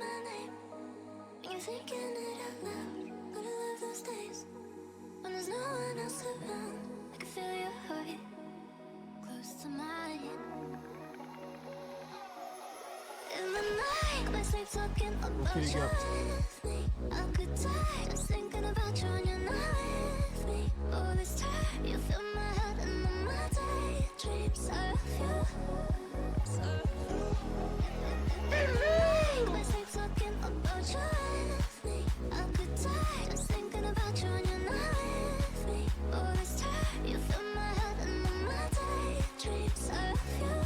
my name. And you're thinking it out loud. But I love those days when there's no one else around. I can feel your heart close to mine. In the night, my sleep talking about you with me. I could die just thinking about you and you're not with me. All this time, you fill my head and all my daydreams of you. In the night, my sleep talking about you with me. I could die just thinking about you and you're not with me. All this time, you fill my head and all my daydreams of you.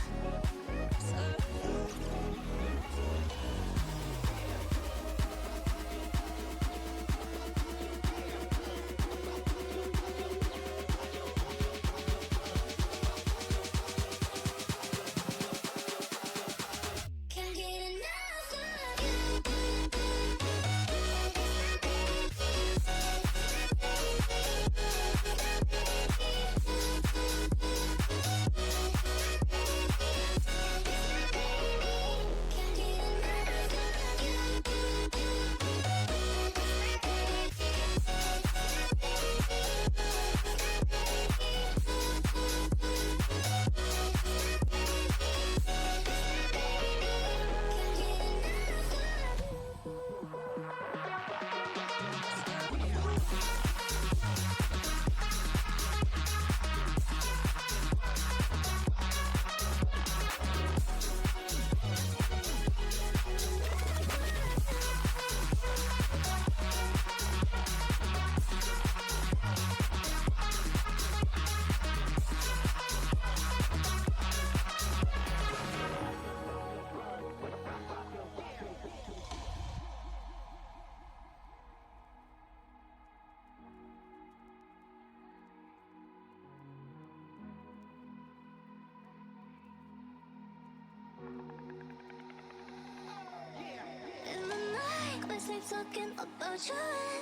Sleep talking about you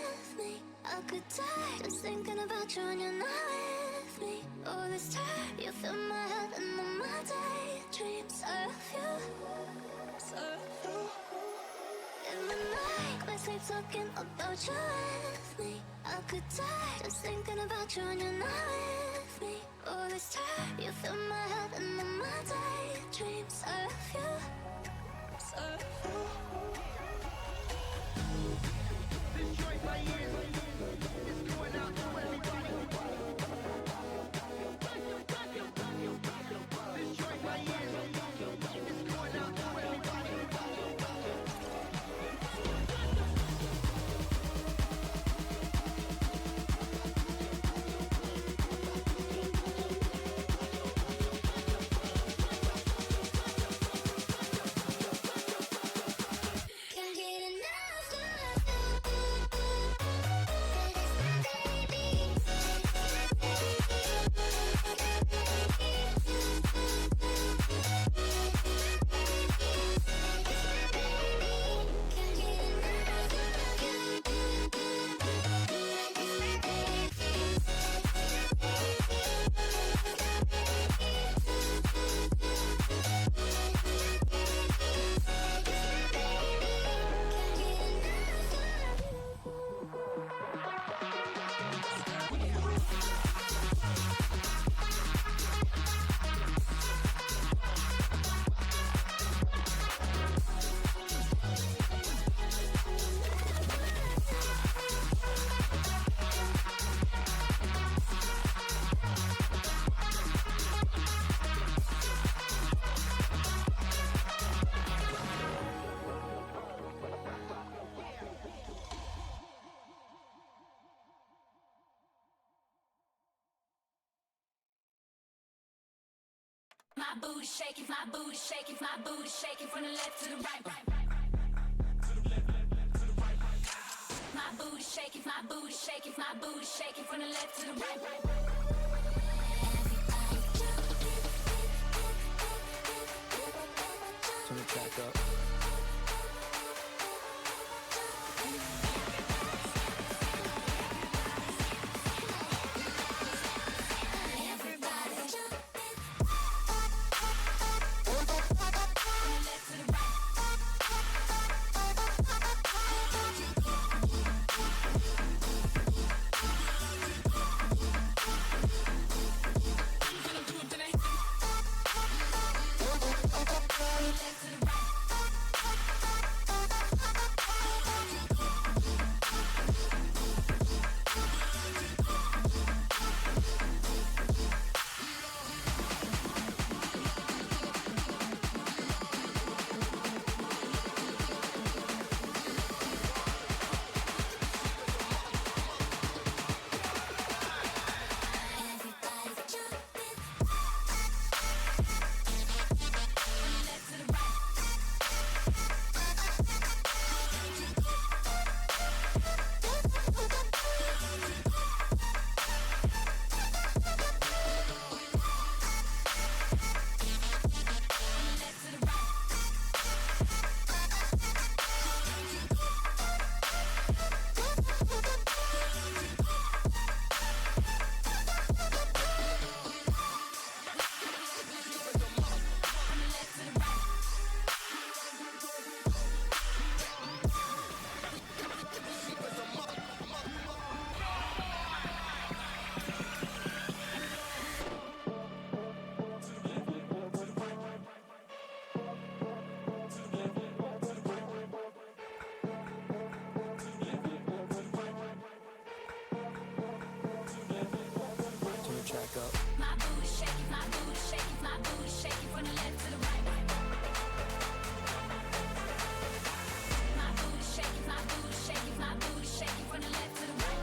with me. I could die just thinking about you and you're not with me. All this time, you fill my head and all my daydreams of you. In the night, my sleep talking about you with me. I could die just thinking about you and you're not with me. All this time, you fill my head and all my daydreams of you. Destroys my ears. It's going out to everybody. Destroys my ears. It's going out to everybody. My booty shaking, my booty shaking, my booty shaking from the left to the right. My booty shaking, my booty shaking, my booty shaking from the left to the right. Turn the track up. My booty shaking, my booty shaking, my booty shaking from the left to the right. My booty shaking, my booty shaking, my booty shaking from the left to the right.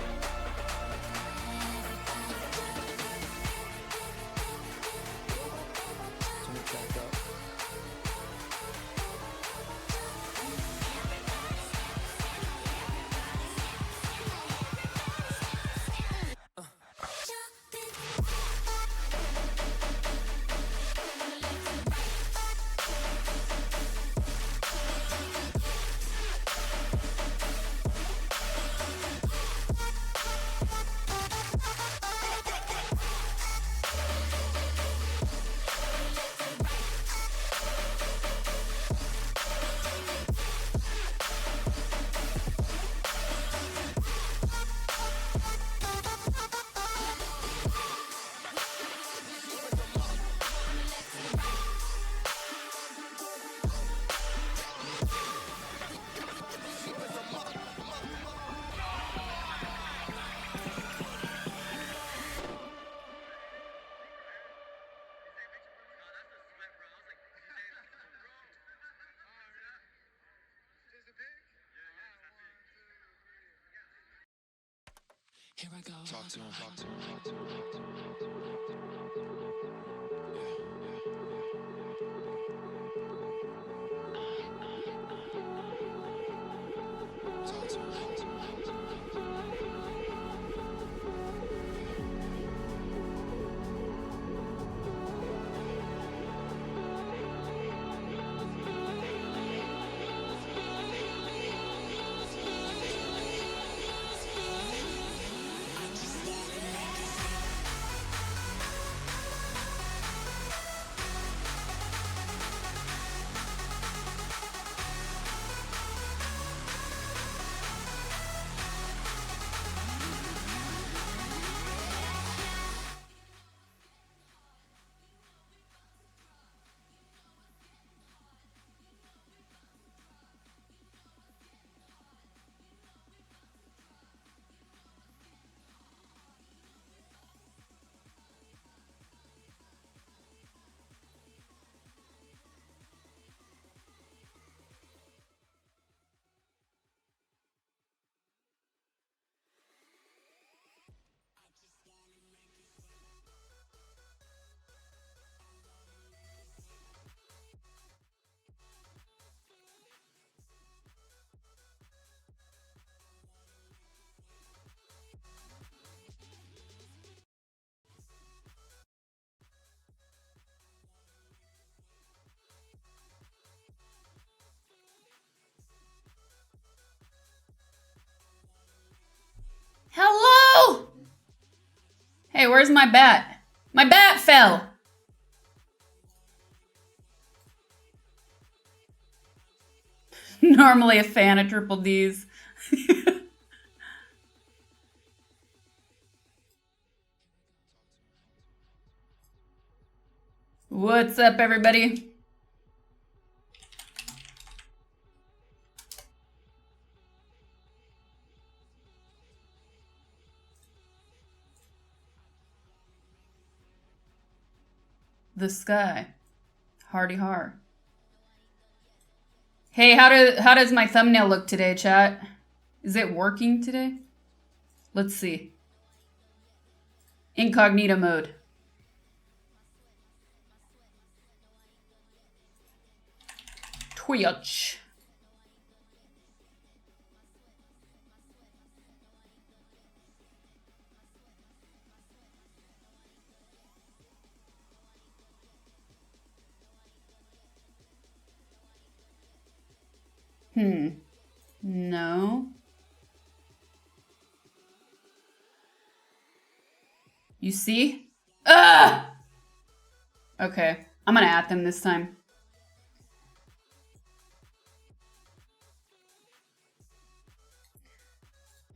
Here I go. Talk to him, talk to him, talk to him, talk to him. Talk to him, talk to him, talk to him. Hello? Hey, where's my bat? My bat fell. Normally a fan of Triple D's. What's up, everybody? the sky. Hardy har. Hey, how does my thumbnail look today, chat? Is it working today? Let's see. Incognito mode. Twitch. No. You see? Ah! Okay. I'm gonna at them this time.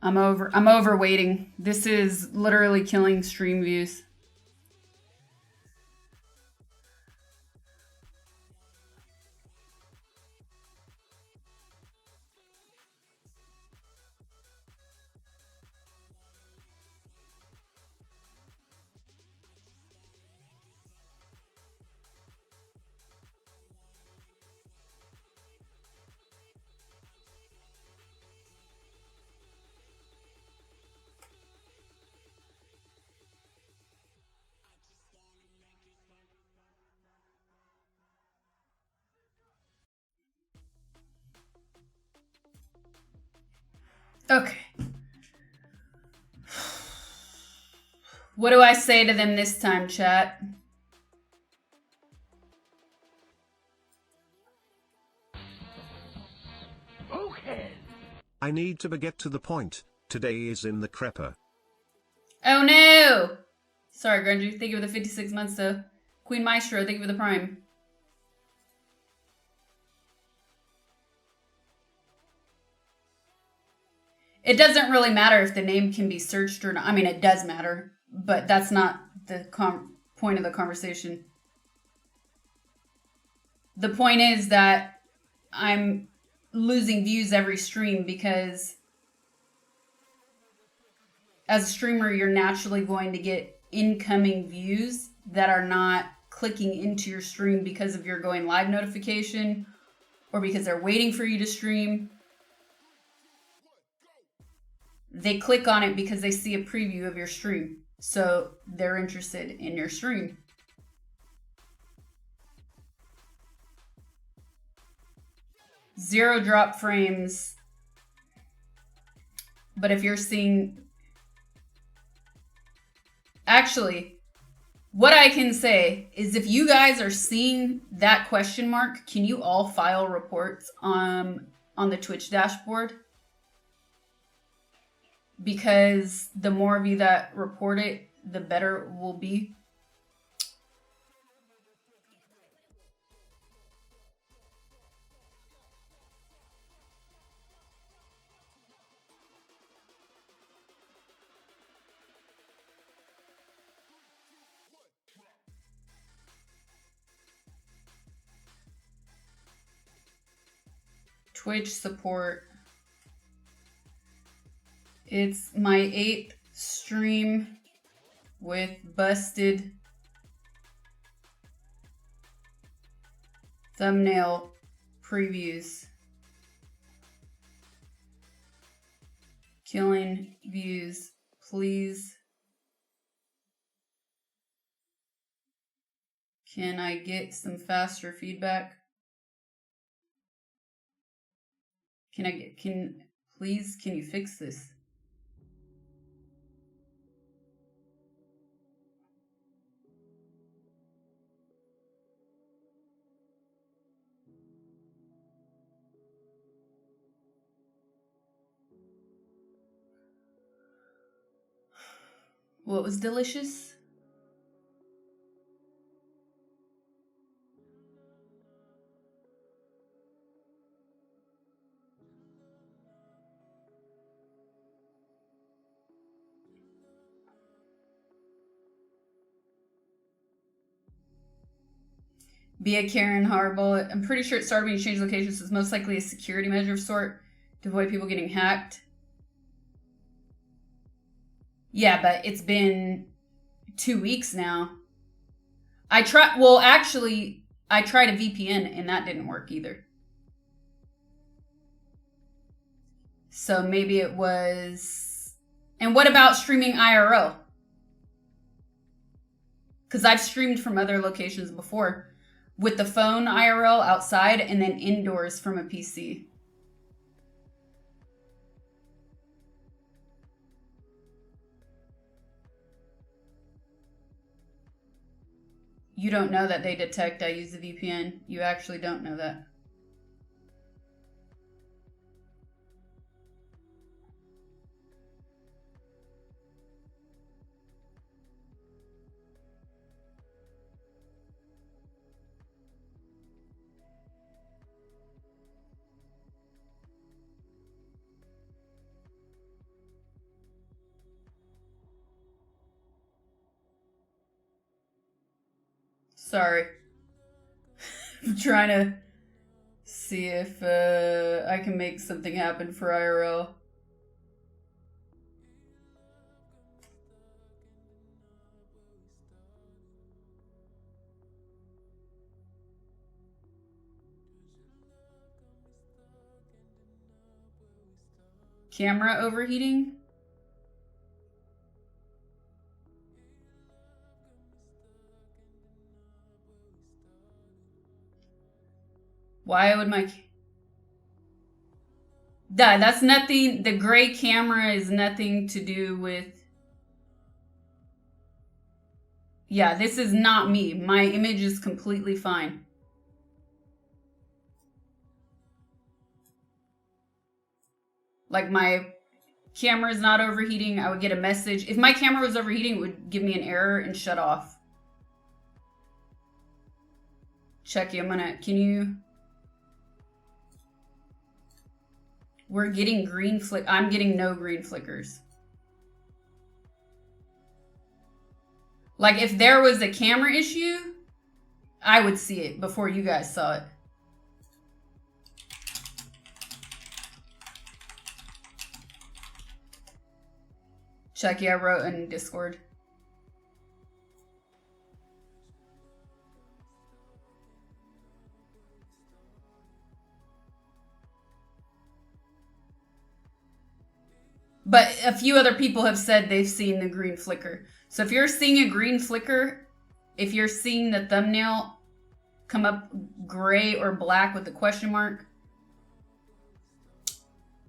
I'm over waiting. This is literally killing stream views. Okay. What do I say to them this time, chat? Okay. I need to get to the point. Today is in the crepper. Oh no! Sorry, Grungy. Thank you for the 56 months, though. Queen Maestro, thank you for the prime. It doesn't really matter if the name can be searched or not. I mean, it does matter, but that's not the point of the conversation. The point is that I'm losing views every stream because as a streamer, you're naturally going to get incoming views that are not clicking into your stream because of your going live notification or because they're waiting for you to stream. They click on it because they see a preview of your stream. So they're interested in your stream. Zero drop frames. But if you're seeing... Actually, what I can say is if you guys are seeing that question mark, can you all file reports on the Twitch dashboard? Because the more of you that report it, the better it will be. Twitch support. It's my 8th stream with busted thumbnail previews. Killing views. Please. Can I get some faster feedback? Please, can you fix this? What was delicious? Be a Karen Horrible. I'm pretty sure it started when you changed locations, so it's most likely a security measure of sort to avoid people getting hacked. Yeah, but it's been 2 weeks now. Well, actually, I tried a VPN and that didn't work either. So maybe it was... And what about streaming IRL? Because I've streamed from other locations before. With the phone IRL outside and then indoors from a PC. You don't know that they detect I use a VPN. You actually don't know that. Sorry. I'm trying to see if I can make something happen for IRL. Camera overheating? Why would my... That's nothing... The gray camera is nothing to do with... Yeah, this is not me. My image is completely fine. Like my camera is not overheating. I would get a message. If my camera was overheating, it would give me an error and shut off. Chucky, can you... We're getting green flick. I'm getting no green flickers. Like if there was a camera issue, I would see it before you guys saw it. Chucky, I wrote in Discord. But a few other people have said they've seen the green flicker. So if you're seeing a green flicker, if you're seeing the thumbnail come up gray or black with a question mark,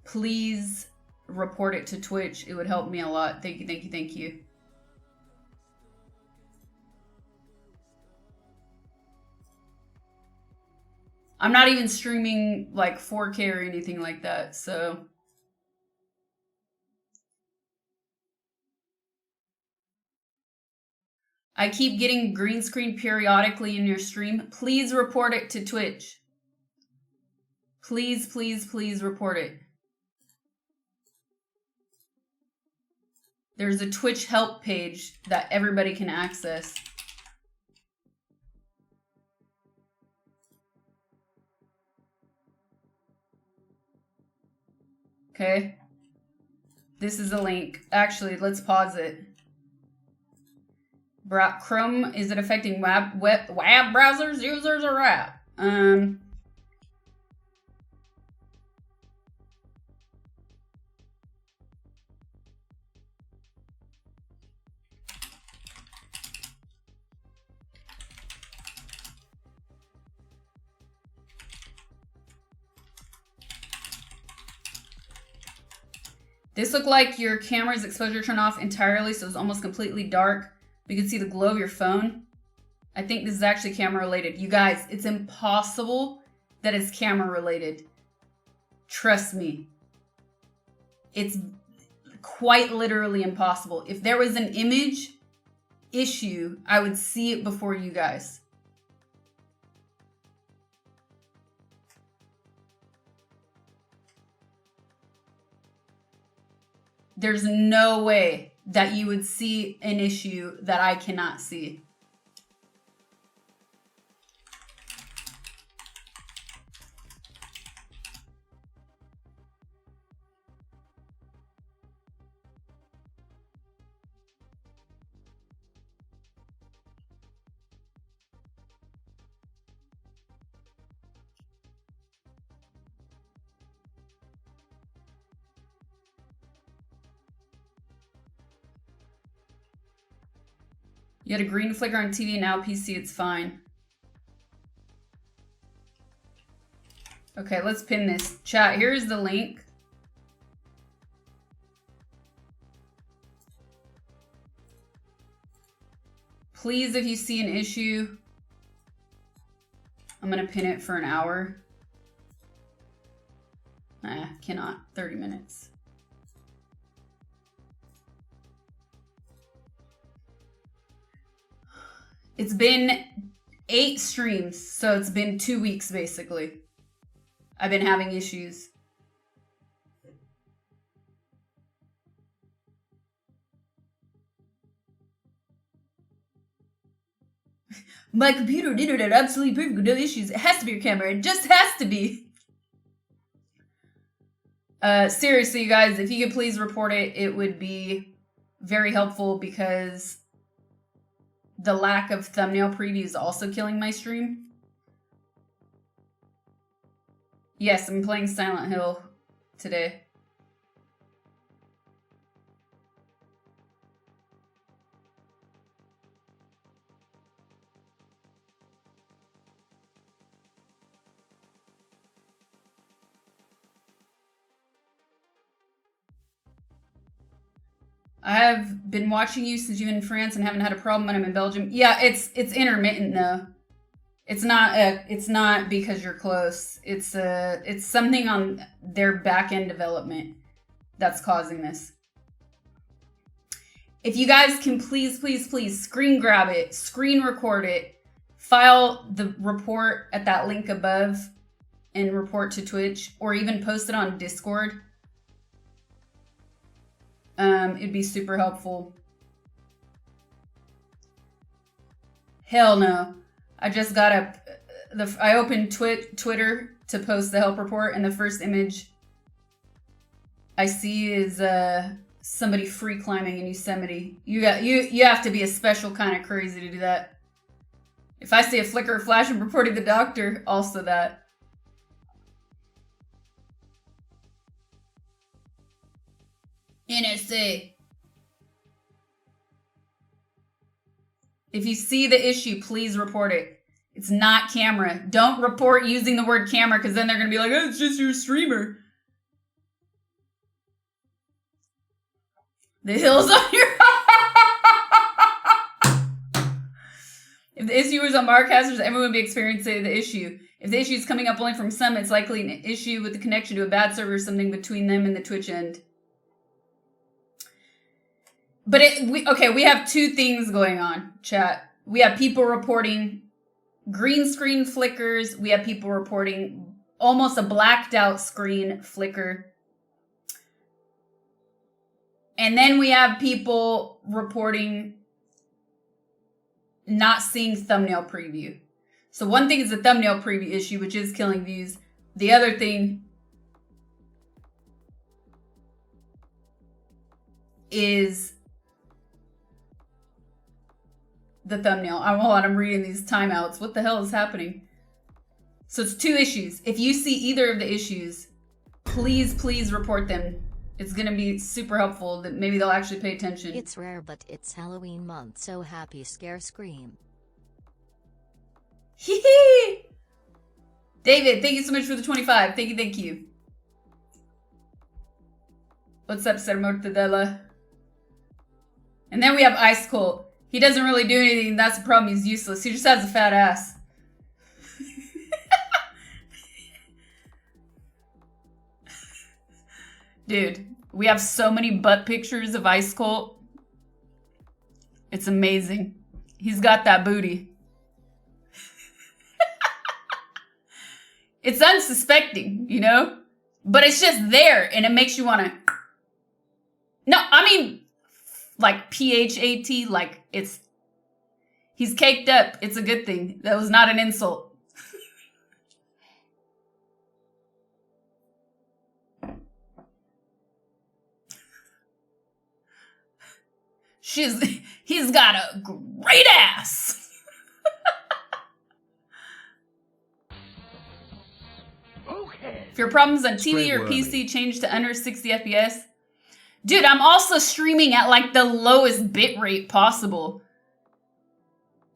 please report it to Twitch. It would help me a lot. Thank you, thank you, thank you. I'm not even streaming like 4K or anything like that, so... I keep getting green screen periodically in your stream. Please report it to Twitch. Please, please, please report it. There's a Twitch help page that everybody can access. Okay. This is a link. Actually, let's pause it. Chrome, is it affecting web browsers, users, or app? This looked like your camera's exposure turned off entirely, so it's almost completely dark. You can see the glow of your phone. I think this is actually camera related. You guys, it's impossible that it's camera related. Trust me. It's quite literally impossible. If there was an image issue, I would see it before you guys. There's no way that you would see an issue that I cannot see. You had a green flicker on TV, now PC, it's fine. Okay, let's pin this. Chat, here's the link. Please, if you see an issue, I'm gonna pin it for an hour. Cannot. 30 minutes. It's been 8 streams, so it's been 2 weeks basically. I've been having issues. My computer and internet are absolutely perfect with no issues. It has to be your camera. It just has to be. Seriously, you guys, if you could please report it, it would be very helpful because the lack of thumbnail preview is also killing my stream. Yes, I'm playing Silent Hill today. I have been watching you since you've been in France and haven't had a problem when I'm in Belgium. Yeah, it's intermittent though. It's not because you're close. It's something on their back end development that's causing this. If you guys can please screen grab it, screen record it, file the report at that link above and report to Twitch, or even post it on Discord. It'd be super helpful. Hell no. I just got I opened Twitter to post the help report, and the first image I see is somebody free climbing in Yosemite. You have to be a special kind of crazy to do that. If I see a flicker or flash, I'm reporting the doctor. Also that. NSA. If you see the issue, please report it. It's not camera. Don't report using the word camera because then they're going to be like, oh, it's just your streamer. The hills on your... If the issue was on Marcasters, everyone would be experiencing the issue. If the issue is coming up only from some, it's likely an issue with the connection to a bad server or something between them and the Twitch end. But we have 2 things going on, chat. We have people reporting green screen flickers. We have people reporting almost a blacked out screen flicker. And then we have people reporting not seeing thumbnail preview. So one thing is the thumbnail preview issue, which is killing views. The other thing is the thumbnail. Hold on, I'm reading these timeouts. What the hell is happening? So it's 2 issues. If you see either of the issues, please report them. It's gonna be super helpful that maybe they'll actually pay attention. It's rare, but it's Halloween month, so happy scare scream. Hee hee! David, thank you so much for the 25. Thank you. What's up, Sir Mortadella? And then we have Ice Cold. He doesn't really do anything. That's the problem. He's useless. He just has a fat ass. Dude, we have so many butt pictures of Ice Cold. It's amazing. He's got that booty. It's unsuspecting, you know? But it's just there, and it makes you want to... No, I mean... Like PHAT, like it's... He's caked up. It's a good thing. That was not an insult. He's got a great ass. Okay. If your problem's on TV or PC, change to under 60 FPS. Dude, I'm also streaming at like the lowest bitrate possible.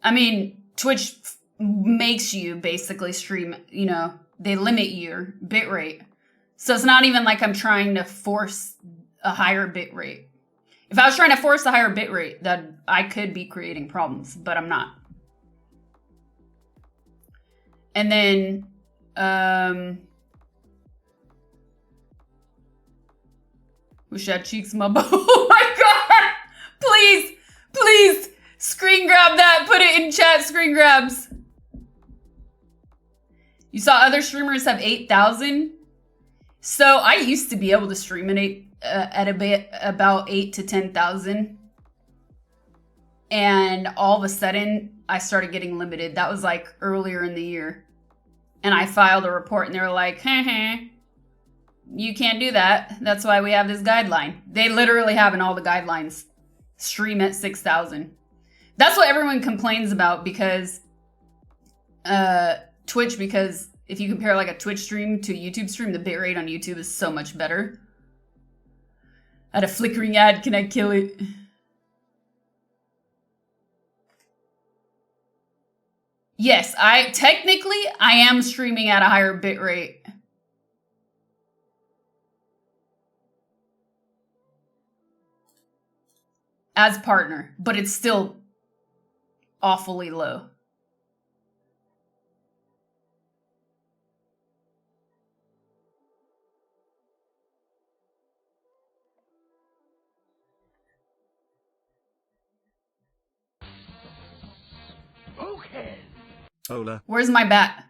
I mean, Twitch makes you basically stream, you know, they limit your bitrate. So it's not even like I'm trying to force a higher bitrate. If I was trying to force a higher bitrate, then I could be creating problems, but I'm not. And then, wish I had cheeks in my bow. Oh my God! Please, please, screen grab that. Put it in chat, screen grabs. You saw other streamers have 8,000. So I used to be able to stream at about 8 to 10,000. And all of a sudden, I started getting limited. That was like earlier in the year. And I filed a report and they were like, you can't do that. That's why we have this guideline. They literally have in all the guidelines, stream at 6,000. That's what everyone complains about because Twitch, because if you compare like a Twitch stream to a YouTube stream, the bitrate on YouTube is so much better. I had a flickering ad, can I kill it? Yes, technically I am streaming at a higher bitrate. As partner, but it's still awfully low. Okay. Ola. Where's my bat?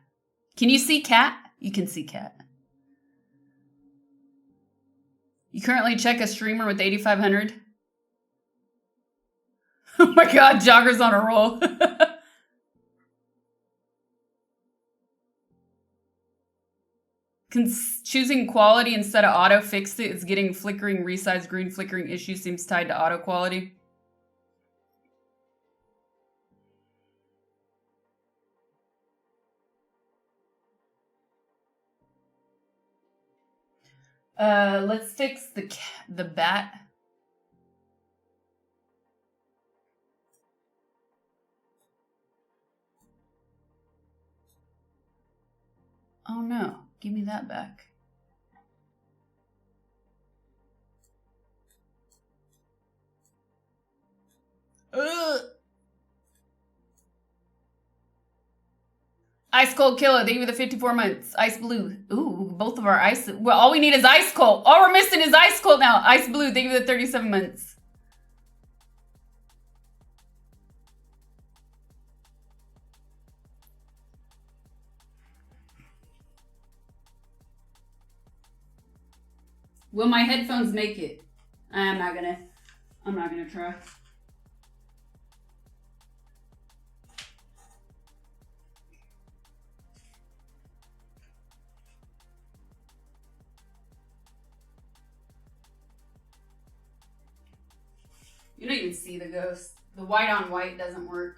Can you see cat? You can see cat. You currently check a streamer with 8,500? Oh my God, Jogger's on a roll. Choosing quality instead of auto fixed it is getting flickering, resize green flickering issue seems tied to auto quality. Let's fix the bat. Oh no, give me that back. Ugh. Ice Cold Killer, thank you for the 54 months. Ice Blue. Ooh, both of our ice. Well, all we need is Ice Cold. All we're missing is Ice Cold now. Ice Blue, thank you for the 37 months. Will my headphones make it? I'm not gonna try. You don't even see the ghost. The white on white doesn't work.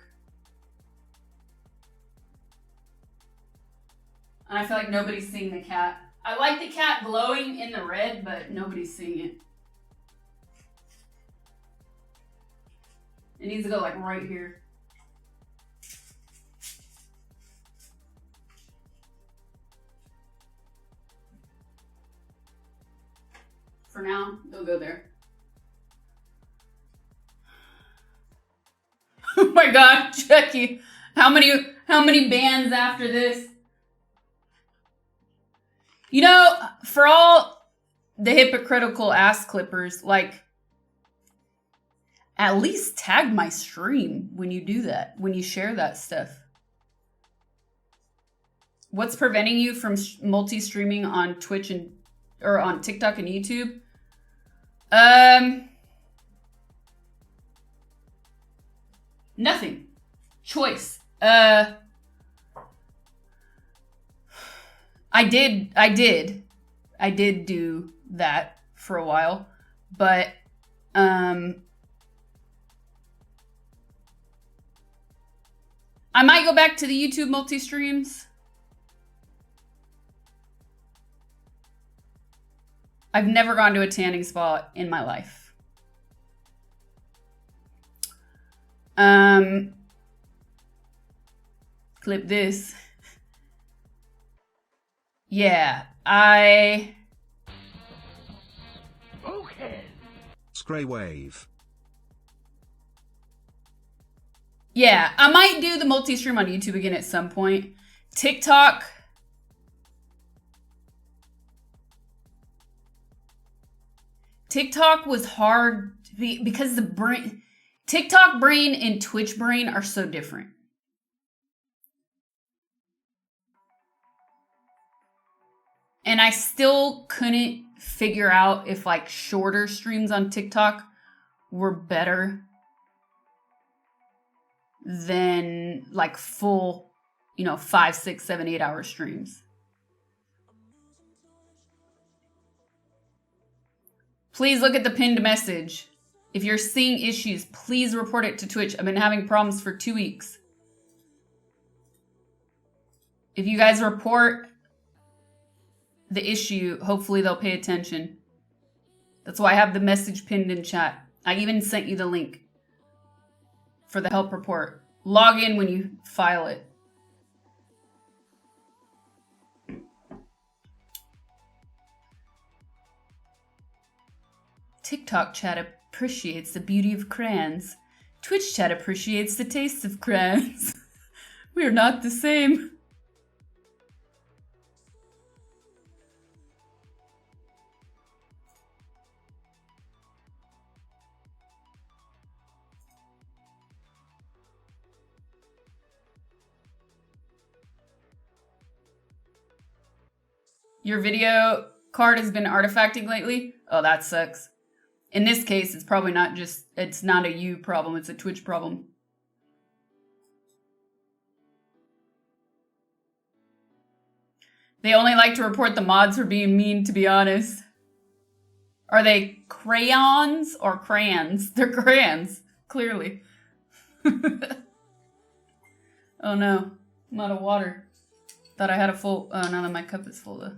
And I feel like nobody's seeing the cat. I like the cat glowing in the red, but nobody's seeing it. It needs to go like right here. For now, it'll go there. Oh my God, Chucky. How many bands after this? You know, for all the hypocritical ass clippers, like, at least tag my stream when you do that, when you share that stuff. What's preventing you from multi-streaming on Twitch or on TikTok and YouTube? Nothing. Choice. I did do that for a while, but I might go back to the YouTube multi-streams. I've never gone to a tanning spa in my life. Clip this. Yeah, I... Okay. Scray wave. Yeah, I might do the multi-stream on YouTube again at some point. TikTok. TikTok was hard because the brain, TikTok brain and Twitch brain are so different. And I still couldn't figure out if like shorter streams on TikTok were better than like full, 5, 6, 7, 8 hour streams. Please look at the pinned message. If you're seeing issues, please report it to Twitch. I've been having problems for 2 weeks. If you guys report the issue, hopefully they'll pay attention. That's why I have the message pinned in chat. I even sent you the link for the help report. Log in when you file it. TikTok chat appreciates the beauty of crayons. Twitch chat appreciates the taste of crayons. We are not the same. Your video card has been artifacting lately? Oh, that sucks. In this case, it's probably not just, it's not a you problem, it's a Twitch problem. They only like to report the mods for being mean, to be honest. Are they crayons or crayons? They're crayons, clearly. Oh no, I'm out of water. Thought I had a full, oh, now that my cup is full though.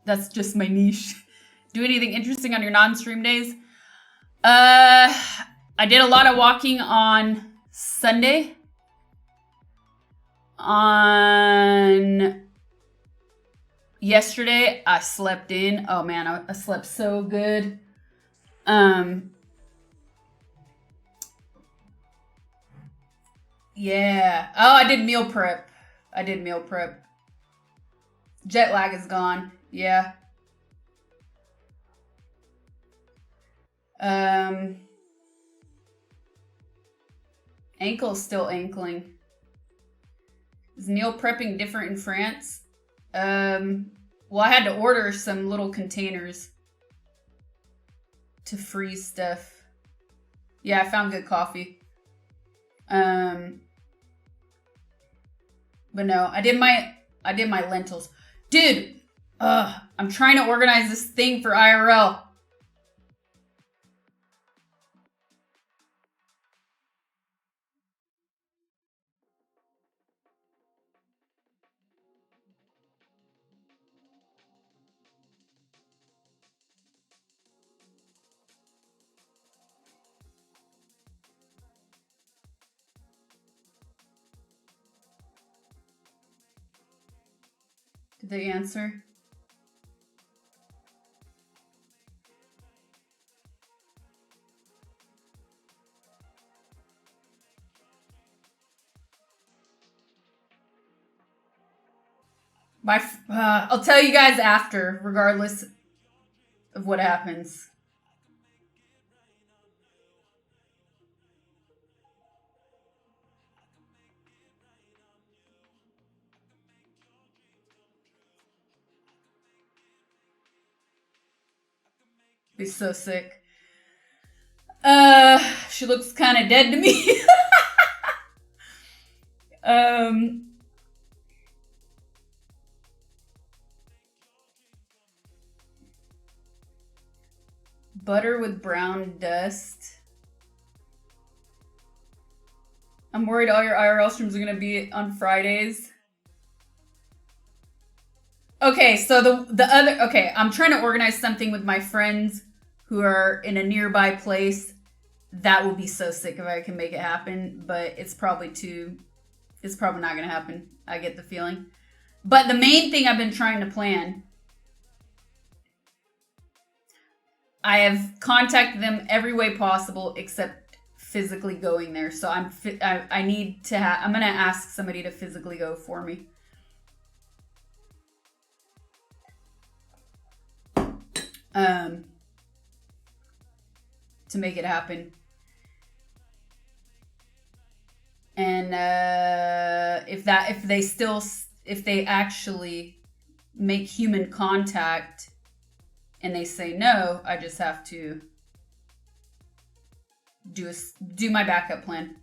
That's just my niche. Do anything interesting on your non-stream days? I did a lot of walking on Sunday. On yesterday, I slept in. Oh man, I slept so good. Yeah. Oh, I did meal prep. Jet lag is gone. Yeah. Ankle's still ankling. Is meal prepping different in France? Well, I had to order some little containers to freeze stuff. Yeah, I found good coffee. But no, I did my lentils. Dude, I'm trying to organize this thing for IRL. Did they answer? I'll tell you guys after, regardless of what happens. Be so sick. She looks kind of dead to me. Butter with brown dust. I'm worried all your IRL streams are gonna be on Fridays. Okay, so the other, okay, I'm trying to organize something with my friends who are in a nearby place. That will be so sick if I can make it happen, but it's probably not gonna happen. I get the feeling. But the main thing I've been trying to plan, I have contacted them every way possible except physically going there. So I need to I'm gonna ask somebody to physically go for me. To make it happen. And if they actually make human contact and they say no, I just have to do my backup plan.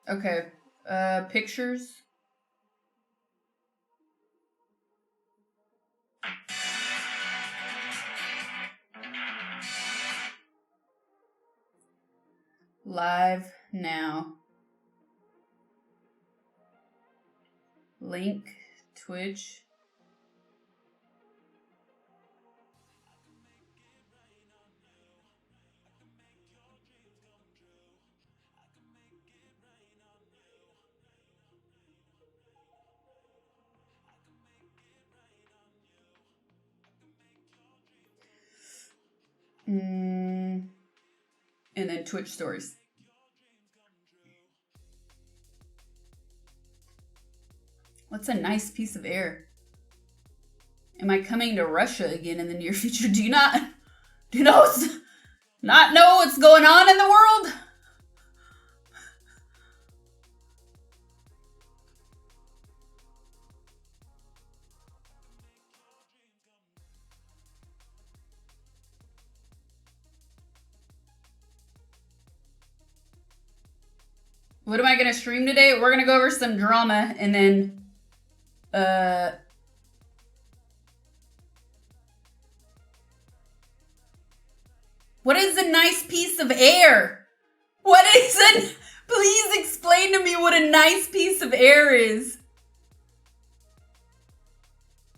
Okay, pictures. Live now. Link, Twitch. And then Twitch stories. What's a nice piece of air? Am I coming to Russia again in the near future? Do you not know what's going on in the world? What am I gonna stream today? We're gonna go over some drama and then what is a nice piece of air? Please explain to me what a nice piece of air is.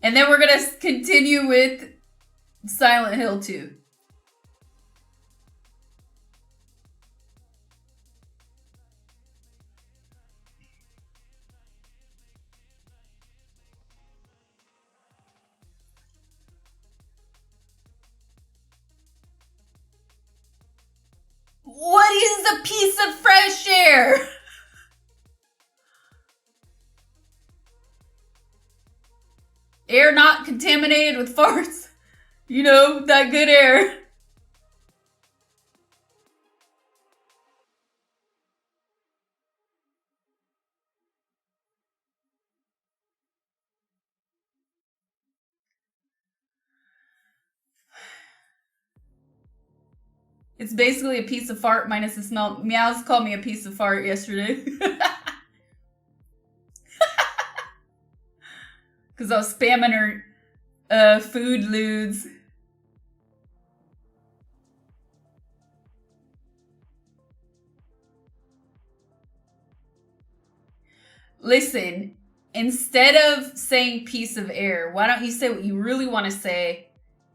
And then we're gonna continue with Silent Hill 2. What is a piece of fresh air? Air not contaminated with farts. You know, that good air. It's basically a piece of fart minus the smell. Meows called me a piece of fart yesterday. Because I was spamming her food lewds. Listen, instead of saying piece of air, why don't you say what you really want to say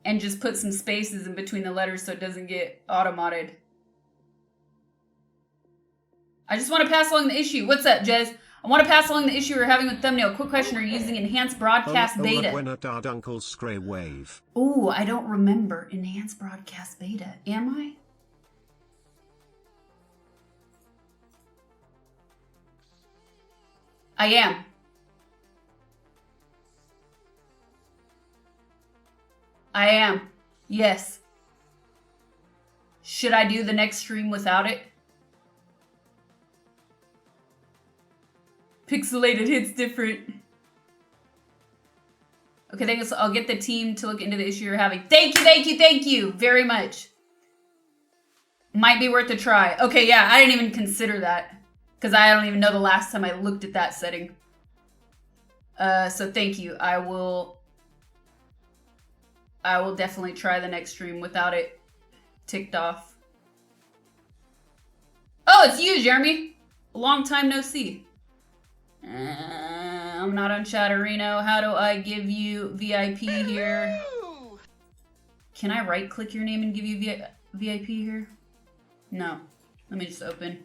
and just put some spaces in between the letters so it doesn't get automated. I just want to pass along the issue. What's up, Jez? I want to pass along the issue we're having with thumbnail. Quick question, are you using enhanced broadcast beta? Ooh, I don't remember enhanced broadcast beta. Am I? I am. I am. Yes. Should I do the next stream without it? Pixelated hits different. Okay, thanks. I'll get the team to look into the issue you're having. Thank you very much. Might be worth a try. Okay, yeah, I didn't even consider that. Because I don't even know the last time I looked at that setting. So thank you. I will definitely try the next stream without it ticked off. Oh, it's you, Jeremy. A long time no see. I'm not on Chatterino. How do I give you VIP here? Can I right click your name and give you VIP here? No. Let me just open.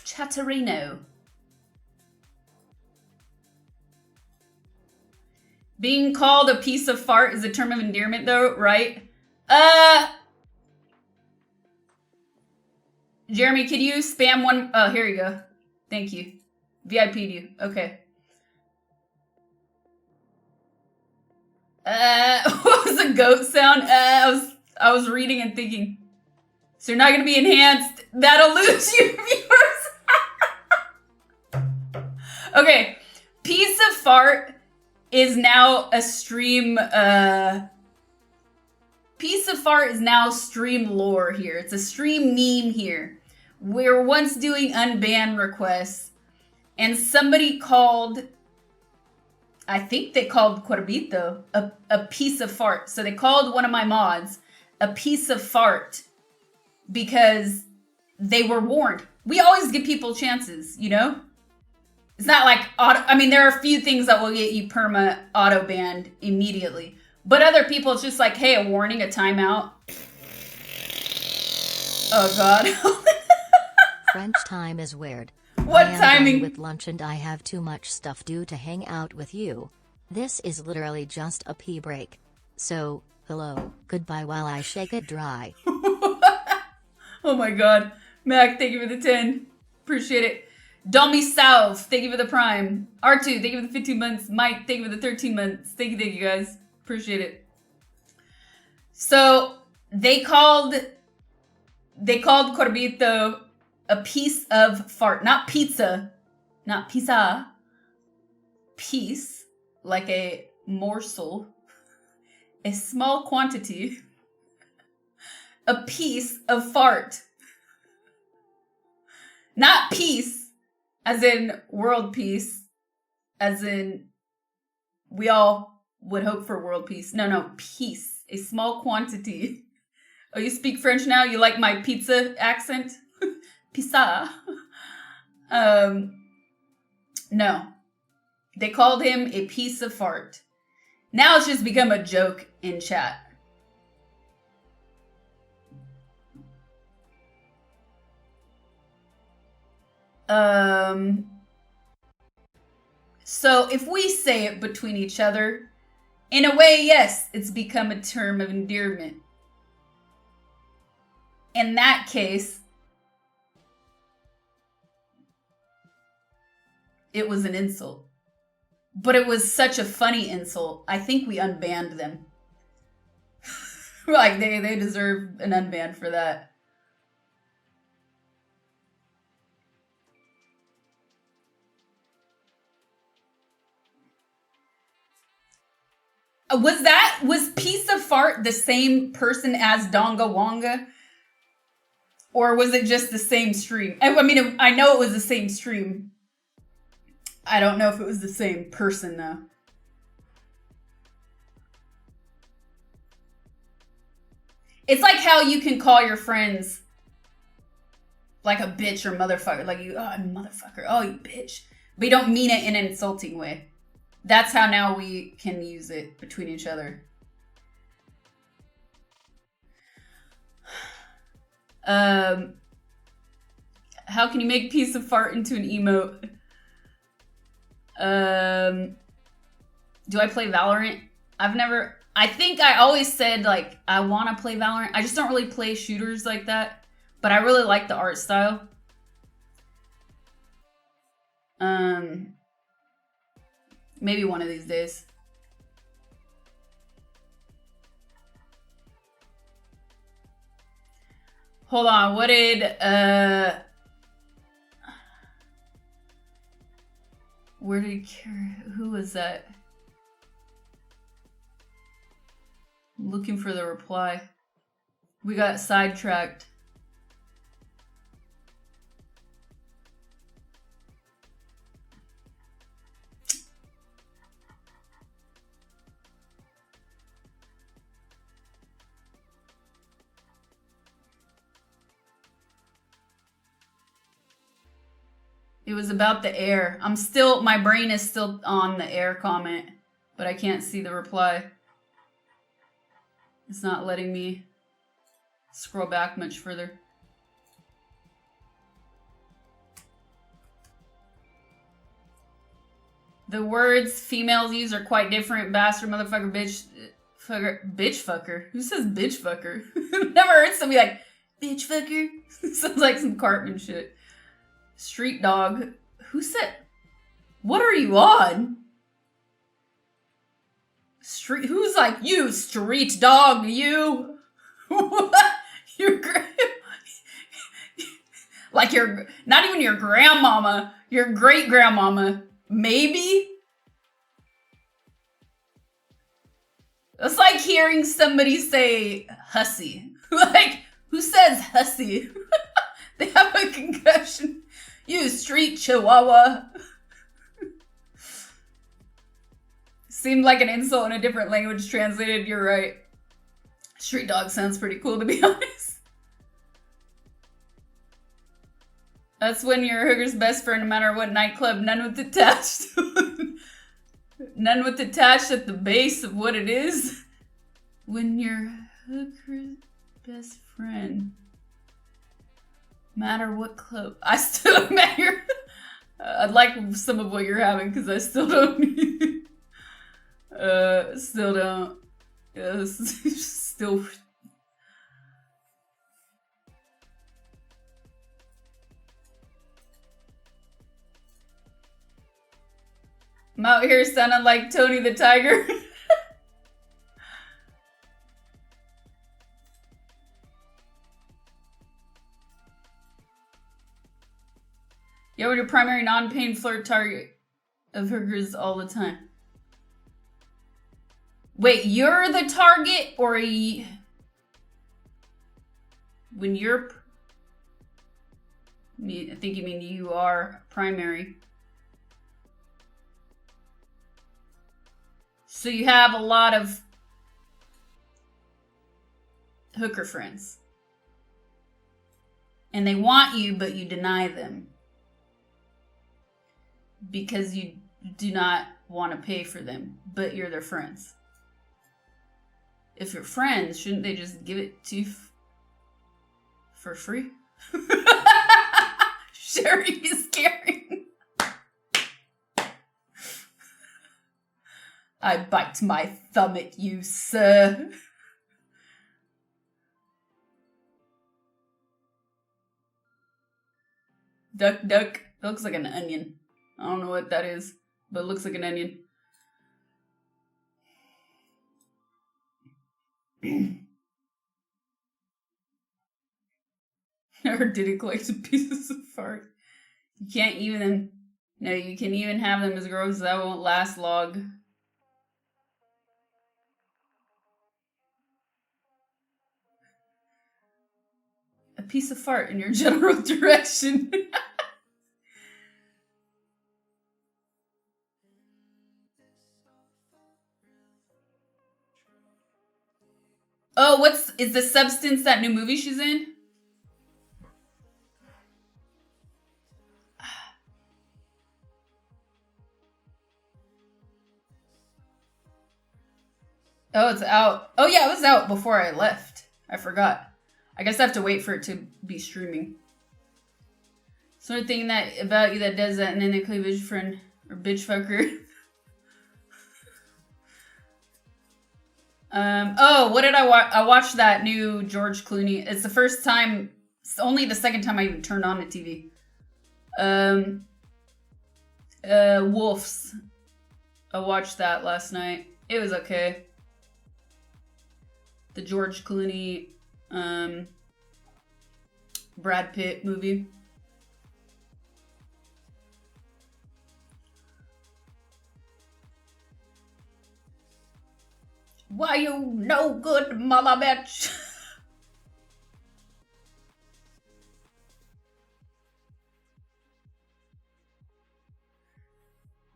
Chatterino. Being called a piece of fart is a term of endearment though, right? Jeremy, could you spam one? Oh, here you go. Thank you. VIP'd you. Okay. What was the goat sound? I was reading and thinking. So you're not gonna be enhanced. That'll lose you viewers. Okay. Piece of fart is now a stream, Piece of fart is now stream lore here. It's a stream meme here. We were once doing unban requests and somebody called, I think they called Corbito a piece of fart. So they called one of my mods a piece of fart because they were warned. We always give people chances, you know? It's not like, there are a few things that will get you perma auto banned immediately. But other people, it's just like, hey, a warning, a timeout. Oh, God. French time is weird. What I am timing? done with lunch and I have too much stuff due to hang out with you. This is literally just a pee break. So, hello, goodbye while I shake it dry. Oh my God. Mac, thank you for the 10. Appreciate it. Domi South, thank you for the prime. R2, thank you for the 15 months. Mike, thank you for the 13 months. Thank you guys. Appreciate it. So they called Corbito a piece of fart. Not pizza. Not pizza. Piece, like a morsel. A small quantity. A piece of fart. Not peace. As in world peace, as in we all would hope for world peace. No, peace, a small quantity. Oh, you speak French now? You like my pizza accent? Pizza. No. They called him a piece of fart. Now it's just become a joke in chat. So if we say it between each other, in a way, yes, it's become a term of endearment. In that case, it was an insult. But it was such a funny insult. I think we unbanned them. Like, they deserve an unban for that. Was piece of fart the same person as Donga Wonga? Or was it just the same stream? I mean, I know it was the same stream. I don't know if it was the same person, though. It's like how you can call your friends like a bitch or motherfucker. Like, you, oh, motherfucker. Oh, you bitch. But you don't mean it in an insulting way. That's how now we can use it between each other. How can you make piece of fart into an emote? Do I play Valorant? I think I always said, like, I want to play Valorant. I just don't really play shooters like that. But I really like the art style. Maybe one of these days. Hold on, what did, where did he care? Who was that? I'm looking for the reply. We got sidetracked. It was about the air. My brain is still on the air comment, but I can't see the reply. It's not letting me scroll back much further. The words females use are quite different. Bastard, motherfucker, bitch, fucker, bitch fucker. Who says bitch fucker? Never heard somebody like, bitch fucker. Sounds like some Cartman shit. Street dog. Who said, what are you on? Street, who's like, you street dog, you? What? You're like your, not even your grandmama, your great grandmama. Maybe? It's like hearing somebody say hussy. Like, who says hussy? They have a concussion. You street chihuahua. Seemed like an insult in a different language translated. You're right. Street dog sounds pretty cool, to be honest. That's when you're a hooker's best friend, no matter what nightclub, none with attached. None with attached at the base of what it is. When you're hooker's best friend. Matter what club. I still don't matter. I'd like some of what you're having, because I still don't. Still don't. Still. I'm out here sounding like Tony the Tiger. Yo, your primary non-pain flirt target of hookers all the time. Wait, you're the target or when you're... I think you mean you are primary. So you have a lot of hooker friends. And they want you, but you deny them. Because you do not want to pay for them, but you're their friends. If you're friends, shouldn't they just give it to you for free? Sharing is caring. I bite my thumb at you, sir. Duck, duck. That looks like an onion. I don't know what that is, but it looks like an onion. Or did it collect pieces of fart? You can't even... No, you can even have them as gross. That won't last long. A piece of fart in your general direction. Oh, is the Substance that new movie she's in? Oh, it's out. Oh yeah, it was out before I left. I forgot. I guess I have to wait for it to be streaming. Sort of thing that about you that does that, and then they claim bitch friend or bitch fucker. Oh, what did I watch? I watched that new George Clooney. It's the first time, it's only the second time I even turned on the TV. Wolves. I watched that last night. It was okay. The George Clooney, Brad Pitt movie. Why you no good, mother bitch?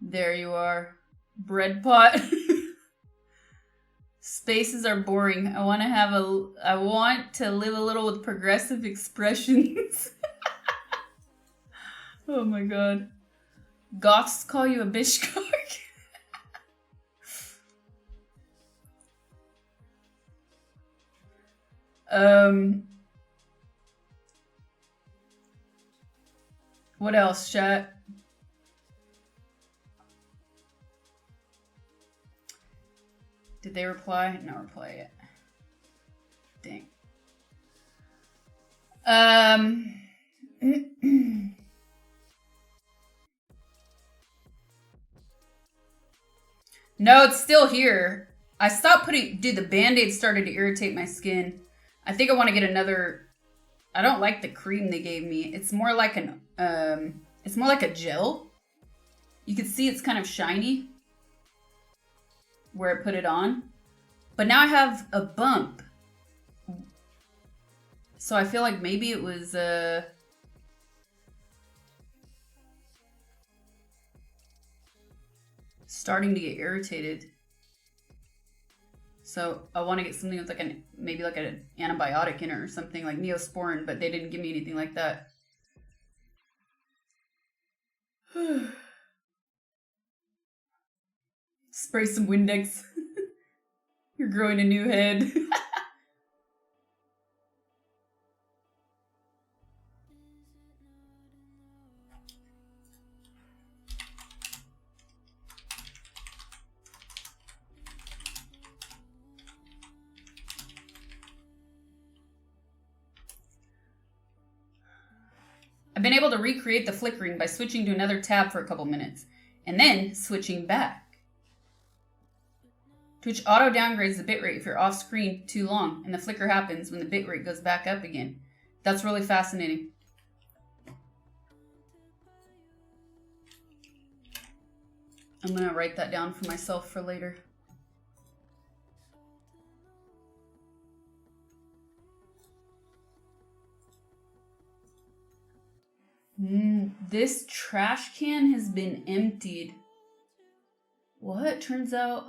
There you are. Bread pot. Spaces are boring. I want to live a little with progressive expressions. Oh my god. Goths call you a bishkark? What else, chat? Did they reply? No reply yet. Dang. No, it's still here. I stopped putting... Dude, the Band-Aid started to irritate my skin. I think I want to get another... I don't like the cream they gave me. It's more like an... it's more like a gel. You can see it's kind of shiny where I put it on. But now I have a bump. So I feel like maybe it was... starting to get irritated. So I want to get something with like an maybe like an antibiotic in it or something like Neosporin, but they didn't give me anything like that. Spray some Windex. You're growing a new head. I've been able to recreate the flickering by switching to another tab for a couple minutes, and then switching back. Twitch auto downgrades the bitrate if you're off screen too long, and the flicker happens when the bitrate goes back up again. That's really fascinating. I'm gonna write that down for myself for later. This trash can has been emptied. What? Turns out...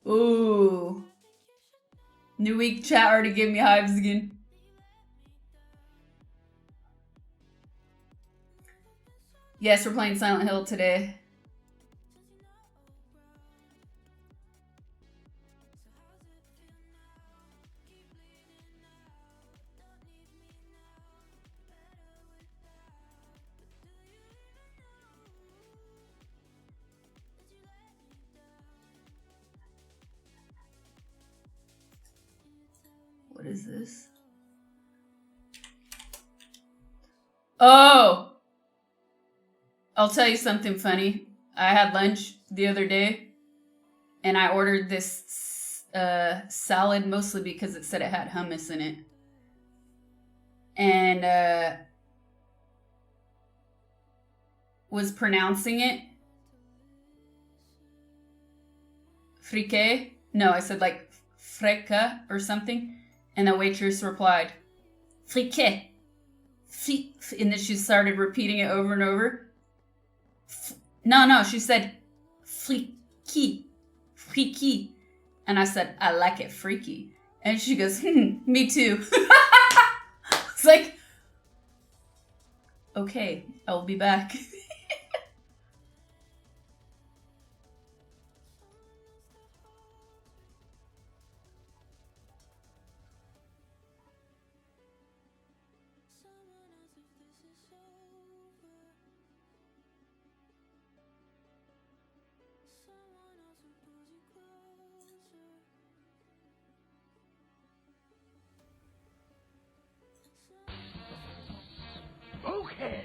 Ooh. New week chat already gave me hives again. Yes, we're playing Silent Hill today. What is this? Oh! I'll tell you something funny. I had lunch the other day and I ordered this salad mostly because it said it had hummus in it. And was pronouncing it frike. No, I said like freka or something. And the waitress replied, frike. And then she started repeating it over and over. No, she said freaky. And I said, I like it freaky. And she goes, me too. It's like, okay, I'll be back. Okay.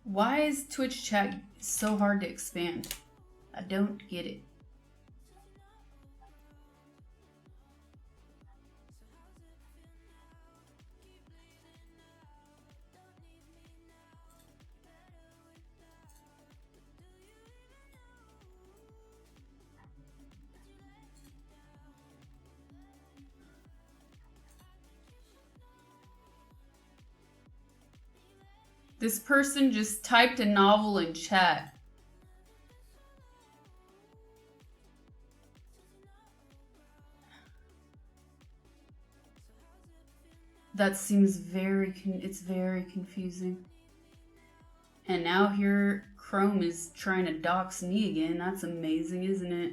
Why is Twitch chat so hard to expand? I don't get it. This person just typed a novel in chat. That seems it's very confusing. And now here Chrome is trying to dox me again. That's amazing, isn't it?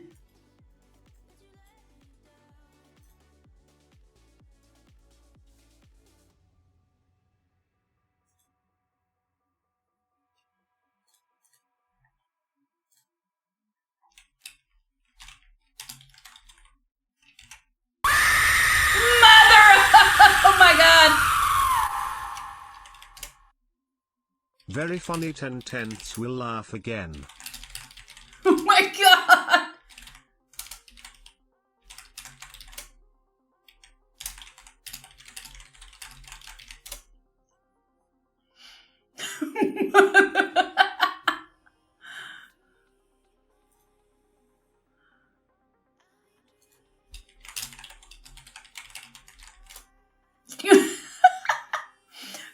Oh my god! Very funny 10/10ths will laugh again. Oh my god!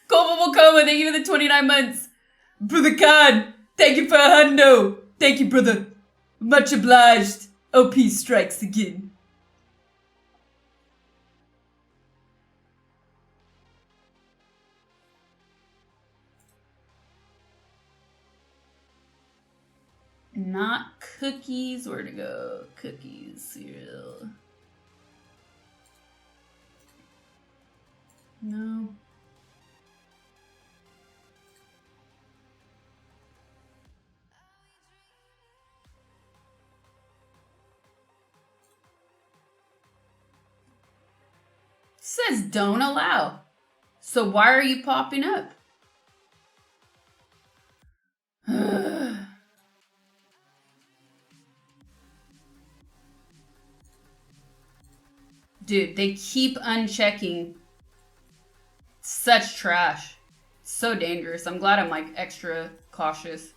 Culpable Coma, thank you for the 29 months. Brother Khan, thank you for a hundo. Thank you, brother. Much obliged. OP strikes again. Not cookies. Where to go? Cookies, cereal. No. Says don't allow. So why are you popping up? Dude, they keep unchecking. Such trash. So dangerous. I'm glad I'm like extra cautious.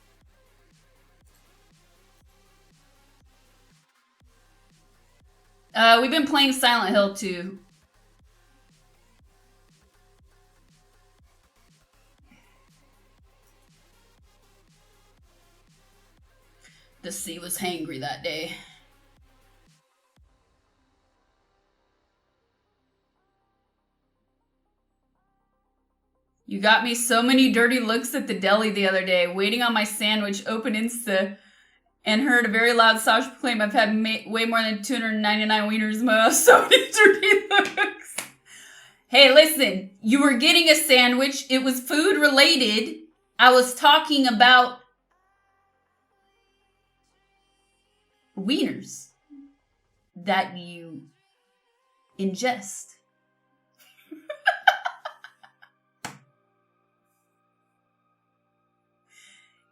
We've been playing Silent Hill 2. The sea was hangry that day. You got me so many dirty looks at the deli the other day, waiting on my sandwich, open Insta, and heard a very loud Sasha proclaim, I've had way more than 299 wieners in my mouth. So many dirty looks. Hey, listen, you were getting a sandwich. It was food related. I was talking about wieners that you ingest.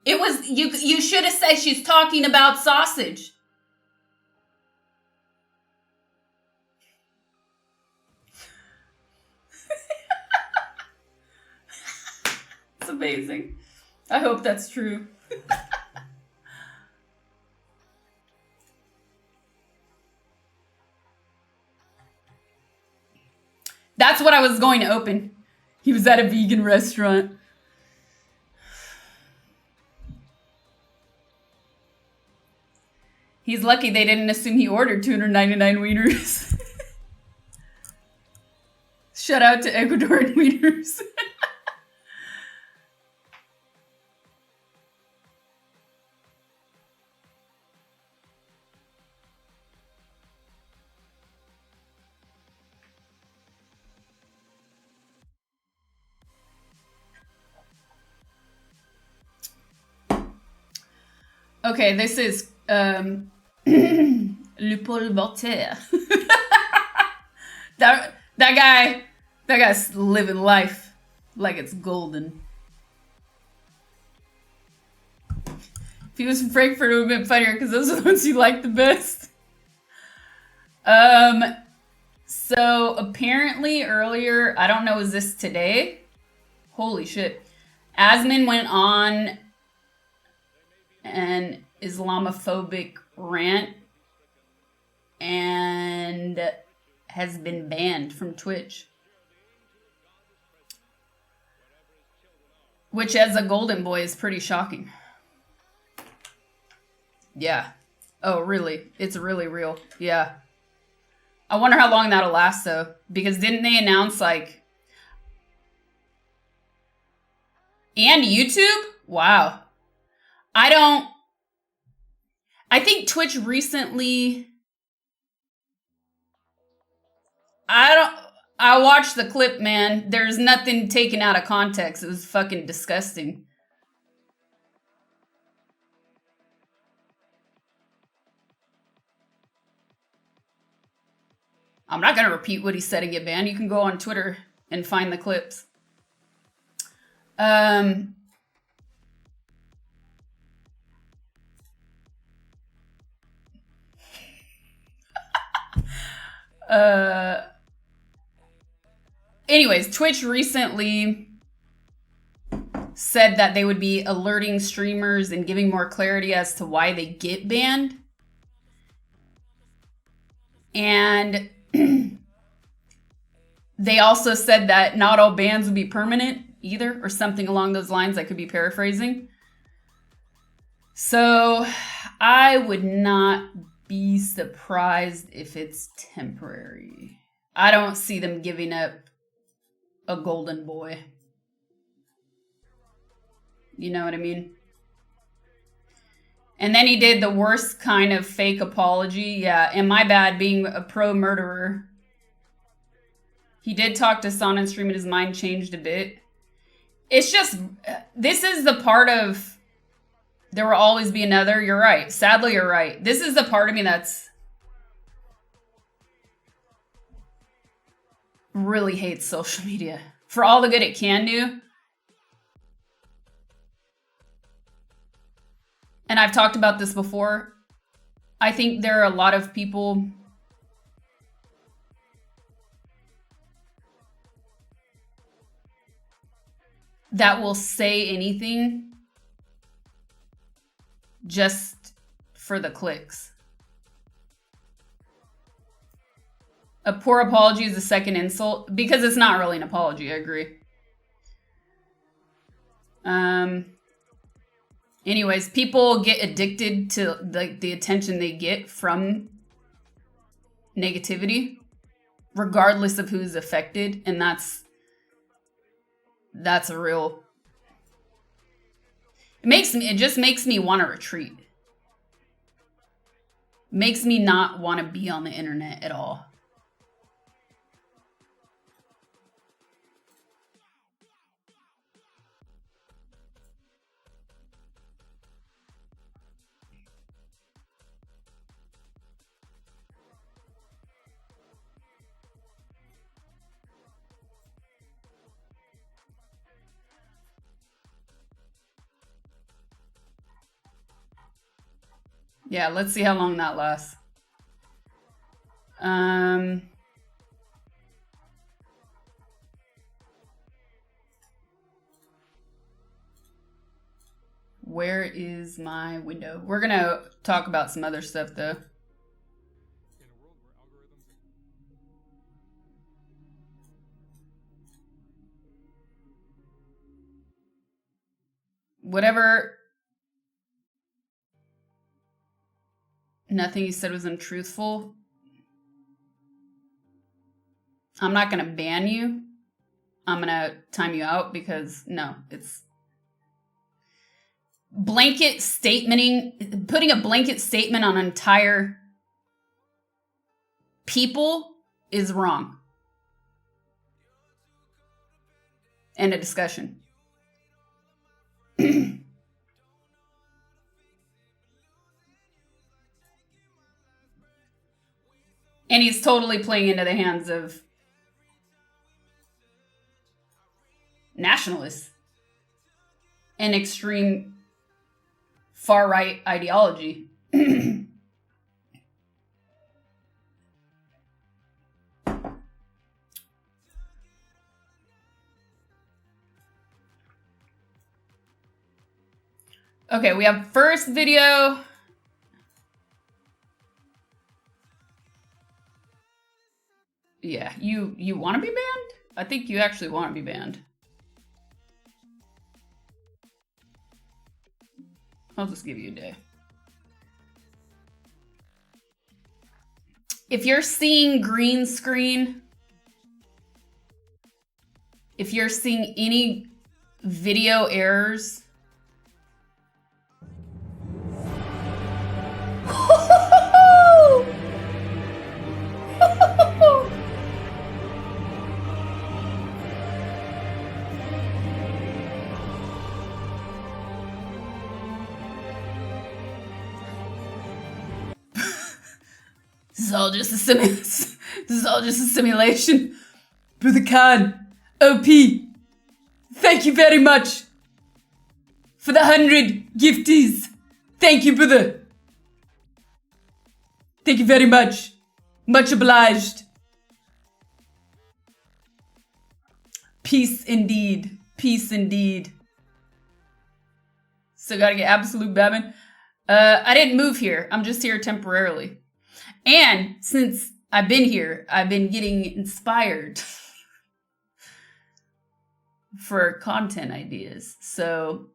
It was you should have said she's talking about sausage. It's amazing. I hope that's true. That's what I was going to open. He was at a vegan restaurant. He's lucky they didn't assume he ordered 299 wieners. Shout out to Ecuadorian wieners. Okay, this is Le Paul Voltaire. that guy's living life like it's golden. If he was from Frankfurt, it would have been funnier because those are the ones you like the best. So apparently earlier, I don't know, is this today? Holy shit. Asmin went on an Islamophobic rant and has been banned from Twitch. Which, as a golden boy, is pretty shocking. Yeah. Oh, really? It's really real. Yeah. I wonder how long that'll last, though. Because didn't they announce, like... And YouTube? Wow. I think Twitch recently... I watched the clip, man. There's nothing taken out of context. It was fucking disgusting. I'm not going to repeat what he said and get banned. You can go on Twitter and find the clips. Anyways, Twitch recently said that they would be alerting streamers and giving more clarity as to why they get banned. And they also said that not all bans would be permanent either, or something along those lines. I could be paraphrasing. So I would not be surprised if it's temporary. I don't see them giving up a golden boy. You know what I mean? And then he did the worst kind of fake apology. Yeah, and my bad being a pro-murderer. He did talk to Son and stream and his mind changed a bit. It's just, this is the part of, there will always be another. You're right. Sadly, you're right. This is the part of me that's really hates social media. For all the good it can do. And I've talked about this before. I think there are a lot of people that will say anything just for the clicks. A poor apology is a second insult because it's not really an apology. I agree. Anyways, people get addicted to the attention they get from negativity, regardless of who's affected, and that's a real. It just makes me want to retreat. Makes me not want to be on the internet at all. Yeah, let's see how long that lasts. Where is my window? We're gonna talk about some other stuff though. Whatever. Nothing you said was untruthful. I'm not going to ban you. I'm going to time you out because, no, it's... Blanket statementing, putting a blanket statement on entire people is wrong. End of discussion. And he's totally playing into the hands of nationalists and extreme far-right ideology. Okay, we have first video. Yeah, you want to be banned? I think you actually want to be banned. I'll just give you a day. If you're seeing green screen, if you're seeing any video errors, this is all just a this is all just a simulation. Brother Khan, OP, thank you very much for the 100 gifties. Thank you, brother. Thank you very much. Much obliged. Peace indeed. Peace indeed. So gotta get absolute Batman. I didn't move here. I'm just here temporarily. And since I've been here, I've been getting inspired for content ideas. So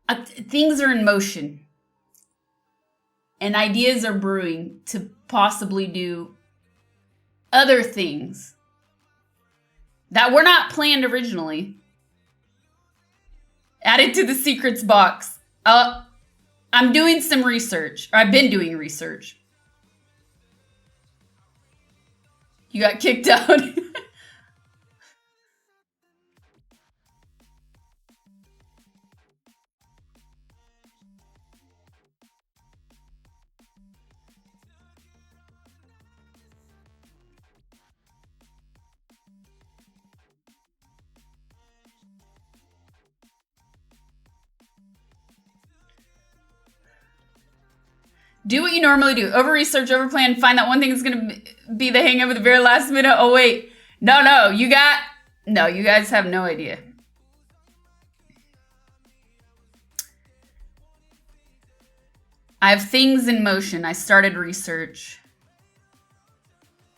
things are in motion. And ideas are brewing to possibly do other things that were not planned originally. Added to the secrets box. I'm doing some research. Or I've been doing research. You got kicked out. Do what you normally do. Over-research, over-plan, find that one thing that's going to be the hang-up at the very last minute. Oh, wait. No, you guys have no idea. I have things in motion. I started research.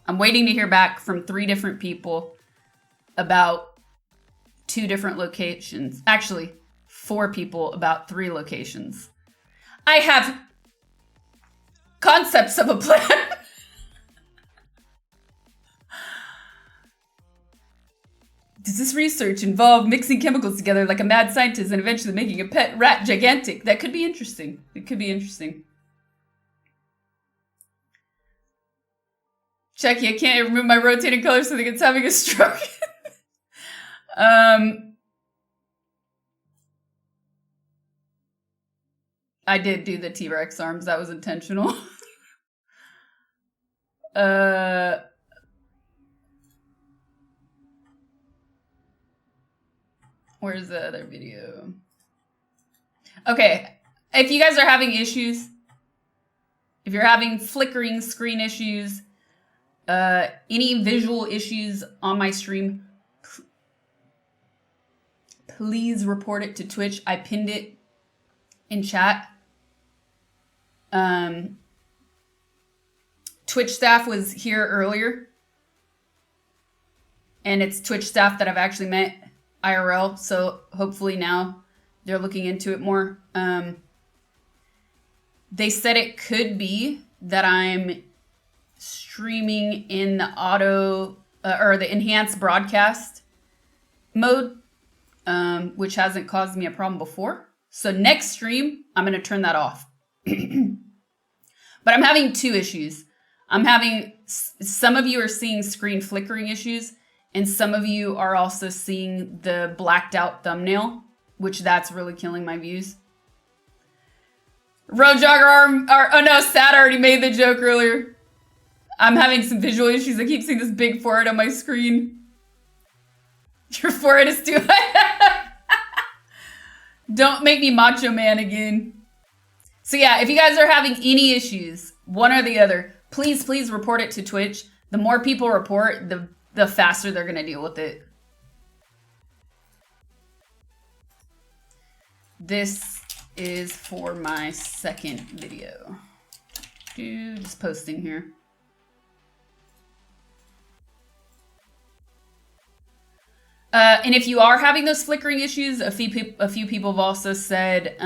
I'm waiting to hear back from 3 different people about 2 different locations. Actually, 4 people about 3 locations. I have concepts of a plan. Does this research involve mixing chemicals together like a mad scientist and eventually making a pet rat gigantic? That could be interesting. It could be interesting. Chucky, I can't remove my rotating color so that it's having a stroke. I did do the T-Rex arms. That was intentional. Where's the other video? Okay, if you guys are having issues, if you're having flickering screen issues, any visual issues on my stream, please report it to Twitch. I pinned it in chat. Twitch staff was here earlier, and it's Twitch staff that I've actually met IRL, so hopefully now they're looking into it more. They said it could be that I'm streaming in the auto or the enhanced broadcast mode, which hasn't caused me a problem before. So next stream, I'm going to turn that off. But I'm having 2 issues. I'm having, some of you are seeing screen flickering issues, and some of you are also seeing the blacked out thumbnail, which that's really killing my views. Road Jogger oh no, Sad already made the joke earlier. I'm having some visual issues. I keep seeing this big forehead on my screen. Your forehead is too high. Don't make me Macho Man again. So yeah, if you guys are having any issues, one or the other, please report it to Twitch. The more people report, the faster they're going to deal with it. This is for my second video. Just posting here. And if you are having those flickering issues, a few people have also said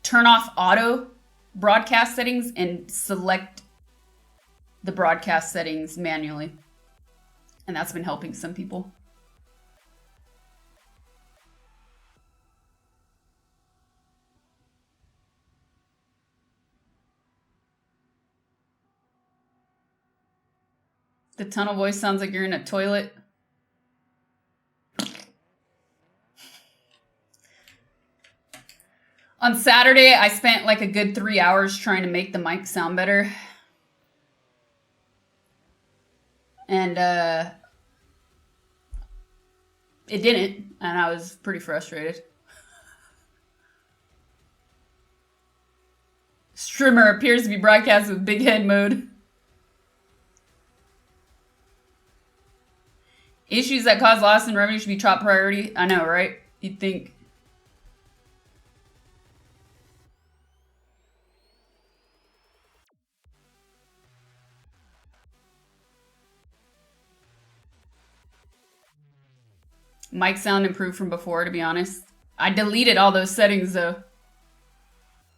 turn off auto broadcast settings and select the broadcast settings manually. And that's been helping some people. The tunnel voice sounds like you're in a toilet. On Saturday, I spent like a good 3 hours trying to make the mic sound better. And it didn't, and I was pretty frustrated. Streamer appears to be broadcast with big head mode. Issues that cause loss in revenue should be top priority. I know, right? You'd think. Mic sound improved from before, to be honest. I deleted all those settings, though.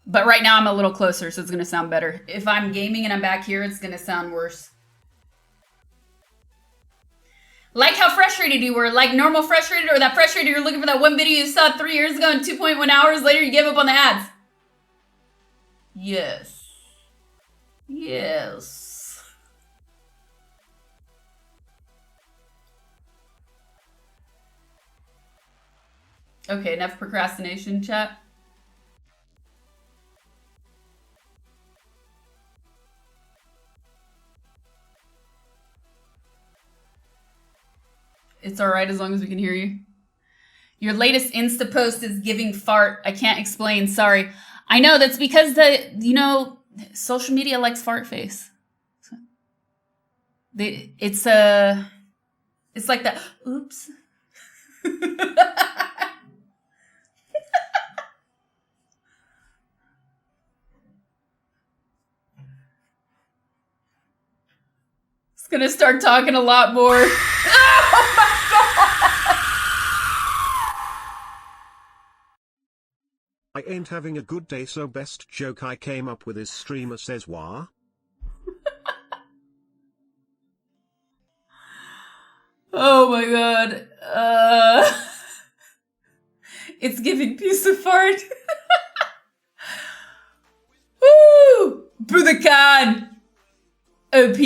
But right now I'm a little closer, so it's going to sound better. If I'm gaming and I'm back here, it's going to sound worse. Like how frustrated you were, like normal frustrated, or that frustrated you're looking for that one video you saw 3 years ago and 2.1 hours later you gave up on the ads. Yes. Yes. Okay, enough procrastination, chat. It's alright as long as we can hear you. Your latest Insta post is giving fart. I can't explain, sorry. I know, that's because social media likes fart face. It's like that, oops. It's gonna start talking a lot more. I ain't having a good day, so best joke I came up with is streamer says wah. Oh my god. It's giving piece of fart. Woo! Budokan! OP,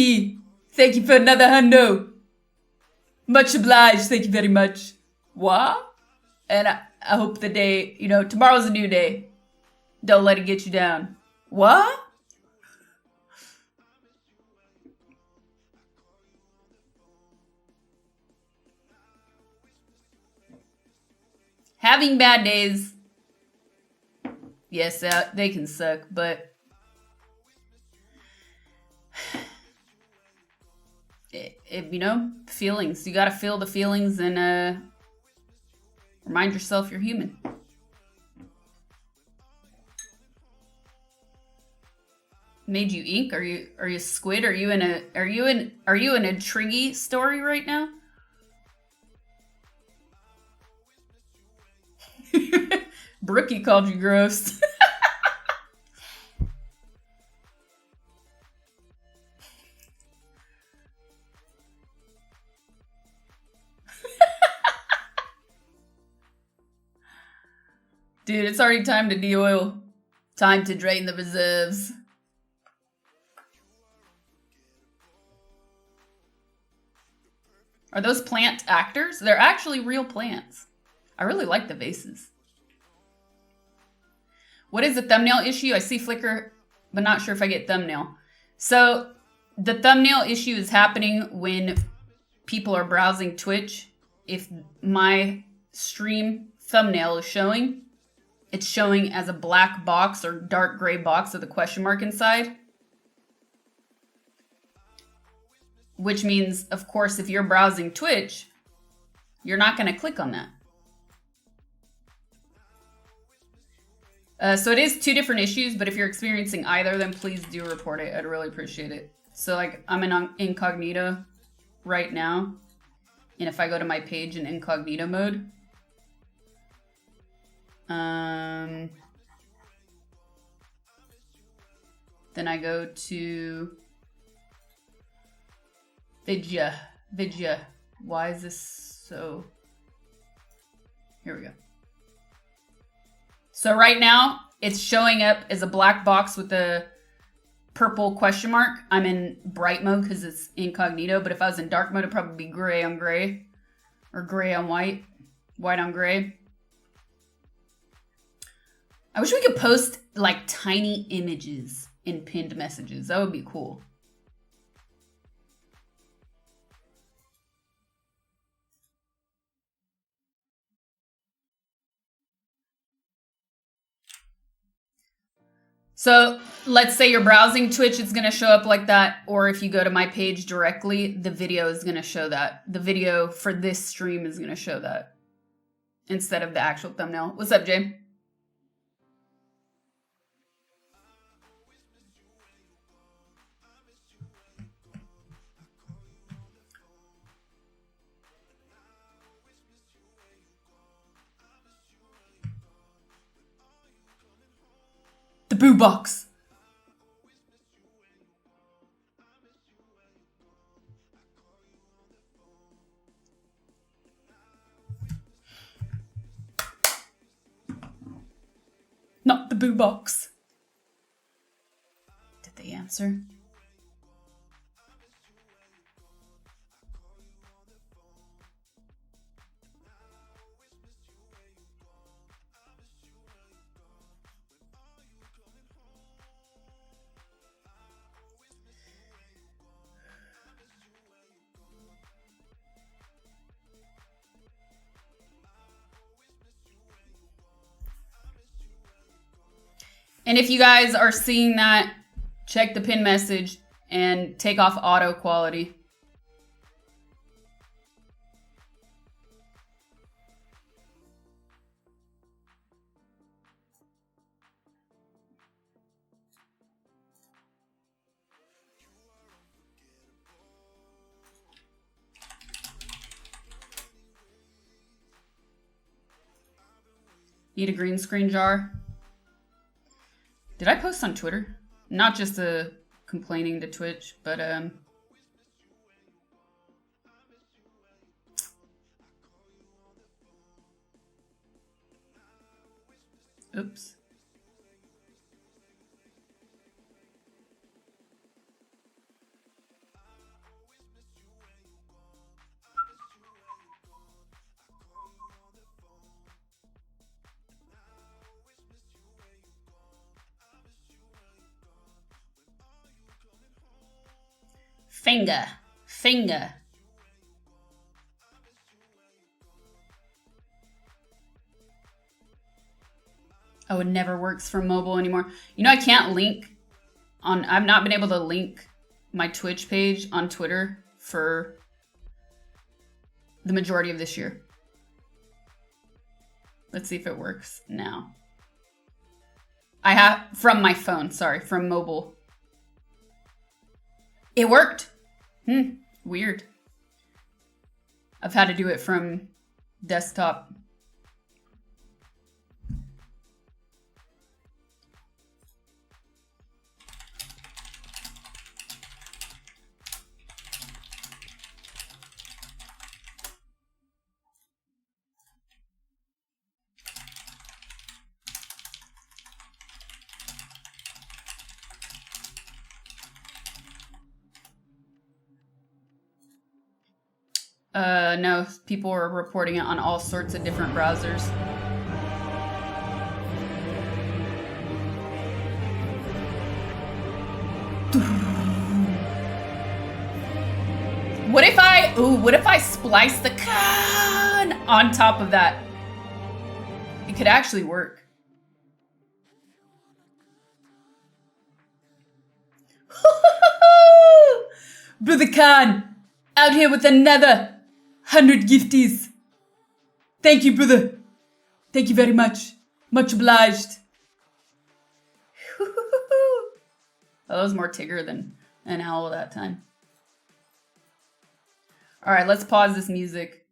thank you for another hundo. Much obliged, thank you very much. What? And I hope the day, tomorrow's a new day. Don't let it get you down. What? Having bad days, yes, they can suck, but feelings. You gotta feel the feelings and remind yourself you're human. Made you ink? Are you a squid? Are you in a Triggy story right now? Brookie called you gross. Dude, it's already time to de-oil. Time to drain the reserves. Are those plant actors? They're actually real plants. I really like the vases. What is the thumbnail issue? I see flicker, but not sure if I get thumbnail. So the thumbnail issue is happening when people are browsing Twitch. If my stream thumbnail is showing, it's showing as a black box or dark gray box with a question mark inside. Which means, of course, if you're browsing Twitch, you're not going to click on that. So it is two different issues, but if you're experiencing either of them, please do report it. I'd really appreciate it. So like I'm in incognito right now, And if I go to my page in incognito mode, then I go to Vidya. Why is this so? Here we go. So right now it's showing up as a black box with a purple question mark. I'm in bright mode because it's incognito, but if I was in dark mode, it'd probably be gray on gray or gray on white, white on gray. I wish we could post like tiny images in pinned messages. That would be cool. So let's say you're browsing Twitch, it's going to show up like that. Or if you go to my page directly, the video is going to show that. The video for this stream is going to show that instead of the actual thumbnail. What's up, Jay? The boo box. Not the boo box. Did they answer? And if you guys are seeing that, check the pin message and take off auto quality. Need a green screen jar? Did I post on Twitter? Not just complaining to Twitch, but oops. Finger. Oh, it never works for mobile anymore. You know, I can't link on, I've not been able to link my Twitch page on Twitter for the majority of this year. Let's see if it works now. I have, from my phone, sorry, from mobile. It worked. Weird. I've had to do it from desktop. No, people are reporting it on all sorts of different browsers. What if I splice the can on top of that? It could actually work. Brother Khan, out here with another 100 gifties. Thank you, brother. Thank you very much. Much obliged. Oh, that was more Tigger than an owl that time. All right, let's pause this music.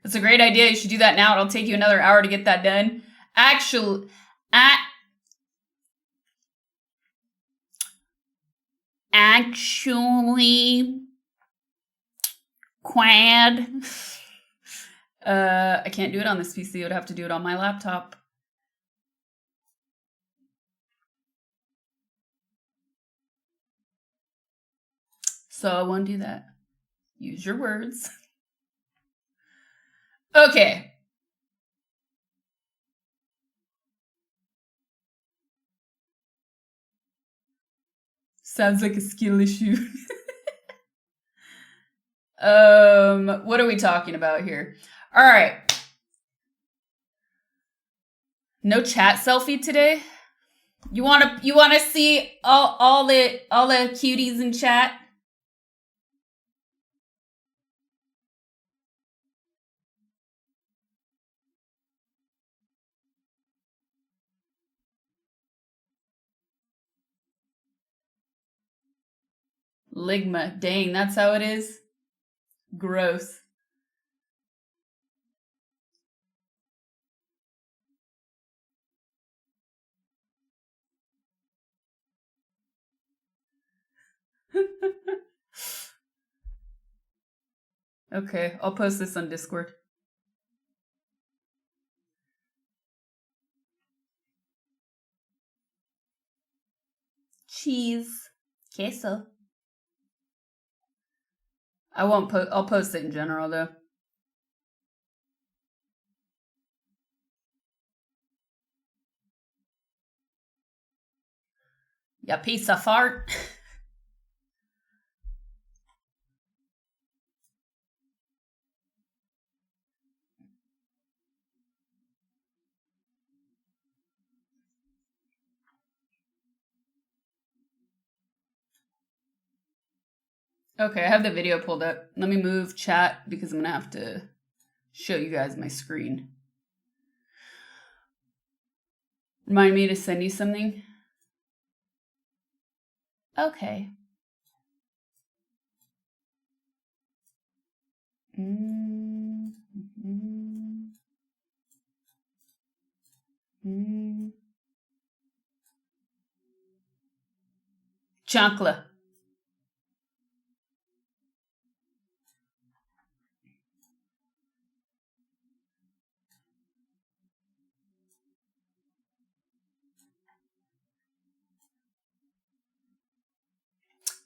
That's a great idea. You should do that now. It'll take you another hour to get that done. Actually, Quad. I can't do it on this PC. I would have to do it on my laptop. So I won't do that. Use your words. Okay. Sounds like a skill issue. What are we talking about here? All right. No chat selfie today? You wanna see all the cuties in chat? Ligma. Dang, that's how it is? Gross. Okay, I'll post this on Discord. Cheese. Queso. I won't post. I'll post it in general though. Ya piece of fart. Okay, I have the video pulled up. Let me move chat because I'm gonna have to show you guys my screen. Remind me to send you something? Okay. Chancla.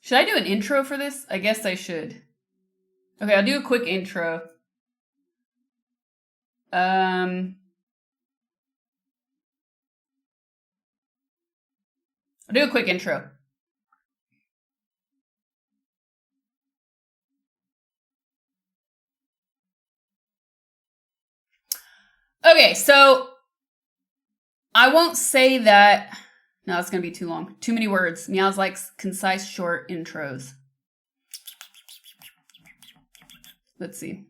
Should I do an intro for this? I guess I should. Okay, I'll do a quick intro. I'll do a quick intro. Okay, so I won't say that. No, it's going to be too long. Too many words. Meows likes concise, short intros. Let's see.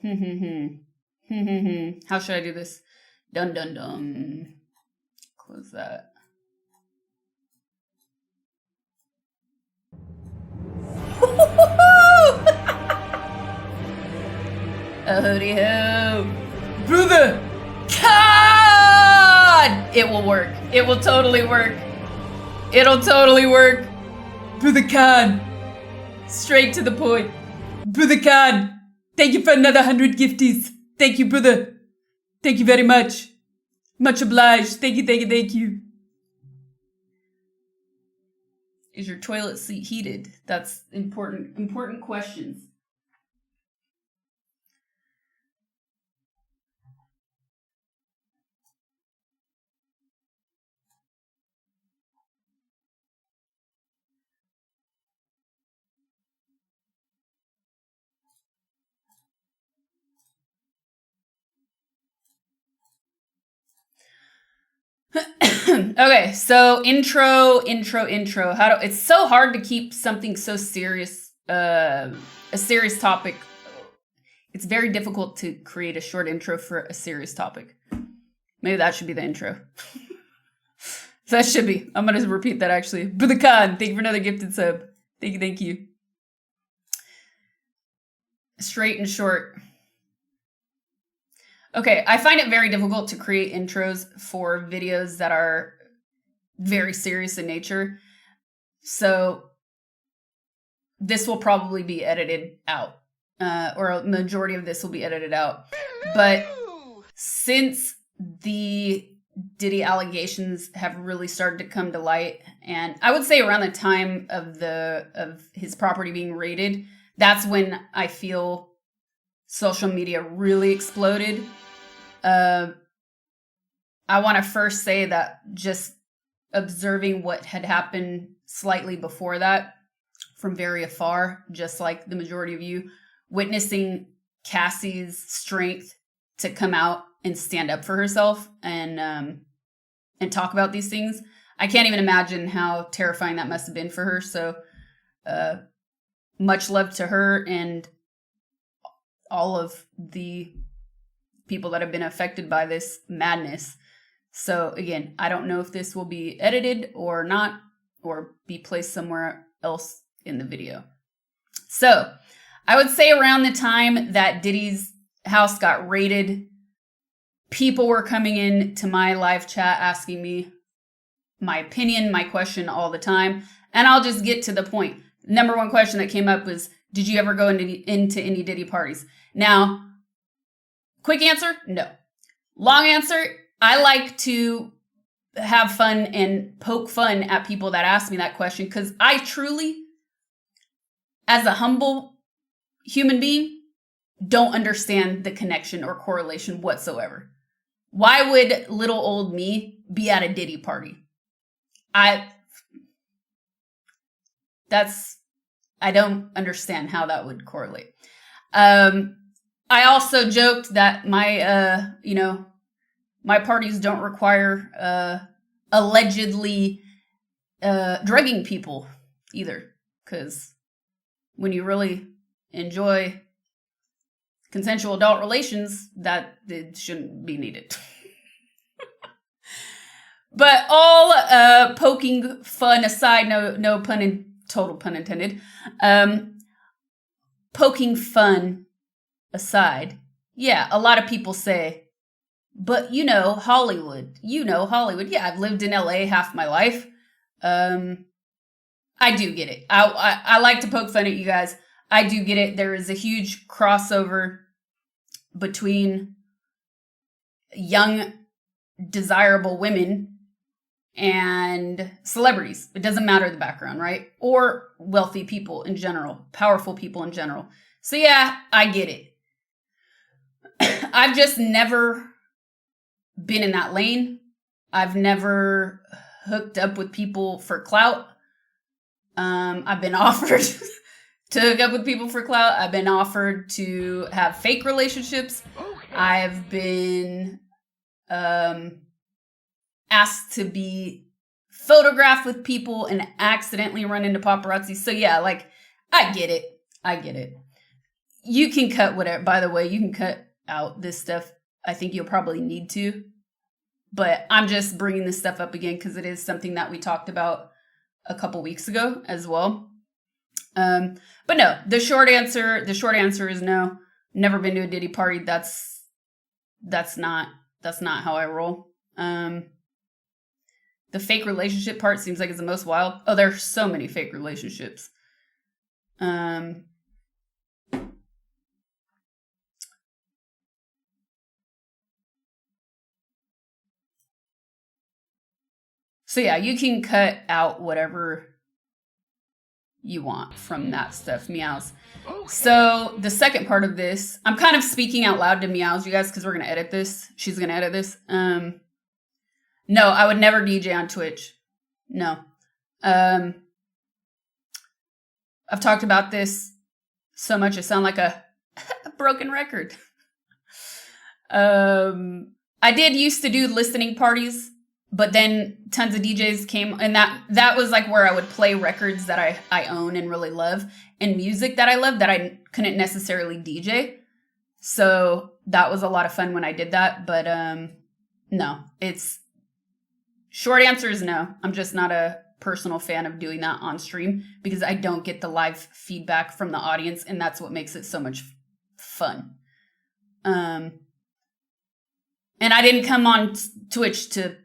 How should I do this? Dun dun dun. Close that. A hoodie ho. Brother! God! It will work. It will totally work. It'll totally work. Brother Khan. Straight to the point. Brother Khan. Thank you for another 100 gifties. Thank you, brother. Thank you very much. Much obliged. Thank you, thank you, thank you. Is your toilet seat heated? That's important questions. Okay, so intro. It's so hard to keep something so serious, a serious topic. It's very difficult to create a short intro for a serious topic. Maybe that should be the intro. So that should be. I'm going to repeat that actually. Budakan, thank you for another gifted sub. Thank you, thank you. Straight and short. Okay, I find it very difficult to create intros for videos that are very serious in nature. So this will probably be edited out. Or a majority of this will be edited out. But since the Diddy allegations have really started to come to light, and I would say around the time of his property being raided, that's when I feel social media really exploded. I want to first say that just observing what had happened slightly before that from very afar, just like the majority of you, witnessing Cassie's strength to come out and stand up for herself and talk about these things. I can't even imagine how terrifying that must have been for her. So much love to her and all of the people that have been affected by this madness. So again, I don't know if this will be edited or not, or be placed somewhere else in the video. So I would say around the time that Diddy's house got raided, people were coming in to my live chat asking me my opinion, my question all the time. And I'll just get to the point. Number one question that came up was, did you ever go into any Diddy parties? Now, quick answer, no. Long answer, I like to have fun and poke fun at people that ask me that question, because I truly, as a humble human being, don't understand the connection or correlation whatsoever. Why would little old me be at a Diddy party? I don't understand how that would correlate. I also joked that my parties don't require allegedly drugging people either, because when you really enjoy consensual adult relations, that it shouldn't be needed. But all poking fun aside, no total pun intended. Poking fun aside, yeah, a lot of people say, but Hollywood. Yeah, I've lived in LA half my life. I do get it. I like to poke fun at you guys. I do get it. There is a huge crossover between young, desirable women and celebrities. It doesn't matter the background, right? Or wealthy people in general, powerful people in general. So yeah, I get it. I've just never been in that lane. I've never hooked up with people for clout. I've been offered to hook up with people for clout. I've been offered to have fake relationships. Okay. I've been asked to be photographed with people and accidentally run into paparazzi. So yeah, like, I get it. You can cut whatever, by the way, you can cut out this stuff. I think you'll probably need to, but I'm just bringing this stuff up again because it is something that we talked about a couple weeks ago as well. But no, the short answer is no. Never been to a Diddy party. That's not how I roll. The fake relationship part seems like it's the most wild. Oh, there's so many fake relationships. So yeah, you can cut out whatever you want from that stuff, meows. Okay. So the second part of this, I'm kind of speaking out loud to meows, you guys, because we're going to edit this. She's going to edit this. No, I would never DJ on Twitch. No. I've talked about this so much, it sounds like a broken record. I did used to do listening parties, but then tons of DJs came, and that was like where I would play records that I own and really love, and music that I love that I couldn't necessarily DJ. So that was a lot of fun when I did that. But no, it's Short answer is no. I'm just not a personal fan of doing that on stream because I don't get the live feedback from the audience, and that's what makes it so much fun. And I didn't come on Twitch to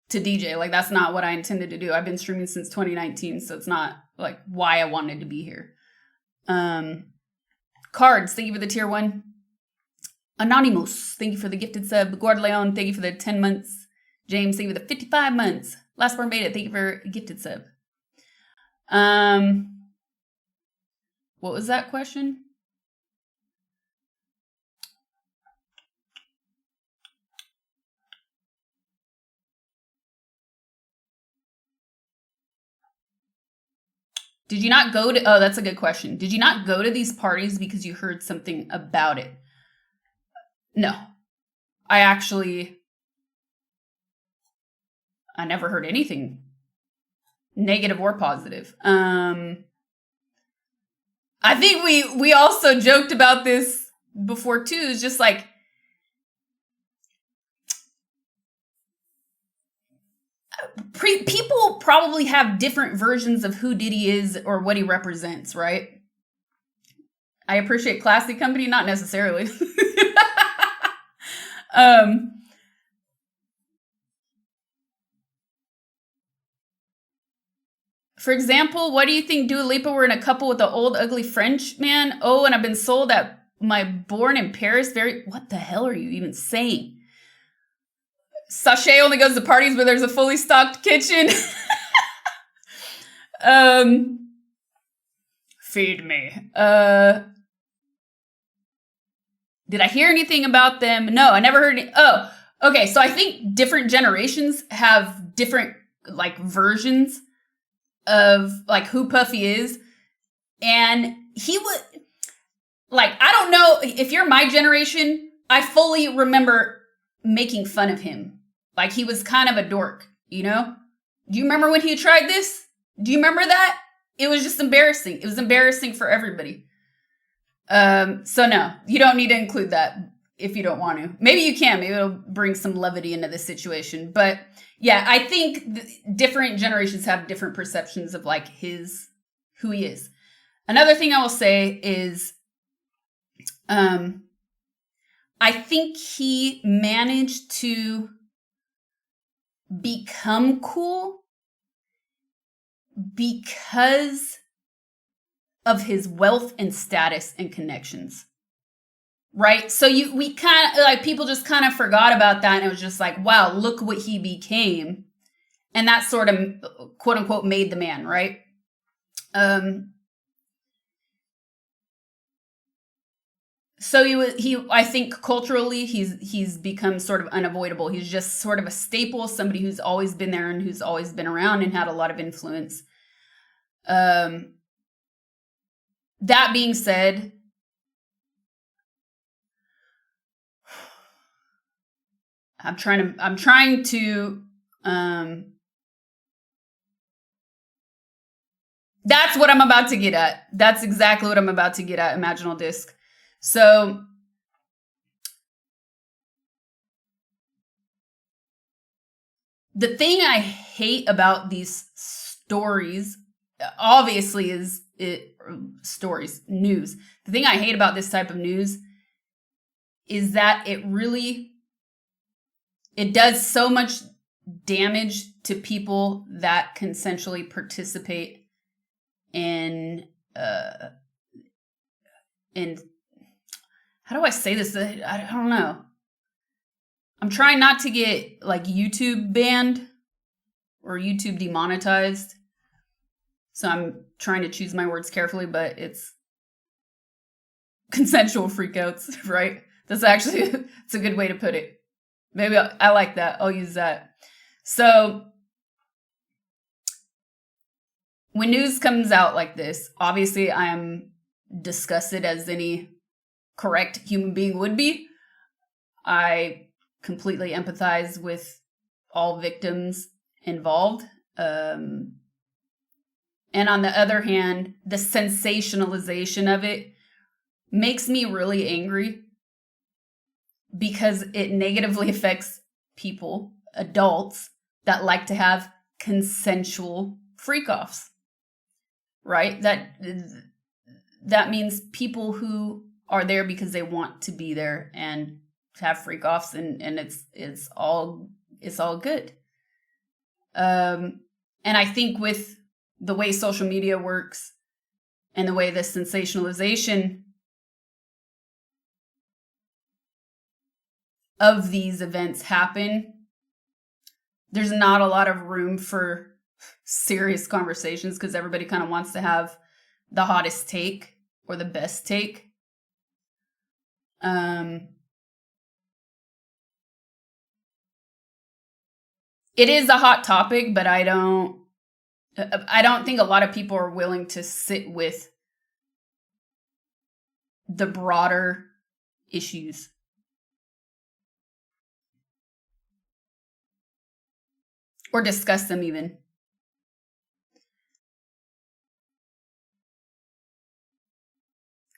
DJ. Like, that's not what I intended to do. I've been streaming since 2019, so it's not like why I wanted to be here. Cards, thank you for the tier 1. Anonymous, thank you for the gifted sub. Guardaleon, thank you for the 10 months. James, thank you for the 55 months. Lastborn Beta, thank you for a gifted sub. What was that question? Did you not go to, oh, that's a good question. Did you not go to these parties because you heard something about it? No. I never heard anything negative or positive. I think we also joked about this before too. It's just like, people probably have different versions of who Diddy is or what he represents, right? I appreciate classy company, not necessarily. For example, what do you think Dua Lipa were in a couple with the old ugly French man? Oh, and I've been sold at my born in Paris. What the hell are you even saying? Sasha only goes to parties where there's a fully stocked kitchen. Feed me. Did I hear anything about them? No, I never heard any. Oh, okay. So I think different generations have different like versions of like who Puffy is. And he would like, I don't know if you're my generation, I fully remember making fun of him. Like he was kind of a dork, you know? Do you remember when he tried this? Do you remember that? It was just embarrassing. It was embarrassing for everybody. So no, you don't need to include that if you don't want to. Maybe you can. Maybe it'll bring some levity into the situation. But yeah, I think different generations have different perceptions of like who he is. Another thing I will say is, I think he managed to become cool because of his wealth and status and connections. Right? So we kind of like people just kind of forgot about that and it was just like, wow, look what he became. And that sort of quote unquote made the man, right? So I think culturally he's become sort of unavoidable. He's just sort of a staple, somebody who's always been there and who's always been around and had a lot of influence. That being said, I'm trying to that's what I'm about to get at. That's exactly what I'm about to get at, Imaginal Disc. So the thing I hate about these stories, obviously, is news. The thing I hate about this type of news is that it does so much damage to people that consensually participate in how do I say this? I don't know. I'm trying not to get like YouTube banned or YouTube demonetized. So I'm trying to choose my words carefully, but it's consensual freakouts, right? That's actually, it's a good way to put it. Maybe I like that. I'll use that. So when news comes out like this, obviously I am disgusted as any correct human being would be. I completely empathize with all victims involved. And on the other hand, the sensationalization of it makes me really angry because it negatively affects people, adults, that like to have consensual freak-offs, right? That means people who are there because they want to be there and have freak-offs, and it's all good. And I think with the way social media works and the way the sensationalization of these events happen, there's not a lot of room for serious conversations because everybody kind of wants to have the hottest take or the best take. It is a hot topic, but I don't think a lot of people are willing to sit with the broader issues. Or discuss them even.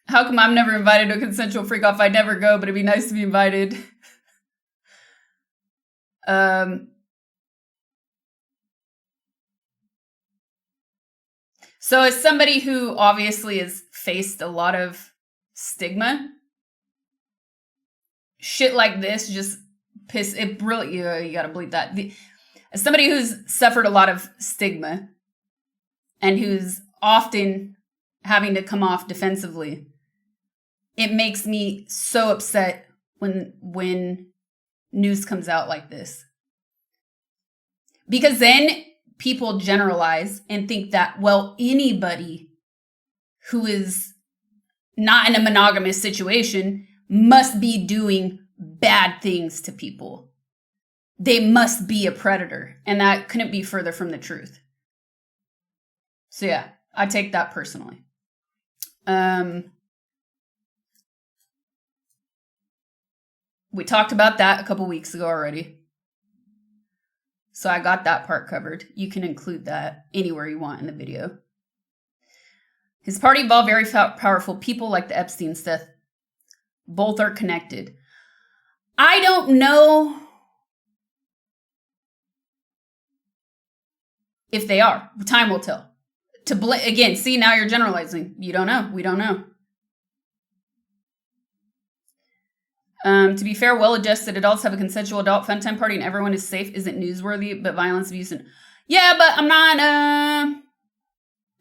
How come I'm never invited to a consensual freak-off? I never go, but it'd be nice to be invited. So as somebody who obviously has faced a lot of stigma, shit like this just it really, you gotta believe that. As somebody who's suffered a lot of stigma and who's often having to come off defensively, it makes me so upset when news comes out like this. Because then people generalize and think that, well, anybody who is not in a monogamous situation must be doing bad things to people. They must be a predator. And that couldn't be further from the truth. So yeah, I take that personally. We talked about that a couple weeks ago already. So I got that part covered. You can include that anywhere you want in the video. His party involved very powerful people like the Epstein stuff. Both are connected. I don't know if they are. Time will tell. Again, see, now you're generalizing. You don't know. We don't know. To be fair, well-adjusted adults have a consensual adult fun time party and everyone is safe isn't newsworthy, but violence, abuse, and... Yeah, but I'm not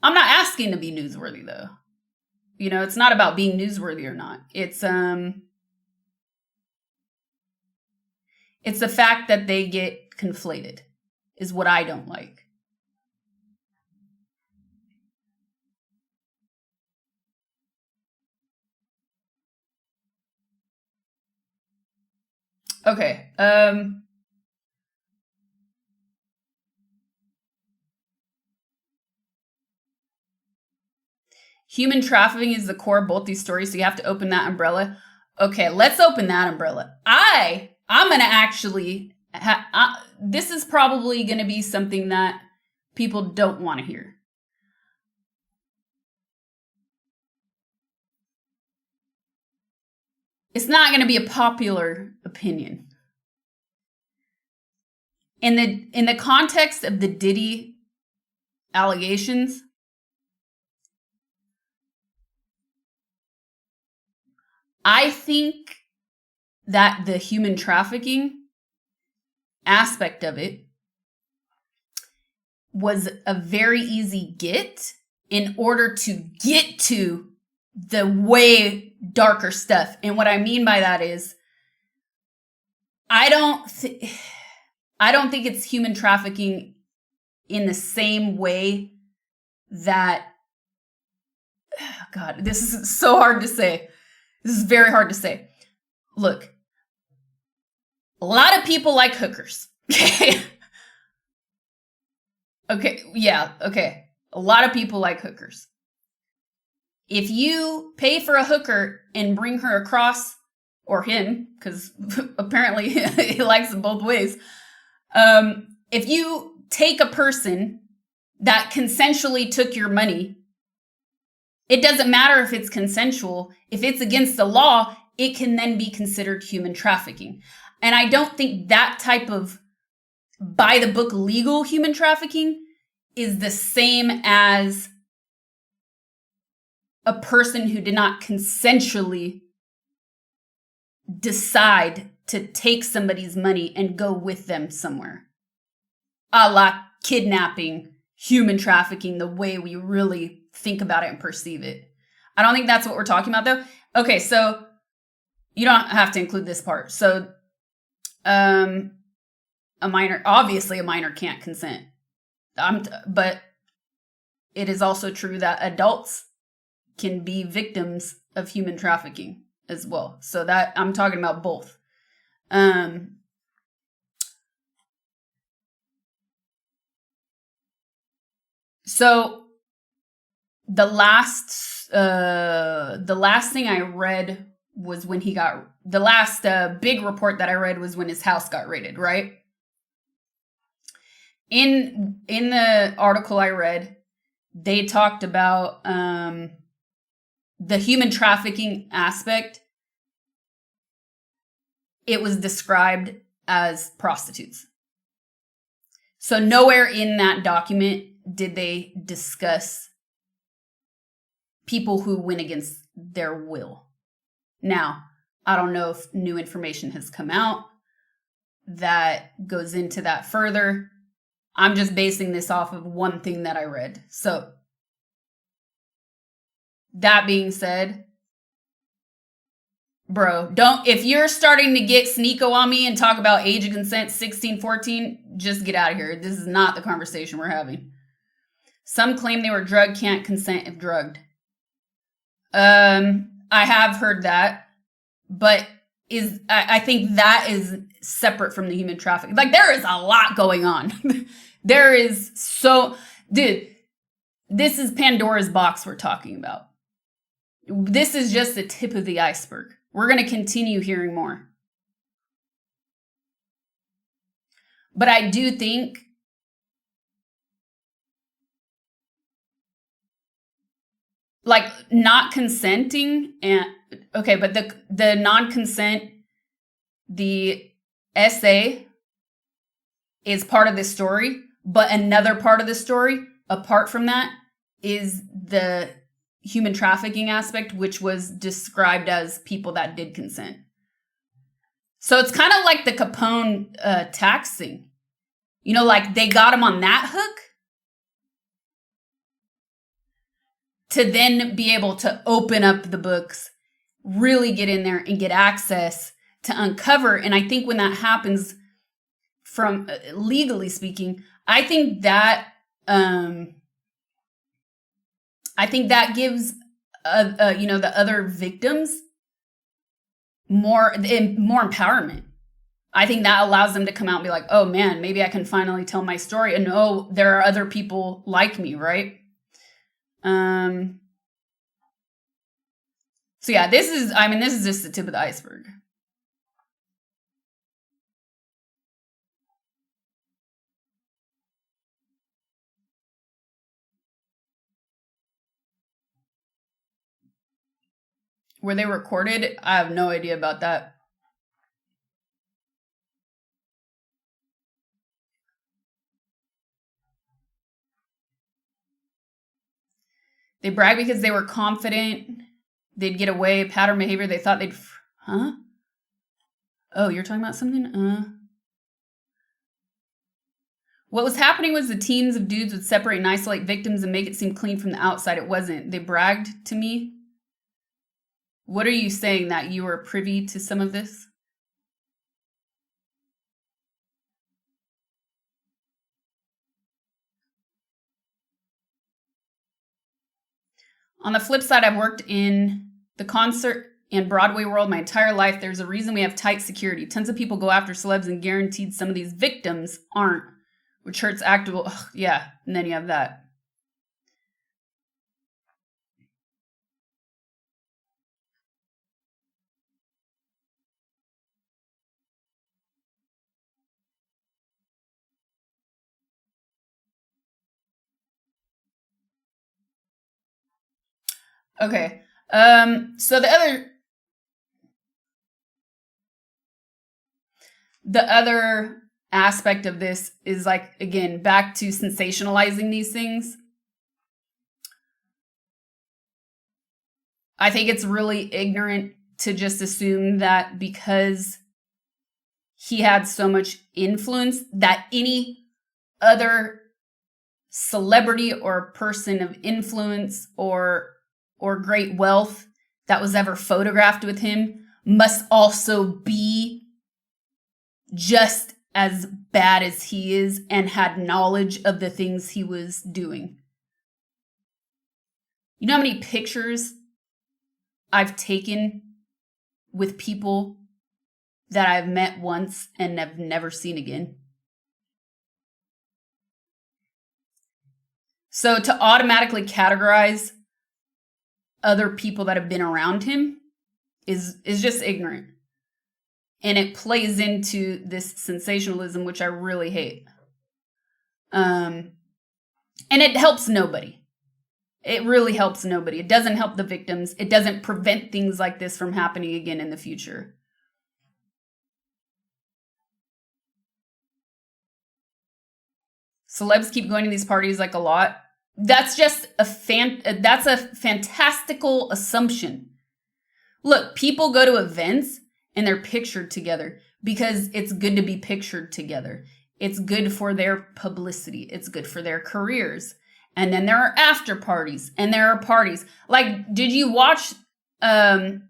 asking to be newsworthy, though. You know, it's not about being newsworthy or not. It's the fact that they get conflated is what I don't like. Okay. Human trafficking is the core of both these stories, so you have to open that umbrella. Okay, let's open that umbrella. I'm going to actually... this is probably going to be something that people don't want to hear. It's not going to be a popular opinion. In the context of the Diddy allegations, I think that the human trafficking aspect of it was a very easy get in order to get to the way darker stuff. And what I mean by that is, I don't think it's human trafficking in the same way that, God, this is so hard to say. This is very hard to say. Look, a lot of people like hookers. Okay. Okay. Yeah. Okay. A lot of people like hookers. If you pay for a hooker and bring her across, or him, because apparently he likes them both ways. If you take a person that consensually took your money, it doesn't matter if it's consensual. If it's against the law, it can then be considered human trafficking. And I don't think that type of by the book legal human trafficking is the same as a person who did not consensually decide to take somebody's money and go with them somewhere. A la kidnapping, human trafficking, the way we really think about it and perceive it. I don't think that's what we're talking about though. Okay, so you don't have to include this part. So obviously a minor can't consent. But it is also true that adults can be victims of human trafficking as well. So that I'm talking about both. So the last thing I read was when the last big report that I read was when his house got raided, right? In the article I read, they talked about the human trafficking aspect. It was described as prostitutes. So nowhere in that document did they discuss people who went against their will. Now, I don't know if new information has come out that goes into that further. I'm just basing this off of one thing that I read. So, that being said, bro, if you're starting to get sneako on me and talk about age of consent 16, 14, just get out of here. This is not the conversation we're having. Some claim they were drugged, can't consent if drugged. I have heard that, but I think that is separate from the human trafficking. Like, there is a lot going on. Dude, this is Pandora's box we're talking about. This is just the tip of the iceberg. We're going to continue hearing more. But I do think like not consenting and okay, but the non-consent, the essay is part of this story, but another part of the story apart from that is the human trafficking aspect, which was described as people that did consent. So it's kind of like the Capone tax thing. You know, like they got him on that hook to then be able to open up the books, really get in there and get access to uncover. And I think when that happens, from legally speaking, I think that gives the other victims more empowerment. I think that allows them to come out and be like, oh man, maybe I can finally tell my story, and oh, there are other people like me, right? So yeah, this is just the tip of the iceberg. Were they recorded? I have no idea about that. They bragged because they were confident they'd get away. Pattern behavior, they thought they'd... Huh? Oh, you're talking about something? What was happening was the teams of dudes would separate and isolate victims and make it seem clean from the outside. It wasn't. They bragged to me. What are you saying, that you were privy to some of this? On the flip side, I've worked in the concert and Broadway world my entire life. There's a reason we have tight security. Tons of people go after celebs and guaranteed some of these victims aren't, which hurts active. Yeah, and then you have that. Okay. So the other aspect of this is like, again, back to sensationalizing these things. I think it's really ignorant to just assume that because he had so much influence that any other celebrity or person of influence or great wealth that was ever photographed with him must also be just as bad as he is and had knowledge of the things he was doing. You know how many pictures I've taken with people that I've met once and have never seen again? So to automatically categorize other people that have been around him is just ignorant. And it plays into this sensationalism, which I really hate. And it helps nobody. It really helps nobody. It doesn't help the victims. It doesn't prevent things like this from happening again in the future. Celebs keep going to these parties like a lot. That's just that's a fantastical assumption. Look, people go to events and they're pictured together because it's good to be pictured together. It's good for their publicity. It's good for their careers. And then there are after parties and there are parties. Like, did you watch did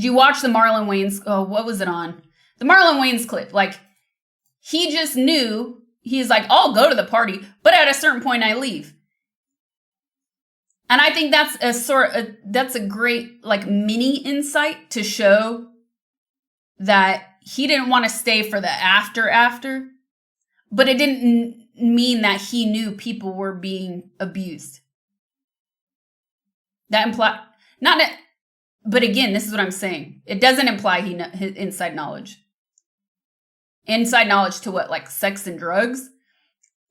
you watch the Marlon Wayans? Oh, what was it on? The Marlon Wayans clip. Like, he just knew, he's like, I'll go to the party, but at a certain point I leave. And I think that's that's a great like mini insight to show that he didn't want to stay for the after, but it didn't mean that he knew people were being abused. That implied, not that, but again, this is what I'm saying. It doesn't imply his inside knowledge. Inside knowledge to what, like sex and drugs?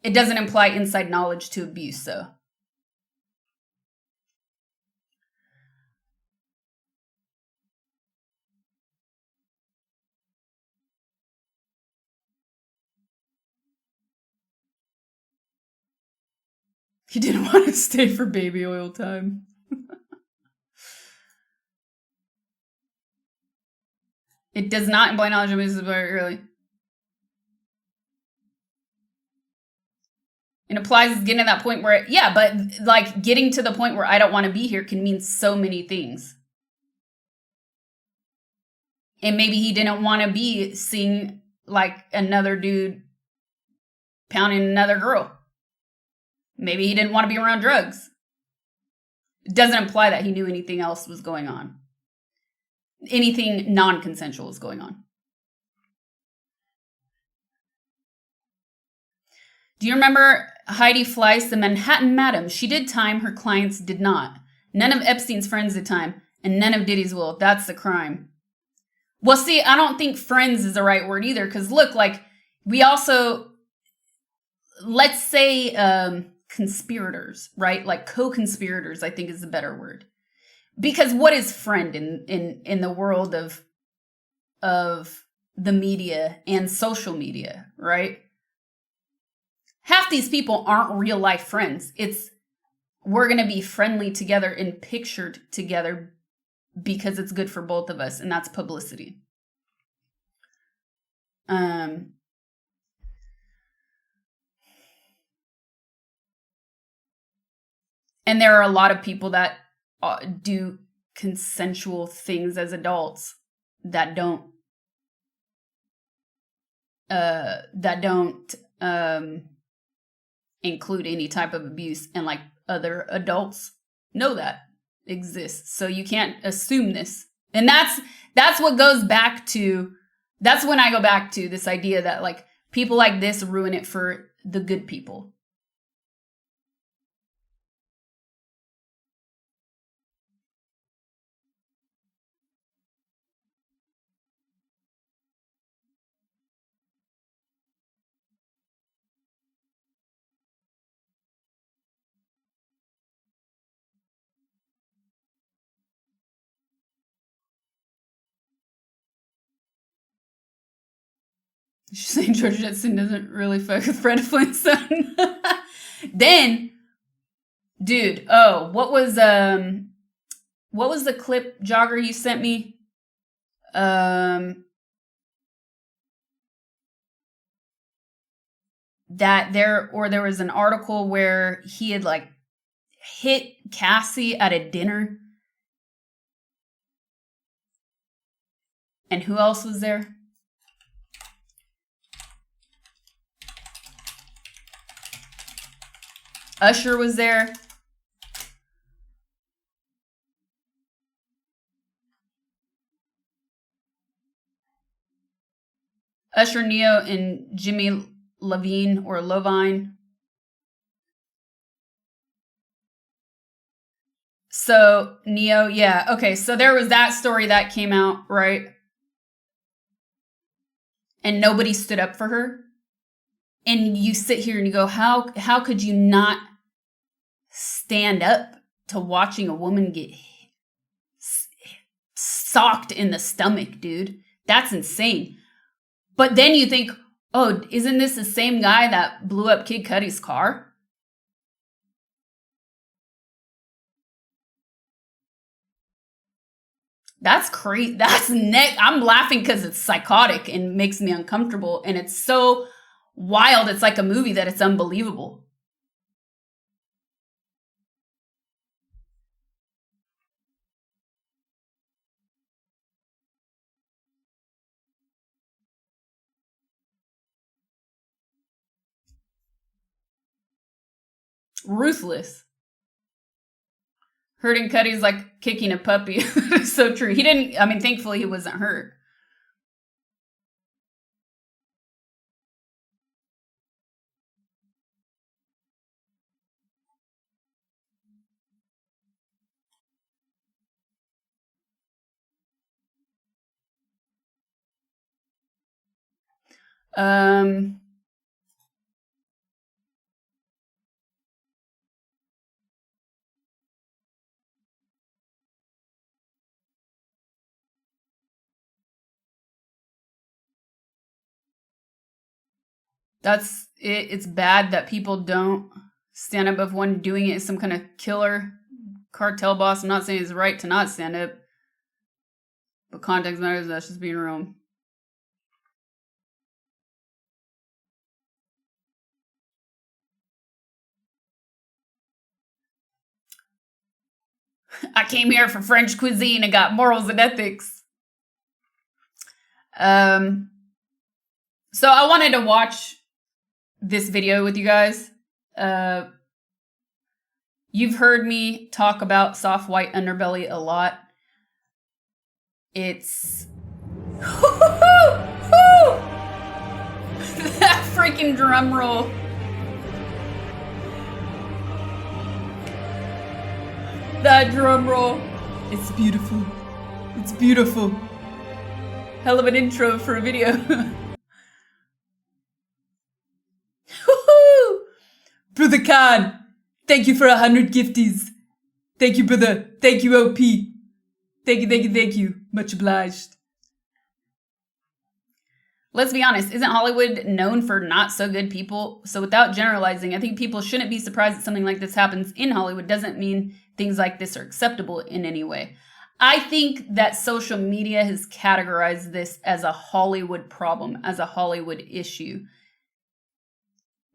It doesn't imply inside knowledge to abuse, so. He didn't want to stay for baby oil time. It does not imply knowledge of abuse very early. It implies getting to that point where, yeah, but like getting to the point where I don't want to be here can mean so many things. And maybe he didn't want to be seeing like another dude pounding another girl. Maybe he didn't want to be around drugs. It doesn't imply that he knew anything else was going on. Anything non-consensual is going on. Do you remember Heidi Fleiss, the Manhattan Madam? She did time, her clients did not. None of Epstein's friends did time, and none of Diddy's will. That's the crime. Well, see, I don't think friends is the right word either, because look, like, we also, let's say conspirators, right? Like co-conspirators, I think is the better word. Because what is friend in the world of the media and social media, right? Half these people aren't real life friends. It's we're going to be friendly together and pictured together because it's good for both of us, and that's publicity. And there are a lot of people that do consensual things as adults that don't include any type of abuse, and like other adults know that exists. So you can't assume this. And that's what goes back to, that's when I go back to this idea that like people like this ruin it for the good people. She's saying George Jetson doesn't really fuck with Fred Flintstone. Then, dude, what was the clip, Jogger, you sent me? That there was an article where he had like hit Cassie at a dinner. And who else was there? Usher was there. Usher, Neo, and Jimmy Levine or Levine. So Neo, yeah, okay. So there was that story that came out, right? And nobody stood up for her. And you sit here and you go, how could you not stand up to watching a woman get socked in the stomach, dude? That's insane. But then you think, oh, isn't this the same guy that blew up Kid Cudi's car? That's crazy. I'm laughing because it's psychotic and makes me uncomfortable. And it's so wild. It's like a movie that it's unbelievable. Ruthless. Hurting Cuddy's like kicking a puppy. So true. Thankfully he wasn't hurt. That's it. It's bad that people don't stand up if one doing it is some kind of killer cartel boss. I'm not saying it's right to not stand up, but context matters. That's just being real. I came here for French cuisine and got morals and ethics. So I wanted to watch this video with you guys. You've heard me talk about soft white underbelly a lot. It's that freaking drum roll. That drum roll. It's beautiful. It's beautiful. Hell of an intro for a video. Brother Khan, thank you for 100 gifties. Thank you, brother. Thank you, OP. Thank you. Much obliged. Let's be honest, isn't Hollywood known for not so good people? So without generalizing, I think people shouldn't be surprised that something like this happens in Hollywood. Doesn't mean things like this are acceptable in any way. I think that social media has categorized this as a Hollywood problem, as a Hollywood issue.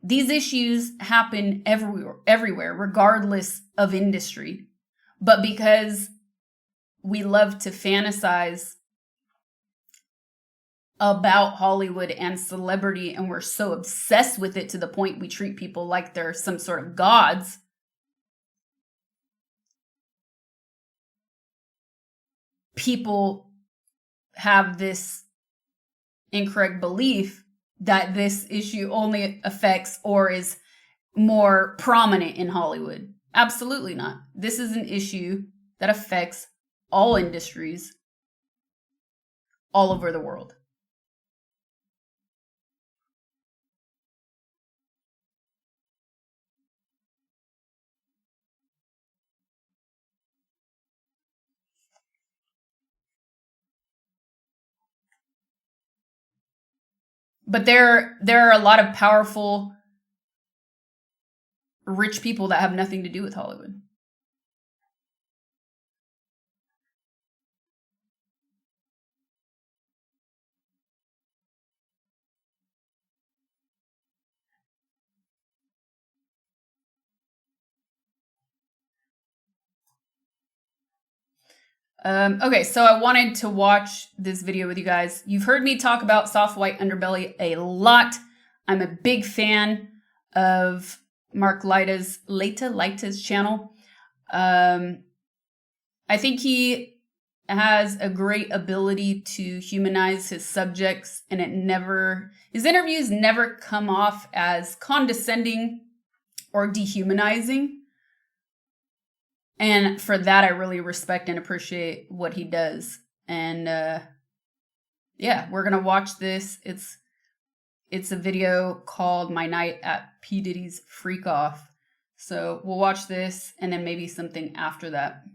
These issues happen everywhere, regardless of industry. But because we love to fantasize about Hollywood and celebrity, and we're so obsessed with it to the point we treat people like they're some sort of gods, people have this incorrect belief that this issue only affects or is more prominent in Hollywood. Absolutely not. This is an issue that affects all industries all over the world. But there are a lot of powerful, rich people that have nothing to do with Hollywood. Okay, so I wanted to watch this video with you guys. You've heard me talk about soft white underbelly a lot. I'm a big fan of Mark Laita's channel. I think he has a great ability to humanize his subjects, and his interviews never come off as condescending or dehumanizing. And for that, I really respect and appreciate what he does. And yeah, we're gonna watch this. It's a video called "My Night at P. Diddy's Freak Off." So we'll watch this and then maybe something after that.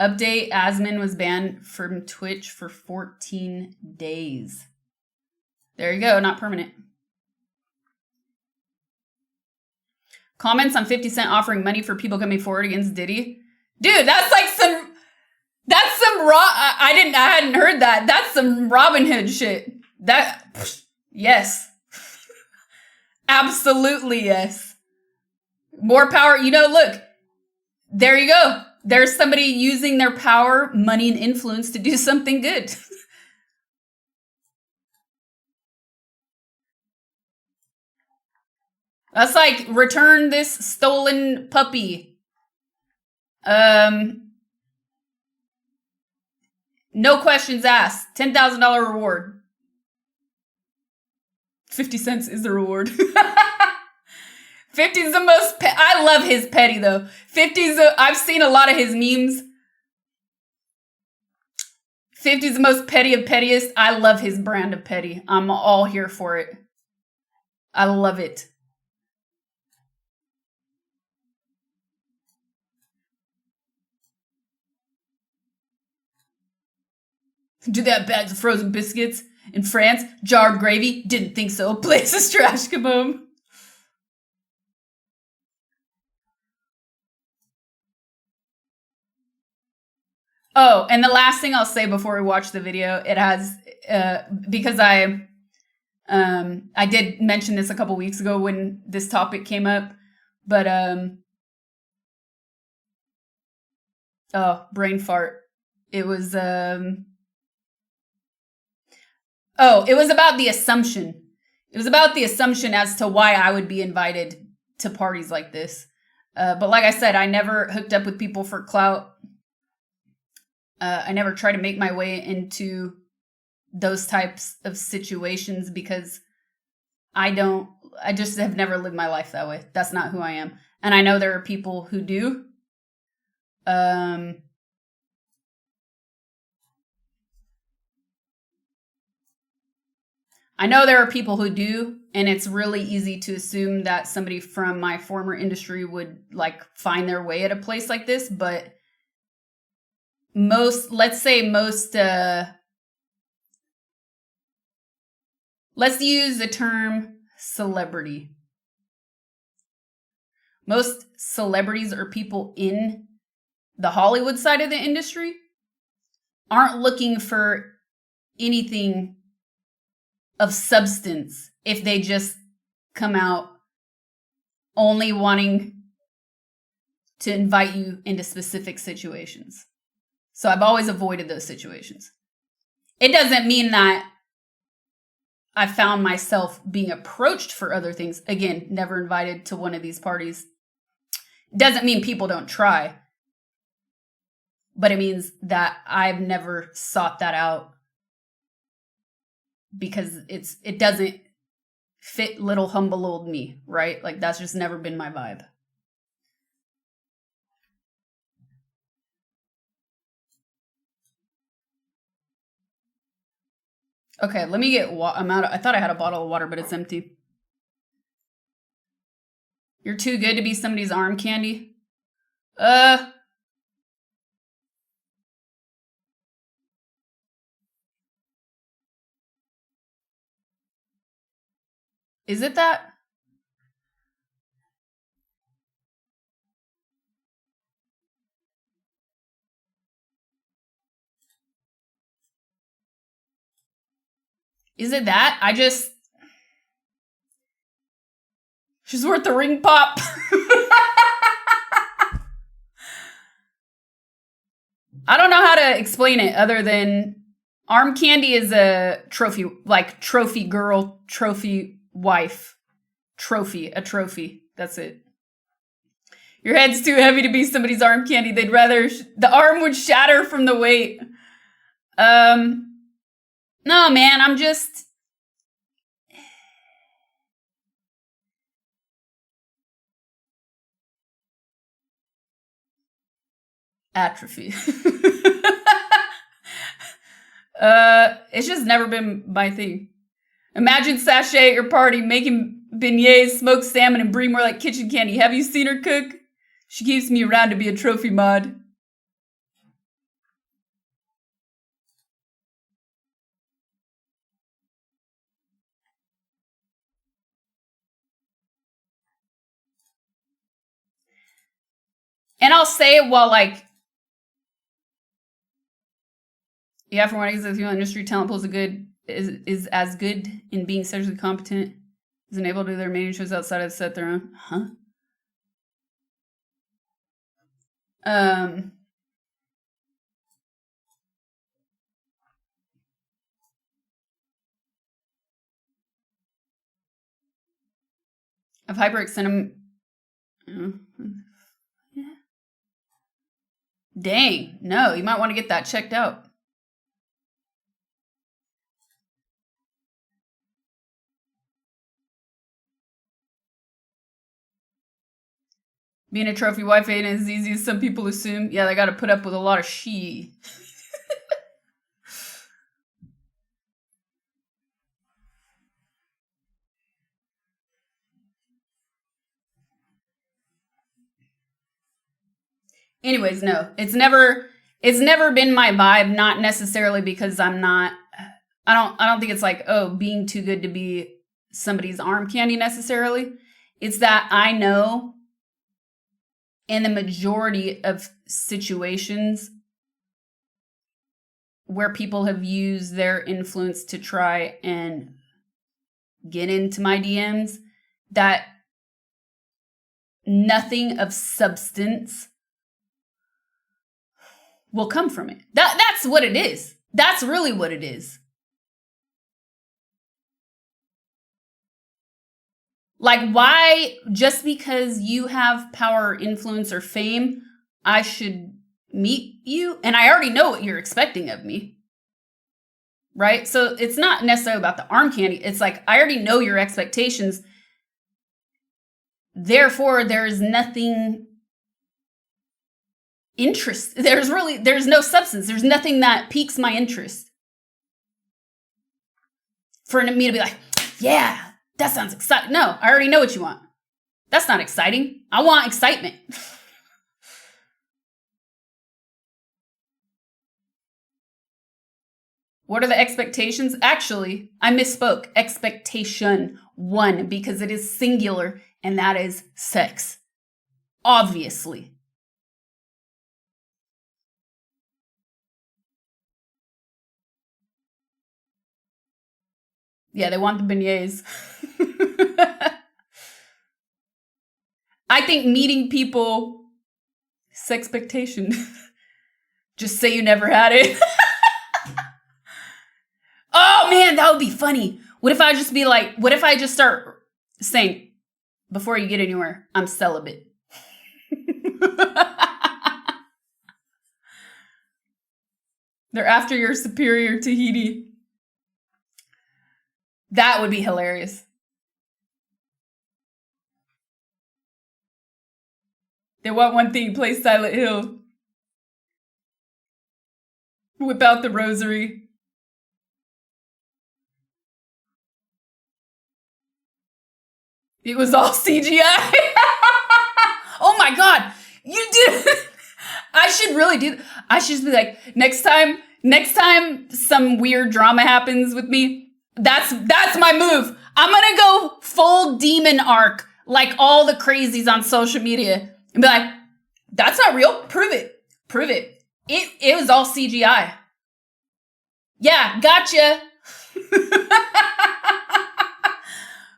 Update: Asmin was banned from Twitch for 14 days. There you go, not permanent. Comments on 50 Cent offering money for people coming forward against Diddy. Dude, that's some I hadn't heard that. That's some Robin Hood shit. Yes. Absolutely yes. More power. Look, there you go. There's somebody using their power, money, and influence to do something good. That's like, return this stolen puppy. No questions asked. $10,000 reward. 50 cents is the reward. 50's the most, I love his petty though. I've seen a lot of his memes. 50's the most petty of pettiest. I love his brand of petty. I'm all here for it. I love it. Do they have bags of frozen biscuits in France? Jarred gravy? Didn't think so. Place is trash kaboom. Oh, and the last thing I'll say before we watch the video, it has, because I did mention this a couple weeks ago when this topic came up, but, oh, brain fart. It was, it was about the assumption. It was about the assumption as to why I would be invited to parties like this. But like I said, I never hooked up with people for clout. I never try to make my way into those types of situations because I just have never lived my life that way. That's not who I am. And I know there are people who do. I know there are people who do, and it's really easy to assume that somebody from my former industry would find their way at a place like this, but let's use the term celebrity. Most celebrities or people in the Hollywood side of the industry aren't looking for anything of substance if they just come out only wanting to invite you into specific situations. So I've always avoided those situations. It doesn't mean that I found myself being approached for other things. Again, never invited to one of these parties. Doesn't mean people don't try. But it means that I've never sought that out because it doesn't fit little humble old me, right? That's just never been my vibe. Okay, let me get I thought I had a bottle of water, but it's empty. You're too good to be somebody's arm candy? Is it that? Is it that? She's worth the ring pop. I don't know how to explain it other than arm candy is a trophy, like trophy girl, trophy wife, a trophy. That's it. Your head's too heavy to be somebody's arm candy. They'd rather, the arm would shatter from the weight. No, man, I'm just... Atrophy. It's just never been my thing. Imagine Sasha at your party making beignets, smoked salmon, and brie more like kitchen candy. Have you seen her cook? She keeps me around to be a trophy mod. And I'll say it while like, yeah, for one reason, the female industry talent pool is as good in being sexually competent as unable to do their main shows outside of the set their own. Huh? I've hyperextended. Yeah. Dang, no, you might want to get that checked out. Being a trophy wife ain't as easy as some people assume. Yeah, they gotta put up with a lot of she. Anyways, no. It's never been my vibe, not necessarily because I'm not I don't think it's like, oh, being too good to be somebody's arm candy necessarily. It's that I know in the majority of situations where people have used their influence to try and get into my DMs, that nothing of substance will come from it. That's what it is. That's really what it is. Like, why, just because you have power, influence, or fame, I should meet you? And I already know what you're expecting of me. Right? So it's not necessarily about the arm candy. It's like, I already know your expectations. Therefore, there's nothing interest. There's no substance. There's nothing that piques my interest. For me to be like, yeah, that sounds exciting. No, I already know what you want. That's not exciting. I want excitement. What are the expectations? Actually, I misspoke. Expectation 1, because it is singular, and that is sex. Obviously. Yeah, they want the beignets. I think meeting people is expectation. Just say you never had it. Oh man, that would be funny. What if I just start saying, before you get anywhere, I'm celibate. They're after your superior Tahiti. That would be hilarious. They want one thing, play Silent Hill. Whip out the rosary. It was all CGI. Oh my God. You did. I should really do. I should just be like, next time some weird drama happens with me, that's my move. I'm gonna go full demon arc like all the crazies on social media and be like, that's not real. Prove it. Prove it. It was all CGI. Yeah, gotcha.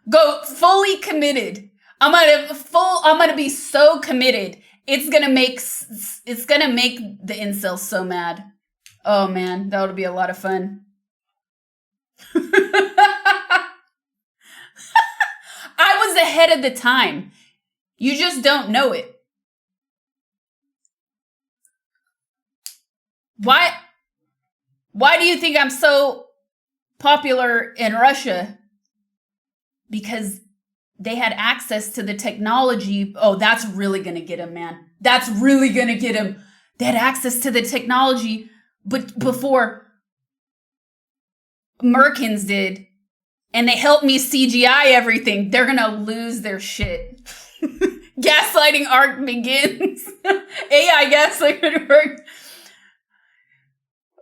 Go fully committed. I'm gonna be so committed. It's gonna make the incels so mad. Oh man, that would be a lot of fun. I was ahead of the time. You just don't know it. Why do you think I'm so popular in Russia? Because they had access to the technology. Oh, that's really going to get him, man. That's really going to get him. They had access to the technology but before Merkins did. And they helped me CGI everything. They're going to lose their shit. Gaslighting arc begins. AI gaslighting arc.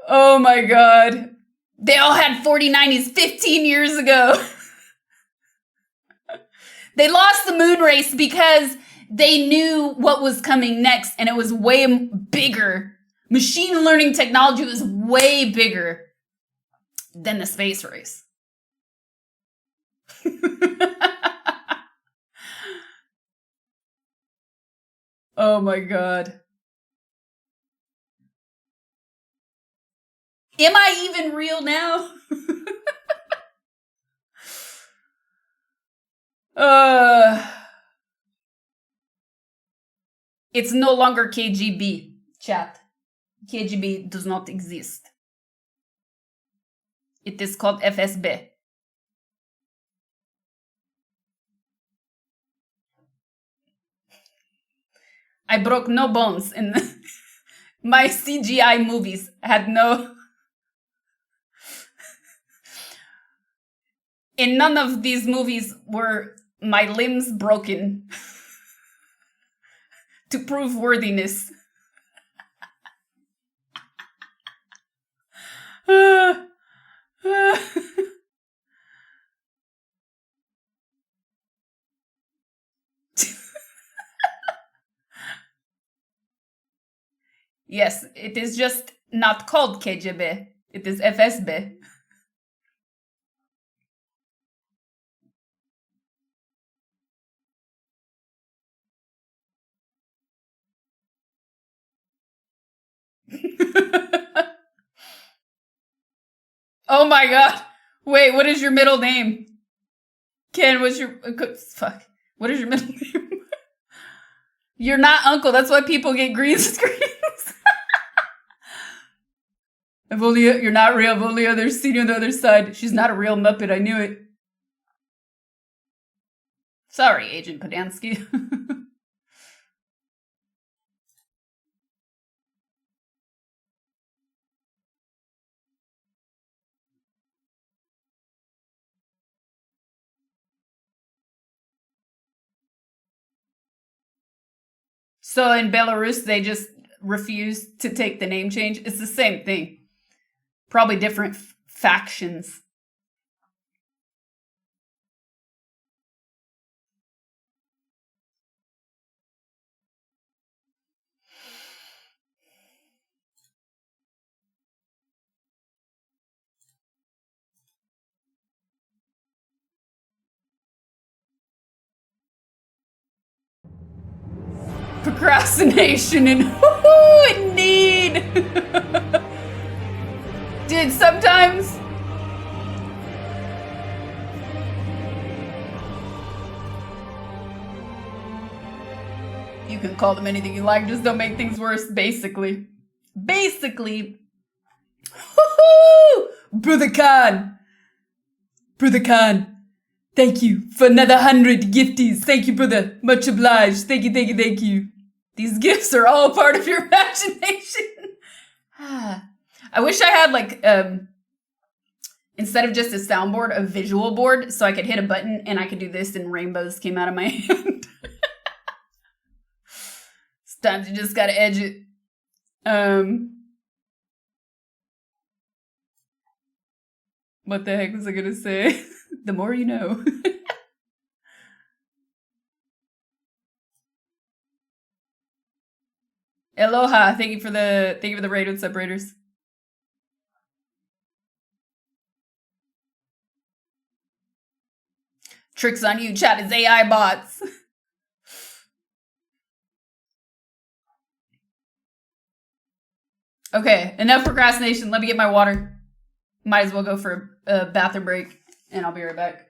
Oh my god. They all had 4090s 15 years ago. They lost the moon race because they knew what was coming next and it was way bigger. Machine learning technology was way bigger than the space race. Oh my god. Am I even real now? It's no longer KGB, chat. KGB does not exist. It is called FSB. I broke no bones in my CGI movies. Had no... In none of these movies were my limbs broken to prove worthiness. Yes, it is just not called KGB. It is FSB. Oh my god. Wait, what is your middle name? Ken, what's your... fuck. What is your middle name? You're not uncle. That's why people get green screens. I've only... You're not real. I've only seen you on the other side. She's not a real Muppet. I knew it. Sorry, Agent Podansky. So in Belarus, they just refuse to take the name change. It's the same thing. Probably different factions. Procrastination and indeed. Dude, sometimes you can call them anything you like, just don't make things worse, basically. Basically. Brother Khan. Brother Khan. Thank you for another 100 gifties. Thank you, brother. Much obliged. Thank you, thank you, thank you. These gifts are all part of your imagination. I wish I had, like, instead of just a soundboard, a visual board, so I could hit a button and I could do this and rainbows came out of my hand. Sometimes you just gotta edge it. What the heck was I gonna say? The more you know. Aloha, thank you for the raid. What's up, Raiders? Tricks on you, chat. It's AI bots. Okay, enough procrastination. Let me get my water. Might as well go for a bathroom break, and I'll be right back.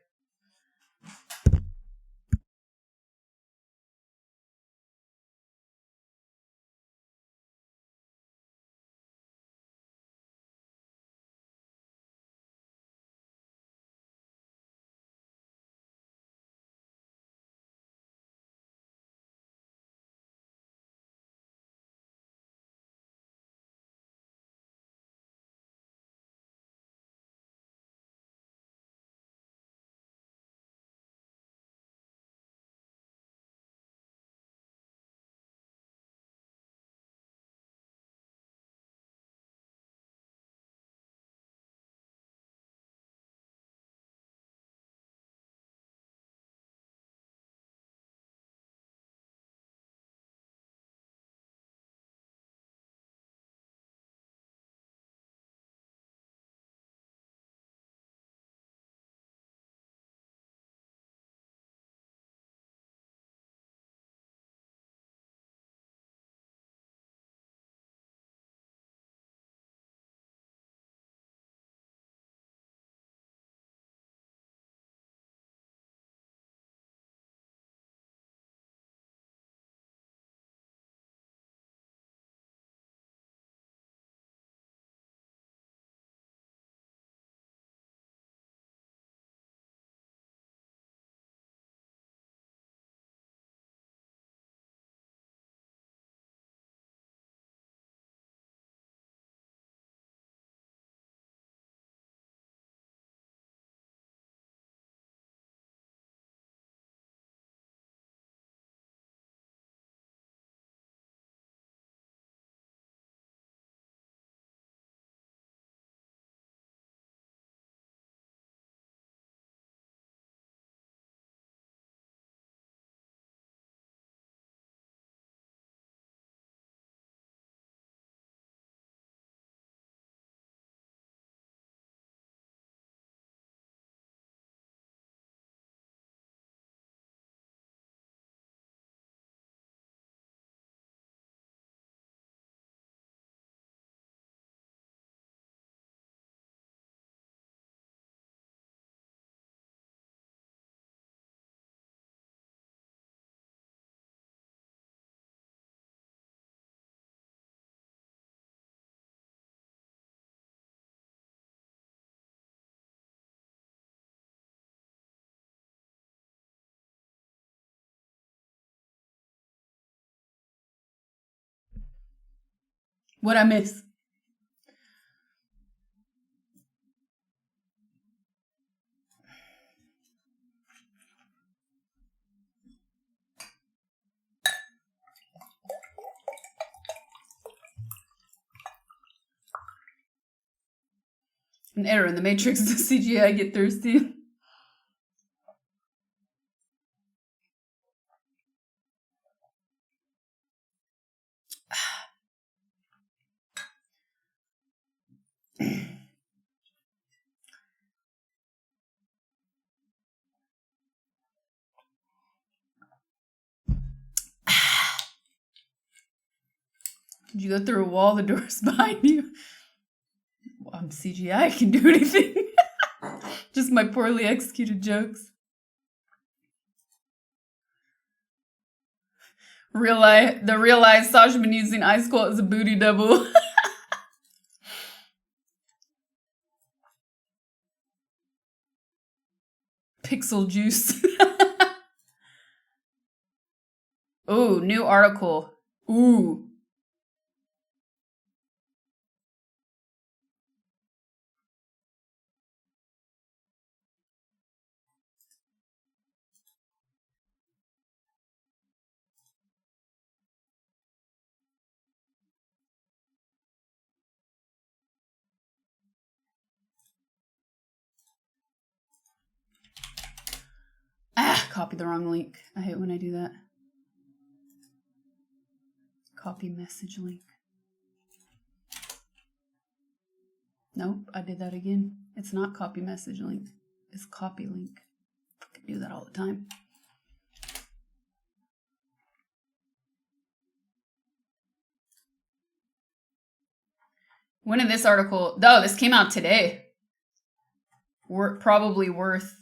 What I miss? An error in the matrix. The CGI get thirsty. Did you go through a wall? The door's behind you. Well, I'm CGI. I can do anything. Just my poorly executed jokes. The real life Sasha been using ice quote as a booty double. Pixel juice. Ooh, new article. Ooh. copy the wrong link. I hate when I do that. Copy message link. Nope, I did that again. It's not copy message link. It's copy link. I fucking do that all the time. When did this article... Oh, this came out today. Probably worth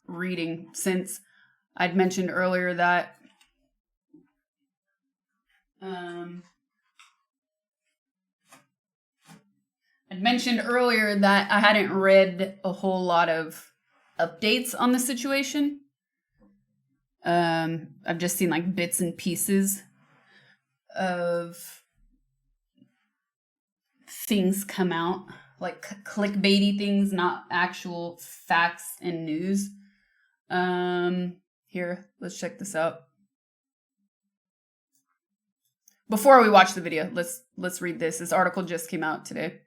reading, since I'd mentioned earlier that I hadn't read a whole lot of updates on the situation. I've just seen like bits and pieces of things come out, like clickbaity things, not actual facts and news. Here, let's check this out. Before we watch the video, let's read this. This article just came out today.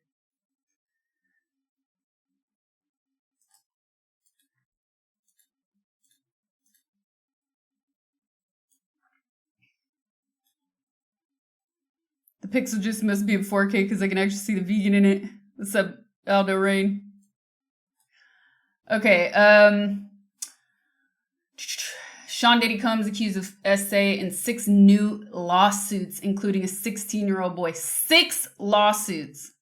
The pixel just must be in 4K because I can actually see the vegan in it. What's up, Aldo Rain? Okay, Sean Diddy Combs accused of SA in 6 new lawsuits, including a 16-year-old boy. 6 lawsuits.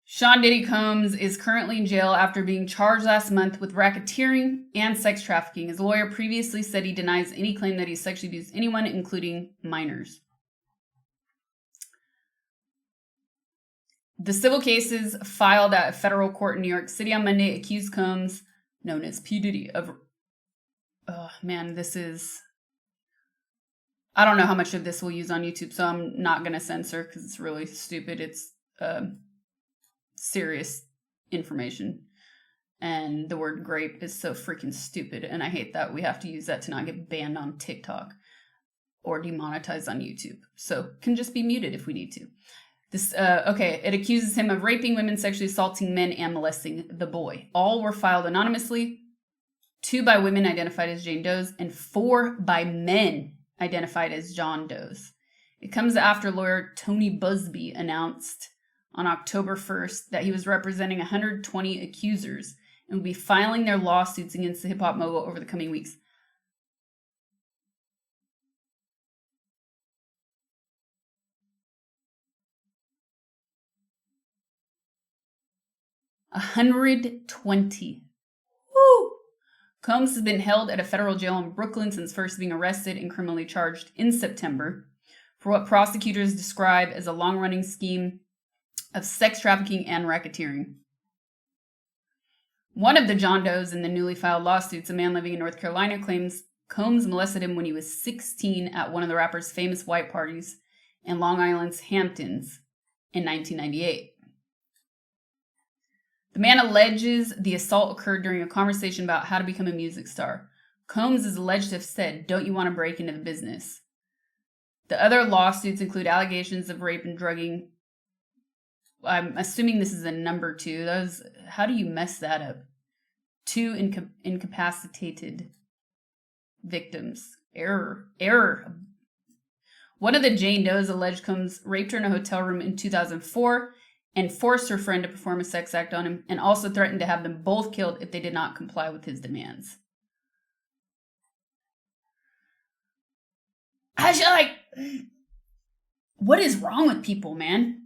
Sean Diddy Combs is currently in jail after being charged last month with racketeering and sex trafficking. His lawyer previously said he denies any claim that he sexually abused anyone, including minors. The civil cases filed at a federal court in New York City on Monday accused Combs, known as P. Diddy, of... Oh, man, this is... I don't know how much of this we'll use on YouTube, so I'm not going to censor because it's really stupid. It's serious information. And the word grape is so freaking stupid, and I hate that we have to use that to not get banned on TikTok or demonetized on YouTube. So can just be muted if we need to. This it accuses him of raping women, sexually assaulting men, and molesting the boy. All were filed anonymously, 2 by women identified as Jane Does, and 4 by men identified as John Does. It comes after lawyer Tony Busby announced on October 1st that he was representing 120 accusers and would be filing their lawsuits against the hip-hop mogul over the coming weeks. $120. Woo! Combs has been held at a federal jail in Brooklyn since first being arrested and criminally charged in September for what prosecutors describe as a long-running scheme of sex trafficking and racketeering. One of the John Does in the newly filed lawsuits, a man living in North Carolina, claims Combs molested him when he was 16 at one of the rapper's famous white parties in Long Island's Hamptons in 1998. The man alleges the assault occurred during a conversation about how to become a music star. Combs is alleged to have said, "Don't you want to break into the business?" The other lawsuits include allegations of rape and drugging. I'm assuming this is a number 2. How do you mess that up? 2 incapacitated victims. Error. One of the Jane Does alleged Combs raped her in a hotel room in 2004 and forced her friend to perform a sex act on him, and also threatened to have them both killed if they did not comply with his demands. I just what is wrong with people, man?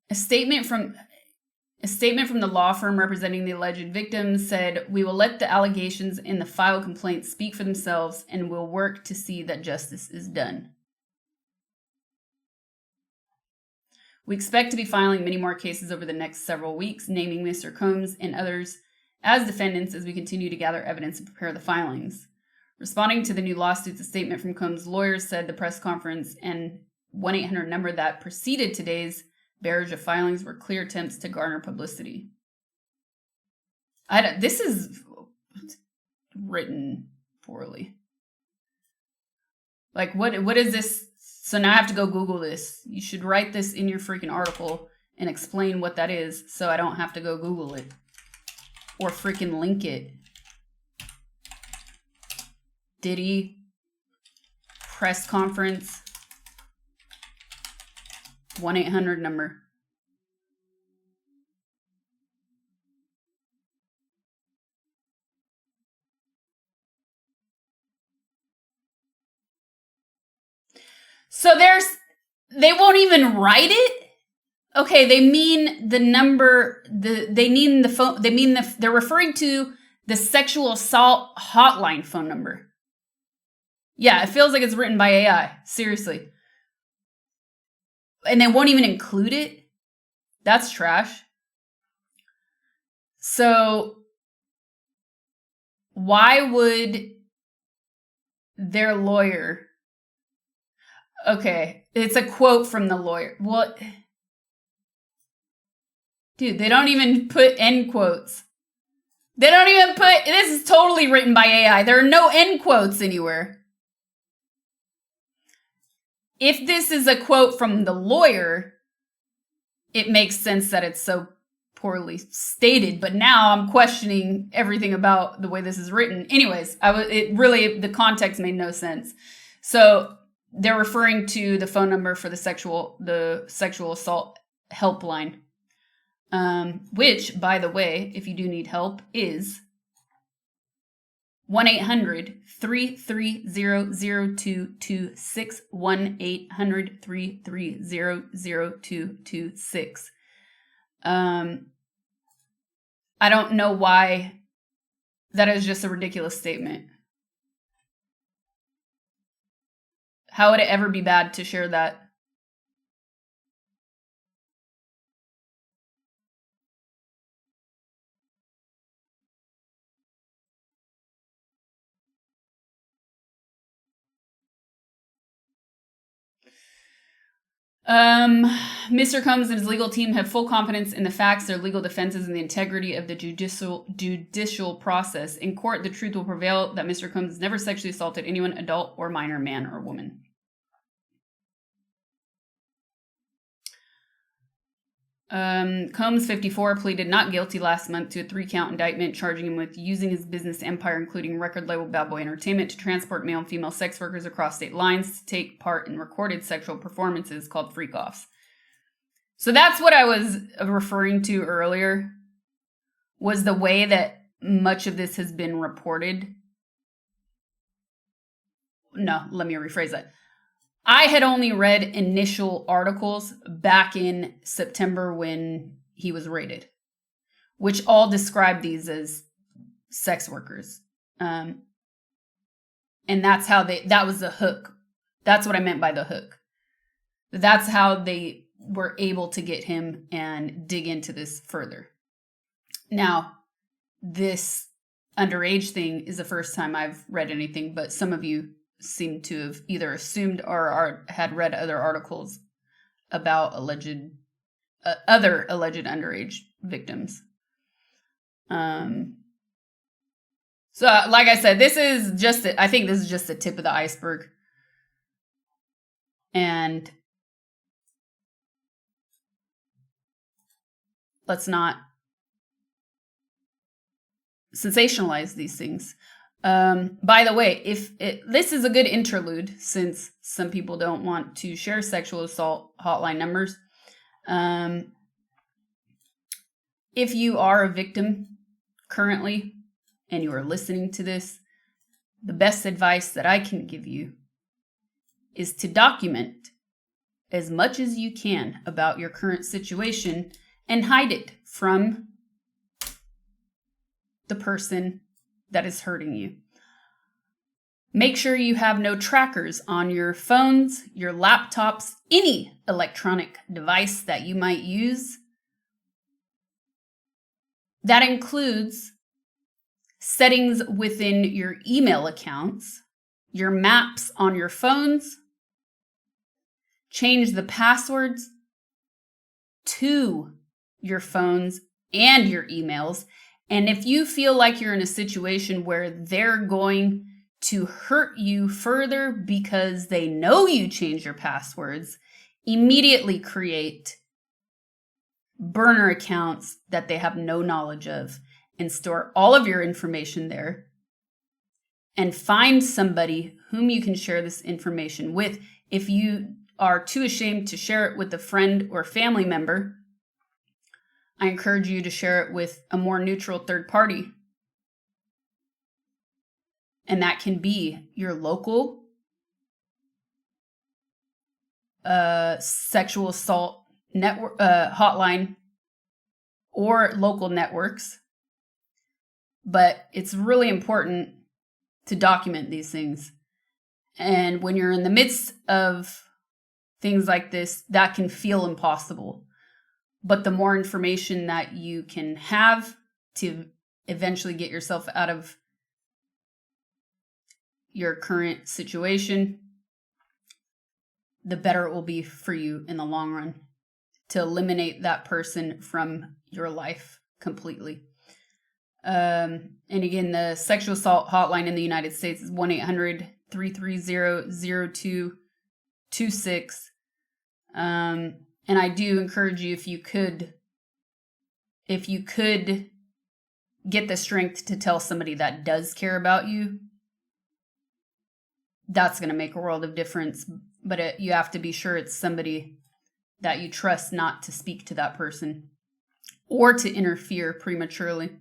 A statement from the law firm representing the alleged victims said, "We will let the allegations in the filed complaint speak for themselves and will work to see that justice is done. We expect to be filing many more cases over the next several weeks, naming Mr. Combs and others as defendants as we continue to gather evidence and prepare the filings." Responding to the new lawsuits, a statement from Combs' lawyers said the press conference and 1-800 number that preceded today's barrage of filings were clear attempts to garner publicity. This is written poorly. Like, what is this So now I have to go Google this. You should write this in your freaking article and explain what that is so I don't have to go Google it or freaking link it. DIDDY press conference 1-800 number. So they won't even write it? Okay, they mean the number, they mean the phone, they're referring to the sexual assault hotline phone number. Yeah, it feels like it's written by AI, seriously. And they won't even include it? That's trash. So, why would their lawyer... Okay, it's a quote from the lawyer. What? Dude, they don't even put end quotes. They don't even put... This is totally written by AI. There are no end quotes anywhere. If this is a quote from the lawyer, it makes sense that it's so poorly stated. But now I'm questioning everything about the way this is written. Anyways, the context made no sense. So they're referring to the phone number for the sexual assault helpline, which, by the way, if you do need help, is 1-800-330-0226, 1-800-330-0226. I don't know why that is just a ridiculous statement. How would it ever be bad to share that? Mr. Combs and his legal team have full confidence in the facts, their legal defenses, and the integrity of the judicial process. In court, the truth will prevail that Mr. Combs has never sexually assaulted anyone, adult or minor, man or woman. Combs, 54, pleaded not guilty last month to a 3-count indictment charging him with using his business empire, including record label Bad Boy Entertainment, to transport male and female sex workers across state lines to take part in recorded sexual performances called freak-offs. So that's what I was referring to earlier, was the way that much of this has been reported. No, let me rephrase that. I had only read initial articles back in September when he was raided, which all described these as sex workers. And that's how that was the hook. That's what I meant by the hook. That's how they were able to get him and dig into this further. Now, this underage thing is the first time I've read anything, but some of you seem to have either assumed or had read other articles about other alleged underage victims. So, like I said, I think this is just the tip of the iceberg. And let's not sensationalize these things. By the way, this is a good interlude, since some people don't want to share sexual assault hotline numbers. If you are a victim currently and you are listening to this, the best advice that I can give you is to document as much as you can about your current situation and hide it from the person that is hurting you. Make sure you have no trackers on your phones, your laptops, any electronic device that you might use. That includes settings within your email accounts, your maps on your phones. Change the passwords to your phones and your emails. And if you feel like you're in a situation where they're going to hurt you further because they know you change your passwords, immediately create burner accounts that they have no knowledge of and store all of your information there, and find somebody whom you can share this information with. If you are too ashamed to share it with a friend or family member, I encourage you to share it with a more neutral third party. And that can be your local sexual assault network hotline or local networks. But it's really important to document these things. And when you're in the midst of things like this, that can feel impossible. But the more information that you can have to eventually get yourself out of your current situation, the better it will be for you in the long run to eliminate that person from your life completely. And again, the sexual assault hotline in the United States is 1-800-330-0226. And I do encourage you, if you could get the strength to tell somebody that does care about you, that's going to make a world of difference. But you have to be sure it's somebody that you trust, not to speak to that person or to interfere prematurely.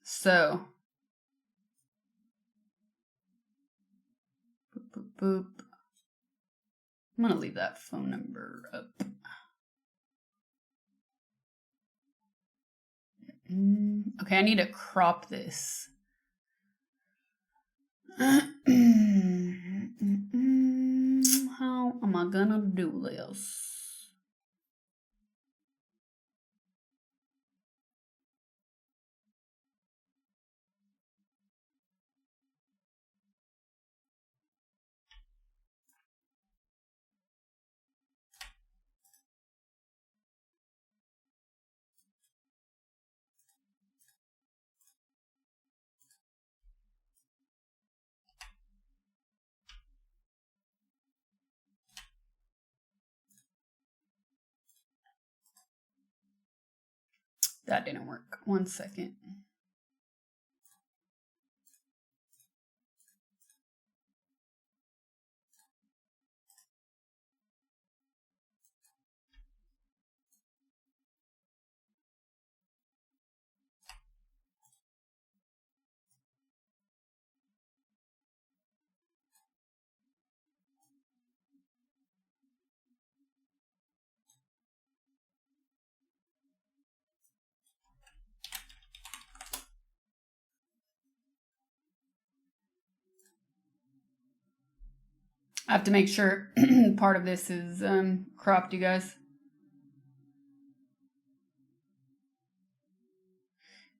So, boop, boop, boop. I'm going to leave that phone number up. Okay, I need to crop this. How am I gonna do this? That didn't work. 1 second. I have to make sure part of this is cropped, you guys.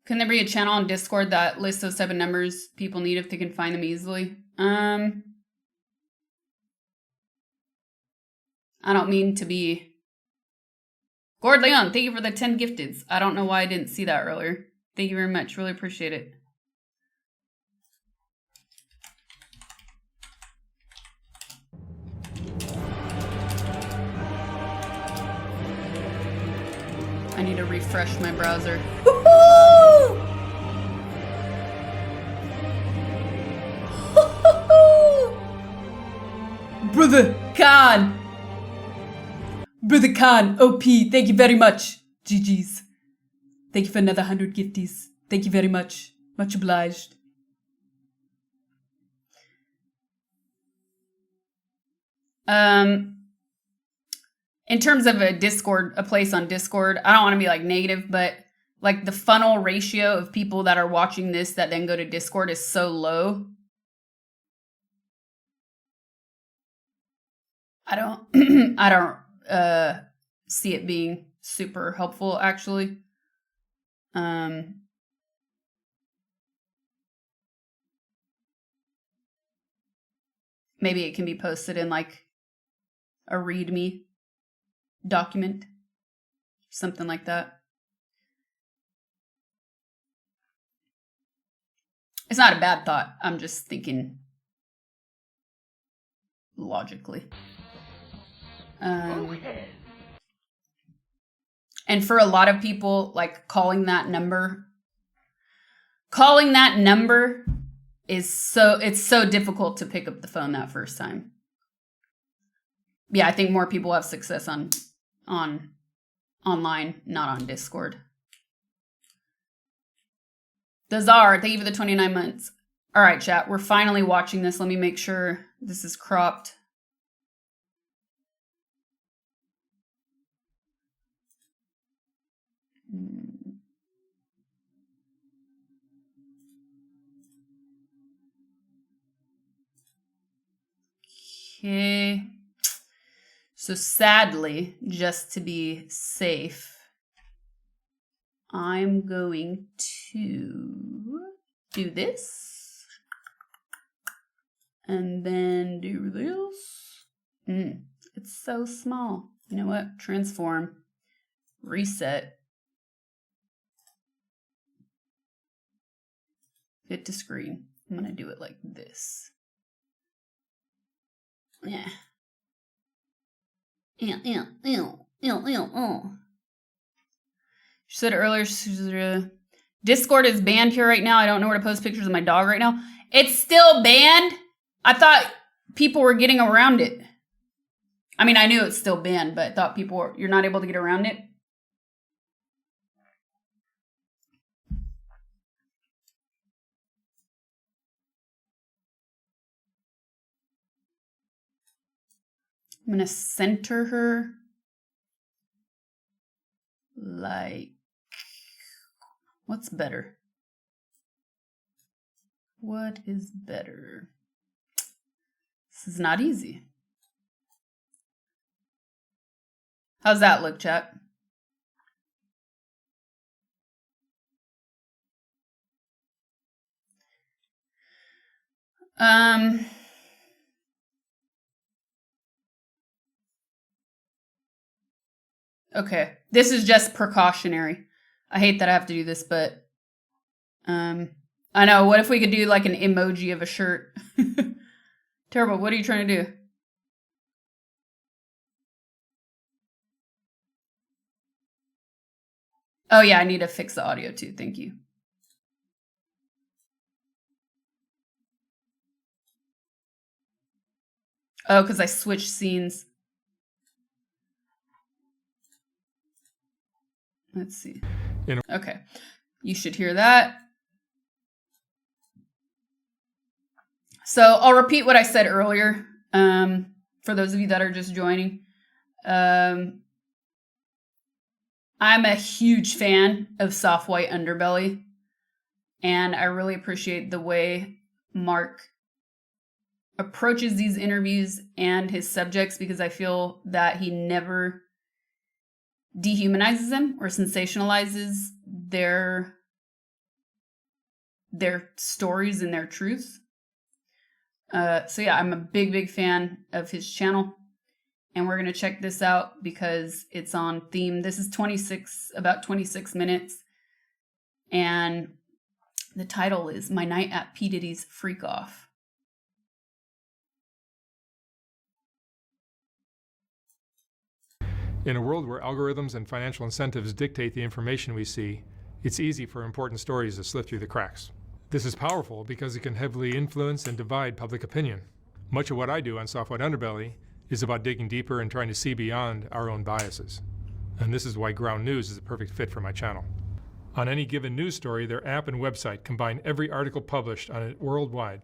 Can there be a channel on Discord that lists those 7 numbers people need if they can find them easily? I don't mean to be... Gord Leon, thank you for the 10 gifteds. I don't know why I didn't see that earlier. Thank you very much. Really appreciate it. I need to refresh my browser. Woohoo! Brother Khan! Brother Khan, OP, thank you very much. GG's. Thank you for another 100 gifties. Thank you very much. Much obliged. In terms of a place on Discord, I don't want to be like negative, but like the funnel ratio of people that are watching this that then go to Discord is so low. I don't see it being super helpful, actually. Maybe it can be posted in like a README document, something like that. It's not a bad thought. I'm just thinking logically. Okay. And for a lot of people, like calling that number is so difficult to pick up the phone that first time. Yeah, I think more people have success on online, not on Discord. Dazar, thank you for the 29 months. All right, chat, we're finally watching this. Let me make sure this is cropped. Okay. So sadly, just to be safe, I'm going to do this and then do this. It's so small. You know what? Transform, reset, fit to screen. I'm going to do it like this. Yeah. She said earlier, Discord is banned here right now. I don't know where to post pictures of my dog right now. It's still banned? I thought people were getting around it. I mean, I knew it's still banned, but I thought you're not able to get around it. I'm going to center her like, what's better? What is better? This is not easy. How's that look, chat? Okay, this is just precautionary. I hate that I have to do this, but I know. What if we could do like an emoji of a shirt? Terrible. What are you trying to do? Oh yeah, I need to fix the audio too. Thank you. Oh, because I switched scenes. Let's see. Okay. You should hear that. So I'll repeat what I said earlier. For those of you that are just joining. I'm a huge fan of Soft White Underbelly. And I really appreciate the way Mark approaches these interviews and his subjects, because I feel that he never dehumanizes them or sensationalizes their stories and their truth. So yeah, I'm a big fan of his channel, and we're going to check this out because it's on theme. This is about 26 minutes, and the title is My Night at P. Diddy's Freak Off. In a world where algorithms and financial incentives dictate the information we see, it's easy for important stories to slip through the cracks. This is powerful because it can heavily influence and divide public opinion. Much of what I do on Soft White Underbelly is about digging deeper and trying to see beyond our own biases. And this is why Ground News is a perfect fit for my channel. On any given news story, their app and website combine every article published on it worldwide.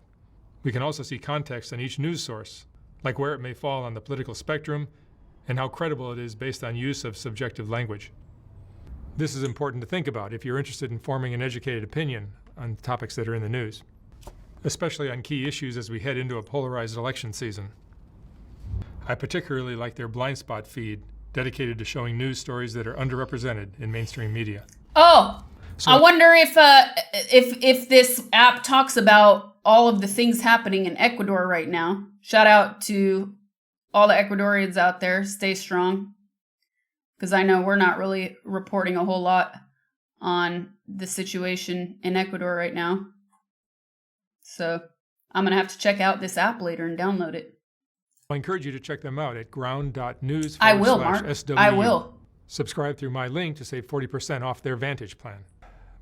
We can also see context on each news source, like where it may fall on the political spectrum and how credible it is based on use of subjective language. This is important to think about if you're interested in forming an educated opinion on topics that are in the news, especially on key issues as we head into a polarized election season. I particularly like their blind spot feed, dedicated to showing news stories that are underrepresented in mainstream media. Oh, so, I wonder if this app talks about all of the things happening in Ecuador right now. Shout out to all the Ecuadorians out there. Stay strong, because I know we're not really reporting a whole lot on the situation in Ecuador right now. So I'm going to have to check out this app later and download it. I encourage you to check them out at ground.news/SW. I will, Mark. I will. Subscribe through my link to save 40% off their Vantage plan.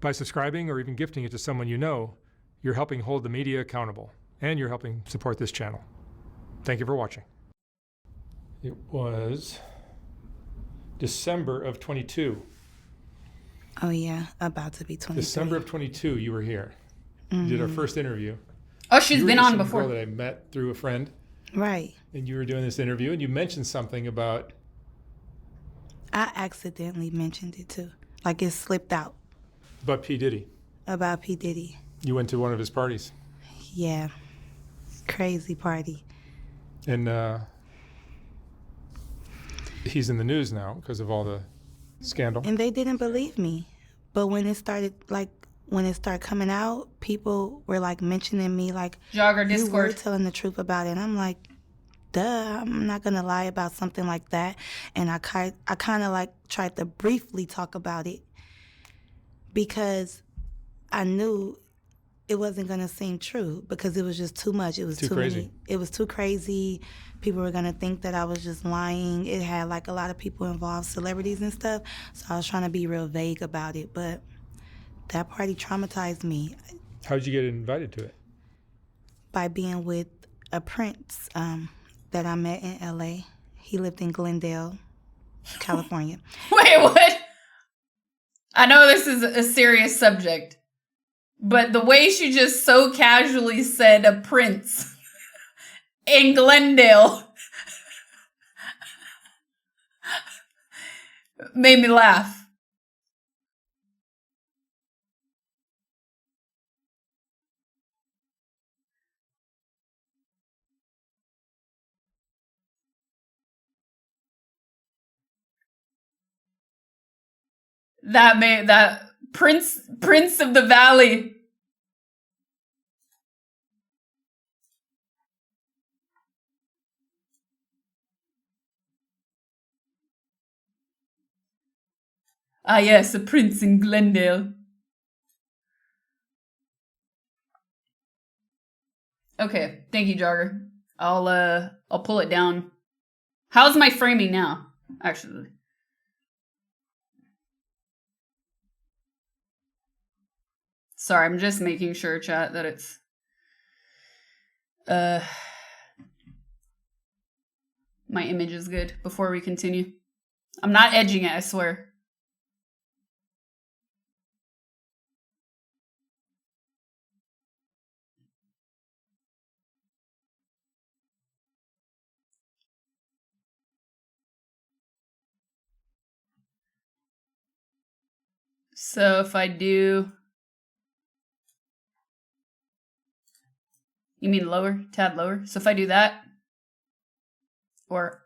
By subscribing or even gifting it to someone you know, you're helping hold the media accountable, and you're helping support this channel. Thank you for watching. It was December of 22. Oh yeah, about to be 23. December of 22, you were here. You did our first interview. Oh, she's been on You were before. some girl that I met through a friend, Right. and you were doing this interview, and you mentioned something about... I accidentally mentioned it too. Like it slipped out About P. Diddy. about P. Diddy. You went to one of his parties. Yeah. Crazy party. And he's in the news now because of all the scandal. And they didn't believe me. But when it started coming out, people were like mentioning me like, Jogger you were Discord. telling the truth about it. And I'm like, duh, I'm not gonna lie about something like that. And I kind of like tried to briefly talk about it because I knew it wasn't gonna seem true because it was just too much. It was too crazy. many. It was too crazy. People were gonna think that I was just lying. It had like a lot of people involved, celebrities and stuff. So I was trying to be real vague about it. But that party traumatized me How did you get invited to it? by being with a prince that I met in LA. He lived in Glendale, California. Wait, what? I know this is a serious subject, but the way she just so casually said a prince in Glendale made me laugh. That Prince of the Valley. Ah yes, a prince in Glendale. Okay, thank you, Jogger. I'll pull it down. How's my framing now? Actually. Sorry, I'm just making sure, chat, that it's my image is good before we continue. I'm not edging it, I swear. So if I do... You mean lower? Tad lower? So if I do that, or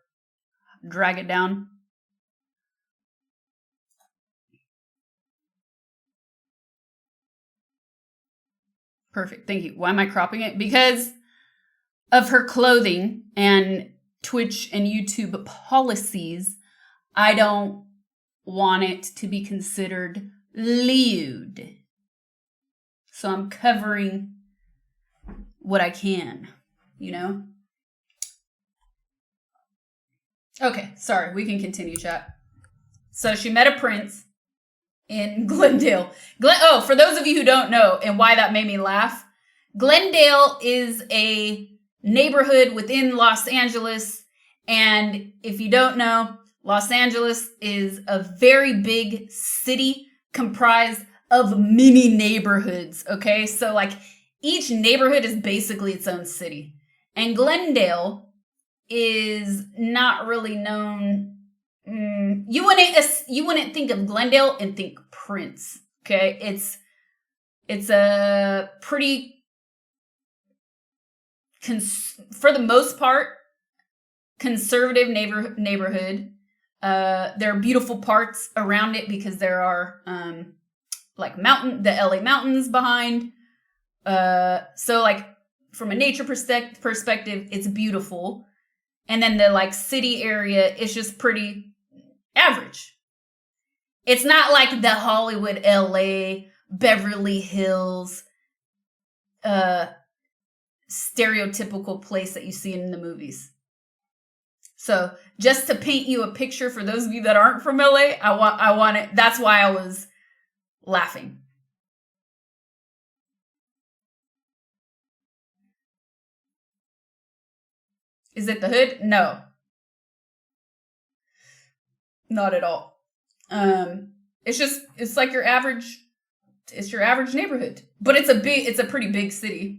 drag it down. Perfect, thank you. Why am I cropping it? Because of her clothing and Twitch and YouTube policies, I don't want it to be considered lewd. So I'm covering what I can, you know? Okay, sorry, we can continue, chat. So she met a prince in Glendale. For those of you who don't know and why that made me laugh, Glendale is a neighborhood within Los Angeles. And if you don't know, Los Angeles is a very big city comprised of many neighborhoods, okay? So like each neighborhood is basically its own city. And Glendale is not really known. You wouldn't think of Glendale and think Prince, okay? It's a pretty, for the most part, conservative neighborhood. There are beautiful parts around it because there are like the LA mountains behind. So like from a nature perspective, it's beautiful. And then the like city area is just pretty average. It's not like the Hollywood, LA, Beverly Hills, stereotypical place that you see in the movies. So just to paint you a picture for those of you that aren't from LA, I want it. That's why I was laughing. Is it the hood? No. Not at all. It's like your average neighborhood. But it's a pretty big city.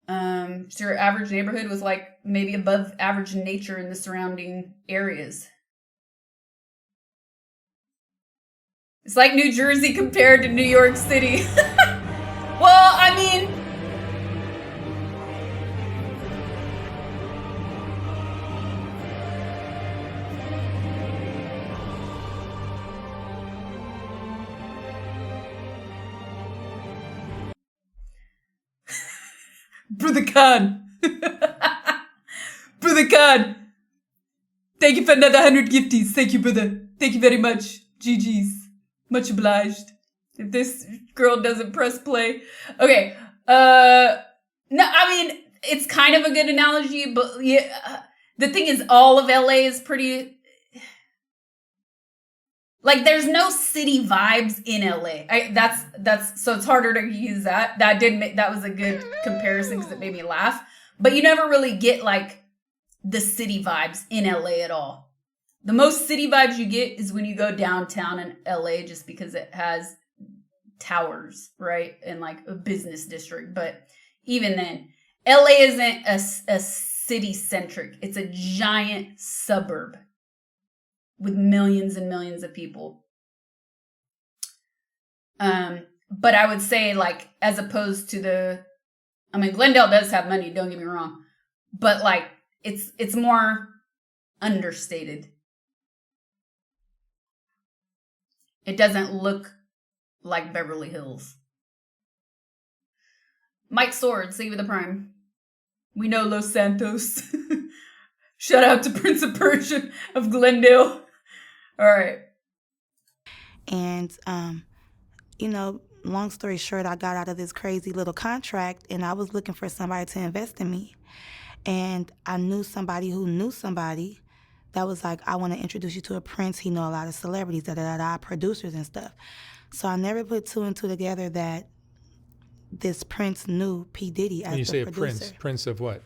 It's your average neighborhood with like maybe above average nature in the surrounding areas. It's like New Jersey compared to New York City. Well, I mean, Brother Khan. Brother Khan. Thank you for another 100 gifties. Thank you, brother. Thank you very much. GG's. Much obliged. If this girl doesn't press play. Okay. No, I mean, it's kind of a good analogy, but yeah, the thing is all of LA is pretty... Like, there's no city vibes in LA. That's so it's harder to use that. That was a good comparison because it made me laugh. But you never really get like the city vibes in LA at all. The most city vibes you get is when you go downtown in LA, just because it has towers, right? And like a business district. But even then, LA isn't a city centric. It's a giant suburb with millions and millions of people. But I would say, like, as opposed to Glendale does have money, don't get me wrong. But like it's more understated. It doesn't look like Beverly Hills. Mike Sword, save the prime. We know Los Santos. Shout out to Prince of Persia of Glendale. All right. And, long story short, I got out of this crazy little contract and I was looking for somebody to invest in me. And I knew somebody who knew somebody that was like, I want to introduce you to a Prince. He know a lot of celebrities, producers and stuff. So I never put two and two together that this Prince knew P. Diddy as the producer. When you say a Prince of what?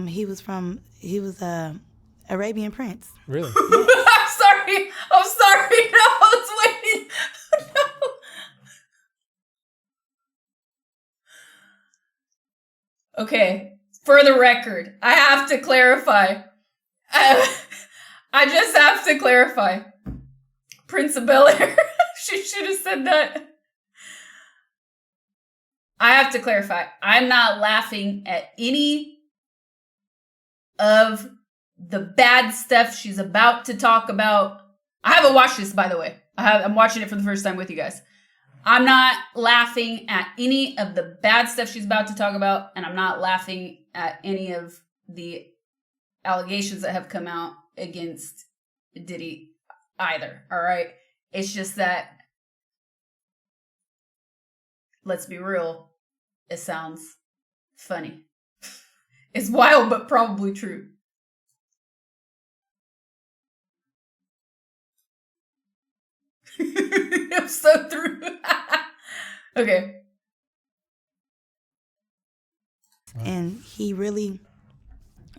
He was Arabian Prince. Really? I'm sorry. No, I was waiting. No. Okay, for the record, I have to clarify. I just have to clarify. Prince of Bel-Air. She should have said that. I have to clarify. I'm not laughing at any of the bad stuff she's about to talk about. I haven't watched this, by the way. I'm watching it for the first time with you guys. I'm not laughing at any of the bad stuff she's about to talk about, and I'm not laughing at any of the allegations that have come out against Diddy either, all right? It's just that, let's be real, it sounds funny. It's wild, but probably true. I'm so through. Okay. And he really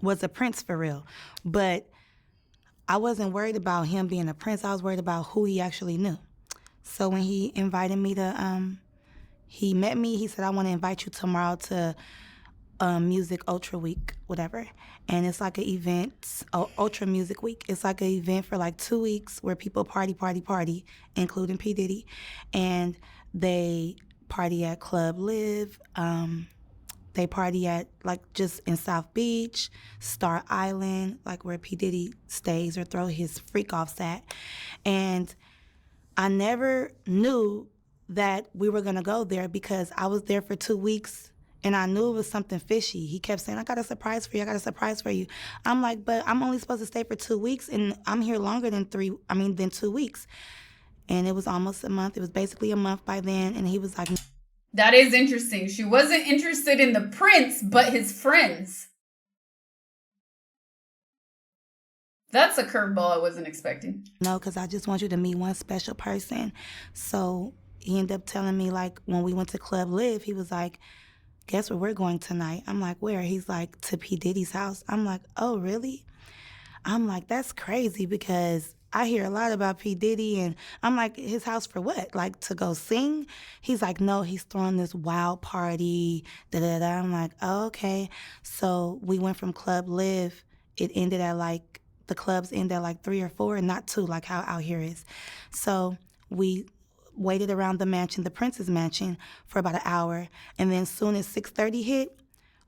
was a prince for real. But I wasn't worried about him being a prince. I was worried about who he actually knew. So when he invited me to, he met me, he said, I want to invite you tomorrow to Music Ultra Week, whatever. And it's like an event, Ultra Music Week. It's like an event for like 2 weeks where people party, including P. Diddy. And they party at Club Live. They party at like just in South Beach, Star Island, like where P. Diddy stays or throw his freak offs at. And I never knew that we were gonna go there because I was there for 2 weeks and I knew it was something fishy. He kept saying, I got a surprise for you. I'm like, but I'm only supposed to stay for 2 weeks and I'm here longer than 2 weeks. And it was almost a month. It was basically a month by then. And he was like, That is interesting. She wasn't interested in the prince, but his friends. That's a curveball I wasn't expecting. No, because I just want you to meet one special person. So he ended up telling me, like, when we went to Club Live, he was like, guess where we're going tonight? I'm like, where? He's like, to P. Diddy's house. I'm like, oh, really? I'm like, that's crazy because I hear a lot about P. Diddy, and I'm like, his house for what? Like, to go sing? He's like, no, he's throwing this wild party, da-da-da. I'm like, oh, okay. So we went from Club Live. It ended at, like, the clubs end at, like, 3 or 4, and not 2, like how out here is. So we waited around the mansion, the Prince's mansion, for about an hour, and then as soon as 6:30 hit,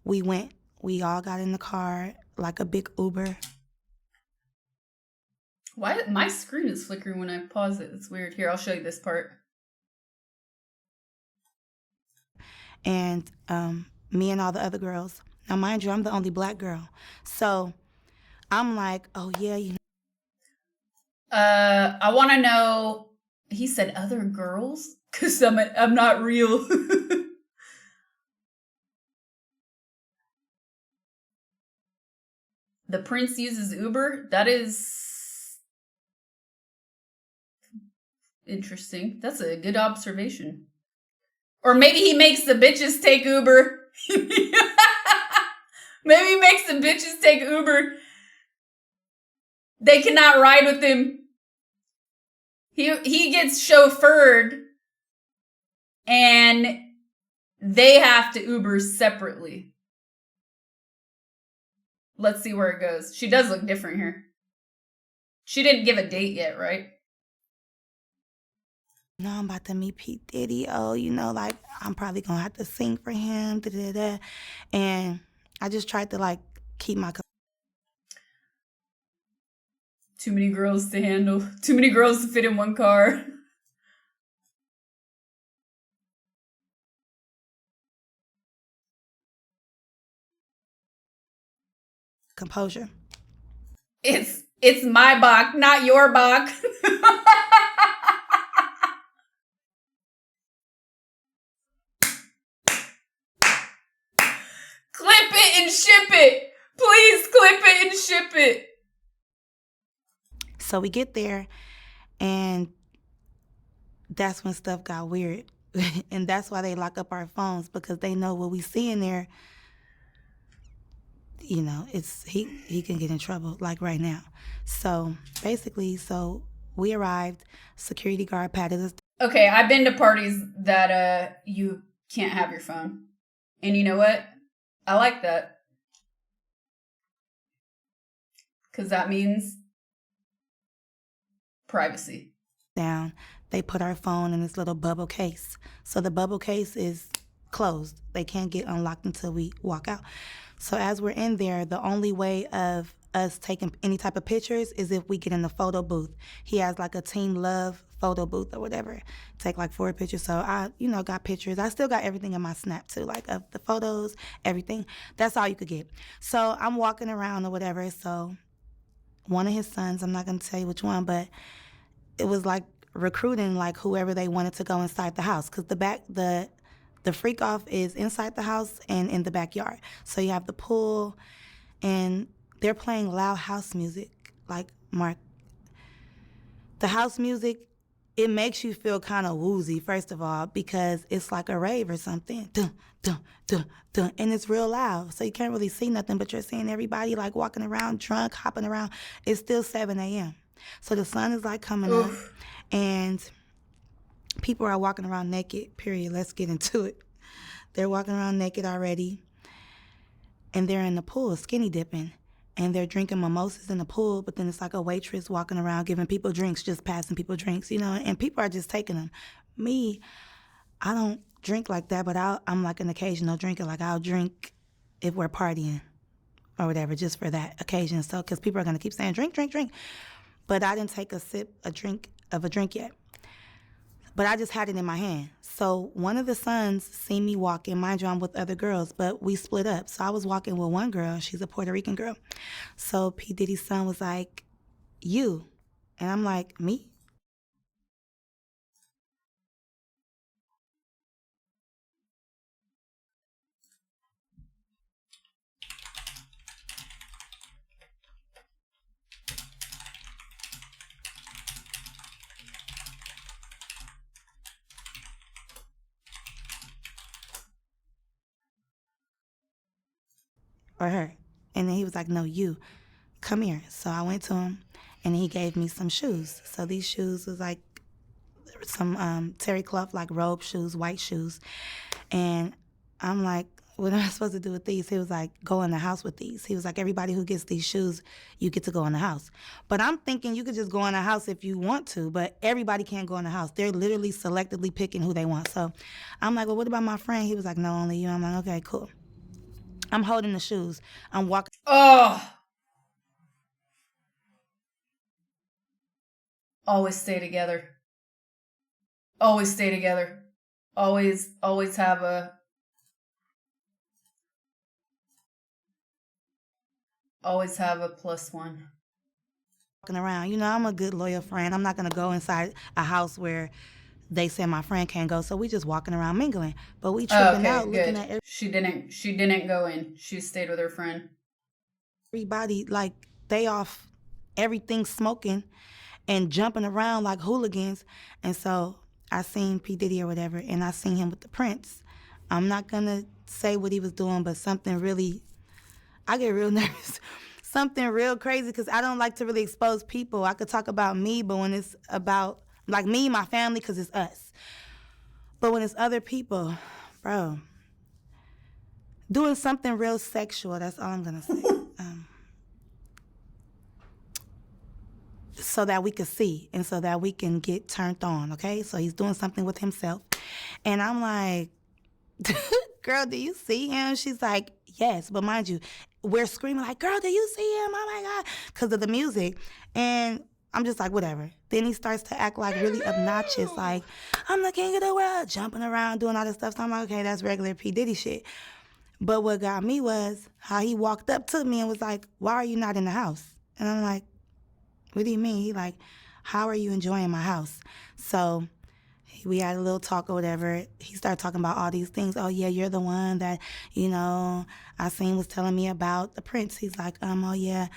we went. We all got in the car, like a big Uber. Why my screen is flickering when I pause it? It's weird. Here, I'll show you this part. And me and all the other girls. Now, mind you, I'm the only black girl. So I'm like, oh, yeah, you know. I want to know, he said other girls? Because I'm not real. The prince uses Uber? That is interesting. That's a good observation. Or maybe he makes the bitches take Uber. Maybe he makes the bitches take Uber. They cannot ride with him. He gets chauffeured and they have to Uber separately. Let's see where it goes. She does look different here. She didn't give a date yet, right? No, I'm about to meet P. Diddy. Oh, you know, like, I'm probably going to have to sing for him, da-da-da. And I just tried to, like, keep my Too many girls to handle. Too many girls to fit in one car. composure. It's my Bach, not your Bach. Clip it and ship it. Please clip it and ship it. So we get there, and that's when stuff got weird. And that's why they lock up our phones, because they know what we see in there, you know, it's he can get in trouble, like right now. So basically, we arrived, security guard patted us. Okay, I've been to parties that you can't have your phone. And you know what? I like that. Because that means privacy. Down. They put our phone in this little bubble case. So the bubble case is closed. They can't get unlocked until we walk out. So as we're in there, the only way of us taking any type of pictures is if we get in the photo booth. He has like a Team Love photo booth or whatever. Take like 4 pictures. So I, got pictures. I still got everything in my Snap too, like of the photos, everything. That's all you could get. So I'm walking around or whatever. So one of his sons, I'm not going to tell you which one, but it was like recruiting like whoever they wanted to go inside the house, because the freak off is inside the house and in the backyard. So you have the pool, and they're playing loud house music. Like, Mark, the house music, it makes you feel kind of woozy, first of all, because it's like a rave or something. Dun, dun, dun, dun, and it's real loud. So you can't really see nothing, but you're seeing everybody like walking around drunk, hopping around. It's still 7 a.m. So the sun is like coming up, and people are walking around naked, period. Let's get into it. They're walking around naked already, and they're in the pool skinny dipping, and they're drinking mimosas in the pool, but then it's like a waitress walking around giving people drinks, just passing people drinks, and people are just taking them. Me, I don't drink like that, but I'm like an occasional drinker. Like, I'll drink if we're partying or whatever, just for that occasion. So, because people are going to keep saying, drink, drink, drink. But I didn't take a drink yet. But I just had it in my hand. So one of the sons seen me walking. Mind you, I'm with other girls, but we split up. So I was walking with one girl. She's a Puerto Rican girl. So P. Diddy's son was like, you. And I'm like, me? or her? And then he was like, no, you. Come here. So I went to him, and he gave me some shoes. So these shoes was like some terry cloth, like robe shoes, white shoes. And I'm like, what am I supposed to do with these? He was like, go in the house with these. He was like, everybody who gets these shoes, you get to go in the house. But I'm thinking you could just go in the house if you want to, but everybody can't go in the house. They're literally selectively picking who they want. So I'm like, well, what about my friend? He was like, no, only you. I'm like, okay, cool. I'm holding the shoes. I'm walking. Oh. Always stay together. Always stay together. Always have a plus one. Walking around. You know, I'm a good loyal friend. I'm not going to go inside a house where they say my friend can't go. So we just walking around mingling. But we tripping out looking at She didn't go in. She stayed with her friend. everybody like they off everything smoking and jumping around like hooligans. And so I seen P. Diddy or whatever, and I seen him with the Prince. I'm not going to say what he was doing, but something really, I get real nervous. Something real crazy, because I don't like to really expose people. I could talk about me, but when it's about, like me, my family, because it's us. But when it's other people, bro, doing something real sexual, that's all I'm going to say. So that we could see and so that we can get turned on, okay? So he's doing something with himself. And I'm like, girl, do you see him? She's like, yes. But mind you, we're screaming like, girl, do you see him? Oh, my God. Because of the music. And I'm just like, whatever. Then he starts to act like really obnoxious, like, I'm the king of the world, jumping around, doing all this stuff. So I'm like, okay, that's regular P. Diddy shit. But what got me was how he walked up to me and was like, why are you not in the house? And I'm like, what do you mean? He like, how are you enjoying my house? So we had a little talk or whatever. He started talking about all these things. Oh, yeah, you're the one that, you know, I seen was telling me about the Prince. He's like, oh, yeah,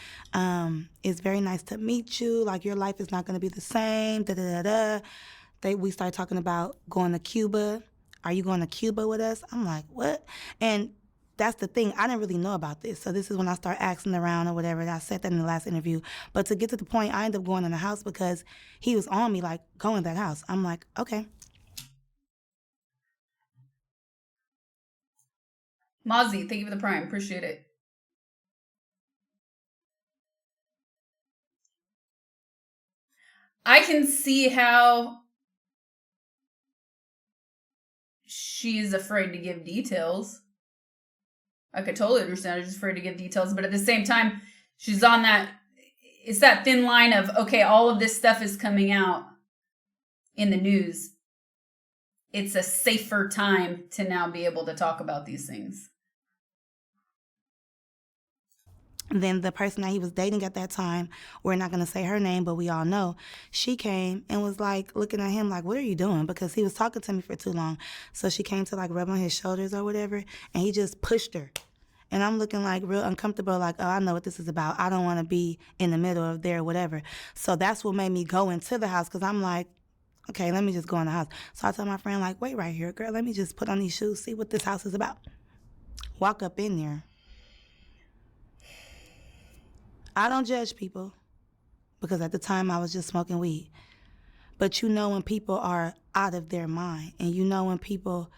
it's very nice to meet you. Like, your life is not going to be the same, da-da-da-da. We started talking about going to Cuba. Are you going to Cuba with us? I'm like, what? And that's the thing. I didn't really know about this. So this is when I start asking around or whatever. And I said that in the last interview. But to get to the point, I ended up going in the house because he was on me, like, go in that house. I'm like, okay. Mozzie, thank you for the prime. Appreciate it. I can see how she's afraid to give details. I could totally understand her. She's afraid to give details, but at the same time, she's on that, it's that thin line of, okay, all of this stuff is coming out in the news. It's a safer time to now be able to talk about these things. Then the person that he was dating at that time, we're not going to say her name, but we all know, she came and was like looking at him like, what are you doing? Because he was talking to me for too long. So she came to like rub on his shoulders or whatever, and he just pushed her. And I'm looking like real uncomfortable, like, oh, I know what this is about. I don't want to be in the middle of there or whatever. So that's what made me go into the house, because I'm like, okay, let me just go in the house. So I told my friend, like, wait right here, girl, let me just put on these shoes, see what this house is about. Walk up in there. I don't judge people, because at the time I was just smoking weed. But you know when people are out of their mind, and you know when people,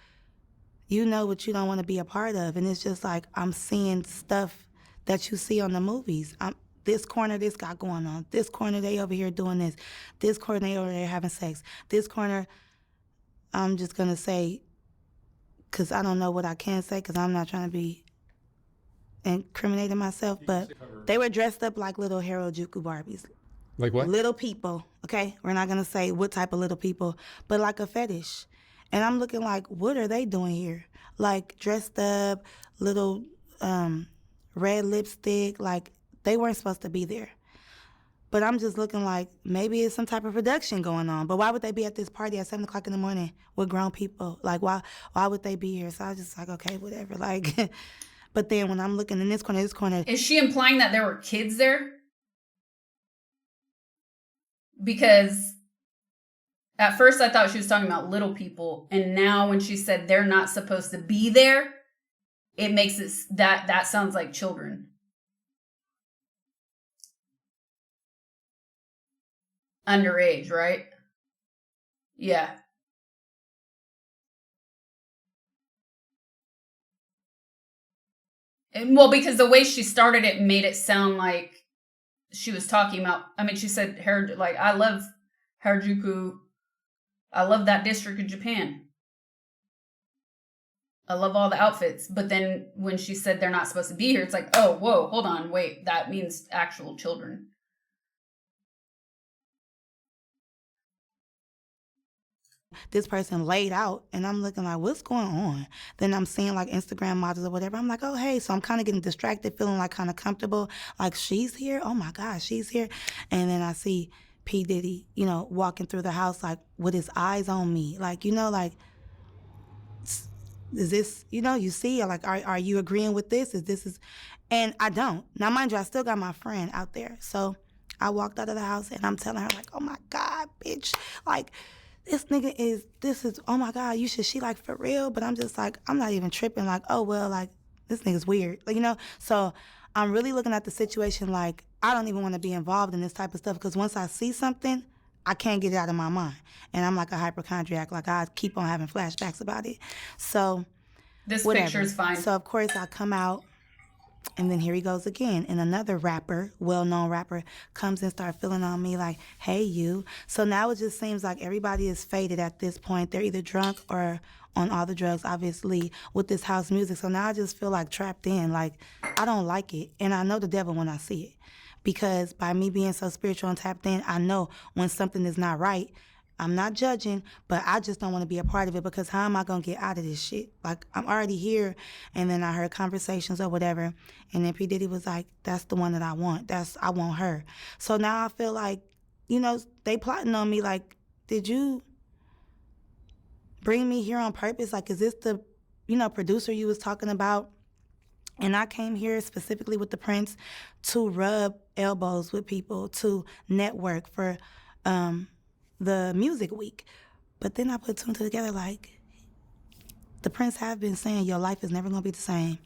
you know what you don't want to be a part of. And it's just like, I'm seeing stuff that you see on the movies. This corner, this got going on. This corner, they over here doing this. This corner, they over there having sex. This corner, I'm just going to say, because I don't know what I can say, because I'm not trying to be incriminating myself, but they were dressed up like little Harajuku Barbies. Like what? Little people, okay? We're not going to say what type of little people, but like a fetish. And I'm looking like, what are they doing here? Like dressed up, little red lipstick, like they weren't supposed to be there. But I'm just looking like maybe it's some type of production going on. But why would they be at this party at 7 o'clock in the morning with grown people? Like why would they be here? So I was just like, okay, whatever. Like, but then when I'm looking in this corner. Is she implying that there were kids there? Because at first I thought she was talking about little people. And now when she said they're not supposed to be there, it makes it that sounds like children. Underage, right? Yeah. Well, because the way she started it made it sound like she was talking about, I mean, she said, like, I love Harajuku. I love that district in Japan. I love all the outfits. But then when she said they're not supposed to be here, it's like, oh, whoa, hold on, wait, that means actual children. This person laid out, and I'm looking like, what's going on? Then I'm seeing like Instagram models or whatever. I'm like, oh, hey. So I'm kind of getting distracted, feeling like kind of comfortable. Like, she's here? Oh my gosh, she's here. And then I see P. Diddy, you know, walking through the house like with his eyes on me. Like, you know, like, is this, you know, you see, like, are you agreeing with this? And I don't. Now, mind you, I still got my friend out there. So I walked out of the house and I'm telling her like, oh my God, bitch. Like, this is, oh my God, she like for real? But I'm just like, I'm not even tripping. Like, oh, well, like, this nigga's weird. Like, you know? So I'm really looking at the situation like, I don't even want to be involved in this type of stuff because once I see something, I can't get it out of my mind. And I'm like a hypochondriac. Like, I keep on having flashbacks about it. So this whatever. Picture's fine. So, of course, I come out. And then here he goes again. And another rapper, well-known rapper, comes and starts feeling on me like, hey, you. So now it just seems like everybody is faded at this point. They're either drunk or on all the drugs, obviously, with this house music. So now I just feel like trapped in. Like, I don't like it. And I know the devil when I see it. Because by me being so spiritual and tapped in, I know when something is not right. I'm not judging, but I just don't want to be a part of it because how am I going to get out of this shit? Like, I'm already here, and then I heard conversations or whatever, and then P. Diddy was like, that's the one that I want. I want her. So now I feel like, you know, they plotting on me like, did you bring me here on purpose? Like, is this the, you know, producer you was talking about? And I came here specifically with the Prince to rub elbows with people, to network for the music week. But then I put two and two together like, the Prince have been saying your life is never going to be the same.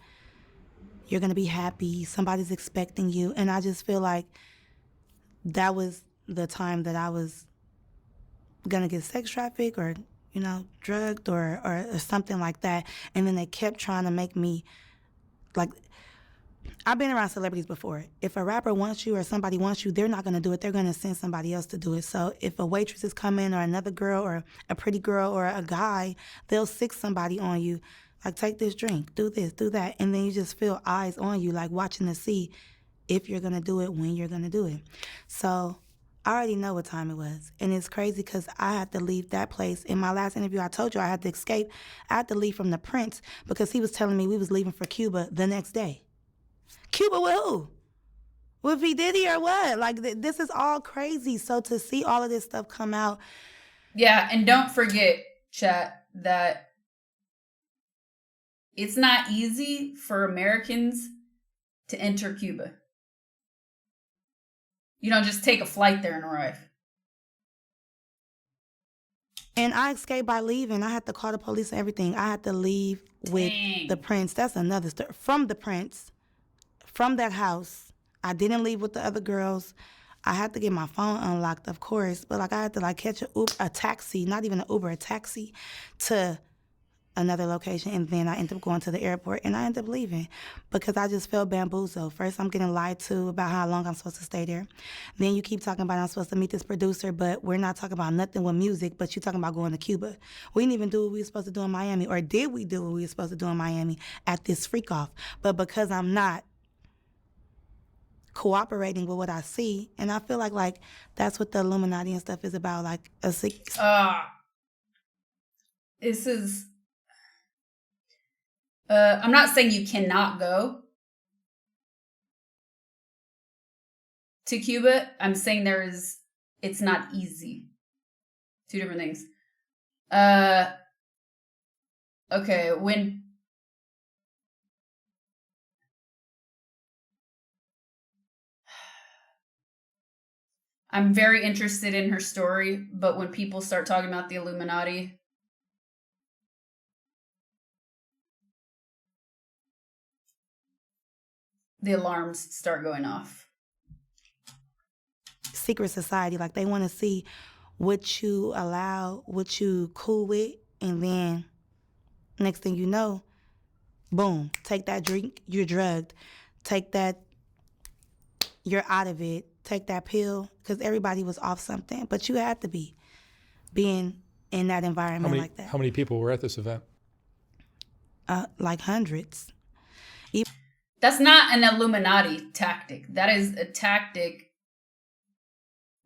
You're going to be happy. Somebody's expecting you. And I just feel like that was the time that I was going to get sex trafficked or, you know, drugged or something like that. And then they kept trying to make me, like, I've been around celebrities before. If a rapper wants you or somebody wants you, they're not going to do it. They're going to send somebody else to do it. So if a waitress is coming or another girl or a pretty girl or a guy, they'll sick somebody on you. Like, take this drink, do this, do that. And then you just feel eyes on you, like watching to see if you're going to do it, when you're going to do it. So I already know what time it was. And it's crazy because I had to leave that place. In my last interview, I told you I had to escape. I had to leave from the Prince because he was telling me we was leaving for Cuba the next day. Cuba with who? With P. Diddy or what? Like, this is all crazy. So to see all of this stuff come out. Yeah, and don't forget, chat, that it's not easy for Americans to enter Cuba. You don't just take a flight there and arrive. And I escaped by leaving. I had to call the police and everything. I had to leave with the Prince. That's another story. From the Prince. From that house. I didn't leave with the other girls. I had to get my phone unlocked, of course, but like I had to like catch a taxi, not even an Uber, a taxi to another location, and then I ended up going to the airport, and I ended up leaving because I just felt bamboozled. First, I'm getting lied to about how long I'm supposed to stay there. Then you keep talking about I'm supposed to meet this producer, but we're not talking about nothing with music, but you're talking about going to Cuba. We didn't even do what we were supposed to do in Miami, or did we do what we were supposed to do in Miami at this freak-off? But because I'm not cooperating with what I see, and I feel like that's what the Illuminati and stuff is about, like this is I'm not saying you cannot go to Cuba. I'm saying it's not easy. Two different things. Okay, I'm very interested in her story, but when people start talking about the Illuminati, the alarms start going off. Secret society, like they want to see what you allow, what you cool with, and then next thing you know, boom, take that drink, you're drugged. Take that, you're out of it. Take that pill, because everybody was off something. But you had to be, being in that environment like that. How many people were at this event? Like hundreds. That's not an Illuminati tactic. That is a tactic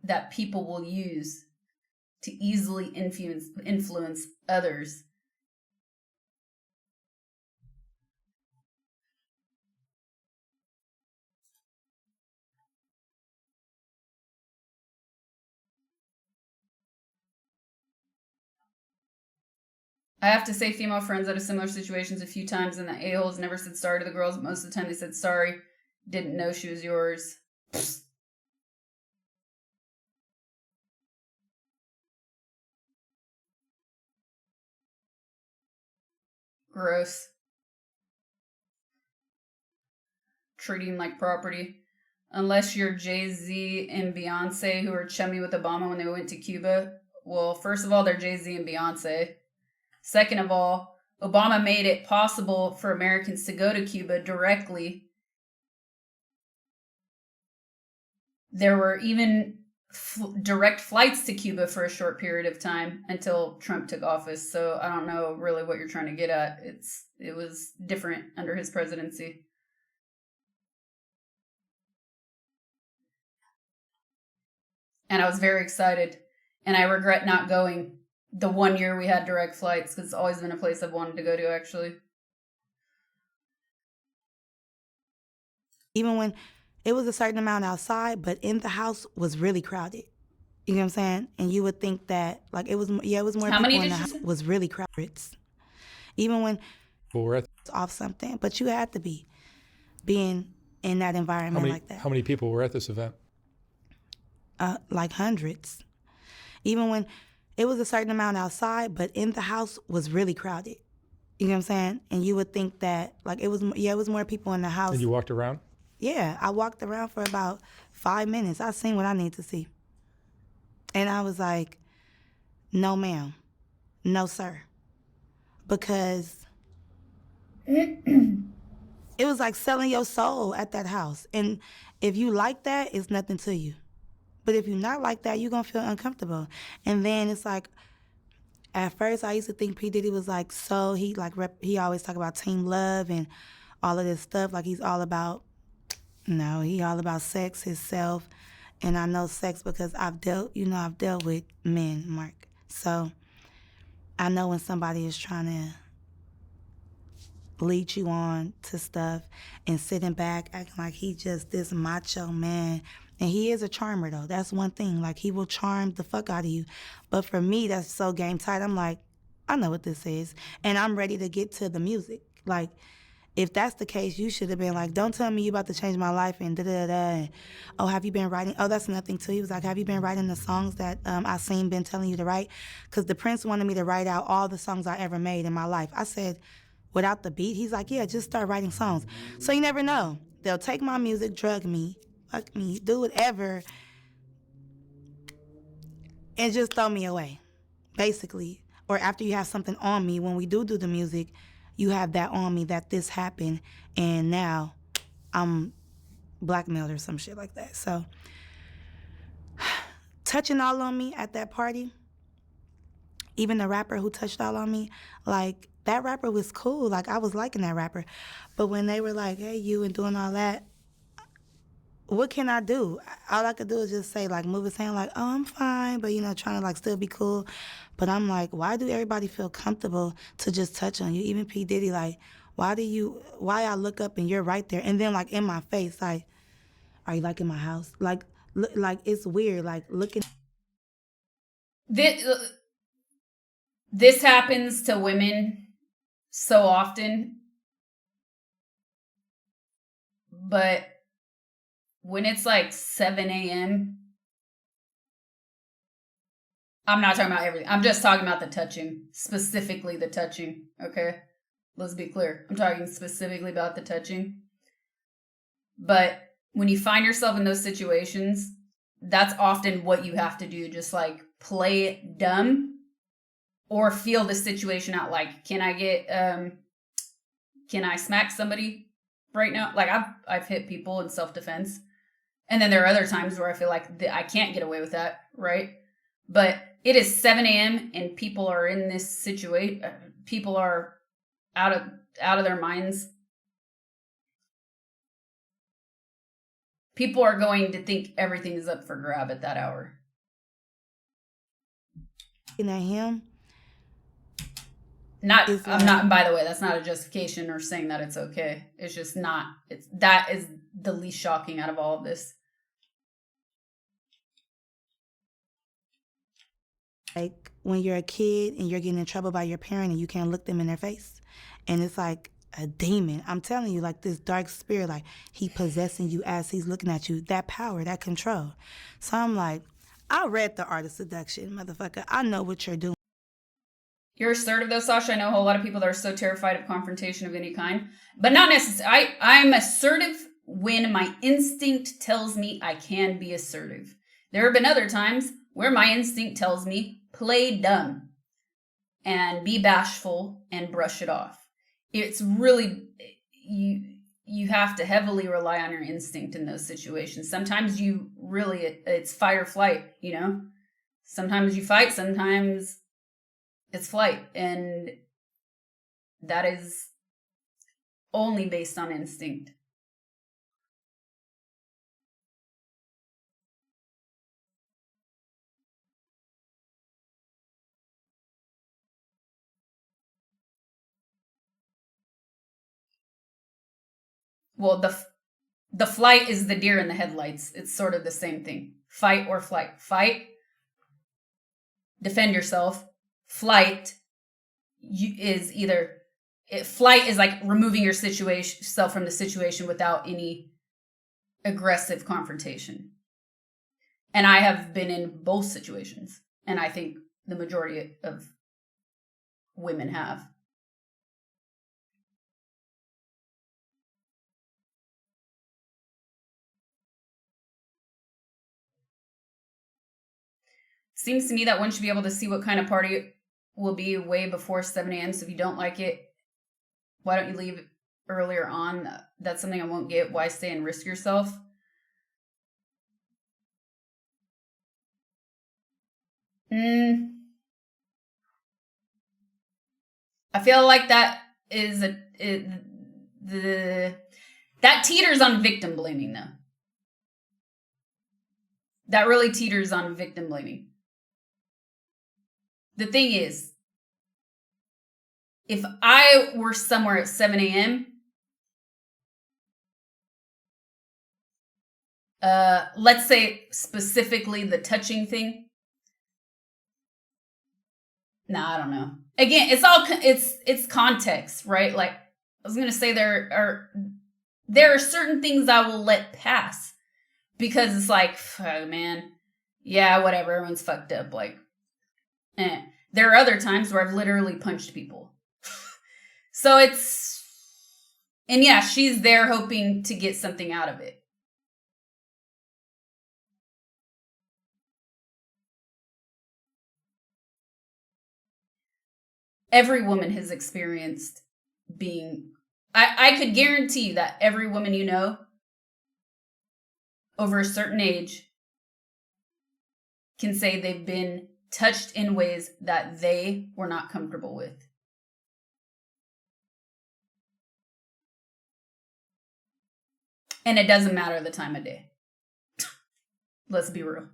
that people will use to easily influence others. I have to say female friends out of similar situations a few times, and the a-holes never said sorry to the girls, but most of the time they said sorry, didn't know she was yours. Psst. Gross. Treating like property. Unless you're Jay-Z and Beyonce, who were chummy with Obama when they went to Cuba. Well, first of all, they're Jay-Z and Beyonce. Second of all, Obama made it possible for Americans to go to Cuba directly. There were even direct flights to Cuba for a short period of time until Trump took office. So I don't know really what you're trying to get at. It was different under his presidency. And I was very excited. And I regret not going the 1 year we had direct flights, because it's always been a place I've wanted to go to, actually. Even when it was a certain amount outside, but in the house was really crowded. You know what I'm saying? And you would think that, like, it was more How many people in did the you house say? was really crowded. Even when We're at off something, but you had to be, being in that environment like that. How many people were at this event? Like hundreds. Even when it was a certain amount outside, but in the house was really crowded. You know what I'm saying? And you would think that, like, it was more people in the house. And you walked around? Yeah, I walked around for about 5 minutes. I seen what I need to see. And I was like, no, ma'am. No, sir. Because it was like selling your soul at that house. And if you like that, it's nothing to you. But if you're not like that, you're going to feel uncomfortable. And then it's like, at first I used to think P. Diddy was like, so he always talk about team love and all of this stuff. Like he's all about, no, he all about sex, himself. And I know sex because I've dealt with men, Mark. So I know when somebody is trying to lead you on to stuff and sitting back acting like he just this macho man. And he is a charmer, though. That's one thing. Like, he will charm the fuck out of you. But for me, that's so game tight. I'm like, I know what this is. And I'm ready to get to the music. Like, if that's the case, you should have been like, don't tell me you about to change my life and da-da-da-da. And, oh, have you been writing? Oh, that's nothing, too. He was like, have you been writing the songs that I seen been telling you to write? Because the Prince wanted me to write out all the songs I ever made in my life. I said, without the beat? He's like, yeah, just start writing songs. So you never know. They'll take my music, drug me, fuck me, do whatever, and just throw me away, basically. Or after you have something on me, when we do the music, you have that on me that this happened, and now I'm blackmailed or some shit like that. So touching all on me at that party, even the rapper who touched all on me, like, that rapper was cool. Like, I was liking that rapper. But when they were like, hey, you, and doing all that, what can I do? All I could do is just say, like, move his hand, like, oh, I'm fine, but, trying to, like, still be cool. But I'm like, why do everybody feel comfortable to just touch on you? Even P. Diddy, like, why I look up and you're right there? And then, like, in my face, like, are you, like, in my house? Like, it's weird, like, looking. This happens to women so often. But when it's like 7 a.m., I'm not talking about everything. I'm just talking about the touching. Specifically the touching, okay? Let's be clear. I'm talking specifically about the touching. But when you find yourself in those situations, that's often what you have to do. Just like play dumb or feel the situation out. Like, can I smack somebody right now? Like I've hit people in self-defense. And then there are other times where I feel like I can't get away with that, right? But it is 7 a.m. and people are in this situation. People are out of their minds. People are going to think everything is up for grab at that hour. Looking at him. I'm not, by the way, that's not a justification or saying that it's okay. It's just not, that is the least shocking out of all of this. Like when you're a kid and you're getting in trouble by your parent and you can't look them in their face. And it's like a demon. I'm telling you, like this dark spirit, like he possessing you as he's looking at you. That power, that control. So I'm like, I read The Art of Seduction, motherfucker. I know what you're doing. You're assertive though, Sasha. I know a whole lot of people that are so terrified of confrontation of any kind. But not necessarily. I'm assertive when my instinct tells me I can be assertive. There have been other times where my instinct tells me play dumb and be bashful and brush it off. It's really, you have to heavily rely on your instinct in those situations. Sometimes it's fight or flight, you know? Sometimes you fight, sometimes it's flight. And that is only based on instinct. Well, the flight is the deer in the headlights. It's sort of the same thing. Fight or flight. Fight, defend yourself. Flight flight is like removing yourself from the situation without any aggressive confrontation. And I have been in both situations, and I think the majority of women have. Seems to me that one should be able to see what kind of party will be way before 7 a.m. So if you don't like it, why don't you leave earlier on? That's something I won't get. Why stay and risk yourself? I feel like that is that teeters on victim blaming though. That really teeters on victim blaming. The thing is, if I were somewhere at 7 a.m., let's say specifically the touching thing. Nah, I don't know. Again, it's context, right? Like I was gonna say, there are certain things I will let pass because it's like, oh, man, yeah, whatever. Everyone's fucked up. Like, there are other times where I've literally punched people. So and yeah, she's there hoping to get something out of it. Every woman has experienced being, I could guarantee that every woman you know over a certain age can say they've been touched in ways that they were not comfortable with. And it doesn't matter the time of day. Let's be real.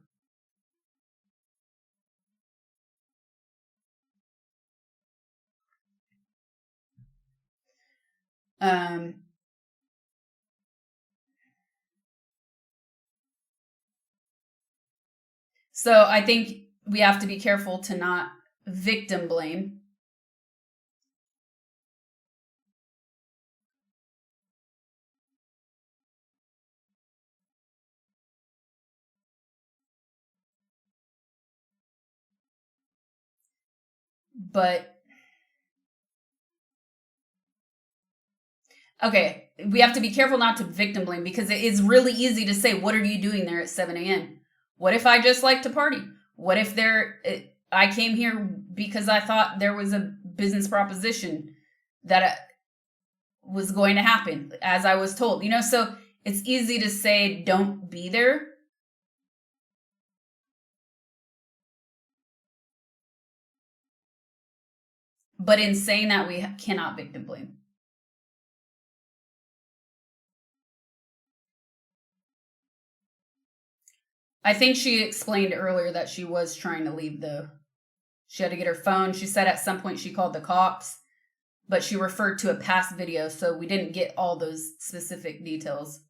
So I think we have to be careful to not victim blame. But Okay, we have to be careful not to victim blame because it is really easy to say, what are you doing there at 7 a.m.? What if I just like to party? What if I came here because I thought there was a business proposition that was going to happen as I was told, so it's easy to say, don't be there. But in saying that, we cannot victim blame. I think she explained earlier that she was trying to leave she had to get her phone. She said at some point she called the cops, but she referred to a past video, so we didn't get all those specific details.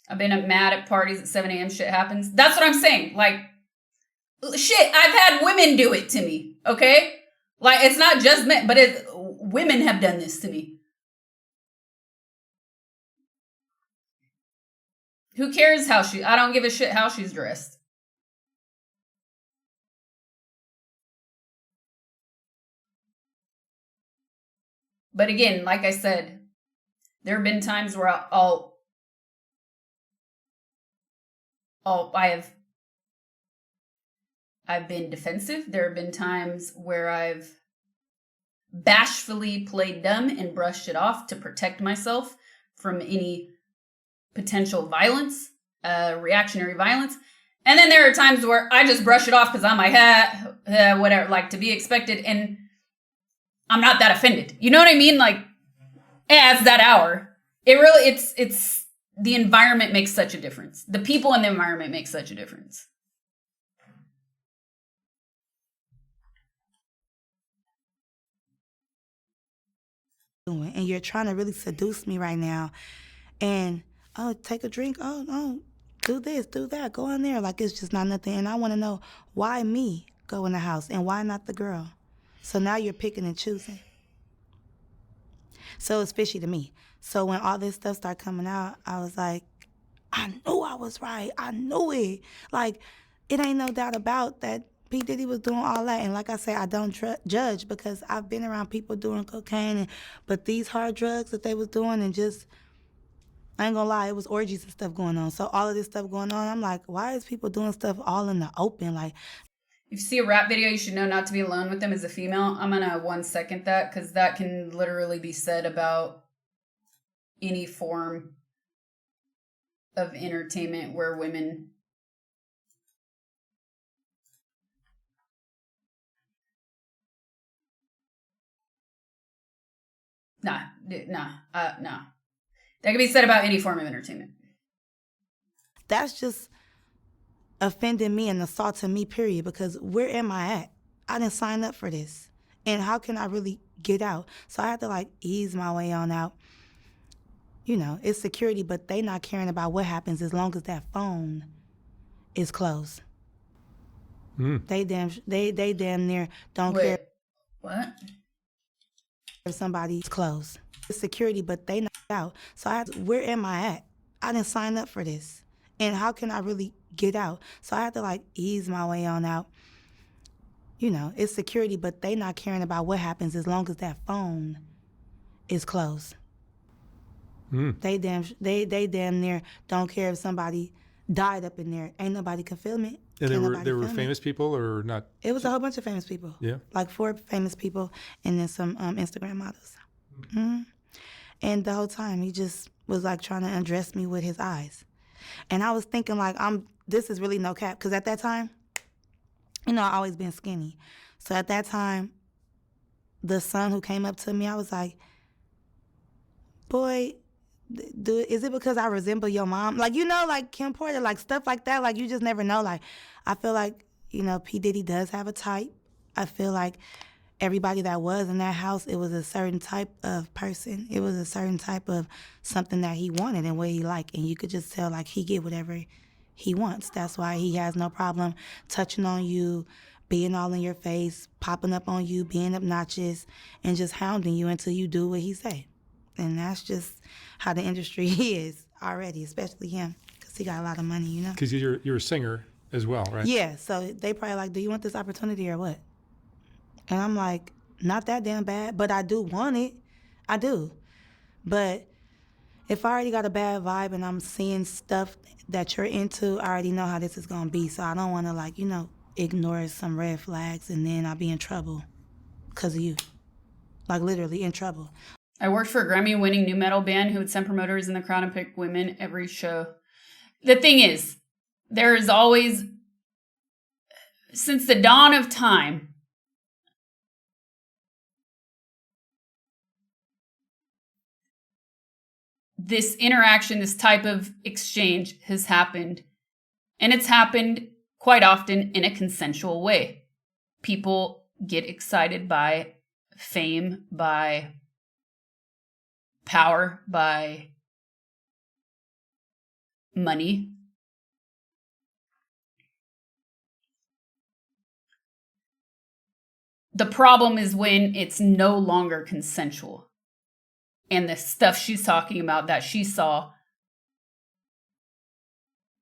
I've been mad at parties at 7 a.m. Shit happens. That's what I'm saying. Like, shit, I've had women do it to me, okay? Like, it's not just men, but women have done this to me. Who cares I don't give a shit how she's dressed. But again, like I said, there have been times where I've been defensive. There have been times where I've bashfully played dumb and brushed it off to protect myself from any potential violence, reactionary violence. And then there are times where I just brush it off because I'm like, whatever, like to be expected. And I'm not that offended. You know what I mean? Like, it's that hour. It's the environment makes such a difference. The people in the environment make such a difference. And you're trying to really seduce me right now. And, oh, take a drink. Oh, do this, do that. Go in there. Like, it's just not nothing. And I want to know, why me go in the house and why not the girl? So now you're picking and choosing. So it's fishy to me. So when all this stuff started coming out, I was like, I knew I was right. I knew it. Like, it ain't no doubt about that. P. Diddy was doing all that. And like I say, I don't judge because I've been around people doing cocaine. But these hard drugs that they was doing and just, I ain't gonna lie, it was orgies and stuff going on. So all of this stuff going on, I'm like, why is people doing stuff all in the open? Like, if you see a rap video, you should know not to be alone with them as a female. I'm gonna 1 second that because that can literally be said about any form of entertainment where women nah. That can be said about any form of entertainment. That's just offending me and assaulting me, period, because where am I at? I didn't sign up for this. And how can I really get out? So I had to like ease my way on out. You know, it's security, but they not caring about what happens as long as that phone is closed. They damn near don't care. What? If somebody's closed. It's security, but they not out. So where am I at? I didn't sign up for this. And how can I really get out? So I had to like ease my way on out. You know, it's security, but they not caring about what happens as long as that phone is closed. They damn near don't care if somebody died up in there. Ain't nobody can film it. And there were famous people or not? It was a whole bunch of famous people. Yeah. Like 4 famous people and then some Instagram models. Mm-hmm. And the whole time he just was like trying to undress me with his eyes. And I was thinking like, this is really no cap. Because at that time, you know, I always been skinny. So at that time, the son who came up to me, I was like, boy, is it because I resemble your mom? Like, you know, like Kim Porter, like stuff like that. Like, you just never know. Like, I feel like, you know, P. Diddy does have a type. I feel like everybody that was in that house, it was a certain type of person. It was a certain type of something that he wanted and what he liked. And you could just tell, like, he get whatever he wants. That's why he has no problem touching on you, being all in your face, popping up on you, being obnoxious, and just hounding you until you do what he say. And that's just how the industry is already, especially him, because he got a lot of money, you know? Because you're a singer as well, right? Yeah, so they probably like, do you want this opportunity or what? And I'm like, not that damn bad, but I do want it. I do. But if I already got a bad vibe and I'm seeing stuff that you're into, I already know how this is going to be. So I don't want to, like, ignore some red flags and then I'll be in trouble because of you. Like, literally in trouble. I worked for a Grammy-winning new metal band who would send promoters in the crowd and pick women every show. The thing is, there is always, since the dawn of time, this interaction, this type of exchange has happened. And it's happened quite often in a consensual way. People get excited by fame, by power, by money. The problem is when it's no longer consensual. And the stuff she's talking about that she saw,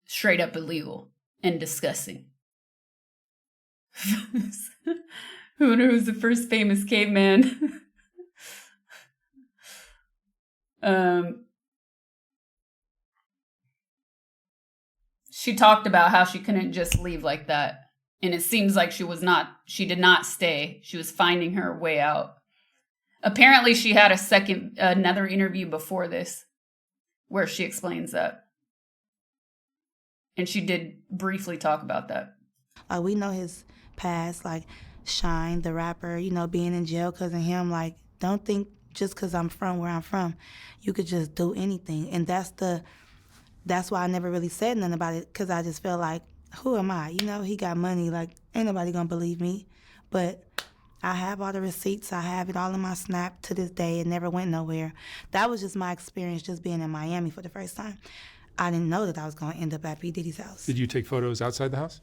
straight up illegal and disgusting. Who knows the first famous caveman? She talked about how she couldn't just leave like that. And it seems like she did not stay. She was finding her way out. Apparently she had another interview before this where she explains that. And she did briefly talk about that. We know his past, like Shine, the rapper, being in jail because of him. Like, don't think just because I'm from where I'm from, you could just do anything. And that's why I never really said nothing about it, because I just felt like, who am I? He got money. Like, ain't nobody gonna believe me. But I have all the receipts. I have it all in my Snap to this day. It never went nowhere. That was just my experience just being in Miami for the first time. I didn't know that I was gonna end up at P. Diddy's house. Did you take photos outside the house?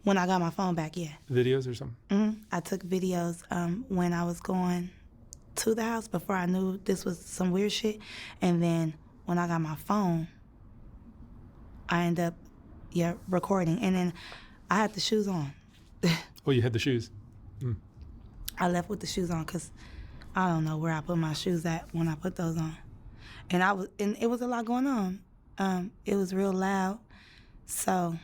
When I got my phone back, yeah. Videos or something? Mm-hmm. I took videos when I was going to the house before I knew this was some weird shit. And then when I got my phone, I ended up, recording. And then I had the shoes on. Oh, you had the shoes? Mm. I left with the shoes on because I don't know where I put my shoes at when I put those on. And it was a lot going on. It was real loud. So,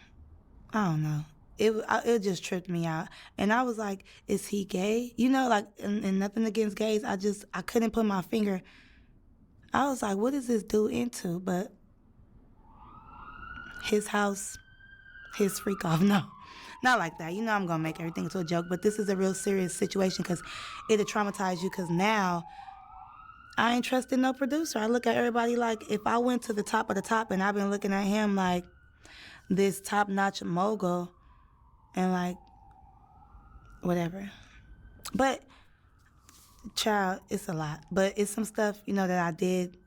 I don't know. It just tripped me out. And I was like, is he gay? And nothing against gays. I couldn't put my finger. I was like, what is this dude into? But his house, his freak off. No, not like that. I'm going to make everything into a joke. But this is a real serious situation because it'll traumatize you, because now I ain't trusting no producer. I look at everybody like, if I went to the top of the top and I've been looking at him like this top-notch mogul, and like, whatever. But, child, it's a lot. But it's some stuff, that I did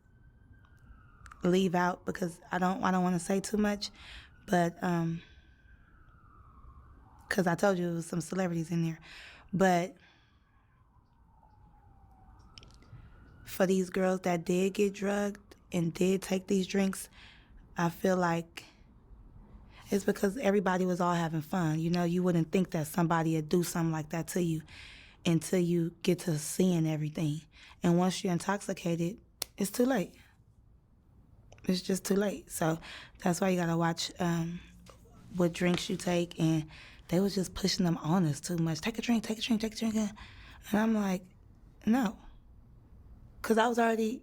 leave out because I don't want to say too much. But, because I told you there was some celebrities in there. But for these girls that did get drugged and did take these drinks, I feel like it's because everybody was all having fun. You wouldn't think that somebody would do something like that to you until you get to seeing everything. And once you're intoxicated, it's too late. It's just too late. So that's why you gotta watch what drinks you take. And they was just pushing them on us too much. Take a drink, take a drink, take a drink. And I'm like, no. Because I was already,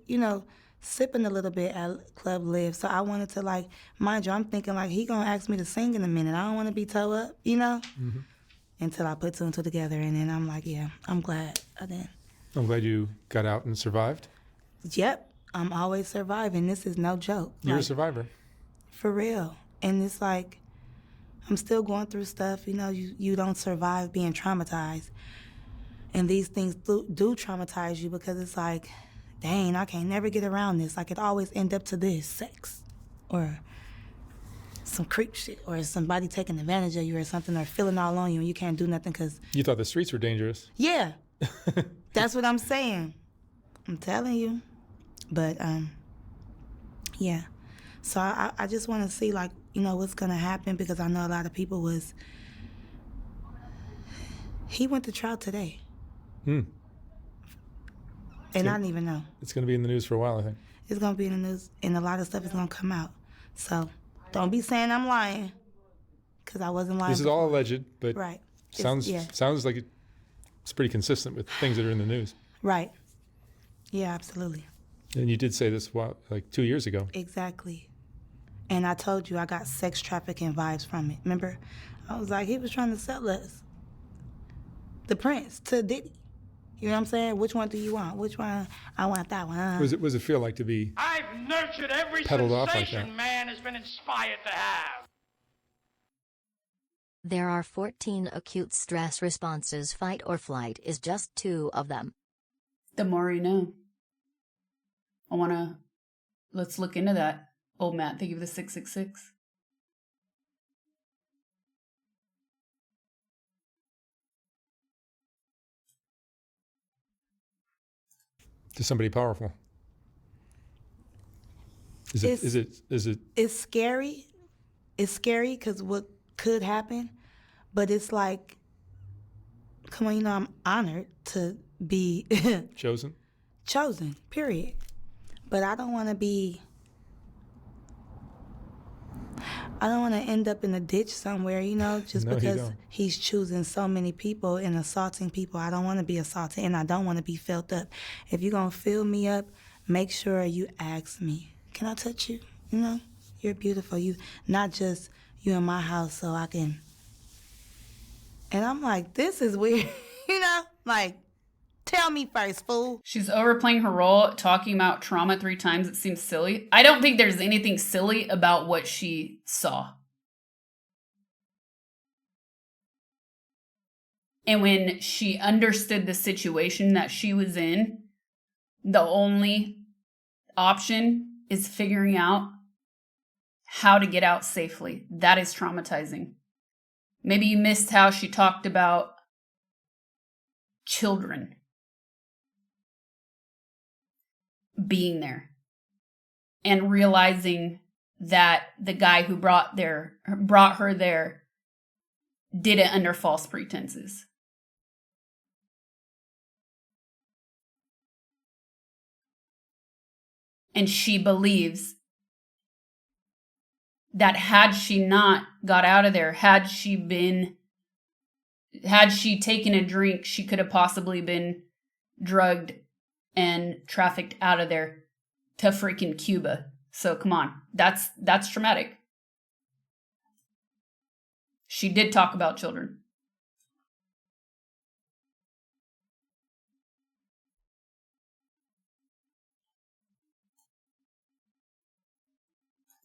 sipping a little bit at Club Live. So I wanted to, like, mind you, I'm thinking, like, he going to ask me to sing in a minute. I don't want to be toe up, Mm-hmm. Until I put two and two together. And then I'm like, yeah, I'm glad I did. I'm glad you got out and survived. Yep, I'm always surviving. This is no joke. You're a survivor. For real. And it's like, I'm still going through stuff. You don't survive being traumatized. And these things do traumatize you because it's like, dang, I can't never get around this. Like, it always end up to this, sex, or some creep shit, or somebody taking advantage of you or something, or feeling all on you and you can't do nothing because... You thought the streets were dangerous. Yeah. That's what I'm saying. I'm telling you. But, yeah. So I just want to see, like, you know, what's going to happen, because I know a lot of people was... He went to trial today. And I didn't even know. It's going to be in the news for a while, I think. It's going to be in the news, and a lot of stuff is going to come out. So don't be saying I'm lying, because I wasn't lying. This is all alleged, but right. sounds like it's pretty consistent with things that are in the news. Right. Yeah, absolutely. And you did say this, like 2 years ago. Exactly. And I told you I got sex trafficking vibes from it. Remember? I was like, he was trying to sell us. The Prince to Diddy. You know what I'm saying? Which one do you want? Which one? I want that one. What does it feel like to be I've nurtured every peddled off like sensation that? man has been inspired to have. There are 14 acute stress responses. Fight or flight is just 2 of them. The more you know. Let's look into that. Old Matt, thank you for the 666. To somebody powerful. Is it? It's scary. It's scary because what could happen, but it's like, come on, you know, I'm honored to be Chosen? Chosen, period. But I don't want to end up in a ditch somewhere, you know, just No, you because don't. he's choosing so many people and assaulting people. I don't want to be assaulted, and I don't want to be filled up. If you're going to fill me up, make sure you ask me, can I touch you? You know, you're beautiful. You, not just you in my house so I can. And I'm like, this is weird, you know, like, tell me first, fool. She's overplaying her role, talking about trauma 3 times. It seems silly. I don't think there's anything silly about what she saw. And when she understood the situation that she was in, the only option is figuring out how to get out safely. That is traumatizing. Maybe you missed how she talked about children being there and realizing that the guy who brought her there did it under false pretenses. And she believes that had she not got out of there, had she taken a drink, she could have possibly been drugged and trafficked out of there to freaking Cuba. So come on, that's traumatic. She did talk about children.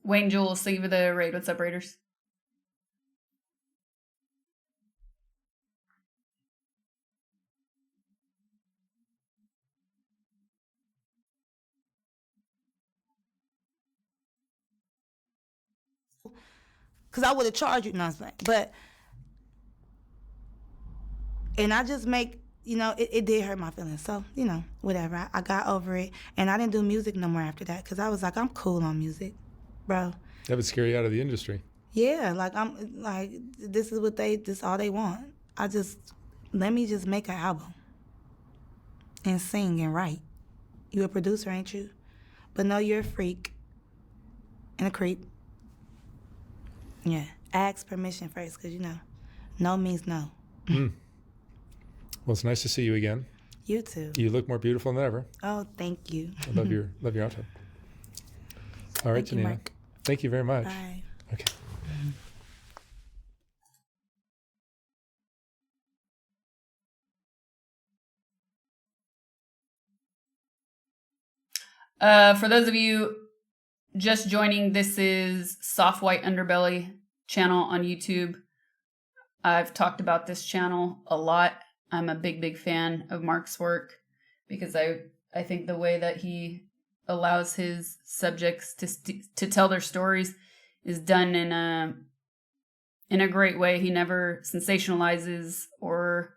Wayne Jewell, thank you for the raid. What's up, Raiders? Because I would have charged you, nothing. But, and I just make, you know, it did hurt my feelings. So, you know, whatever. I got over it. And I didn't do music no more after that because I was like, I'm cool on music, bro. That would scare you out of the industry. Yeah, like, I'm like, this is all they want. Let me just make an album and sing and write. You a producer, ain't you? But no, you're a freak and a creep. Yeah, ask permission first, because, you know, no means no. Well, it's nice to see you again. You too. You look more beautiful than ever. Oh, thank you. I love your outfit. All right, Thank you, Janina. Mark. Thank you very much. Bye. Okay. For those of you just joining, this is Soft White Underbelly channel on YouTube. I've talked about this channel a lot. I'm a big fan of Mark's work because I think the way that he allows his subjects to tell their stories is done in a great way. He never sensationalizes or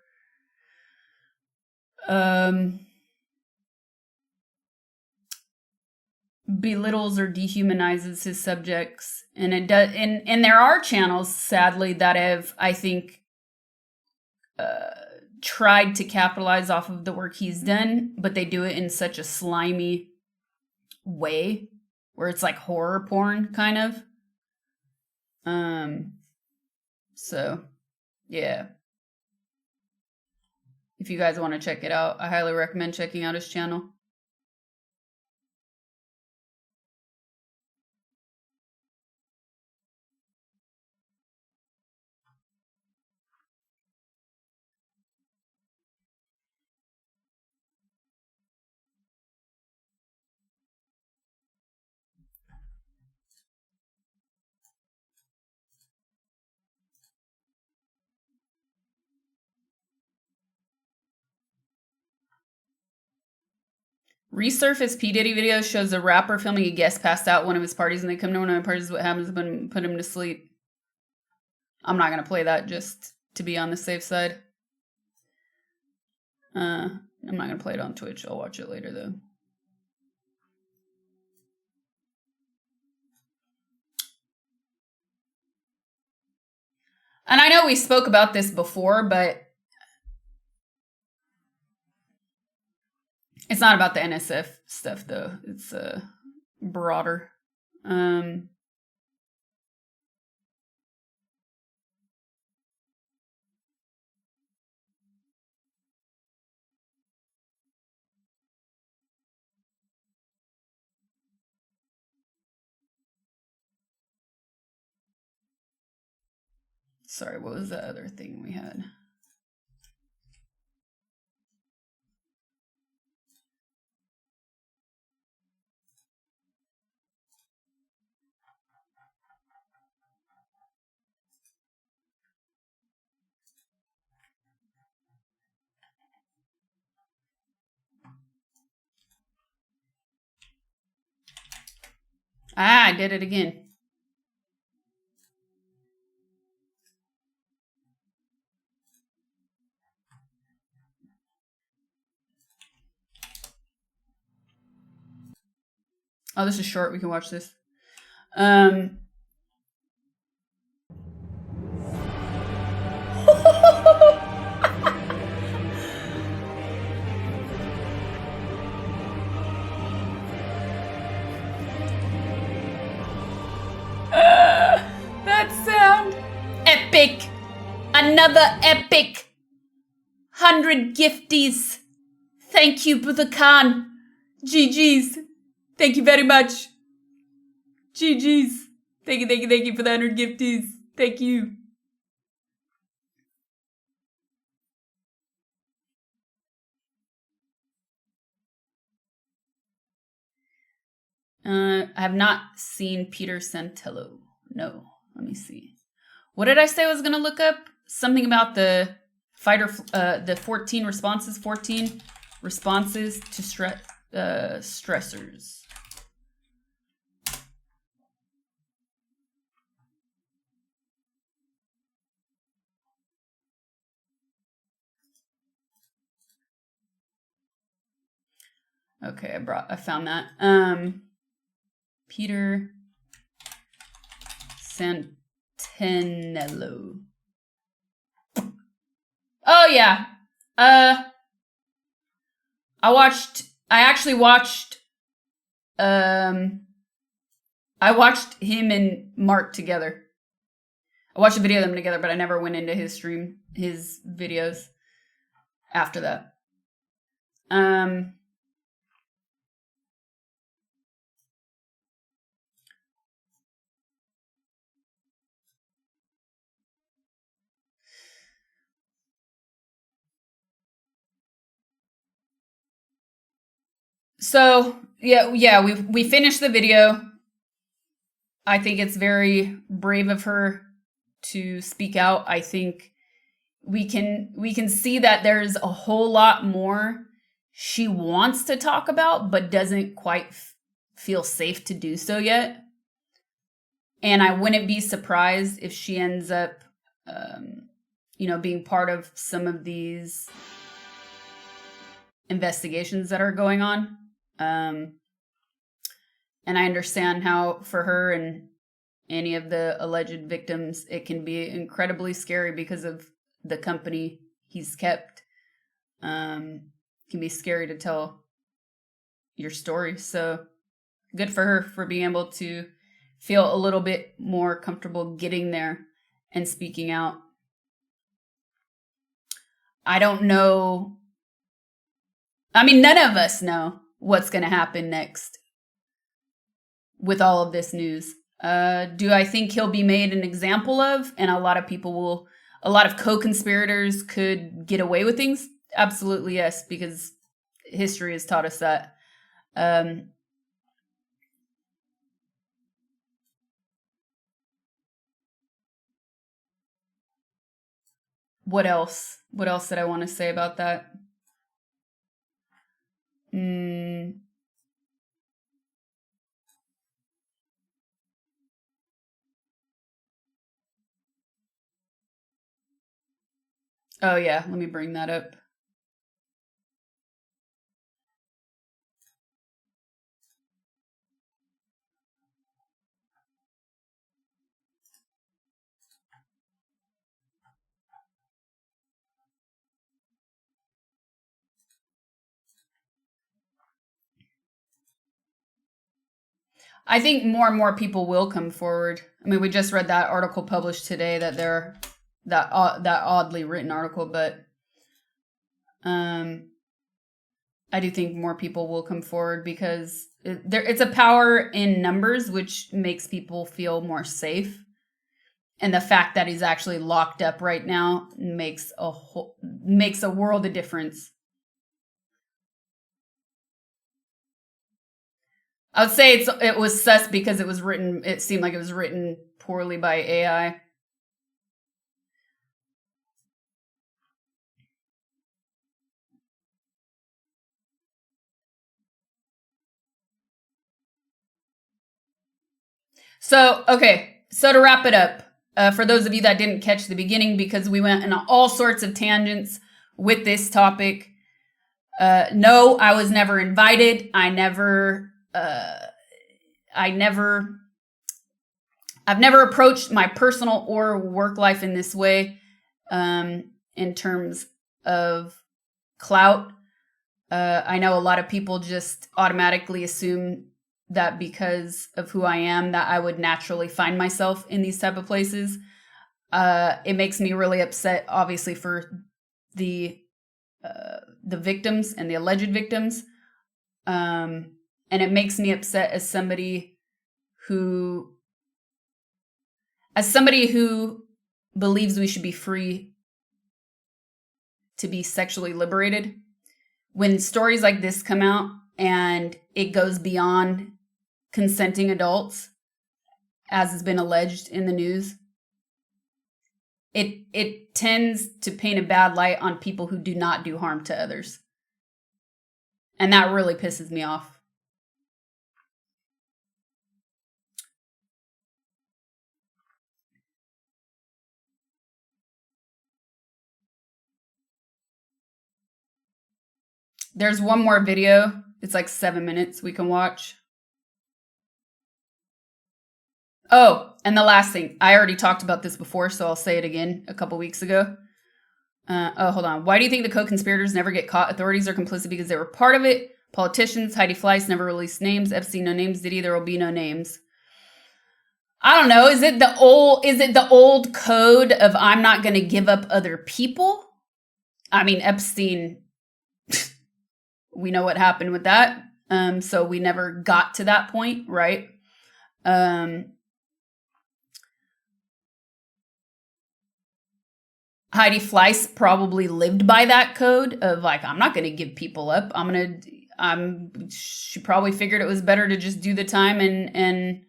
belittles or dehumanizes his subjects. And it does, and there are channels, sadly, that have, I think, tried to capitalize off of the work he's done, but they do it in such a slimy way where it's like horror porn kind of. So yeah, if you guys want to check it out, I highly recommend checking out his channel. Resurface P. Diddy video shows a rapper filming a guest passed out at one of his parties, and they come to one of my parties. What happens when put him to sleep? I'm not going to play that just to be on the safe side. I'm not going to play it on Twitch. I'll watch it later, though. And I know we spoke about this before, but it's not about the NSF stuff, though. It's broader. Sorry, what was the other thing we had? Ah, I did it again. Oh, this is short. We can watch this. That sound. Epic. Another epic. 100 gifties. Thank you, Brother Khan. GG's. Thank you very much. GG's. Thank you for the 100 gifties. Thank you. I have not seen Peter Santello. No. Let me see. What did I say I was going to look up? Something about the fighter, the 14 responses. 14 responses to stressors. Okay, I found that. Peter Santinello. Oh yeah. I actually watched I watched him and Mark together. I watched a video of them together, but I never went into his videos after that. So yeah, we finished the video. I think it's very brave of her to speak out. I think we can see that there's a whole lot more she wants to talk about, but doesn't quite feel safe to do so yet. And I wouldn't be surprised if she ends up, being part of some of these investigations that are going on. And I understand how for her and any of the alleged victims, it can be incredibly scary because of the company he's kept. Can be scary to tell your story. So good for her for being able to feel a little bit more comfortable getting there and speaking out. I don't know. I mean, none of us know what's going to happen next with all of this news. Do I think he'll be made an example of? And a lot of co-conspirators could get away with things? Absolutely, yes, because history has taught us that. What else? What else did I want to say about that? Oh yeah, let me bring that up. I think more and more people will come forward. I mean, we just read that article published today that that oddly written article, but I do think more people will come forward because it's a power in numbers, which makes people feel more safe. And the fact that he's actually locked up right now makes a world of difference. I would say it was sus because it seemed like it was written poorly by AI. So to wrap it up, for those of you that didn't catch the beginning, because we went in all sorts of tangents with this topic, no, I was never invited. I've never approached my personal or work life in this way, in terms of clout. I know a lot of people just automatically assume that because of who I am, that I would naturally find myself in these type of places. It makes me really upset, obviously, for the victims and the alleged victims. And it makes me upset as somebody who believes we should be free to be sexually liberated. When stories like this come out and it goes beyond consenting adults, as has been alleged in the news, it tends to paint a bad light on people who do not do harm to others. And that really pisses me off. There's one more video. It's like 7 minutes we can watch. Oh, and the last thing. I already talked about this before, so I'll say it again a couple weeks ago. Hold on. Why do you think the co-conspirators never get caught? Authorities are complicit because they were part of it. Politicians, Heidi Fleiss never released names. Epstein, no names. Diddy, there will be no names. I don't know. Is it the old code of I'm not going to give up other people? I mean, Epstein, we know what happened with that. So we never got to that point, right? Heidi Fleiss probably lived by that code of like, I'm not going to give people up. She probably figured it was better to just do the time and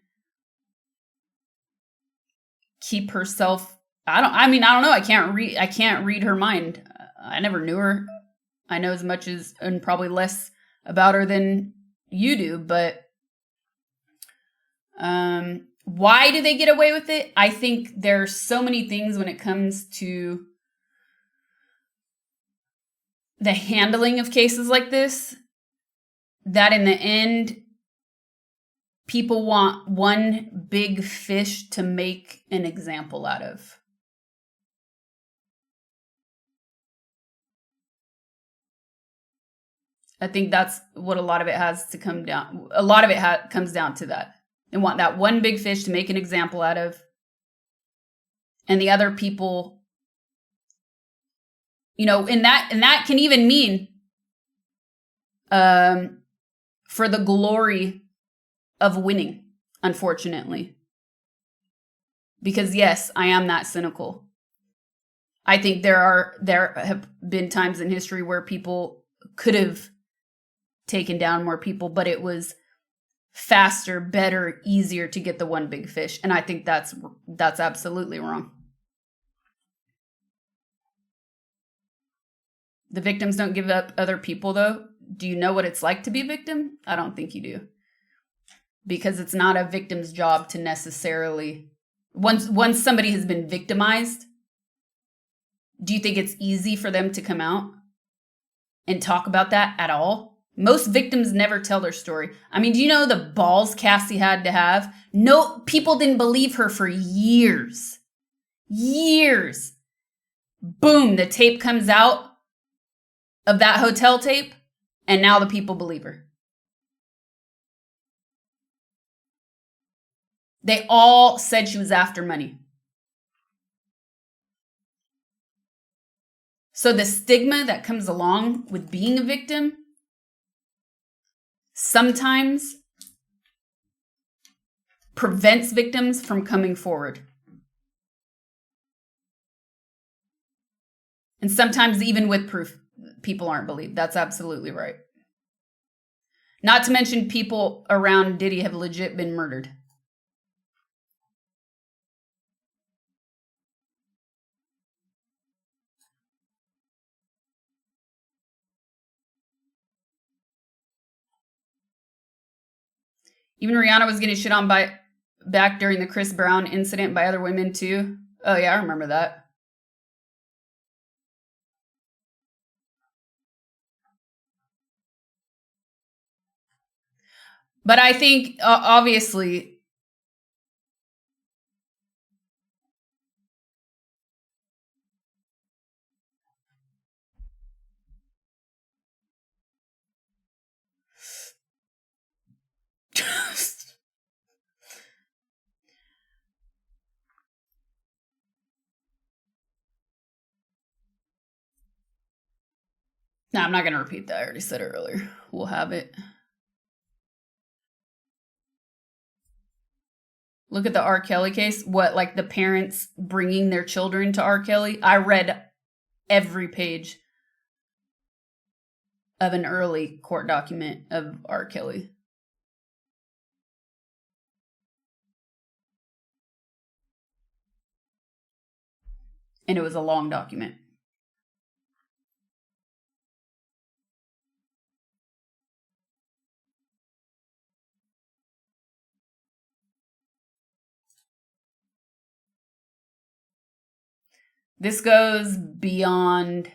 keep herself. I don't know. I can't read her mind. I never knew her. I know as much as, and probably less about her than you do, but, why do they get away with it? I think there's so many things when it comes to the handling of cases like this that in the end, people want one big fish to make an example out of. I think that's what a lot of it has to come down. A lot of it comes down to that. They want that one big fish to make an example out of. And the other people, you know, and that can even mean for the glory of winning, unfortunately. Because yes, I am that cynical. I think there have been times in history where people could have taken down more people, but it was faster, better, easier to get the one big fish. And I think that's absolutely wrong. The victims don't give up other people, though. Do you know what it's like to be a victim? I don't think you do. Because it's not a victim's job to necessarily... Once somebody has been victimized, do you think it's easy for them to come out and talk about that at all? Most victims never tell their story. I mean, do you know the balls Cassie had to have? No, people didn't believe her for years. Years. Boom, the tape comes out of that hotel tape, and now the people believe her. They all said she was after money. So the stigma that comes along with being a victim sometimes prevents victims from coming forward. And sometimes even with proof, people aren't believed. That's absolutely right. Not to mention people around Diddy have legit been murdered. Even Rihanna was getting shit on back during the Chris Brown incident by other women too. Oh yeah, I remember that. But I think obviously no, I'm not going to repeat that. I already said it earlier. We'll have it. Look at the R. Kelly case. What, like the parents bringing their children to R. Kelly? I read every page of an early court document of R. Kelly. And it was a long document. This goes beyond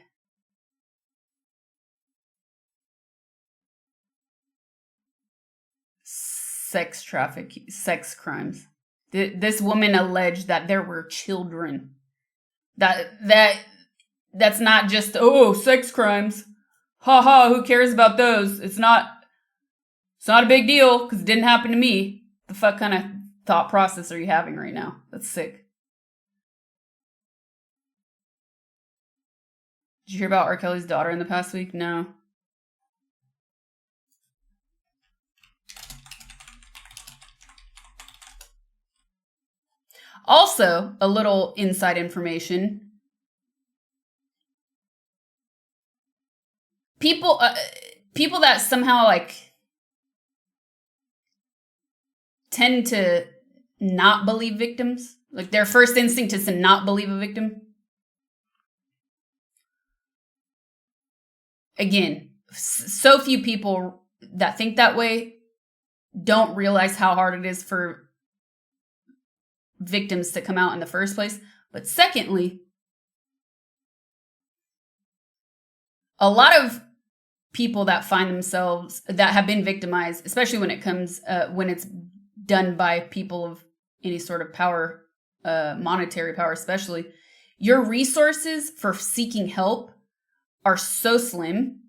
sex trafficking, sex crimes. This woman alleged that there were children. That's not just, oh, sex crimes. Ha ha, who cares about those? It's not a big deal because it didn't happen to me. The fuck kind of thought process are you having right now? That's sick. Did you hear about R. Kelly's daughter in the past week? No. Also, a little inside information. People that somehow like tend to not believe victims, like their first instinct is to not believe a victim. Again, so few people that think that way don't realize how hard it is for victims to come out in the first place. But secondly, a lot of people that find themselves, that have been victimized, especially when it comes, when it's done by people of any sort of power, monetary power especially, your resources for seeking help are so slim.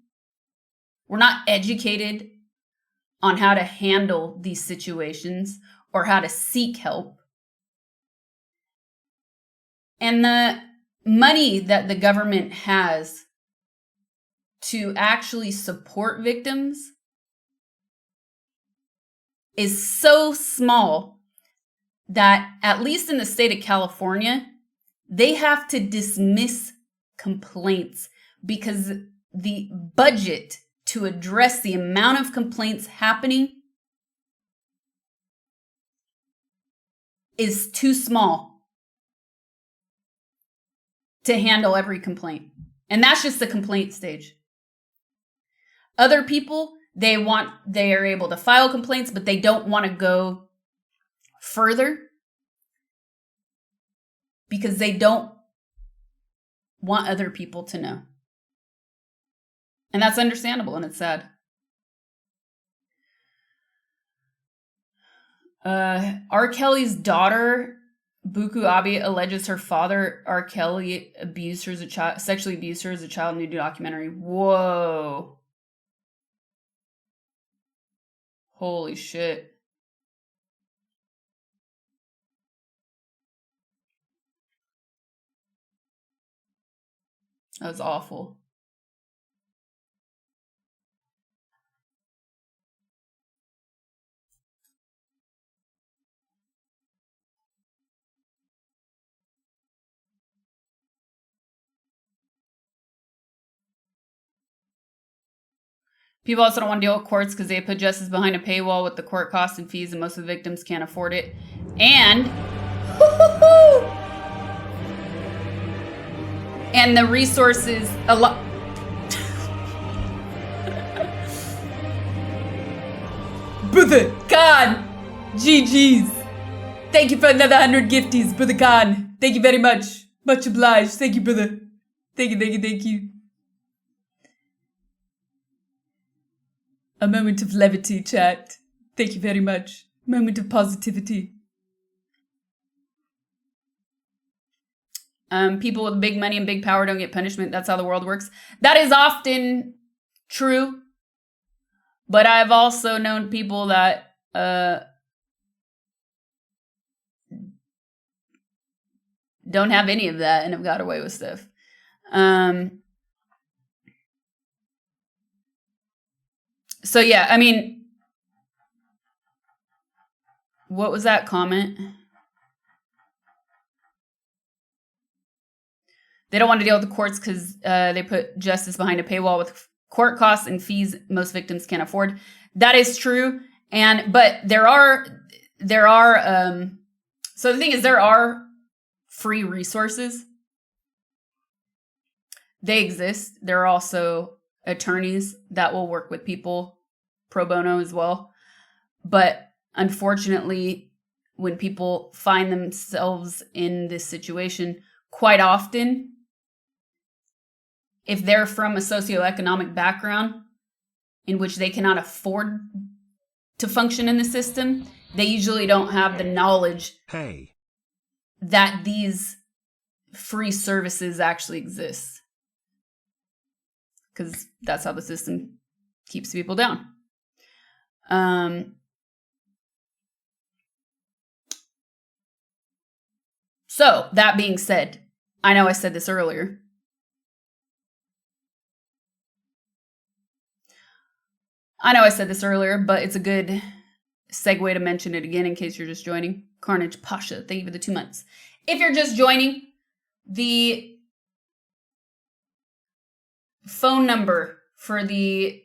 We're not educated on how to handle these situations or how to seek help. And the money that the government has to actually support victims is so small that, at least in the state of California, they have to dismiss complaints because the budget to address the amount of complaints happening is too small to handle every complaint. And that's just the complaint stage. Other people, they are able to file complaints, but they don't want to go further because they don't want other people to know. And that's understandable, and it's sad. R. Kelly's daughter, Buku Abi, alleges her father, R. Kelly, abused her as a child, sexually abused her as a child in a new documentary. Whoa. Holy shit. That was awful. People also don't want to deal with courts because they put justice behind a paywall with the court costs and fees, and most of the victims can't afford it. And and the resources a lot. Brother Khan, GG's. Thank you for another 100 gifties, Brother Khan. Thank you very much. Much obliged. Thank you, brother. Thank you, thank you, thank you. A moment of levity, chat. Thank you very much. Moment of positivity. People with big money and big power don't get punishment. That's how the world works. That is often true. But I've also known people that don't have any of that and have got away with stuff. So yeah, I mean, what was that comment? They don't want to deal with the courts because they put justice behind a paywall with court costs and fees most victims can't afford. That is true. But there are so the thing is, there are free resources. They exist. There are also attorneys that will work with people pro bono as well. But unfortunately, when people find themselves in this situation, quite often, if they're from a socioeconomic background in which they cannot afford to function in the system, they usually don't have the knowledge that these free services actually exist. Because that's how the system keeps people down. So, that being said, I know I said this earlier. But it's a good segue to mention it again in case you're just joining. Carnage Pasha, thank you for the 2 months. If you're just joining, the phone number for the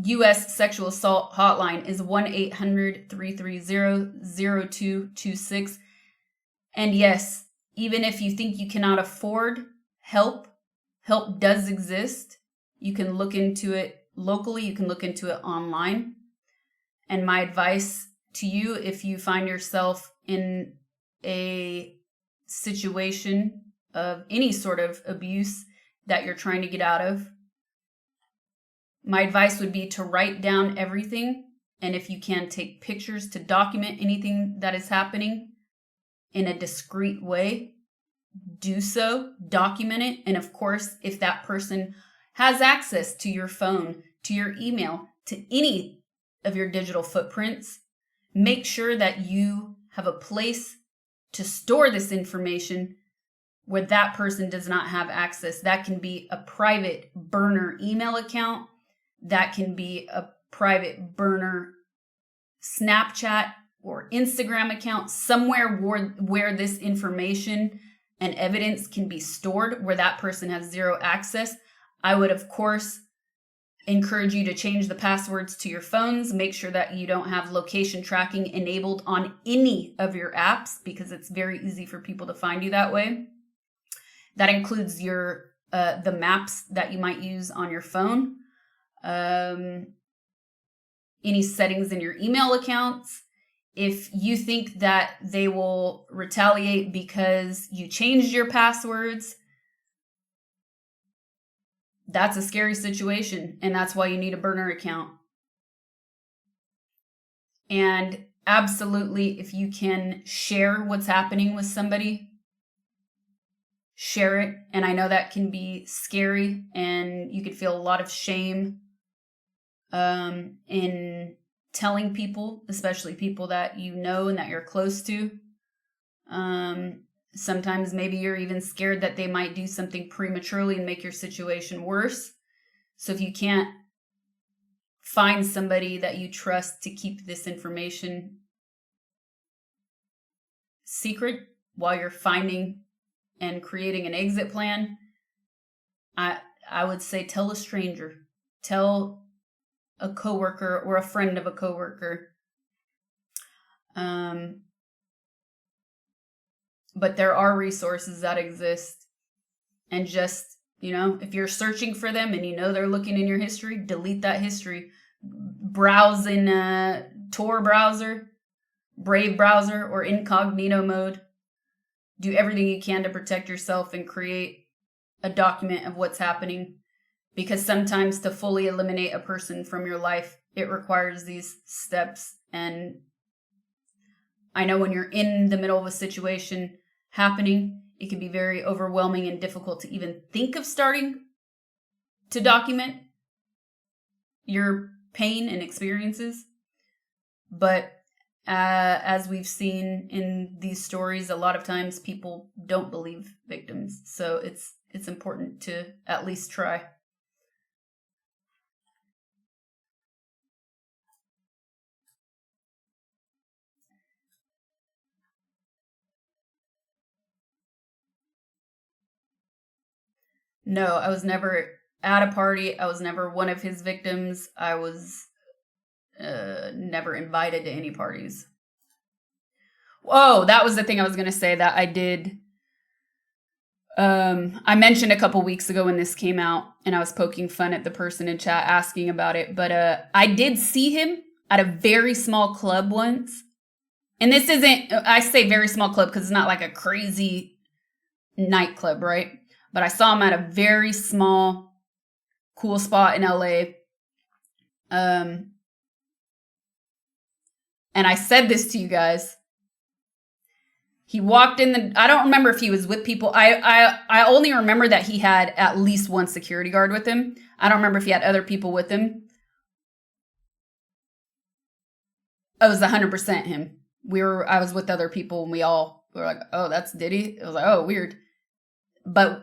U.S. sexual assault hotline is 1-800-330-0226. And yes, even if you think you cannot afford help, help does exist. You can look into it locally, you can look into it online. And my advice to you, if you find yourself in a situation of any sort of abuse that you're trying to get out of, my advice would be to write down everything And if you can, take pictures to document anything that is happening in a discreet way. Do so, document it. And of course, if that person has access to your phone, to your email, to any of your digital footprints, make sure that you have a place to store this information where that person does not have access. That can be a private burner email account. That can be a private burner Snapchat or Instagram account, somewhere where this information and evidence can be stored, where that person has zero access. I would, of course, encourage you to change the passwords to your phones. Make sure that you don't have location tracking enabled on any of your apps, because it's very easy for people to find you that way. That includes your the maps that you might use on your phone, any settings in your email accounts. If you think that they will retaliate because you changed your passwords, that's a scary situation, and that's why you need a burner account. And absolutely, if you can share what's happening with somebody, share it. And I know that can be scary, and you could feel a lot of shame in telling people, especially people that you know and that you're close to. Sometimes maybe you're even scared that they might do something prematurely and make your situation worse. So if you can't find somebody that you trust to keep this information secret while you're finding and creating an exit plan, I would say tell a stranger, tell a coworker or a friend of a coworker. But there are resources that exist, and just, if you're searching for them and they're looking in your history, delete that history. Browse in Tor browser, Brave browser, or incognito mode. Do everything you can to protect yourself and create a document of what's happening, because sometimes to fully eliminate a person from your life, it requires these steps. And I know when you're in the middle of a situation happening, it can be very overwhelming and difficult to even think of starting to document your pain and experiences. But as we've seen in these stories, a lot of times people don't believe victims. So it's important to at least try. No, I was never at a party. I was never one of his victims. I was never invited to any parties. Oh, that was the thing I was going to say that I did. I mentioned a couple weeks ago when this came out, and I was poking fun at the person in chat asking about it. But I did see him at a very small club once. And this isn't, I say very small club because it's not like a crazy nightclub, right? But I saw him at a very small, cool spot in LA. And I said this to you guys. He walked in I don't remember if he was with people. I only remember that he had at least one security guard with him. I don't remember if he had other people with him. It was 100% him. I was with other people, and we were like, oh, that's Diddy. It was like, oh, weird. But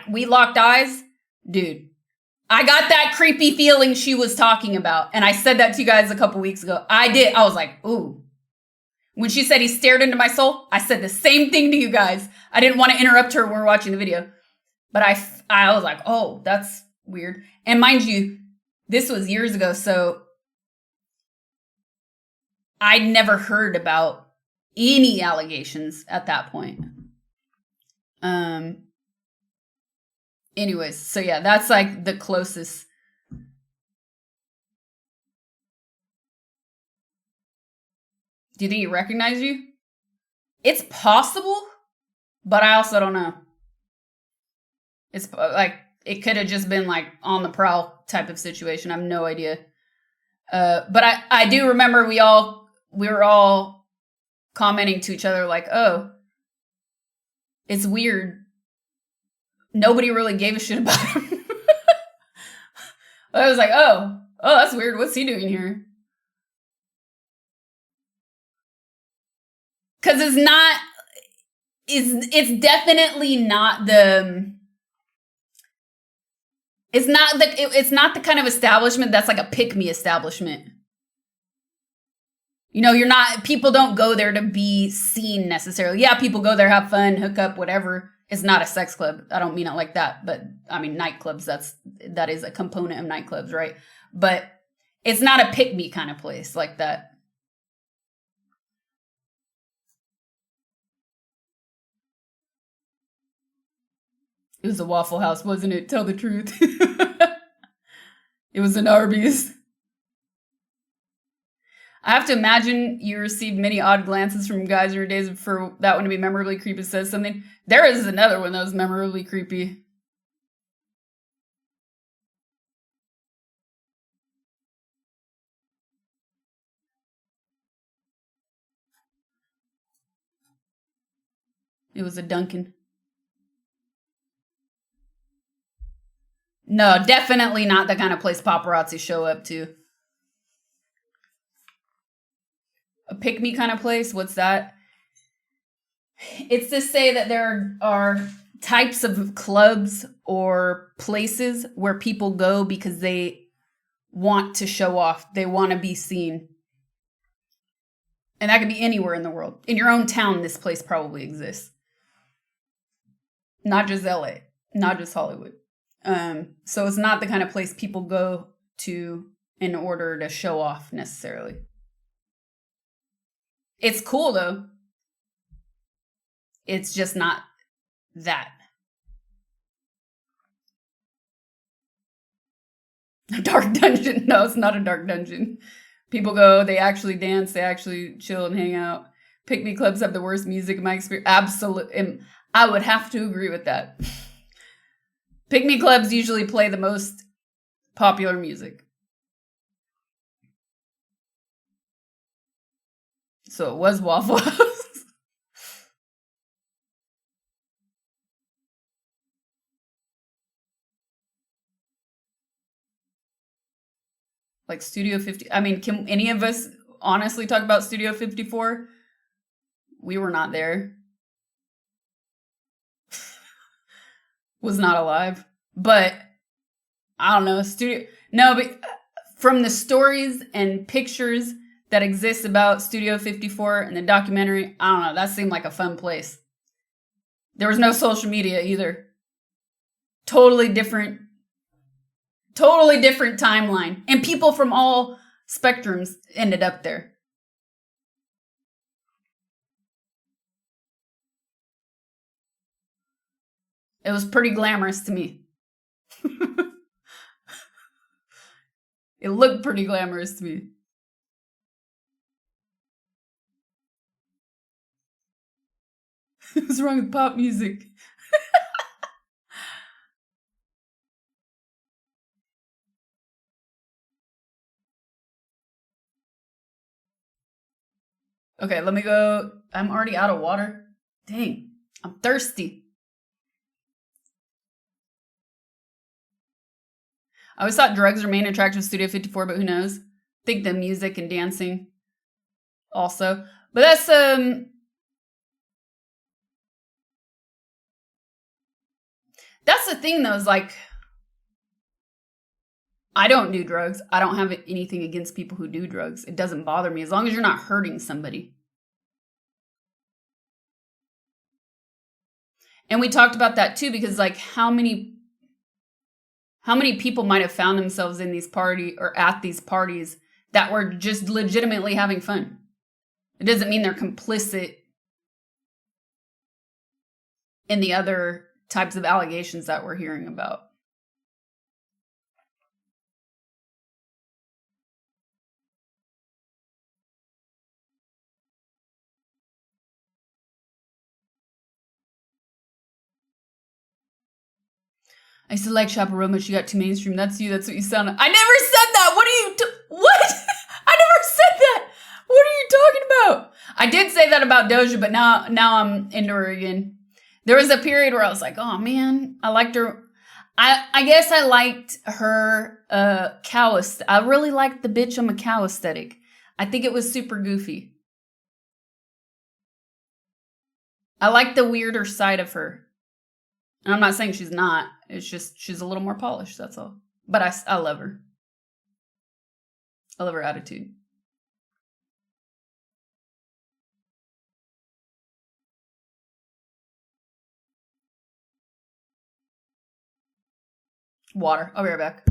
we locked eyes, dude. I got that creepy feeling she was talking about. And I said that to you guys a couple weeks ago. I did. I was like, ooh. When she said he stared into my soul, I said the same thing to you guys. I didn't want to interrupt her when we were watching the video. But I was like, oh, that's weird. And mind you, this was years ago, so I'd never heard about any allegations at that point. Anyways, so yeah, that's the closest. Do you think he recognized you? It's possible, but I also don't know. It's it could have just been on the prowl type of situation. I have no idea. But I do remember we were all commenting to each other like, oh, it's weird. Nobody really gave a shit about him. I was like, oh, that's weird. What's he doing here? Because it's definitely not it's not the kind of establishment that's like a pick-me establishment. You know, people don't go there to be seen necessarily. Yeah, people go there, have fun, hook up, whatever. It's not a sex club. I don't mean it like that, but I mean nightclubs, that is a component of nightclubs, right? But it's not a pick-me kind of place like that. It was a Waffle House, wasn't it? Tell the truth. It was an Arby's. I have to imagine you received many odd glances from guys in your days for that one to be memorably creepy says something. There is another one that was memorably creepy. It was a Dunkin'. No, definitely not the kind of place paparazzi show up to. A pick-me kind of place? What's that? It's to say that there are types of clubs or places where people go because they want to show off. They want to be seen. And that could be anywhere in the world. In your own town, this place probably exists. Not just LA. Not just Hollywood. So it's not the kind of place people go to in order to show off necessarily. It's cool though. It's just not that. A dark dungeon. No, it's not a dark dungeon. People go, they actually dance, they actually chill and hang out. Pick-me clubs have the worst music in my experience. Absolutely. I would have to agree with that. Pick-me clubs usually play the most popular music. So it was Waffle House. Like Studio 50. I mean, can any of us honestly talk about Studio 54? We were not there. Was not alive. But I don't know. But from the stories and pictures that exists about Studio 54 and the documentary, I don't know, that seemed like a fun place. There was no social media either. Totally different timeline. And people from all spectrums ended up there. It was pretty glamorous to me. It looked pretty glamorous to me. What's wrong with pop music? Okay, let me go. I'm already out of water. Dang, I'm thirsty. I always thought drugs are main attraction of Studio 54, but who knows? Think the music and dancing also. But that's the thing though, is like, I don't do drugs. I don't have anything against people who do drugs. It doesn't bother me as long as you're not hurting somebody. And we talked about that too, because like how many people might have found themselves in these at these parties that were just legitimately having fun. It doesn't mean they're complicit in the other types of allegations that we're hearing about. I used to like Chaperone, but she got too mainstream. That's you. That's what you sound like. I never said that. What are you... What? I did say that about Doja, but now I'm into her again. There was a period where I was like, oh man, I liked her. I guess I liked her cow. I really liked the bitch I'm a cow aesthetic. I think it was super goofy. I like the weirder side of her. And I'm not saying she's not. It's just she's a little more polished, that's all. But I love her. I love her attitude. Water. I'll be right back.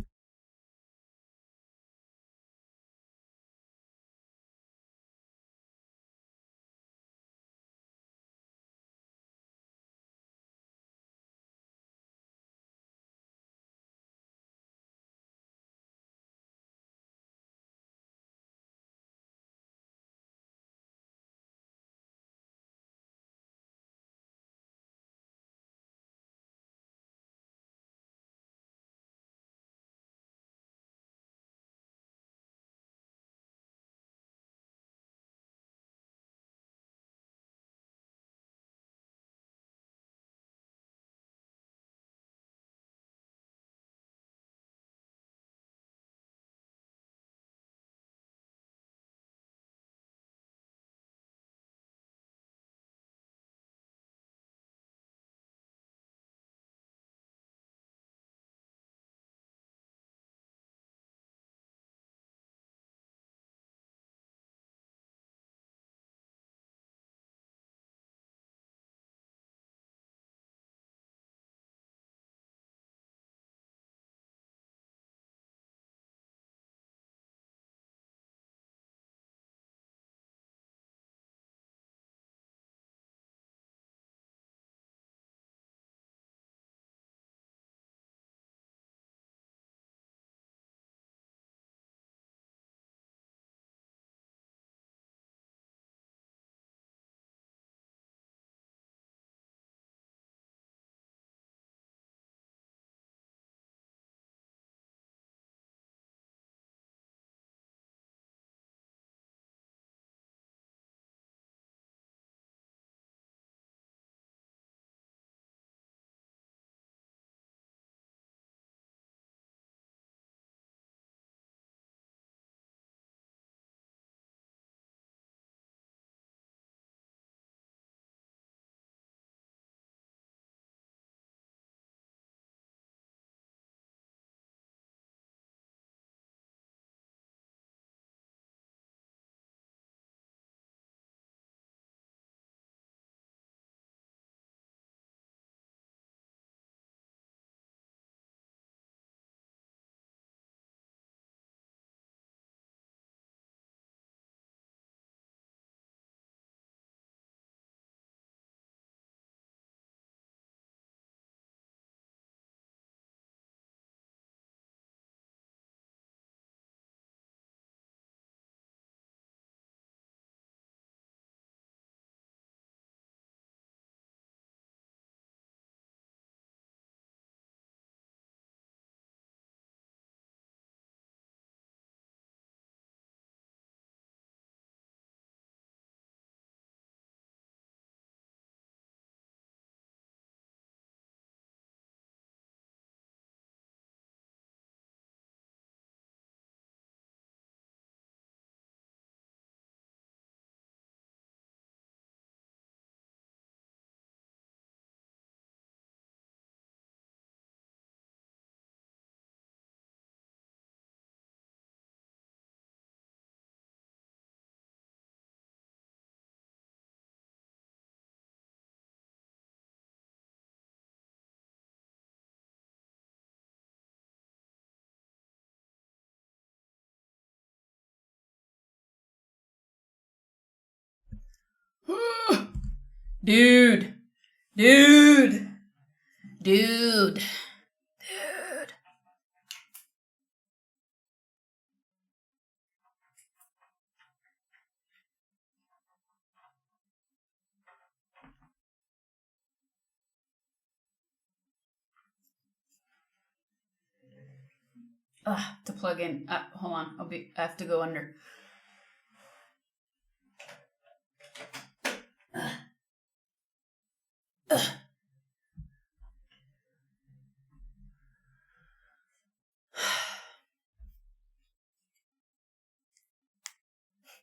Dude. Dude. Dude. Dude. To plug in. Hold on. I have to go under.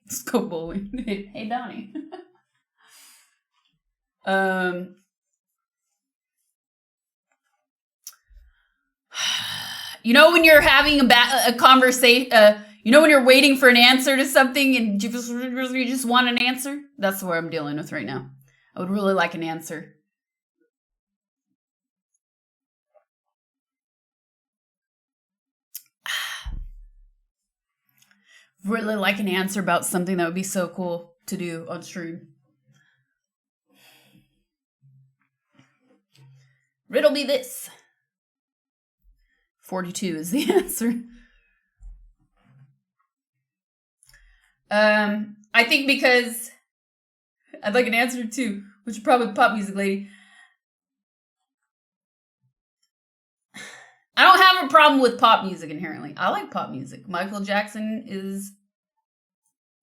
Let's go bowling. Hey, Donnie. You know when you're having a conversation, you know when you're waiting for an answer to something and you just want an answer? That's what I'm dealing with right now. I would really like an answer. Really like an answer about something that would be so cool to do on stream. Riddle me this. 42 is the answer. I think because I'd like an answer too, which is probably pop music lady. I don't have a problem with pop music inherently. I like pop music. Michael Jackson is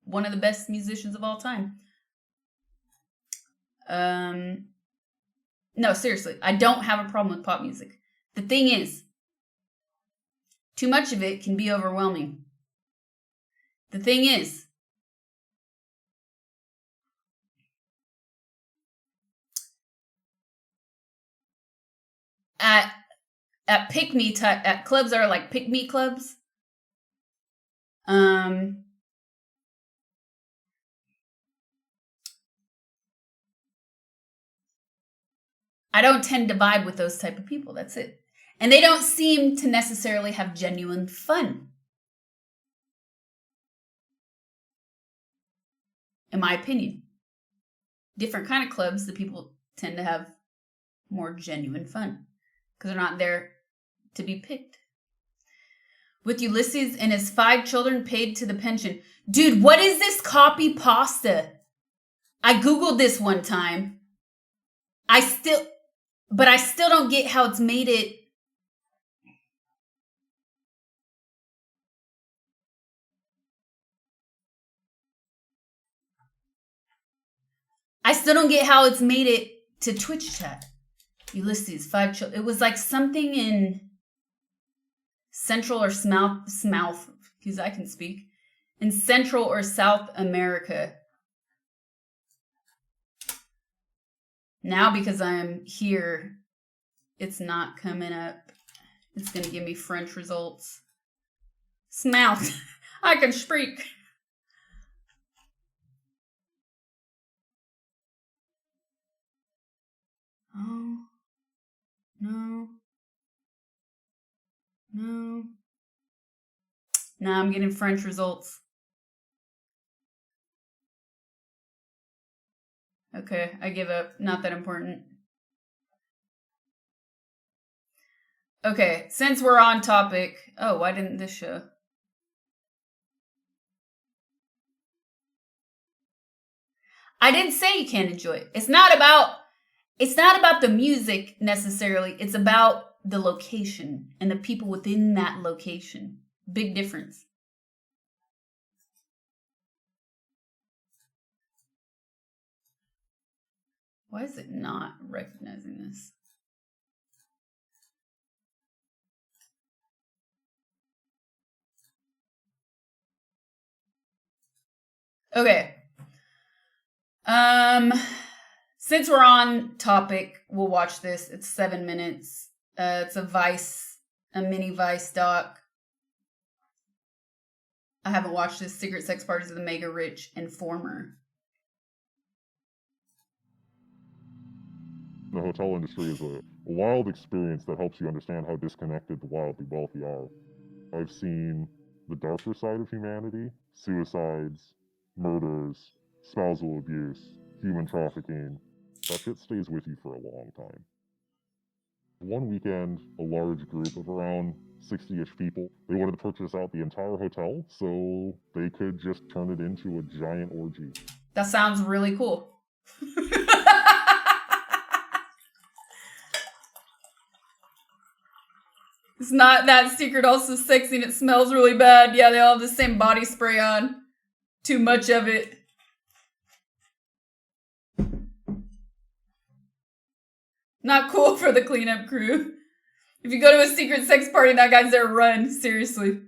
one of the best musicians of all time. No, seriously, I don't have a problem with pop music. The thing is, too much of it can be overwhelming. The thing is, at pick-me type, at clubs that are like pick-me clubs, I don't tend to vibe with those type of people. That's it. And they don't seem to necessarily have genuine fun. In my opinion. Different kind of clubs, the people tend to have more genuine fun. Because they're not there to be picked. With Ulysses and his 5 children paid to the pension. Dude, what is this copy pasta? I Googled this one time. I still don't get how it's made it. I still don't get how it's made it to Twitch chat. Ulysses, 5 children. It was like something in Central or South, because I can speak. In Central or South America. Now, because I'm here, it's not coming up. It's going to give me French results. Smouth. I can speak. Oh. No. No. Now I'm getting French results. Okay, I give up. Not that important. Okay, since we're on topic. Oh, why didn't this show? I didn't say you can't enjoy it. It's not about the music necessarily. It's about the location and the people within that location. Big difference. Why is it not recognizing this? Okay. Since we're on topic, we'll watch this. It's 7 minutes. It's a mini Vice doc. I haven't watched this. Secret Sex Parties of the Mega Rich Informer. The hotel industry is a wild experience that helps you understand how disconnected the wildly wealthy are. I've seen the darker side of humanity, suicides, murders, spousal abuse, human trafficking. That shit stays with you for a long time. One weekend, a large group of around 60-ish people, they wanted to purchase out the entire hotel so they could just turn it into a giant orgy. That sounds really cool. It's not that secret also sexy and it smells really bad. Yeah, they all have the same body spray on. Too much of it. Not cool for the cleanup crew. If you go to a secret sex party and that guy's there, run. Seriously.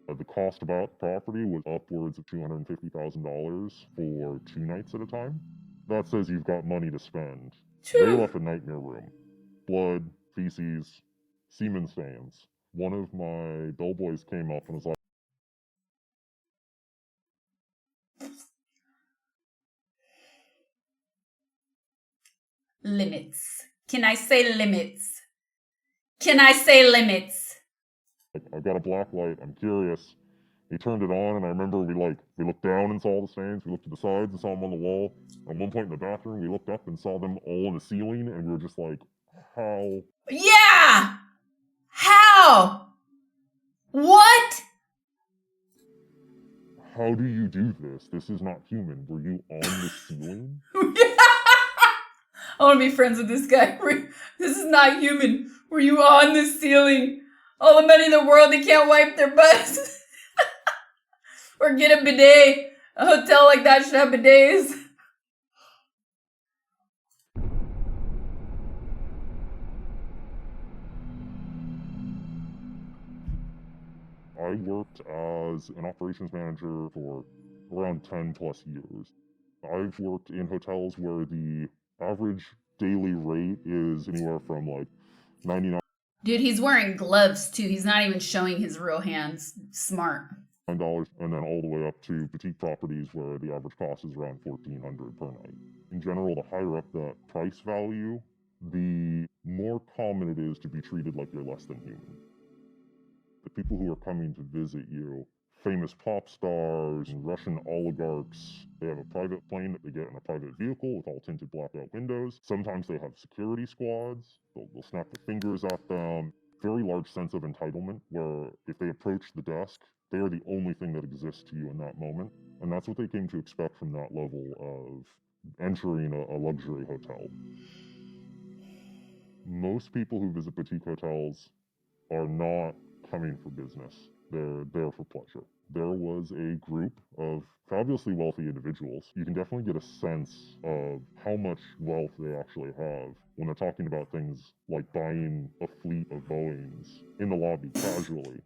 The cost of that property was upwards of $250,000 for 2 nights at a time. That says you've got money to spend. They left a nightmare room. Blood, feces, semen stains. One of my bellboys came up and was like, Limits. Can I say limits? Can I say limits? I've got a black light, I'm curious. He turned it on, and I remember we looked down and saw the stains, we looked to the sides and saw them on the wall. At one point in the bathroom, we looked up and saw them all on the ceiling, and we were just like, how? Yeah! How? What? How do you do this? This is not human. Were you on the ceiling? I want to be friends with this guy. This is not human. Were you on the ceiling? All the money in the world, they can't wipe their butts. Or get a bidet. A hotel like that should have bidets. I worked as an operations manager for around 10 plus years. I've worked in hotels where the average daily rate is anywhere from like $99 Dude, he's wearing gloves too. He's not even showing his real hands. Smart. and then all the way up to boutique properties where the average cost is around $1,400 per night. In general, the higher up that price value, the more common it is to be treated like you're less than human. The people who are coming to visit you, famous pop stars and Russian oligarchs, they have a private plane that they get in a private vehicle with all tinted blackout windows. Sometimes they have security squads. They'll snap their fingers at them. Very large sense of entitlement where if they approach the desk, they are the only thing that exists to you in that moment. And that's what they came to expect from that level of entering a luxury hotel. Most people who visit boutique hotels are not coming for business. They're there for pleasure. There was a group of fabulously wealthy individuals. You can definitely get a sense of how much wealth they actually have when they're talking about things like buying a fleet of Boeings in the lobby casually.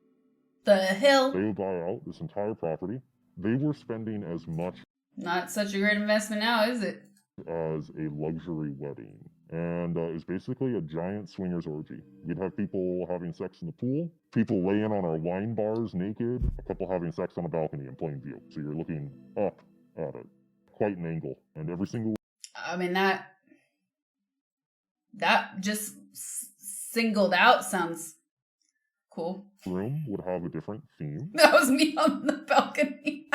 The hell? They would buy out this entire property. They were spending as much Not such a great investment now, is it? as a luxury wedding. And it was basically a giant swingers orgy. You'd have people having sex in the pool, people laying on our wine bars naked, a couple having sex on a balcony in plain view. So you're looking up at it. Quite an angle. And every single I mean, that just singled out sounds cool. room would have a different theme. That was me on the balcony.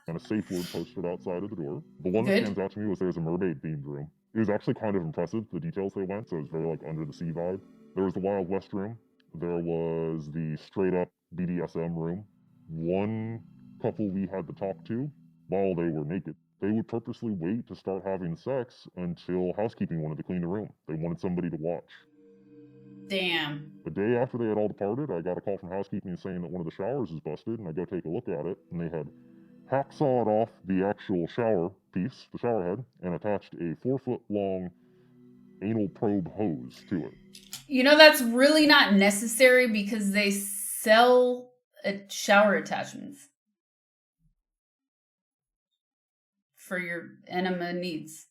And a safe word posted outside of the door. The one Good. that stands out to me was there's a mermaid themed room. It was actually kind of impressive, the details they went, so it was very like under the sea vibe. There was the Wild West room. There was the straight up BDSM room. One couple we had to talk to, while they were naked, they would purposely wait to start having sex until housekeeping wanted to clean the room. They wanted somebody to watch. Damn. The day after they had all departed, I got a call from housekeeping saying that one of the showers is busted, and I go take a look at it, and they had hacksawed off the actual shower piece, the shower head, and attached a 4-foot long anal probe hose to it. You know, that's really not necessary because they sell shower attachments for your enema needs.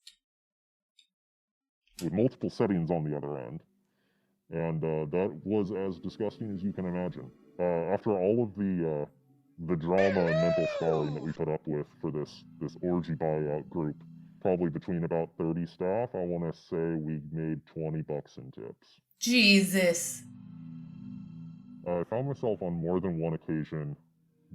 With multiple settings on the other end. And that was as disgusting as you can imagine. After all of the drama and mental scarring that we put up with for this orgy buyout group, probably between about 30 staff, I want to say we made $20 in tips. Jesus. I found myself on more than one occasion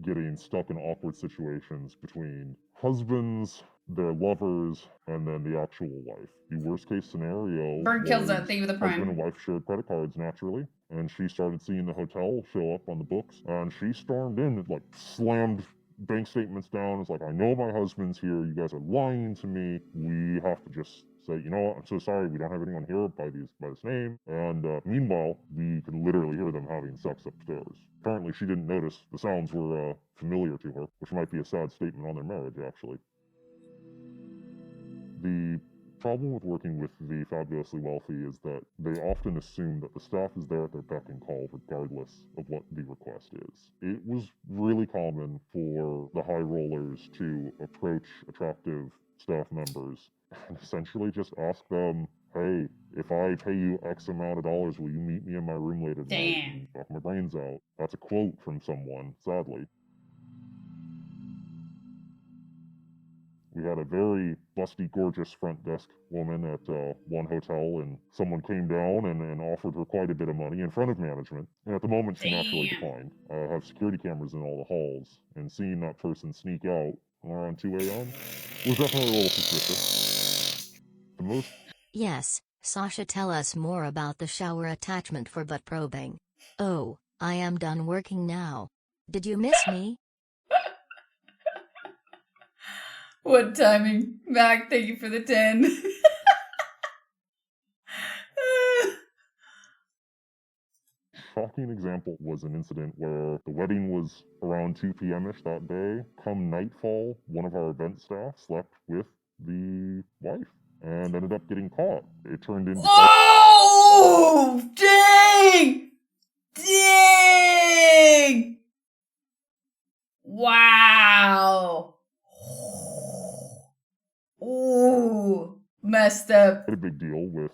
getting stuck in awkward situations between husbands, their lovers, and then the actual wife. The worst case scenario Burn kills was that. Thank you for the prime. husband and wife shared credit cards naturally, and she started seeing the hotel show up on the books, and she stormed in and like slammed bank statements down. It's like, I know my husband's here. You guys are lying to me. We have to just say, you know what, I'm so sorry. We don't have anyone here by this name. And meanwhile, we could literally hear them having sex upstairs. Apparently, she didn't notice the sounds were familiar to her, which might be a sad statement on their marriage, actually. The problem with working with the fabulously wealthy is that they often assume that the staff is there at their beck and call regardless of what the request is. It was really common for the high rollers to approach attractive staff members and essentially just ask them, hey, if I pay you X amount of dollars, will you meet me in my room later tonight and knock my brains out? That's a quote from someone, sadly. We had a very busty, gorgeous front desk woman at one hotel, and someone came down and offered her quite a bit of money in front of management. And at the moment, she naturally declined. I have security cameras in all the halls, and seeing that person sneak out around 2 a.m. was definitely a little suspicious. The most... Yes, Sasha, tell us more about the shower attachment for butt probing. Oh, I am done working now. Did you miss me? What timing. Mac, thank you for the 10. Shocking example was an incident where the wedding was around 2 p.m.-ish that day. Come nightfall, one of our event staff slept with the wife and ended up getting caught. It turned into... Oh! Dang! Dang! Wow! Ooh, messed up. A big deal with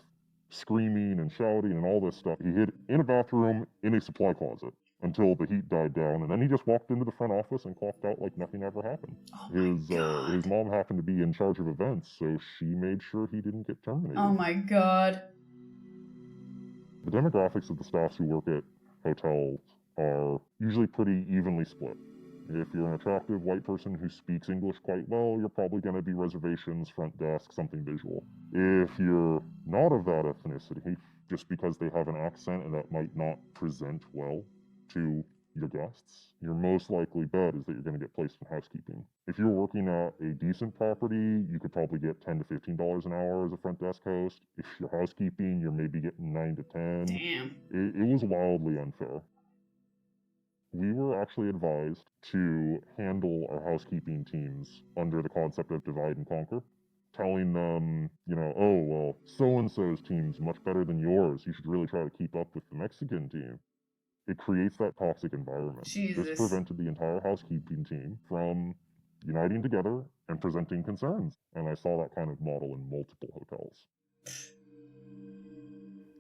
screaming and shouting and all this stuff. He hid in a bathroom in a supply closet until the heat died down, and then he just walked into the front office and clocked out like nothing ever happened. His mom happened to be in charge of events, so she made sure he didn't get terminated. Oh my god. The demographics of the staffs who work at hotels are usually pretty evenly split. If you're an attractive white person who speaks English quite well, you're probably going to be reservations, front desk, something visual. If you're not of that ethnicity, just because they have an accent and that might not present well to your guests, your most likely bet is that you're going to get placed in housekeeping. If you're working at a decent property, you could probably get $10 to $15 an hour as a front desk host. If you're housekeeping, you're maybe getting 9 to 10. Damn. It was wildly unfair. We were actually advised to handle our housekeeping teams under the concept of divide and conquer, telling them, oh, well, so-and-so's team's much better than yours. You should really try to keep up with the Mexican team. It creates that toxic environment. Jesus. This prevented the entire housekeeping team from uniting together and presenting concerns. And I saw that kind of model in multiple hotels.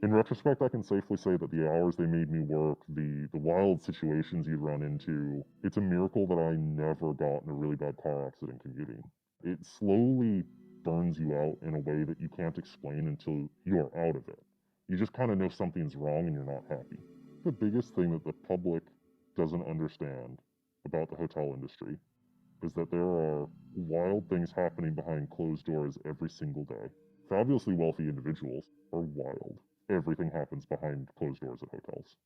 In retrospect, I can safely say that the hours they made me work, the wild situations you'd run into, it's a miracle that I never got in a really bad car accident commuting. It slowly burns you out in a way that you can't explain until you're out of it. You just kind of know something's wrong and you're not happy. The biggest thing that the public doesn't understand about the hotel industry is that there are wild things happening behind closed doors every single day. Fabulously wealthy individuals are wild. Everything happens behind closed doors at hotels.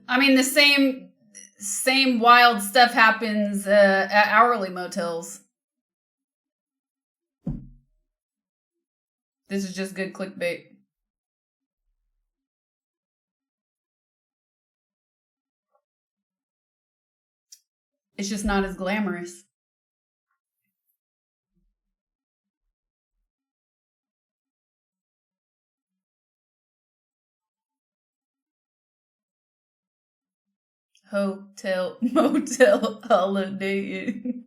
I mean, the same wild stuff happens at hourly motels. This is just good clickbait. It's just not as glamorous. Hotel, motel, holiday inn.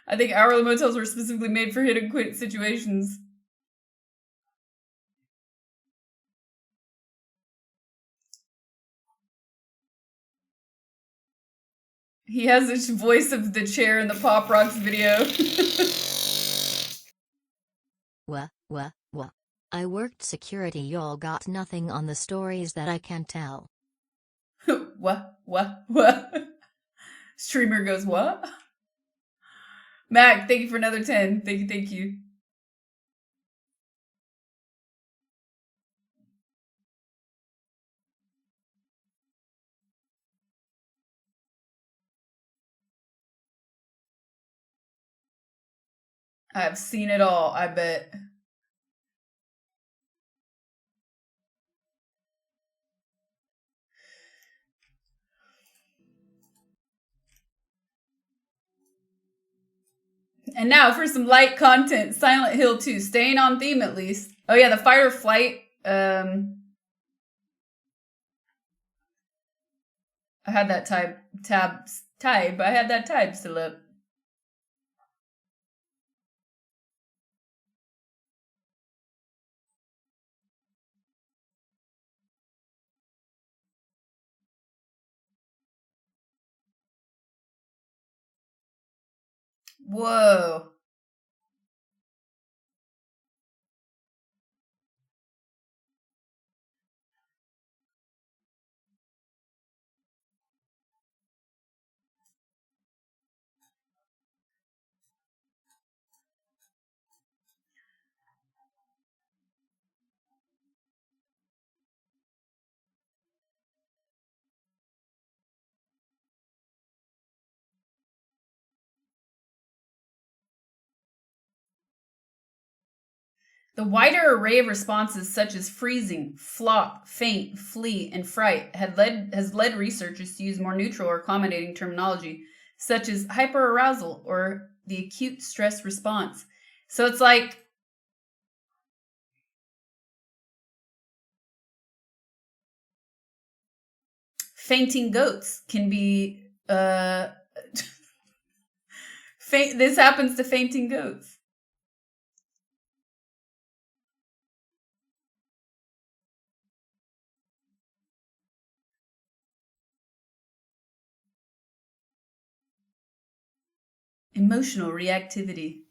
I think hourly motels were specifically made for hit and quit situations. He has the voice of the chair in the Pop Rocks video. Wah. I worked security, y'all got nothing on the stories that I can tell. What? Streamer goes, what? Mac, thank you for another 10. Thank you. I've seen it all, I bet. And now for some light content. Silent Hill 2. Staying on theme at least. Oh yeah, the fight or flight. I had that tab still up. Whoa. The wider array of responses such as freezing, flop, faint, flee, and fright has led researchers to use more neutral or accommodating terminology, such as hyperarousal or the acute stress response. So it's like fainting goats can be this happens to fainting goats. Emotional reactivity.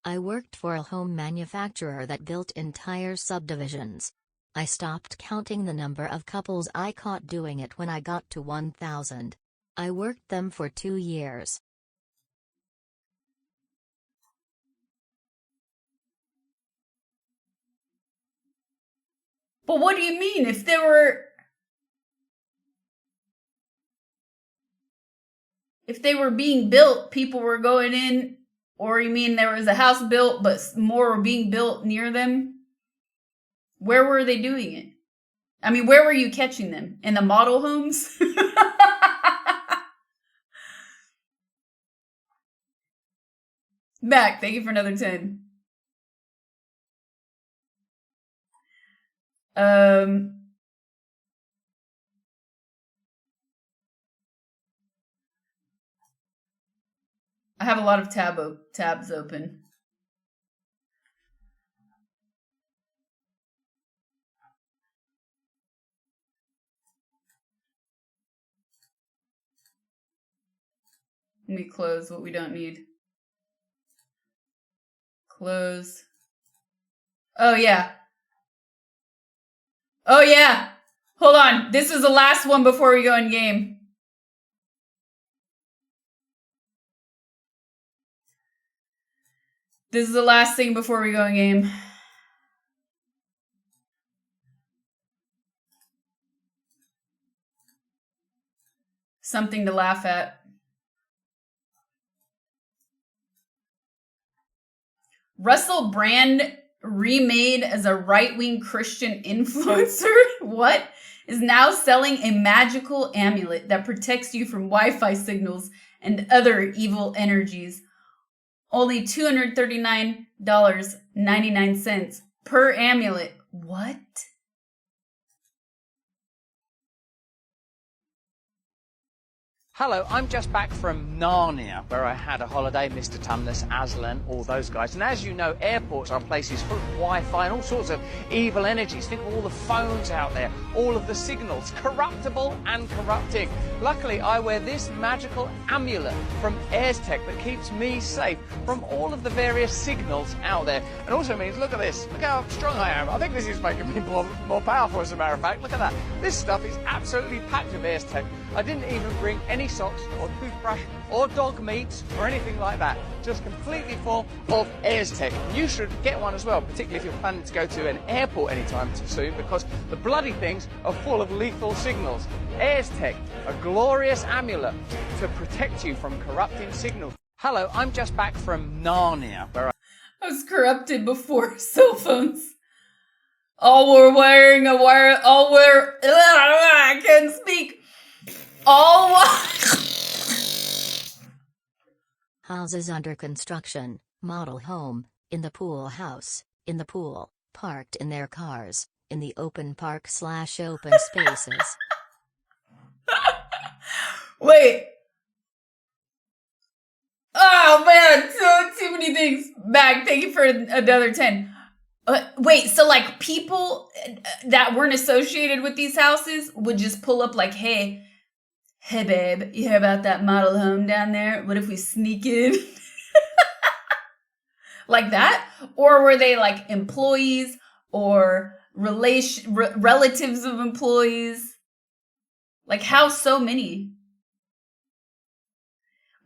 I worked for a home manufacturer that built entire subdivisions. I stopped counting the number of couples I caught doing it when I got to 1,000. I worked them for 2 years. But what do you mean? If they were being built, people were going in, or you mean there was a house built, but more were being built near them? Where were they doing it? I mean, where were you catching them? In the model homes? Mac, thank you for another 10. I have a lot of tabs open. Let me close what we don't need. Close. Oh, yeah. Oh, yeah. Hold on. This is the last one before we go in game. This is the last thing before we go in game. Something to laugh at. Russell Brand remade as a right-wing Christian influencer, what? Is now selling a magical amulet that protects you from Wi-Fi signals and other evil energies. Only $239.99 per amulet. What? Hello, I'm just back from Narnia, where I had a holiday, Mr. Tumnus, Aslan, all those guys. And as you know, airports are places full of Wi-Fi and all sorts of evil energies. Think of all the phones out there, all of the signals, corruptible and corrupting. Luckily, I wear this magical amulet from AirTech that keeps me safe from all of the various signals out there. And also means, look at this, look how strong I am. I think this is making me more powerful, as a matter of fact. Look at that. This stuff is absolutely packed with AirTech. I didn't even bring any socks or toothbrush or dog meat or anything like that. Just completely full of AirTech. You should get one as well, particularly if you're planning to go to an airport anytime soon, because the bloody things are full of lethal signals. AirTech, a glorious amulet to protect you from corrupting signals. Hello, I'm just back from Narnia, where I was corrupted before cell phones. All were wearing a wire. I can't speak. All Houses under construction, model home, in the pool house, in the pool, parked in their cars, in the open park/open spaces. Wait. Oh man, too many things. Mag, thank you for another 10. Wait, so like people that weren't associated with these houses would just pull up like, hey babe, you hear about that model home down there? What if we sneak in? Like that? Or were they like employees or relatives of employees? Like how so many?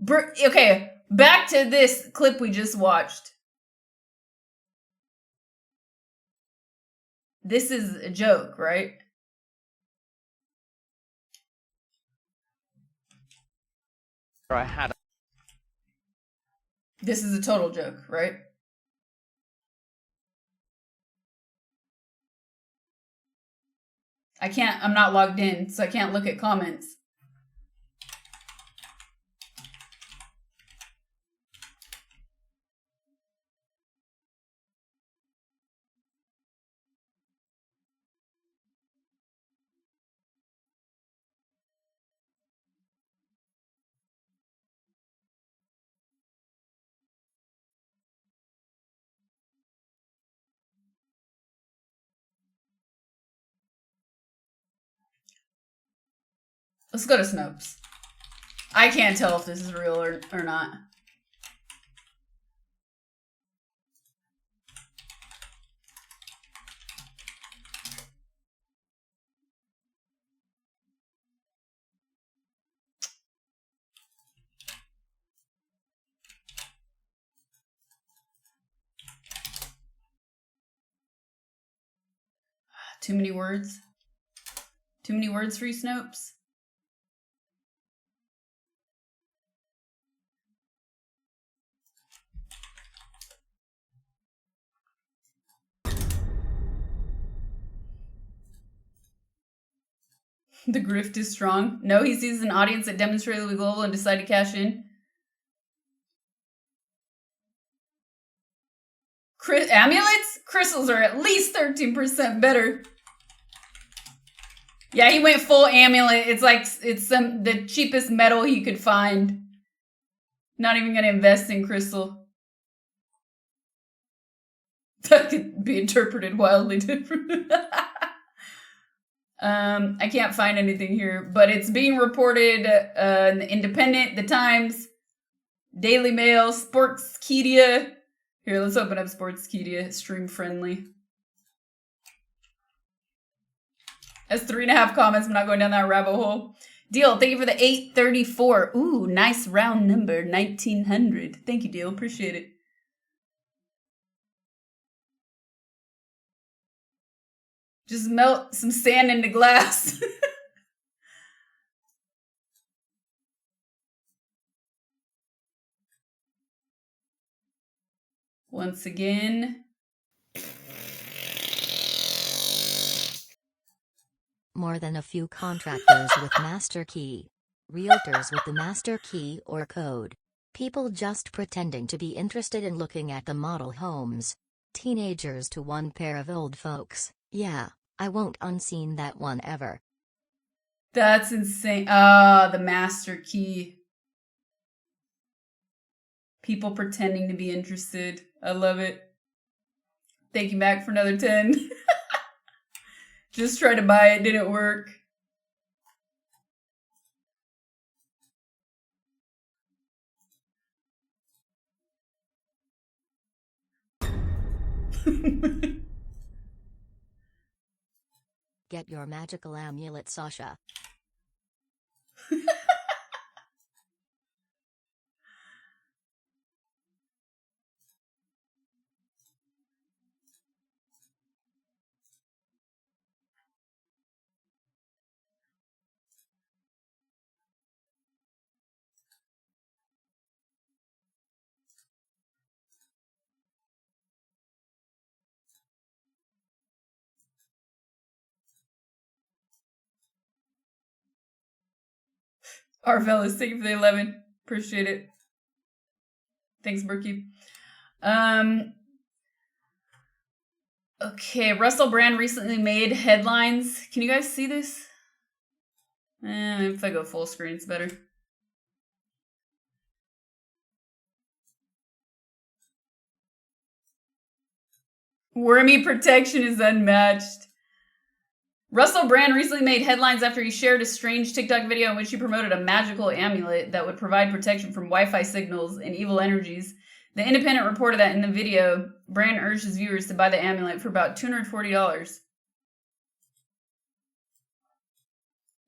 Okay, back to this clip we just watched. This is a joke, right? I had. This is a total joke, right? I'm not logged in, so I can't look at comments. Let's go to Snopes. I can't tell if this is real or not. Too many words? Too many words for you, Snopes? The grift is strong. No, he sees an audience that demonstrably global and decided to cash in. Amulets? Crystals are at least 13% better. Yeah, he went full amulet. It's like it's the cheapest metal he could find. Not even gonna invest in crystal. That could be interpreted wildly different. I can't find anything here, but it's being reported in the Independent, The Times, Daily Mail, Sportskeeda. Here, let's open up Sportskeeda. Stream friendly. That's 3.5 comments. I'm not going down that rabbit hole. Deal, thank you for the 834. Ooh, nice round number, 1900. Thank you, Deal. Appreciate it. Just melt some sand into glass. Once again. More than a few contractors with master key. Realtors with the master key or code. People just pretending to be interested in looking at the model homes. Teenagers to one pair of old folks. Yeah, I won't unseen that one ever. That's insane. Ah, the master key. People pretending to be interested. I love it. Thank you, Mac, for another 10. Just tried to buy it, didn't work. Get your magical amulet, Sasha. Arvellis, thank you for the 11. Appreciate it. Thanks, Berkey. Okay, Russell Brand recently made headlines. Can you guys see this? If I go full screen, it's better. Wormy protection is unmatched. Russell Brand recently made headlines after he shared a strange TikTok video in which he promoted a magical amulet that would provide protection from Wi-Fi signals and evil energies. The Independent reported that in the video, Brand urged his viewers to buy the amulet for about $240.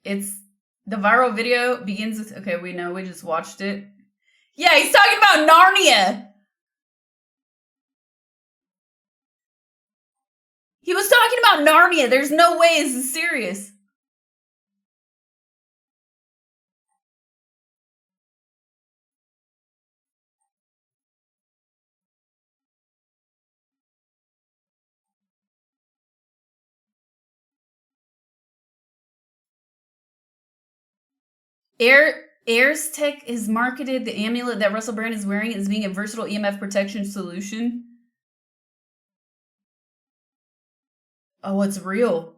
The viral video begins with, okay, we know, we just watched it. Yeah, he's talking about Narnia. He was talking about Narnia. There's no way this is serious. Airs Tech has marketed the amulet that Russell Brand is wearing as being a versatile EMF protection solution. Oh, it's real.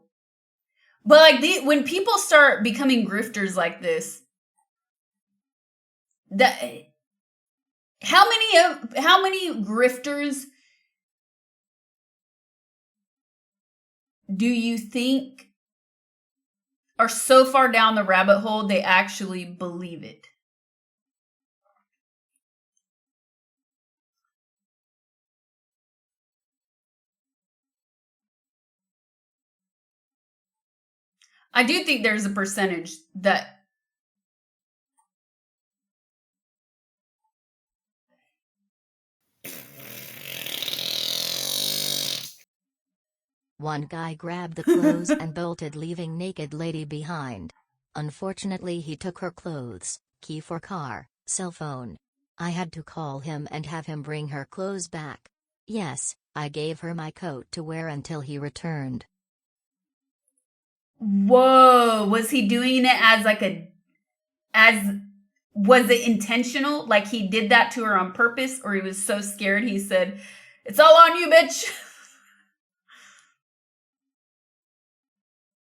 But like when people start becoming grifters like this, how many grifters do you think are so far down the rabbit hole they actually believe it? I do think there's a percentage that One guy grabbed the clothes and bolted, leaving naked lady behind. Unfortunately, he took her clothes, key for car, cell phone. I had to call him and have him bring her clothes back. Yes, I gave her my coat to wear until he returned. Whoa, was he doing it was it intentional? Like he did that to her on purpose, or he was so scared he said, "It's all on you, bitch."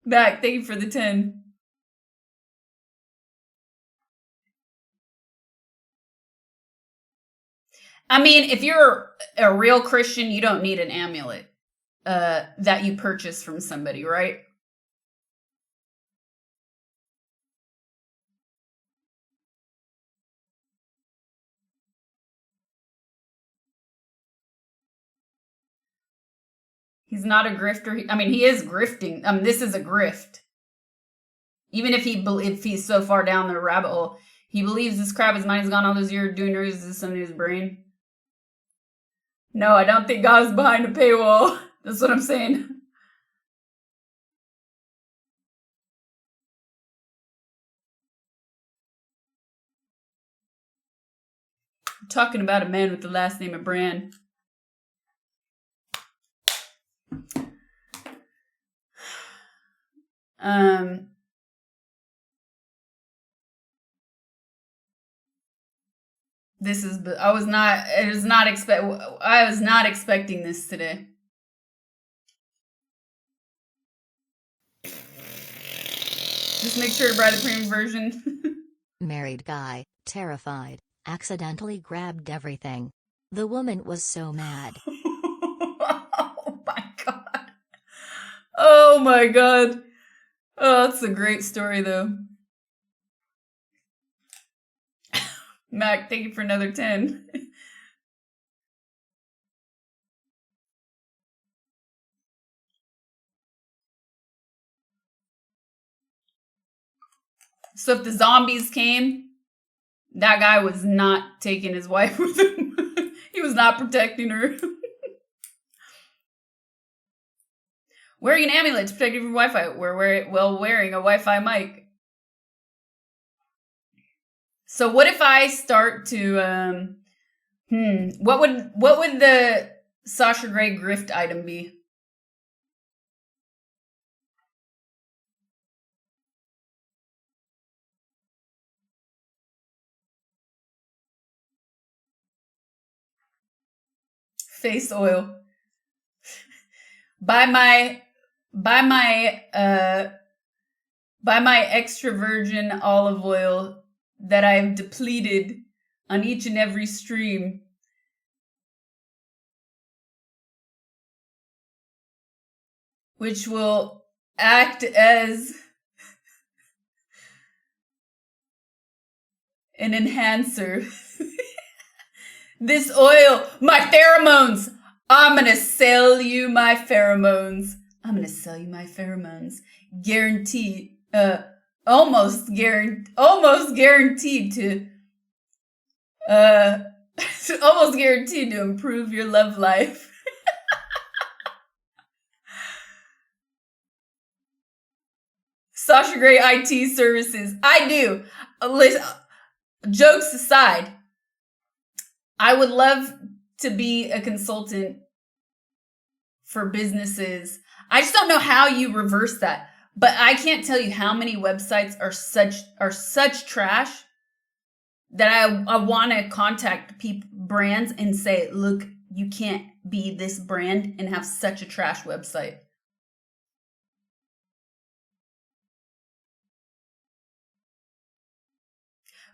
Back, thank you for the 10. I mean, if you're a real Christian, you don't need an amulet that you purchase from somebody, right? He's not a grifter. I mean, he is grifting. This is a grift. Even if he's so far down the rabbit hole, he believes this crap, his mind has gone all those years doing this in his brain. No, I don't think God is behind a paywall. That's what I'm saying. I'm talking about a man with the last name of Brand. I was not expecting this today. Just make sure to buy the premium version. Married guy, terrified, accidentally grabbed everything. The woman was so mad. Oh my god. Oh my god. Oh, that's a great story though. Mac, thank you for another 10. So if the zombies came, that guy was not taking his wife with him. He was not protecting her. Wearing an amulet to protect you from Wi-Fi. Wearing a Wi-Fi mic. So what if I start to what would the Sasha Grey grift item be? face oil. Buy my extra virgin olive oil that I have depleted on each and every stream. Which will act as an enhancer. This oil, my pheromones. I'm gonna sell you my pheromones. Guaranteed. Almost guaranteed to. Almost guaranteed to improve your love life. Sasha Grey IT services. I do. Listen, jokes aside, I would love to be a consultant for businesses. I just don't know how you reverse that. But I can't tell you how many websites are such trash that I want to contact brands and say, look, you can't be this brand and have such a trash website.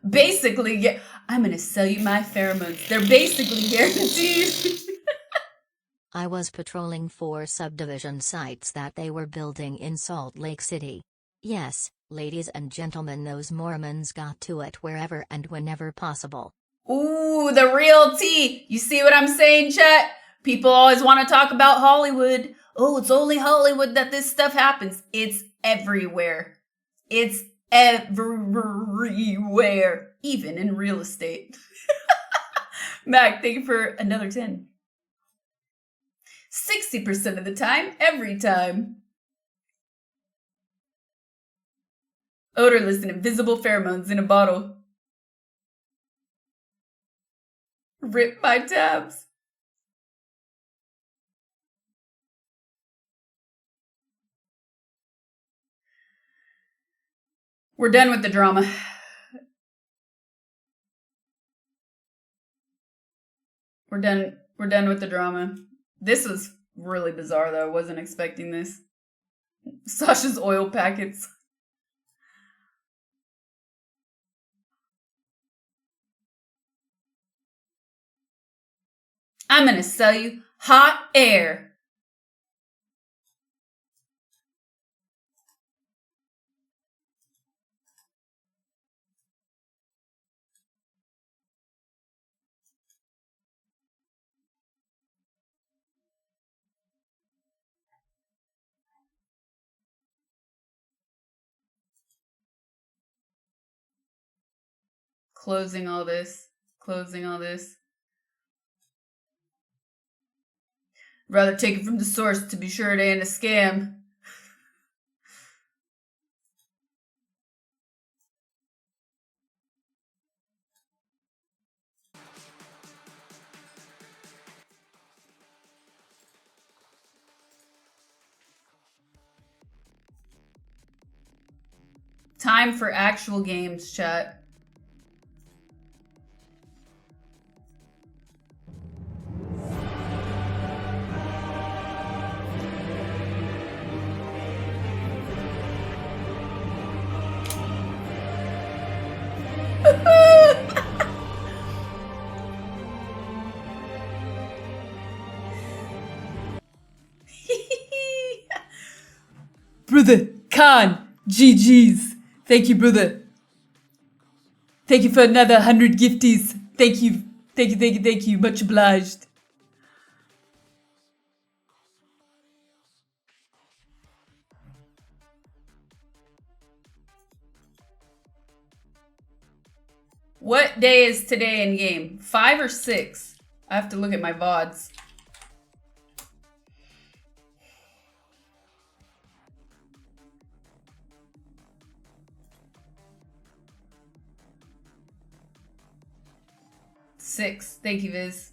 Basically, yeah, I'm going to sell you my pheromones. They're basically guaranteed. I was patrolling 4 subdivision sites that they were building in Salt Lake City. Yes, ladies and gentlemen, those Mormons got to it wherever and whenever possible. Ooh, the real tea. You see what I'm saying, chat? People always want to talk about Hollywood. Oh, it's only Hollywood that this stuff happens. It's everywhere. It's everywhere, even in real estate. Mac, thank you for another 10. 60% of the time, every time. Odorless and invisible pheromones in a bottle. Rip my tabs. We're done with the drama. We're done with the drama. This was really bizarre, though. I wasn't expecting this. Sasha's oil packets. I'm gonna sell you hot air. Closing all this. Rather take it from the source to be sure it ain't a scam. Time for actual games, chat. Brother Khan, GG's. Thank you, brother. Thank you for another 100 gifties. Thank you. Much obliged. What day is today in game? 5 or 6? I have to look at my VODs. Six. Thank you, Viz.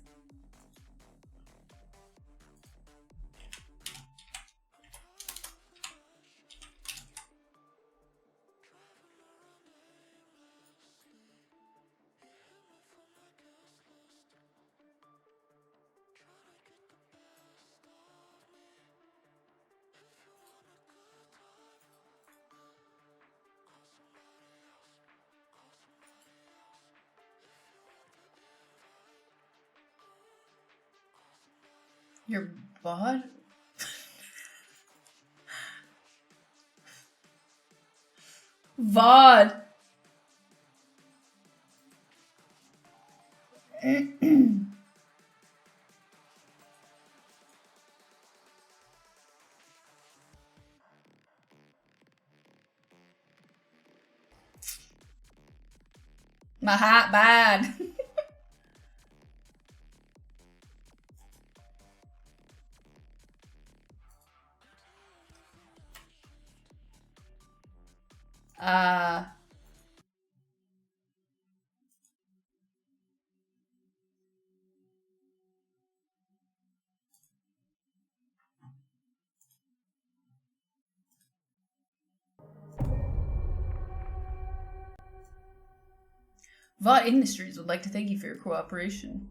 Your bod? VOD. My hat bad. VOD Industries would like to thank you for your cooperation.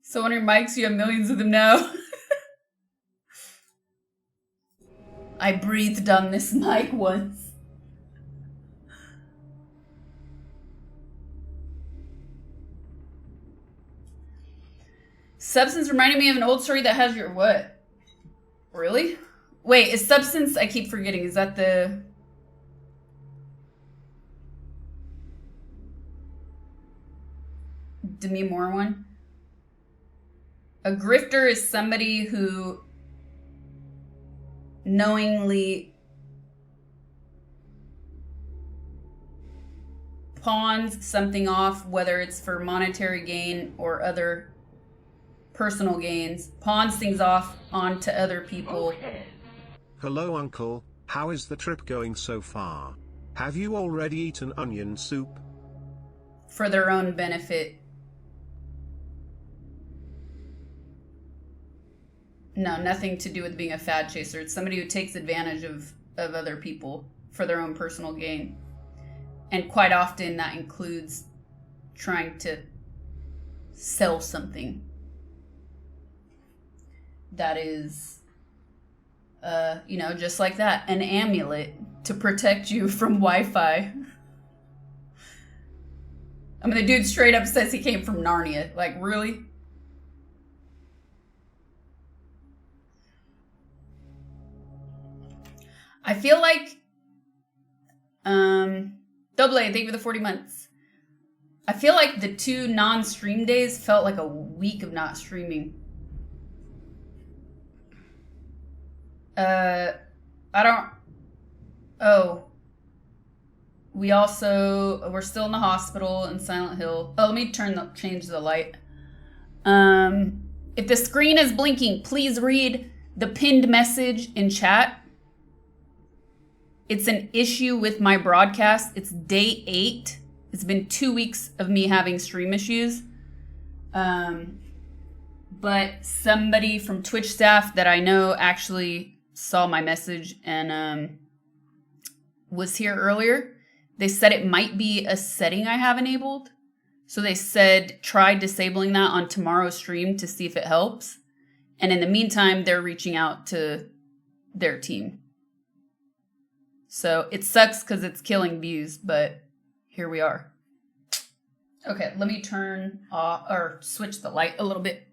So on your mics, you have millions of them now. I breathed on this mic once. Substance reminded me of an old story that has your what? Really? Wait, is Substance, I keep forgetting, is that the... Demi Moore one? A grifter is somebody who knowingly pawns something off, whether it's for monetary gain or other personal gains, pawns things off onto other people. Hello uncle, how is the trip going so far? Have you already eaten onion soup? For their own benefit. No, nothing to do with being a fad chaser. It's somebody who takes advantage of other people for their own personal gain. And quite often that includes trying to sell something that is, just like that. An amulet to protect you from Wi-Fi. I mean, the dude straight up says he came from Narnia. Like, really? I feel like, Double A, thank you for the 40 months. I feel like the 2 non-stream days felt like a week of not streaming. We're still in the hospital in Silent Hill. Oh, let me change the light. If the screen is blinking, please read the pinned message in chat. It's an issue with my broadcast. It's day 8. It's been 2 weeks of me having stream issues. But somebody from Twitch staff that I know actually saw my message and was here earlier. They said it might be a setting I have enabled. So they said try disabling that on tomorrow's stream to see if it helps. And in the meantime, they're reaching out to their team. So it sucks because it's killing views, but here we are. Okay, let me turn off or switch the light a little bit.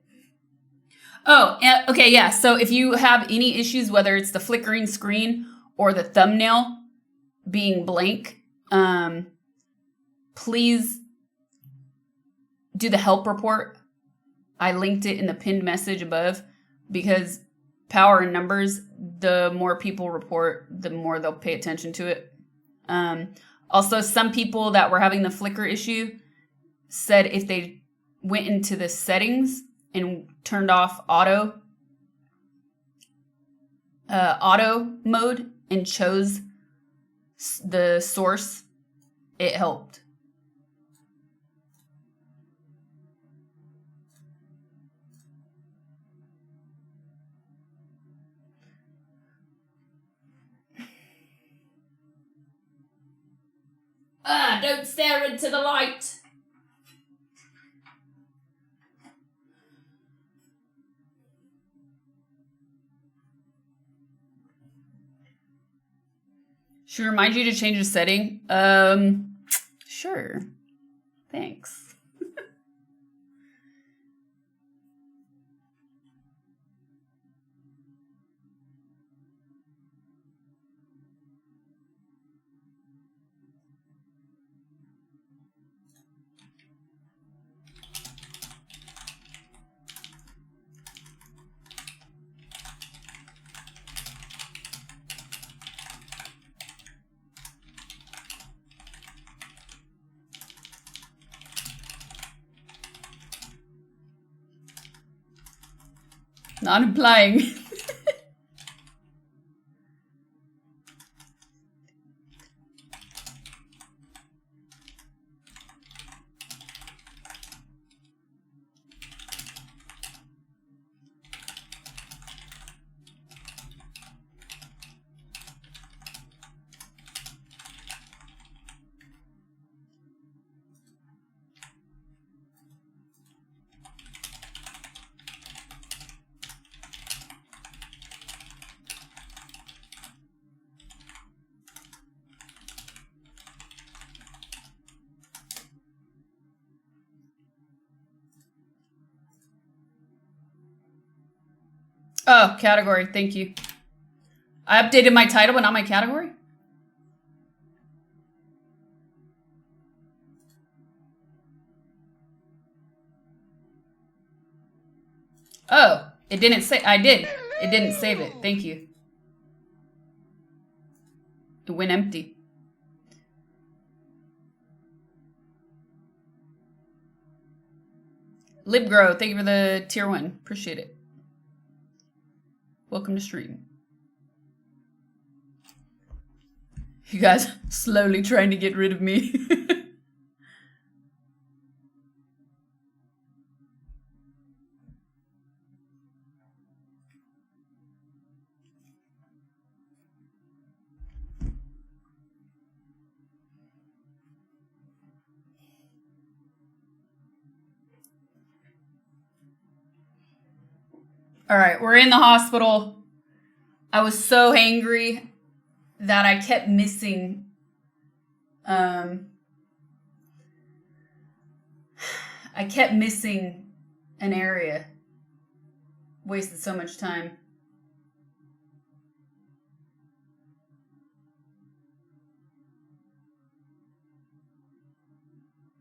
Oh, okay, yeah. So if you have any issues, whether it's the flickering screen or the thumbnail being blank, please do the help report. I linked it in the pinned message above because power in numbers, the more people report, the more they'll pay attention to it. Also, some people that were having the flicker issue said if they went into the settings and turned off auto mode and chose the source, it helped. Don't stare into the light. Should we remind you to change the setting? Sure. Thanks. Not implying. Oh, category. Thank you. I updated my title, but not my category? Oh, it didn't say. I did. It didn't save it. Thank you. It went empty. Libgrow, thank you for the tier 1. Appreciate it. Welcome to stream. You guys slowly trying to get rid of me. All right, we're in the hospital. I was so angry that I kept missing. I kept missing an area. Wasted so much time.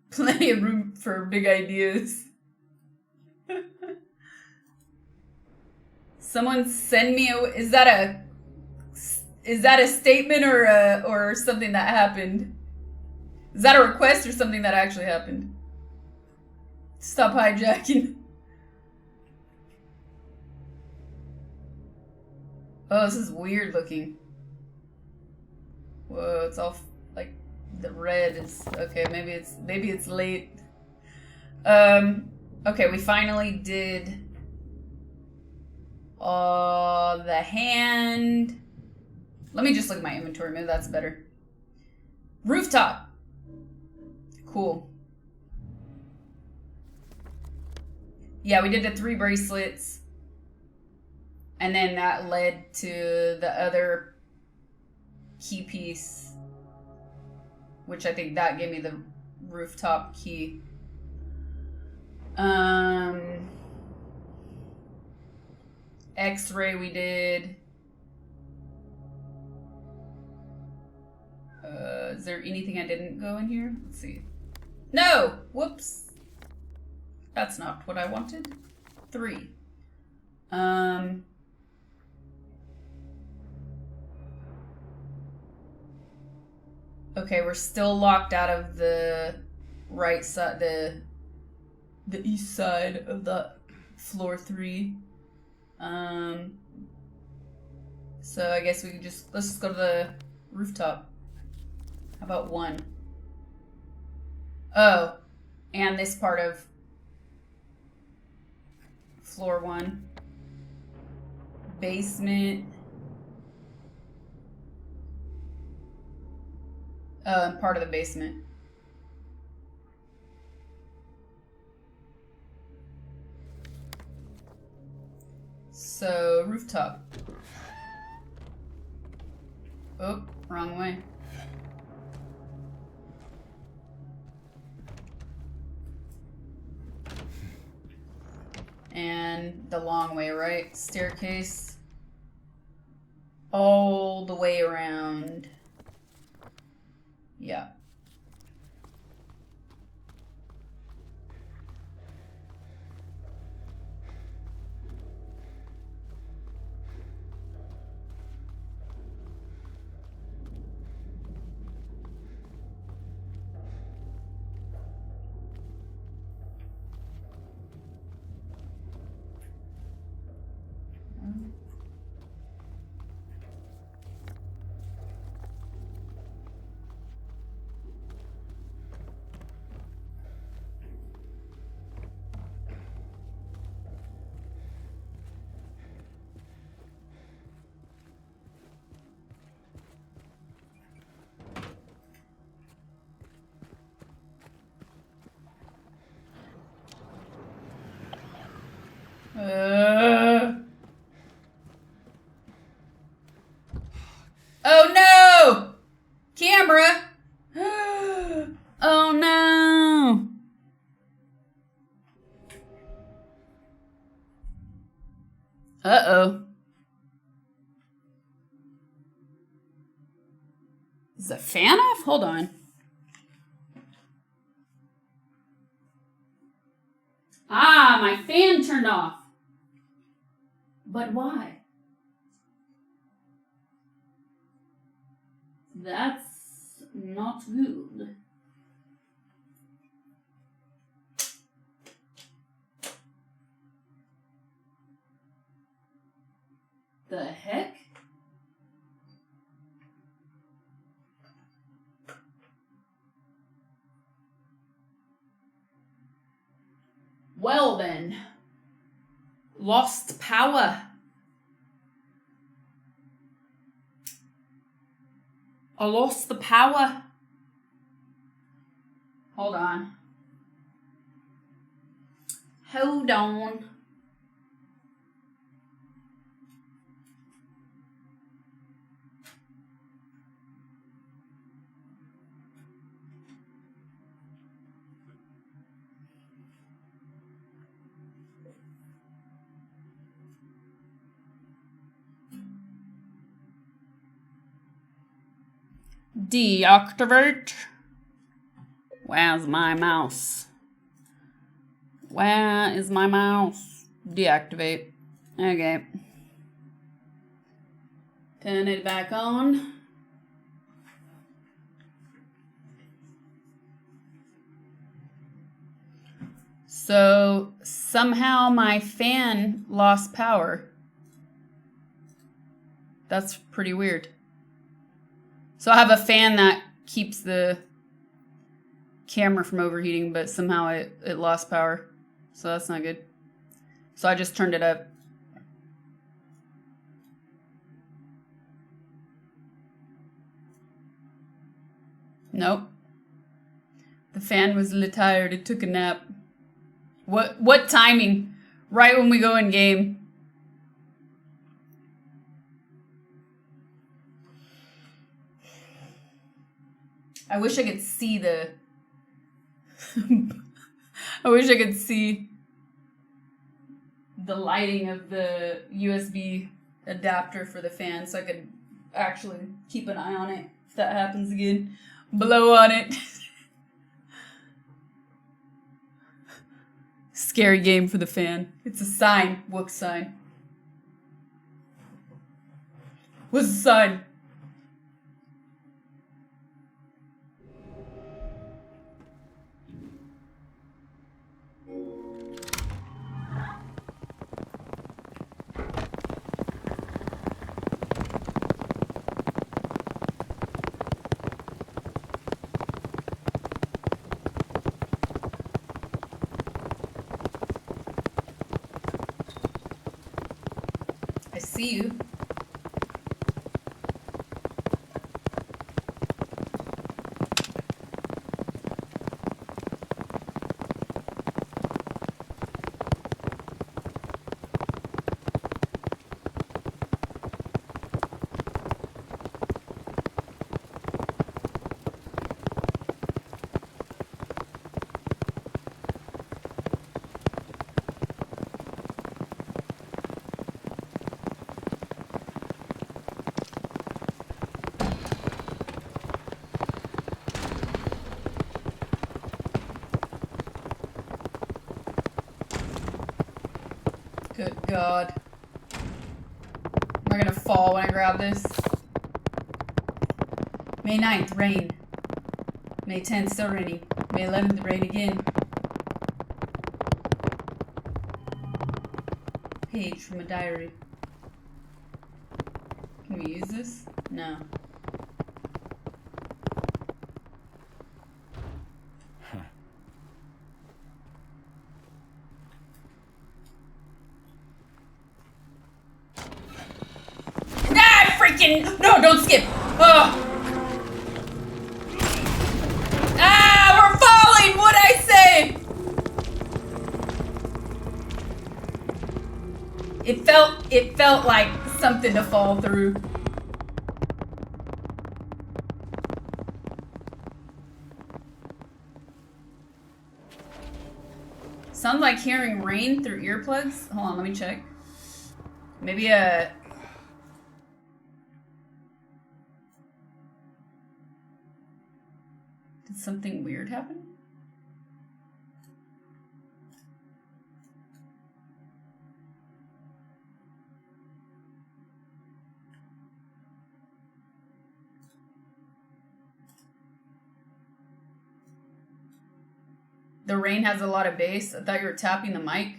Plenty of room for big ideas. Someone send me a, is that a statement or something that happened? Is that a request or something that actually happened? Stop hijacking. Oh, this is weird looking. Whoa, it's all like the red is okay, maybe it's late. Okay, we finally did the hand. Let me just look at my inventory. Maybe that's better. Rooftop. Cool. Yeah, we did the 3 bracelets. And then that led to the other key piece. Which I think that gave me the rooftop key. X-ray we did. Is there anything I didn't go in here? Let's see. No! Whoops. That's not what I wanted. 3. Okay, we're still locked out of the right side, the east side of the floor 3. So I guess we could let's just go to the rooftop. How about 1? Oh, and this part of floor 1. Basement. And part of the basement. So, rooftop. Oh, wrong way. And the long way, right? Staircase. All the way around. Yeah. Oh no! Camera! Oh no! Uh-oh. Is the fan off? Hold on. Ah, my fan turned off. But why? That's not good. The heck? Well then. Lost power. I lost the power. Hold on. Hold on. Deactivate. Where's my mouse? Where is my mouse? Deactivate. Okay. Turn it back on. So somehow my fan lost power. That's pretty weird. So I have a fan that keeps the camera from overheating, but somehow it lost power. So that's not good. So I just turned it up. Nope. The fan was a little tired. It took a nap. What timing? Right when we go in game. I wish I could see the... I wish I could see the lighting of the USB adapter for the fan so I could actually keep an eye on it if that happens again. Blow on it. Scary game for the fan. It's a sign. What sign? What's the sign? see you. Good God. Am I gonna fall when I grab this? May 9th, rain. May 10th, still raining. May 11th, rain again. Page from a diary. Can we use this? No. No, don't skip. Oh. Ah, we're falling. What'd I say? It felt like something to fall through. Sounds like hearing rain through earplugs. Hold on, let me check. Maybe a... Did something weird happen? The rain has a lot of bass. I thought you were tapping the mic.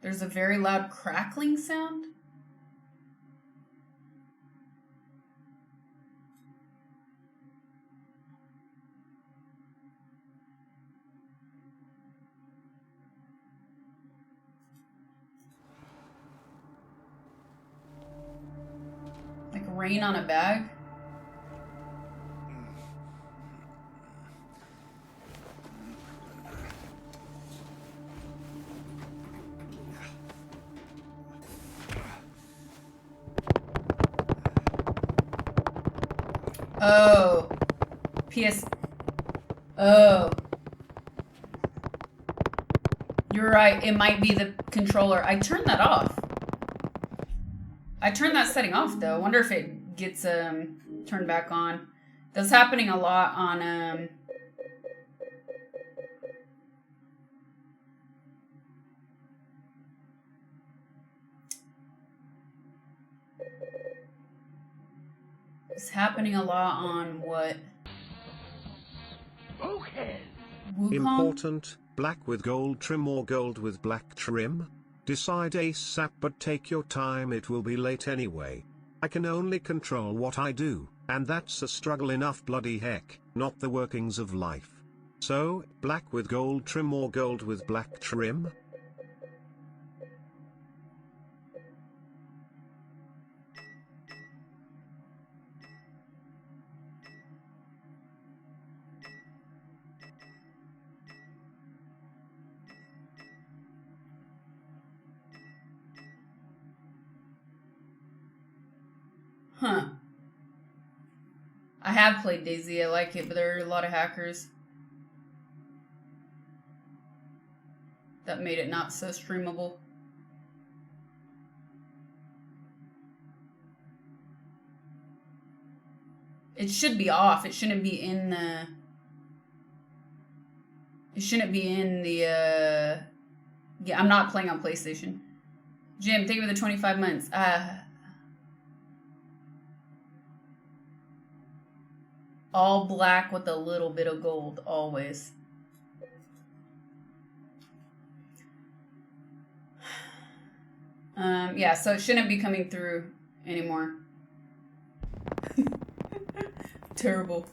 There's a very loud crackling sound. Like rain on a bag. Oh. PS. Oh. You're right. It might be the controller. I turned that off. I turned that setting off though. I wonder if it gets turned back on. That's happening a lot on it's happening a lot on what? Okay. Wukong? Important, black with gold trim or gold with black trim? Decide ASAP, but take your time, it will be late anyway. I can only control what I do, and that's a struggle enough, bloody heck, not the workings of life. So, black with gold trim or gold with black trim? Huh. I have played DayZ, I like it, but there are a lot of hackers that made it not so streamable. It should be off. It shouldn't be in the... It shouldn't be in the, Yeah, I'm not playing on PlayStation. Jim, thank you for the 25 months. All black with a little bit of gold, always. Yeah, so it shouldn't be coming through anymore. Terrible.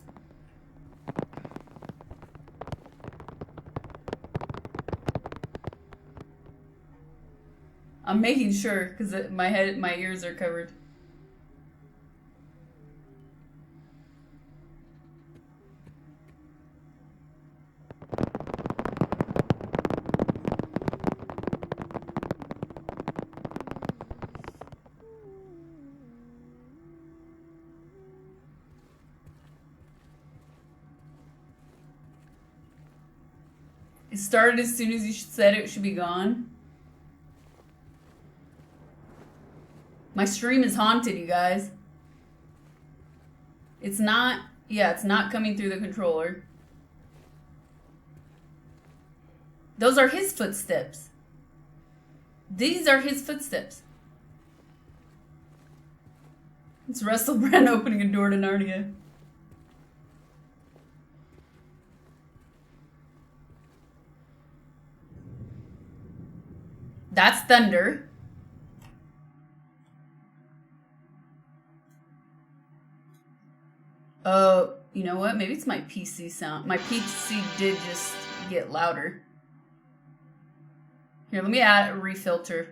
I'm making sure because my ears are covered. It started as soon as you said it should be gone. My stream is haunted, you guys. It's not, yeah, it's not coming through the controller. Those are his footsteps. These are his footsteps. It's Russell Brand opening a door to Narnia. That's thunder. Oh, you know what? Maybe it's my PC sound. My PC did just get louder. Here, let me add a refilter.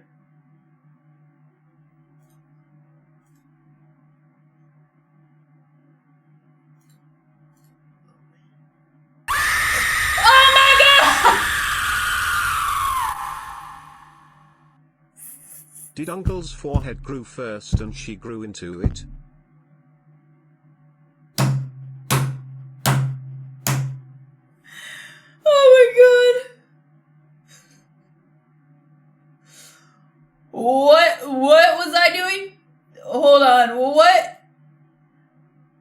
Oh my god! Did Uncle's forehead grew first and she grew into it? Oh my god. What was I doing? Hold on. What?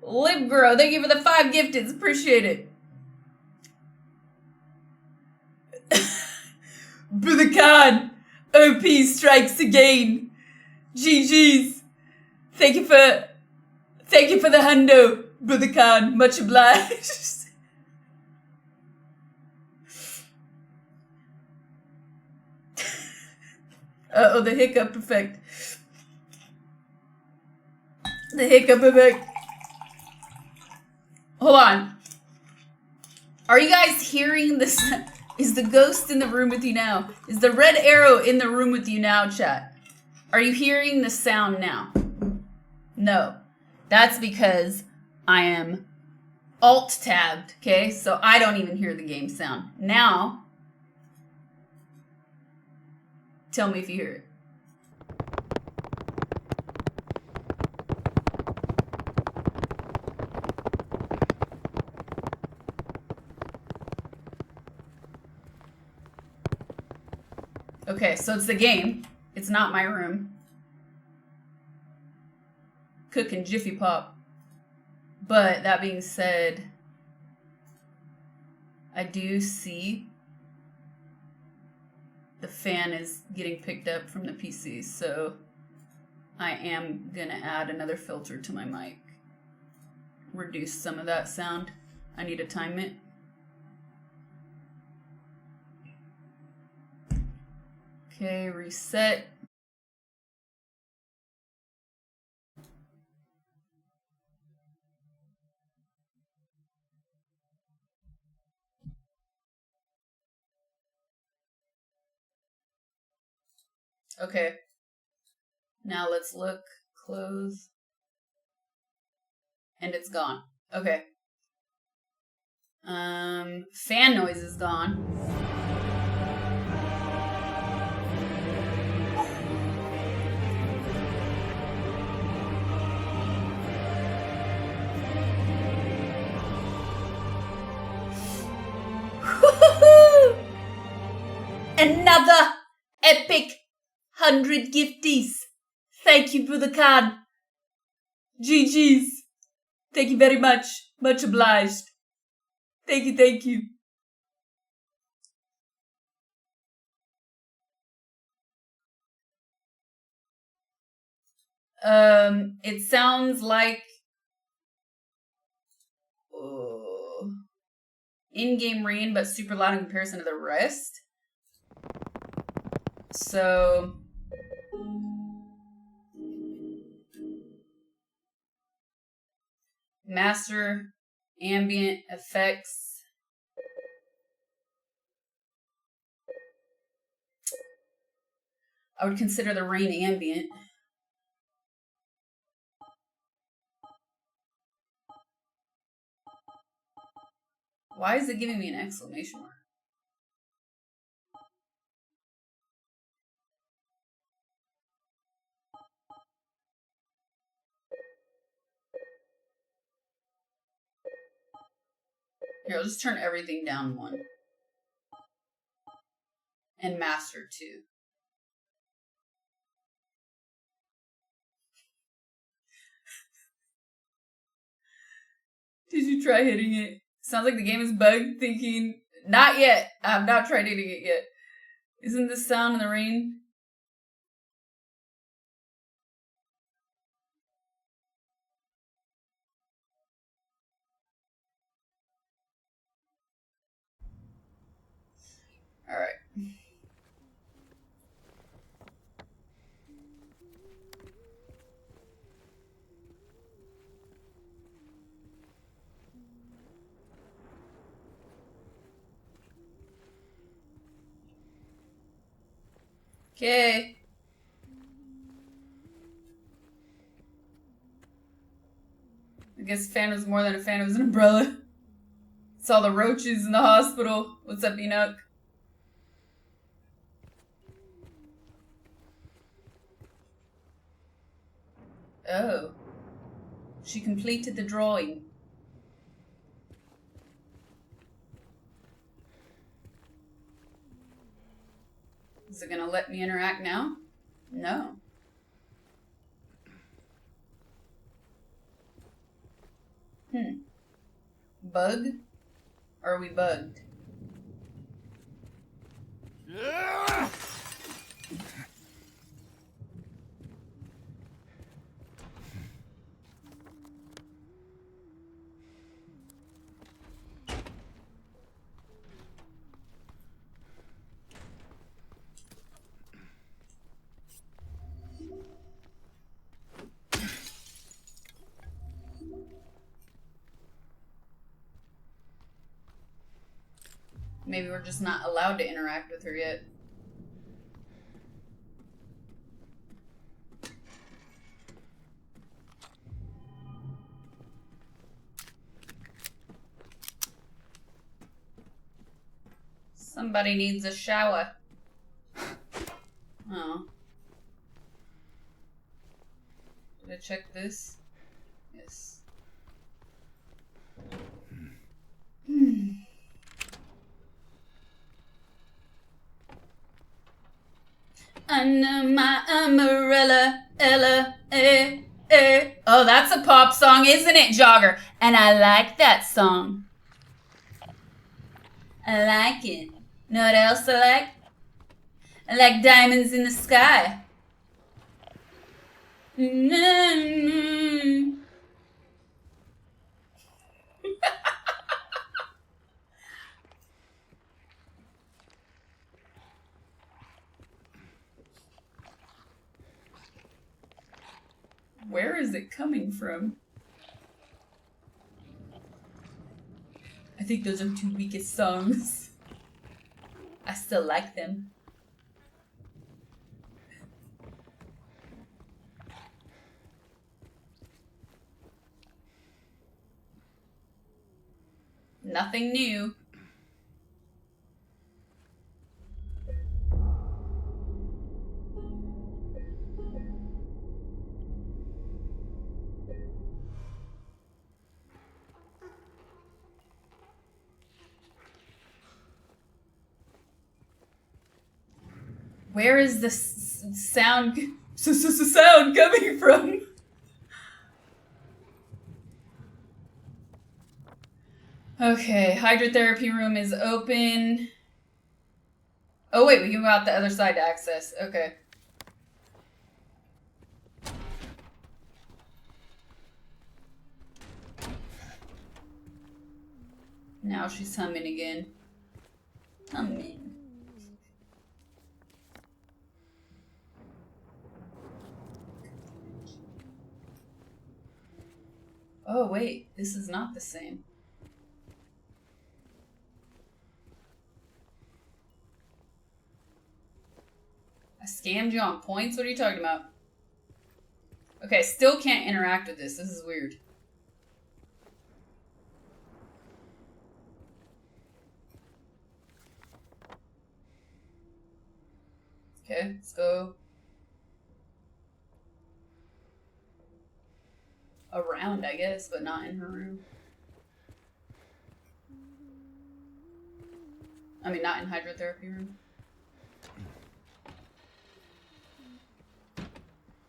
Lip Grow, thank you for the 5 gifteds. Appreciate it. Budokan, OP strikes again. GG's. Thank you for the hundo, Budokan. Much obliged. Uh-oh, the hiccup effect. The hiccup effect. Hold on. Are you guys hearing this? Is the ghost in the room with you now? Is the red arrow in the room with you now, chat? Are you hearing the sound now? No. That's because I am alt-tabbed, okay? So I don't even hear the game sound. Now, tell me if you hear it. Okay, so it's the game. It's not my room. Cooking Jiffy Pop. But that being said, I do see the fan is getting picked up from the PC, so I am gonna add another filter to my mic. Reduce some of that sound. I need to time it. Okay, reset. Okay. Now let's look, close. And it's gone. Okay. Fan noise is gone. Another epic 100 gifties. Thank you, Brother Khan. GG's. Thank you very much. Much obliged. Thank you, thank you. It sounds like in-game rain, but super loud in comparison to the rest. So Master ambient effects. I would consider the rain ambient. Why is it giving me an exclamation mark? Here, I'll just turn everything down 1. And master 2. Did you try hitting it? Sounds like the game is bugged, thinking, not yet. I've not tried hitting it yet. Isn't this sound in the rain? Alright. Okay. I guess a fan was more than a fan, it was an umbrella. Saw the roaches in the hospital. What's up, Enoch? Oh. She completed the drawing. Is it gonna let me interact now? No. Bug? Or are we bugged? Maybe we're just not allowed to interact with her yet. Somebody needs a shower. Oh. Did I check this? Yes. Under my umbrella, Ella, eh, eh. Oh, that's a pop song, isn't it, Jogger? And I like that song. I like it. Know what else I like? I like Diamonds in the Sky. Where is it coming from? I think those are 2 weakest songs. I still like them. Nothing new. Where is this sound coming from? Okay, hydrotherapy room is open. Oh wait, we can go out the other side to access. Okay. Now she's humming again. Humming. Oh, wait. This is not the same. I scammed you on points? What are you talking about? Okay, still can't interact with this. This is weird. Okay, let's go around, I guess, but not in her room. I mean, not in hydrotherapy room.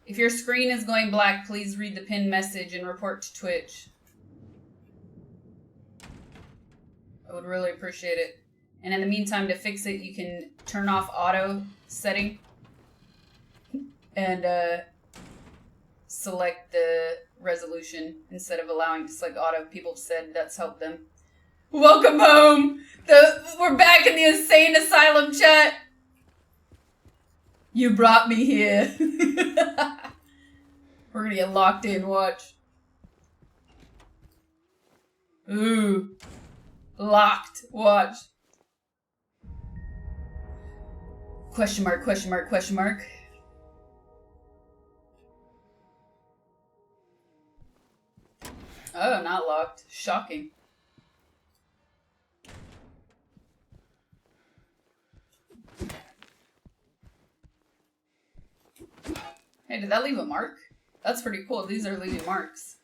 If your screen is going black, please read the pinned message and report to Twitch. I would really appreciate it. And in the meantime, to fix it, you can turn off auto setting and select the resolution instead of allowing to select auto. People said that's helped them. Welcome home! We're back in the insane asylum chat! You brought me here. We're gonna get locked in, watch. Ooh. Locked, watch. Question mark, question mark, question mark. Oh, not locked. Shocking. Hey, did that leave a mark? That's pretty cool. These are leaving marks.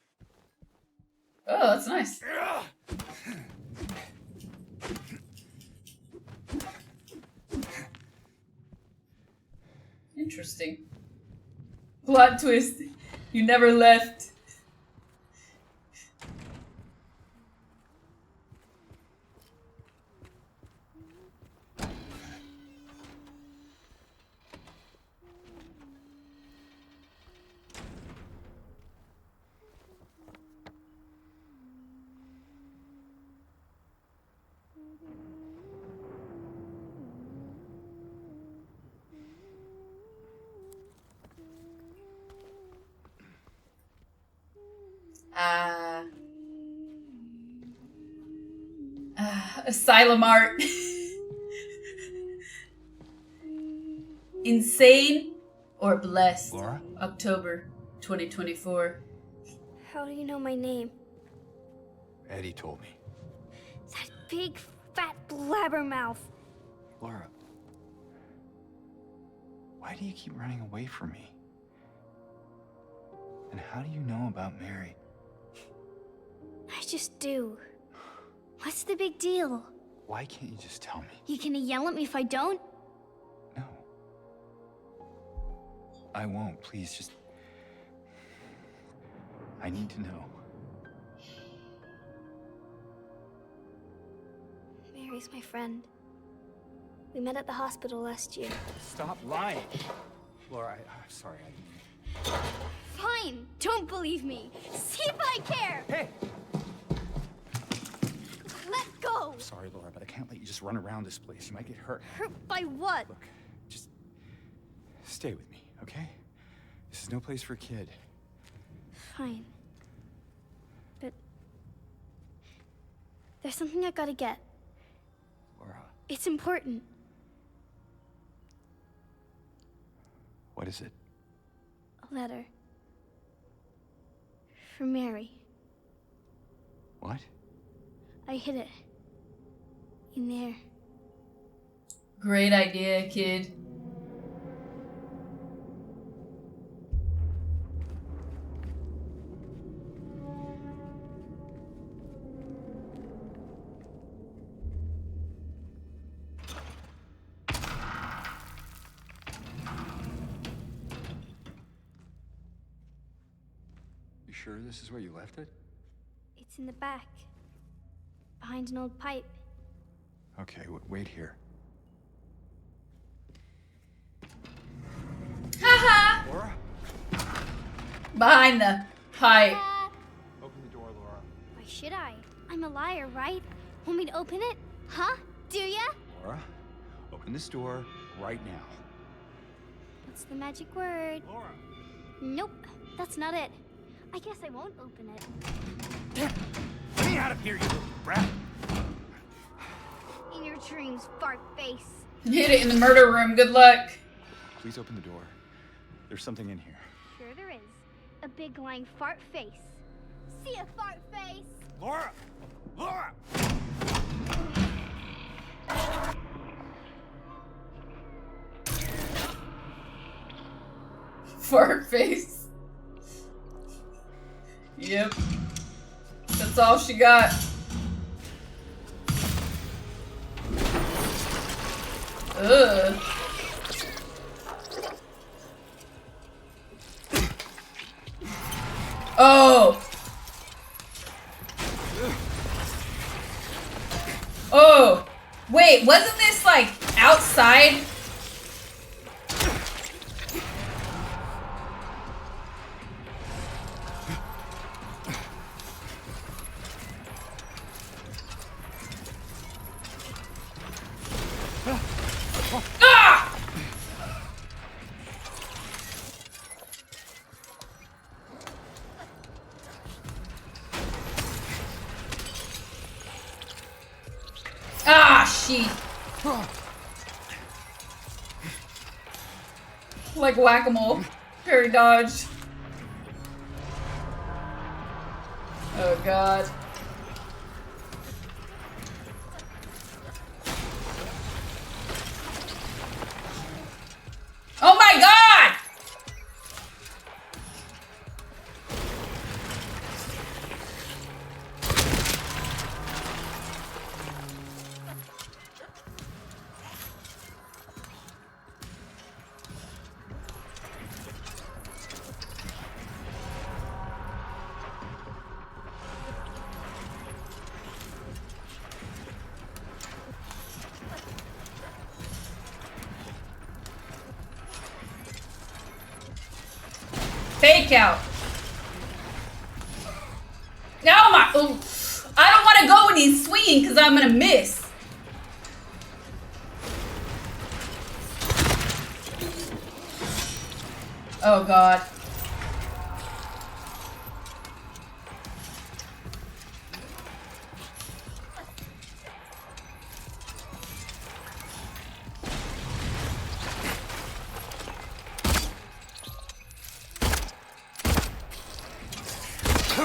Oh, that's nice. Interesting. Plot twist. You never left. Asylum art. Insane or blessed? Laura? October 2024. How do you know my name? Eddie told me. That big, fat blabbermouth. Laura, why do you keep running away from me? And how do you know about Mary? I just do. What's the big deal? Why can't you just tell me? You gonna yell at me if I don't? No. I won't. Please, just... I need to know. Mary's my friend. We met at the hospital last year. Stop lying. Laura, I'm sorry. Fine, don't believe me. See if I care. Hey! Let go. I'm sorry, Laura, but I can't let you just run around this place. You might get hurt. Hurt by what? Look, just stay with me, okay? This is no place for a kid. Fine. But there's something I gotta get. Laura. It's important. What is it? A letter. For Mary. What? I hid it. In there. Great idea, kid. You sure this is where you left it? It's in the back. Behind an old pipe. Okay, wait here. Haha! Laura? Behind the pipe. Open the door, Laura. Why should I? I'm a liar, right? Want me to open it? Huh? Do ya? Laura, open this door right now. What's the magic word? Laura! Nope, that's not it. I guess I won't open it. out here, you little brat. In your dreams, fart face. Hit it in the murder room. Good luck. Please open the door. There's something in here. Sure there is. A big lying fart face. See a fart face? Laura! Laura! Fart face. Yep. That's all she got. Ugh. Oh. Oh. Wait, wasn't this like outside? Ah! Ah, she. Like whack-a-mole. Parry dodge. Oh god. Oh my god! Fake out. Oh my! Ooh. I don't want to go when he's swinging because I'm gonna miss. Oh god.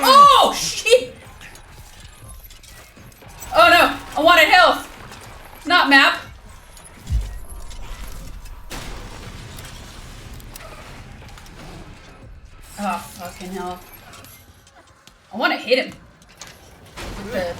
Oh shit! Oh no! I wanted health, not map. Oh fucking hell! I want to hit him with the.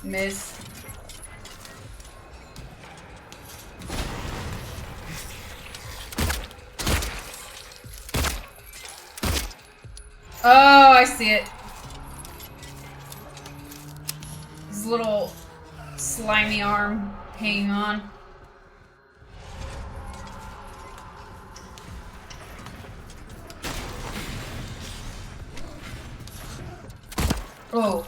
Miss. Oh, I see it. His little slimy arm hanging on. Oh.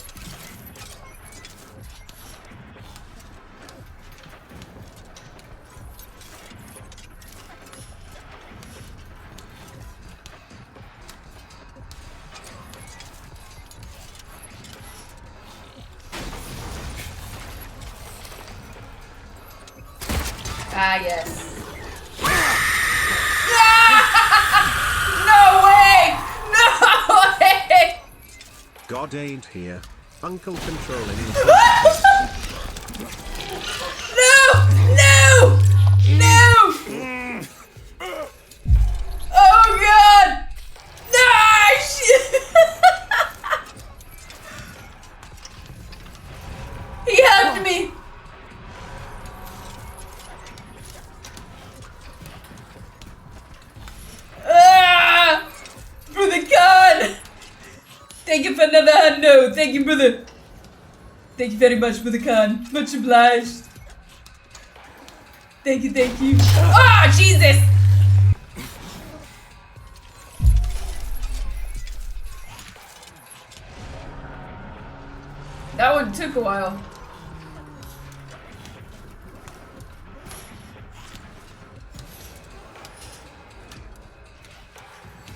Ah, yes. No way! No way! God ain't here. Uncle controlling. No! No! No! Oh god! No! Shit! He hugged me! Ah! Brother God! Thank you for another hundo. Thank you, brother. Thank you very much, Brother Khan. Much obliged. Thank you, thank you. Ah, Jesus! That one took a while.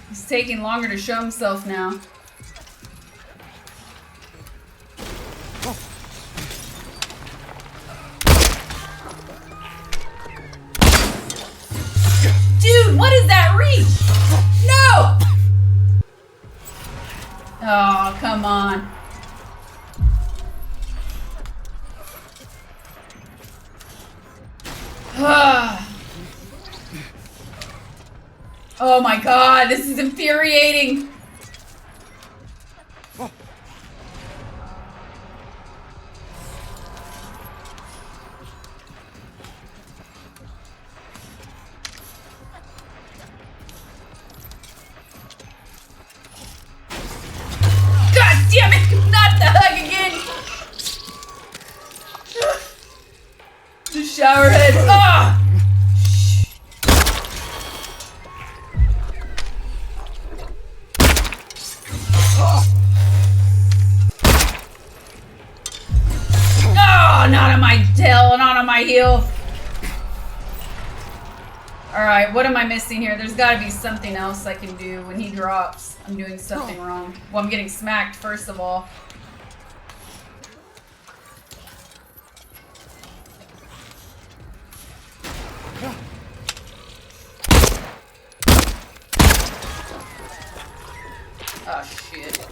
He's taking longer to show himself now. Dude, what is that reach? No! Oh, come on. Oh my god, this is infuriating. God damn it, not the hug again. The shower head. Ah! Oh, not on my tail, not on my heel. Alright, what am I missing here? There's gotta be something else I can do when he drops. I'm doing something wrong. Well, I'm getting smacked, first of all. Oh, shit.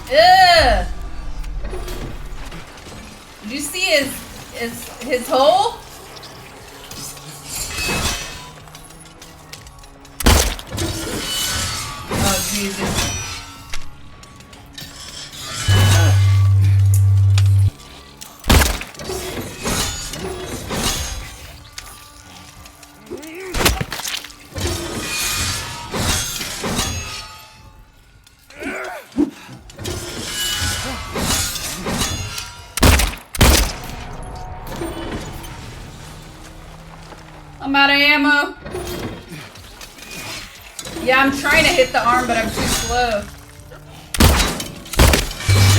Ugh. Did you see his hole? Oh Jesus. I'm out of ammo. Yeah, I'm trying to hit the arm, but I'm too slow.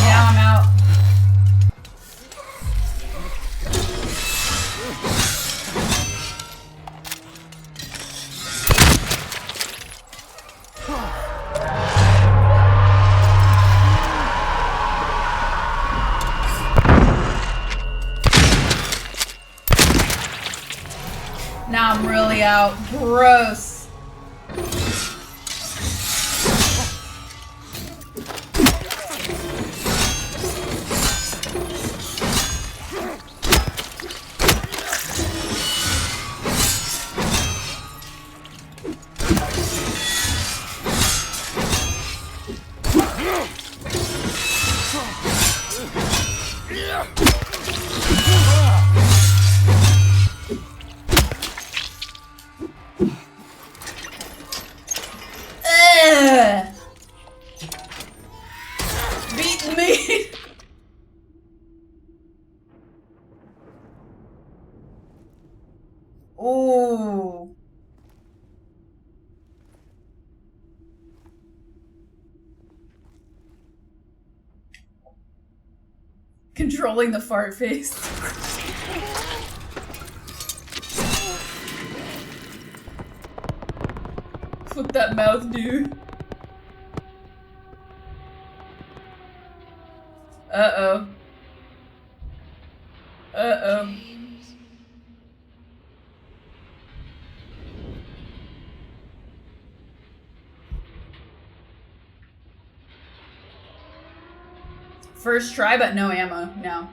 Now I'm out. Now I'm really out. Gross. Beat me. Ooh. Controlling the fart face. What that mouth do? Uh-oh. Uh-oh. First try, but no ammo. No.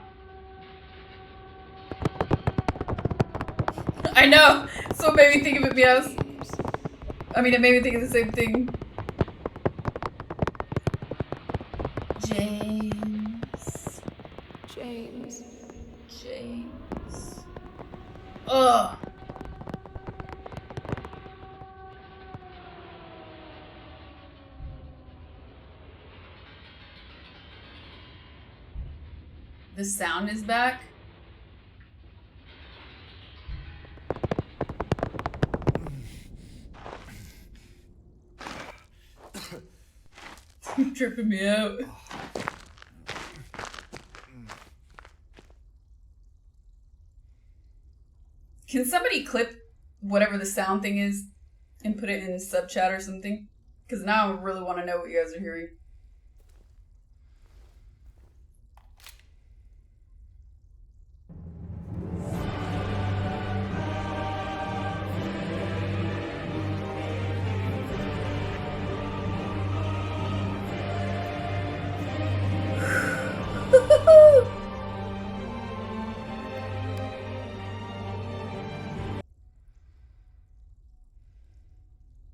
I know. So it made me think of it, yes. I mean, it made me think of the same thing. James. James. James. Ugh. The sound is back. You're tripping me out. Can somebody clip whatever the sound thing is and put it in sub chat or something? Because now I really want to know what you guys are hearing.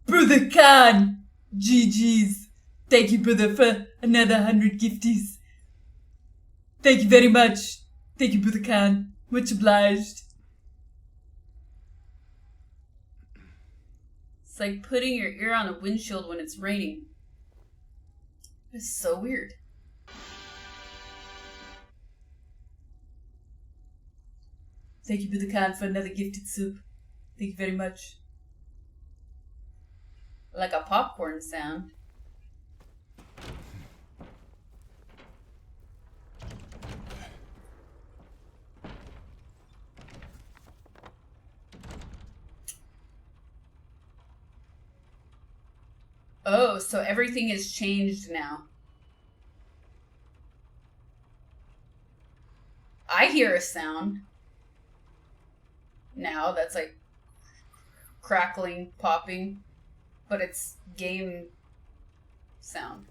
Brother Khan! GG's. Thank you, brother, for another 100 gifties. Thank you very much. Thank you, brother Khan. Much obliged. It's like putting your ear on a windshield when it's raining. It's so weird. Thank you, brother Khan, for another gifted soup. Thank you very much. Like a popcorn sound. Oh, so everything is changed now. I hear a sound now that's like crackling, popping, but it's game sound.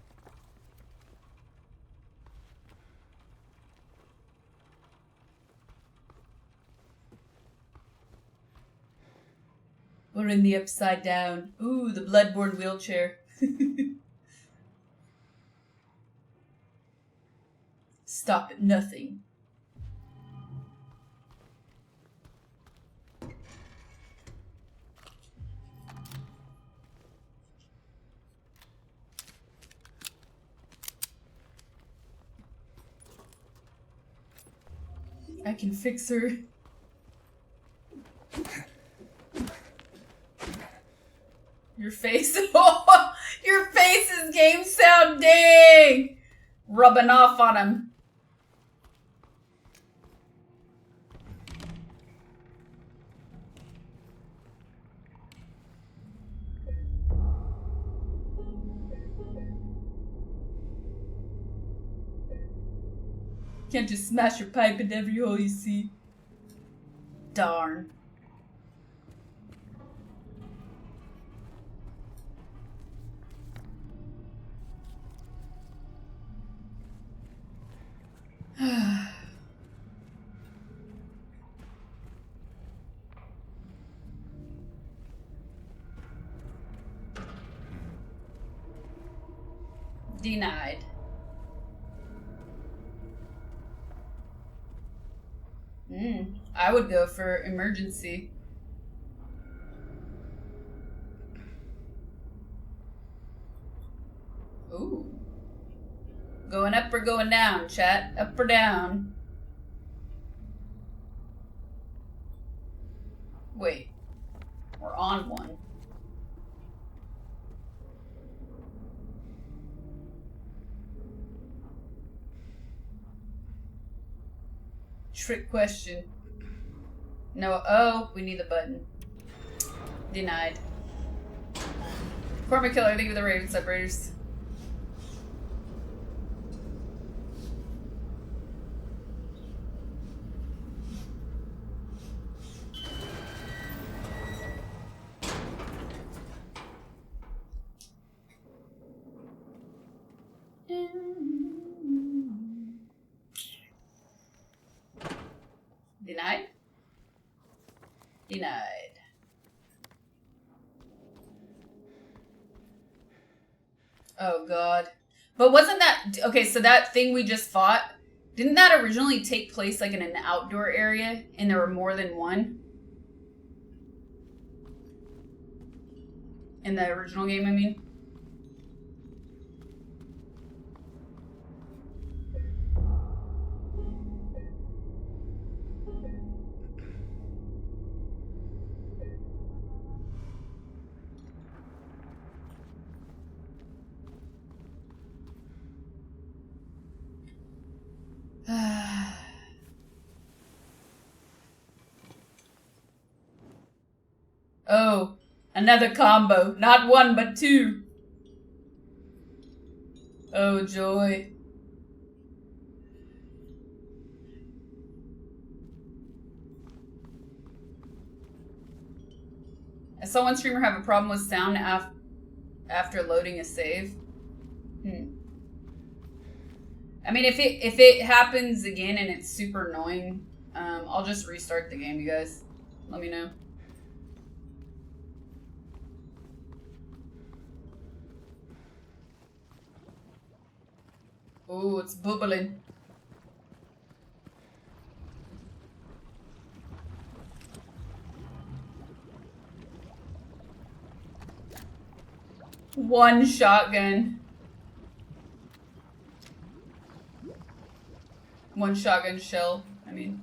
We're in the upside down. Ooh, the bloodborne wheelchair. Stop at nothing. I can fix her. Your face. Oh, your face is game sound. Dang. Rubbing off on him. Can't just smash your pipe into every hole you see. Darn. Denied. I would go for emergency. Ooh. Going up or going down, chat? Up or down? Wait. We're on one. Trick question. No, oh, we need the button. Denied. Cormac Killer, thank you for the Raven Separators. Denied? Denied. Oh god. But wasn't that okay, so that thing we just fought, didn't that originally take place like in an outdoor area and there were more than one? In the original game, I mean. Oh, another combo. Not one, but two. Oh, joy. I saw one streamer have a problem with sound after loading a save. I mean, if it happens again and it's super annoying, I'll just restart the game, you guys. Let me know. Ooh, it's bubbling. One shotgun. One shotgun shell, I mean.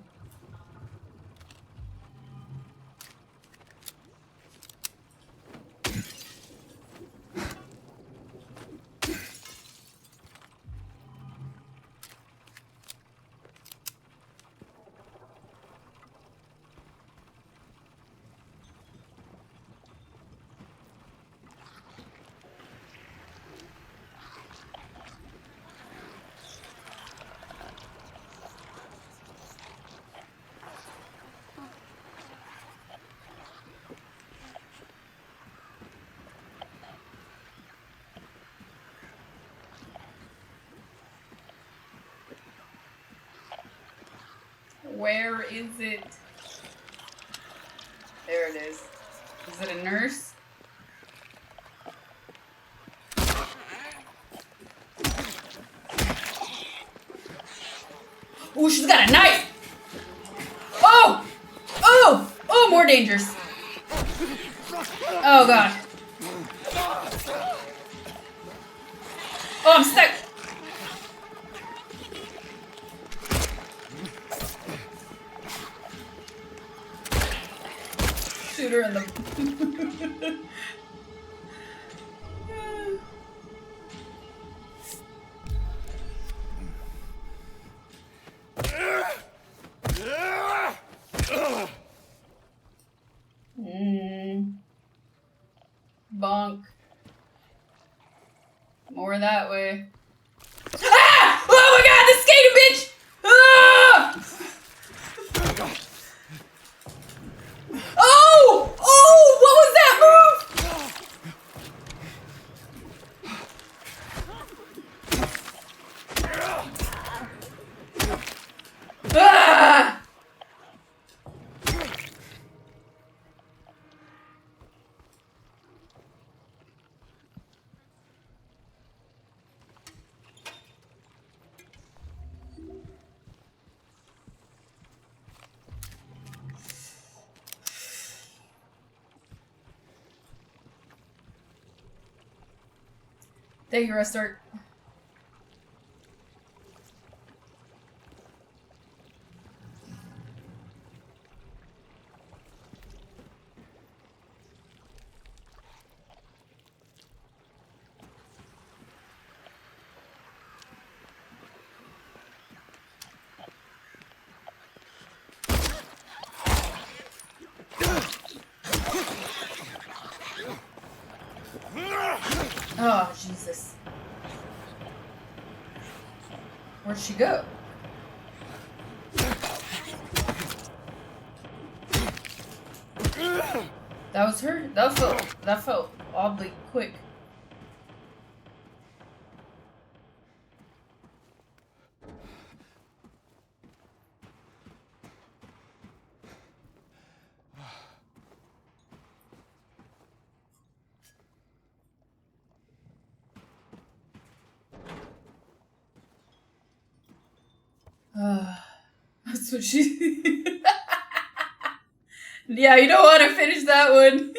Where is it? There it is. Is it a nurse? Oh, she's got a knife! Oh! Oh! Oh, more dangerous. Oh, God. Oh, I'm stuck. Shoot her in the... Bonk. More that way. Ah! Oh my god, this skating bitch! Ah! Oh! Oh! What was that move? Ah! Thank you, Restart. Oh, Jesus. Where'd she go? That was her? That felt oddly quick. That's what she... Yeah, you don't want to finish that one.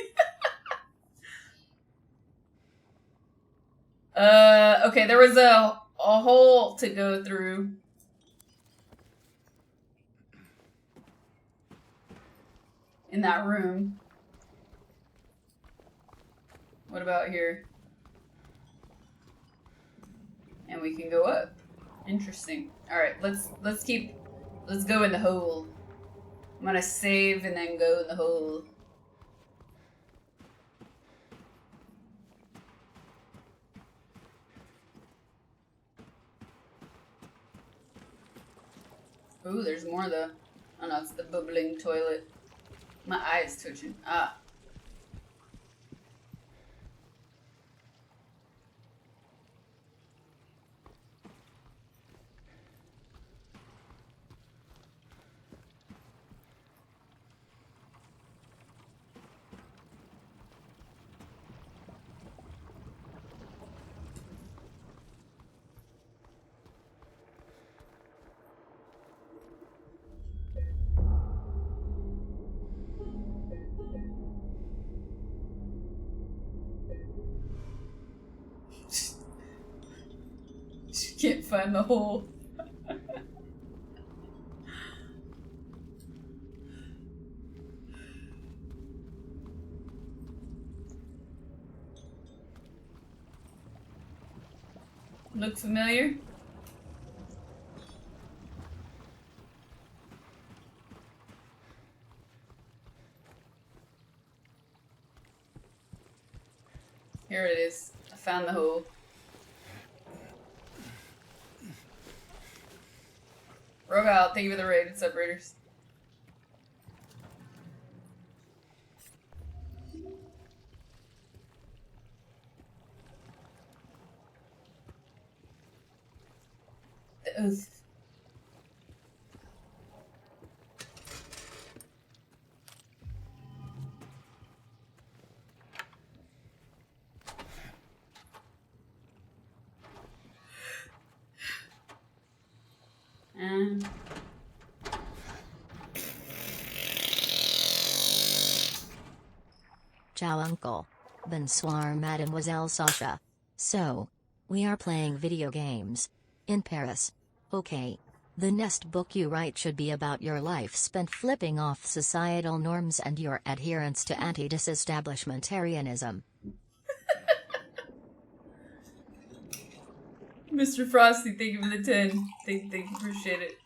Okay, there was a hole to go through. In that room. What about here? And we can go up. Interesting. Alright, let's go in the hole. I'm gonna save and then go in the hole. Ooh, there's more though. Oh no, it's the bubbling toilet. My eye is twitching. Ah. She can't find the hole. Look familiar? Here it is. I found the hole. Rogue out. Thank you for the raid. What's up, Raiders? The oath. Ciao uncle. Bonsoir mademoiselle Sasha. So, we are playing video games. In Paris. Okay. The next book you write should be about your life spent flipping off societal norms and your adherence to anti-disestablishmentarianism. Mr. Frosty, thank you for the 10. Thank you, appreciate it.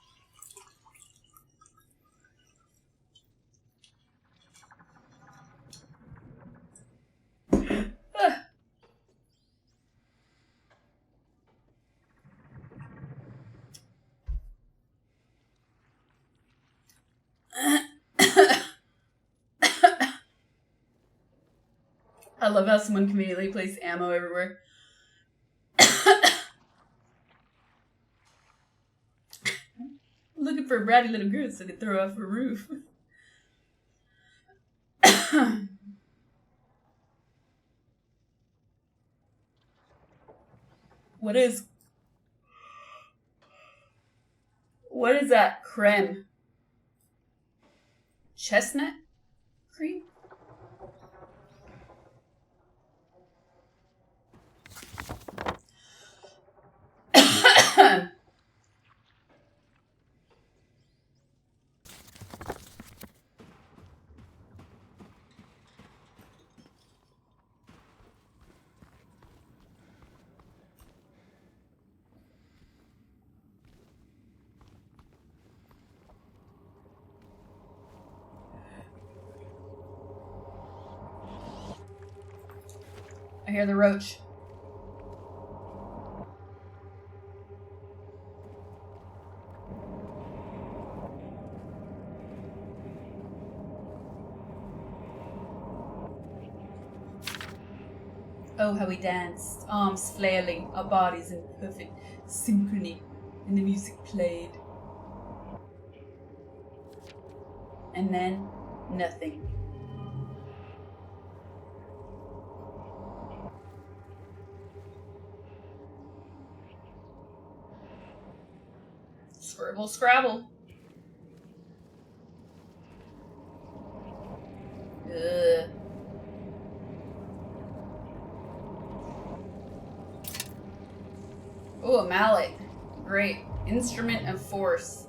I love how someone conveniently placed ammo everywhere. Looking for a bratty little girl so they could throw off her roof. What is that creme? Chestnut cream? I hear the roach. Oh, how we danced, arms flailing, our bodies in perfect synchrony, and the music played. And then, nothing. Scribble, scrabble. Ugh. Oh, a mallet. Great. Instrument of force.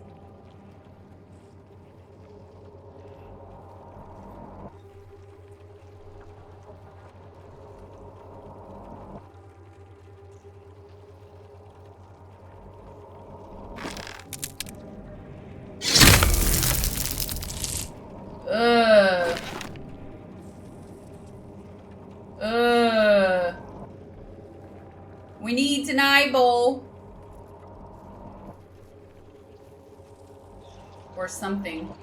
Ugh. Ugh. We need an eyeball. Or something.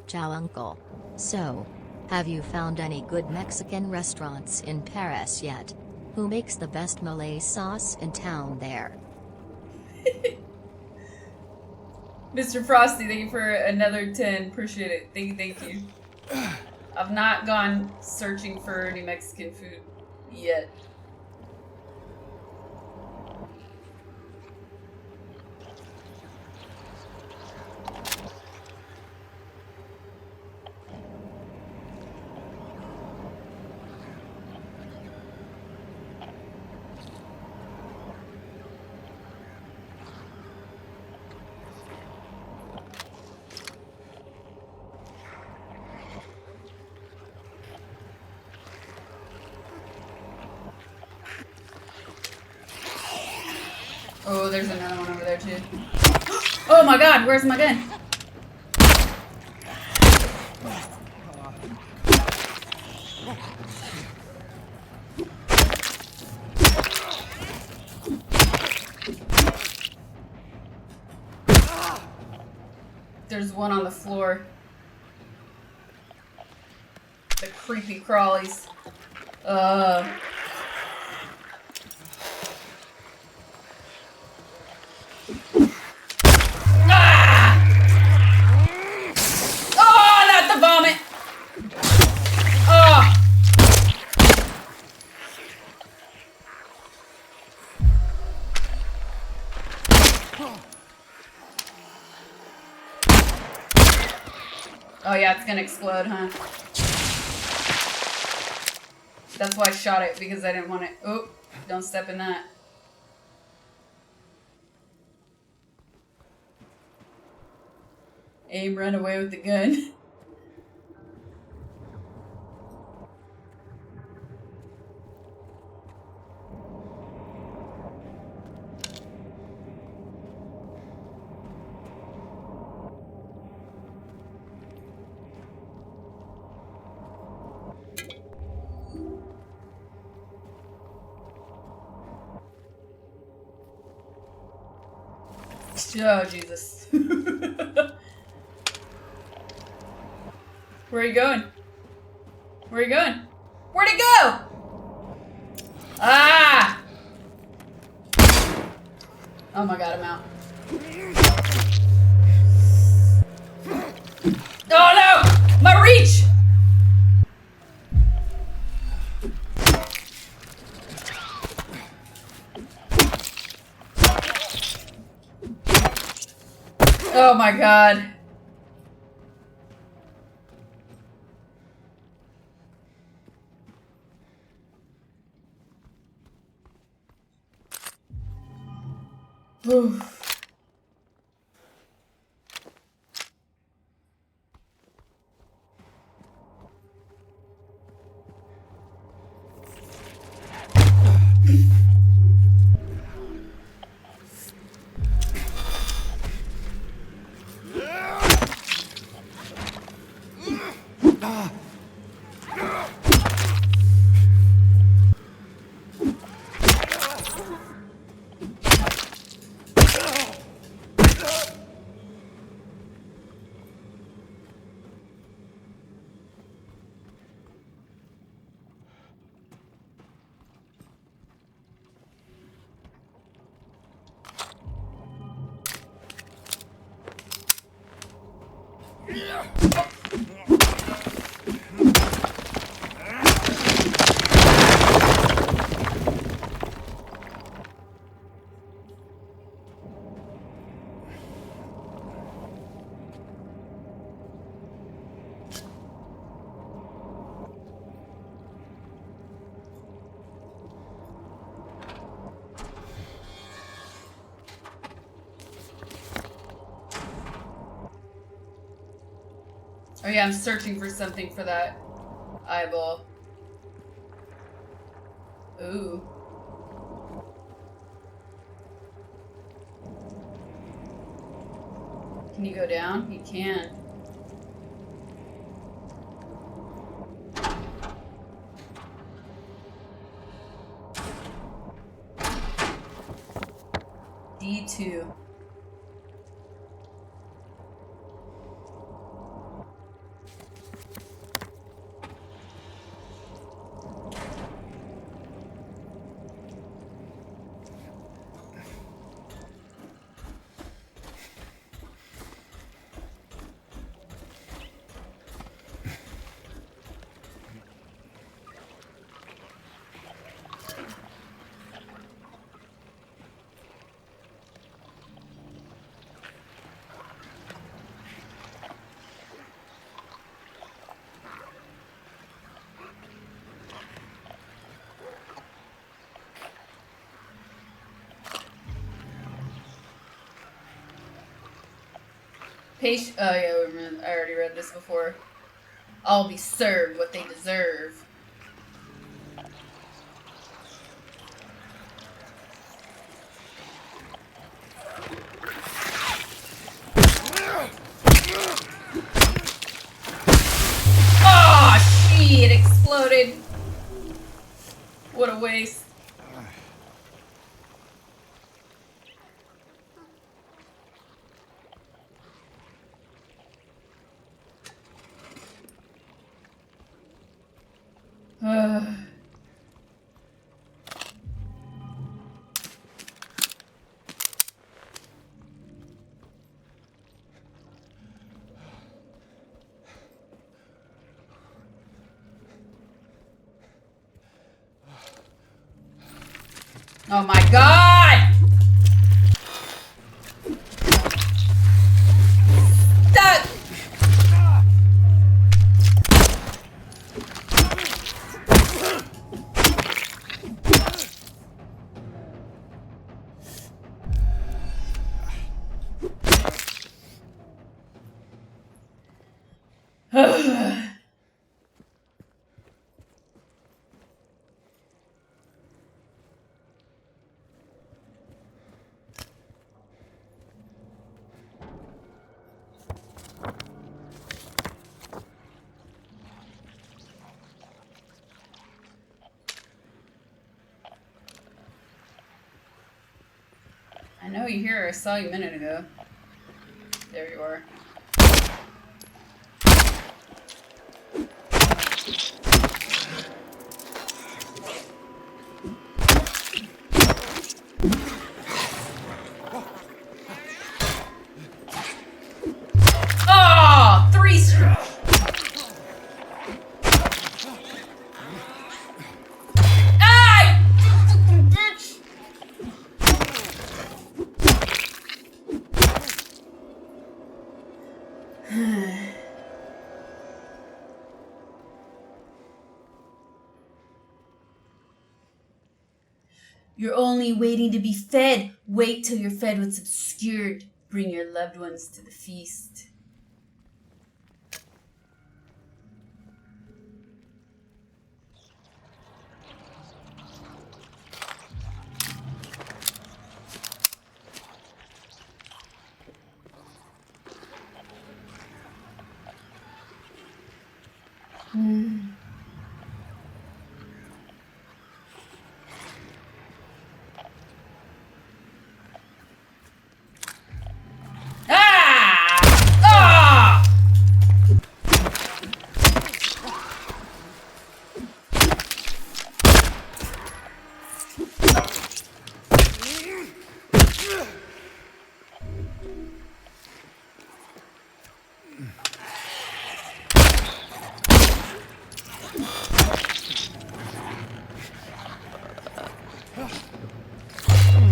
Ciao, uncle. So, have you found any good Mexican restaurants in Paris yet? Who makes the best Malay sauce in town there? Mr. Frosty, thank you for another 10. Appreciate it. Thank you. I've not gone searching for any Mexican food yet. Oh, there's another one over there too. Oh my god, where's my gun? There's one on the floor. The creepy crawlies. Oh yeah, it's gonna explode, huh? That's why I shot it, because I didn't want it. Oh, don't step in that. Aim, run away with the gun. Oh, Jesus. Where are you going? Where are you going? Where'd it go? Ah! Oh my god, I'm out. Oh no! My reach! Oh my god. Oof. yeah, I'm searching for something for that eyeball. Ooh. Can you go down? You can. D2. Oh yeah, I already read this before. I'll be served what they deserve. Oh shit! It exploded. What a waste. Oh my god! Stop! I know you're here. I saw you a minute ago. There you are. Oh, 3 strikes. Ah, you fucking bitch. You're only waiting to be fed. Wait till you're fed what's obscured. Bring your loved ones to the feast.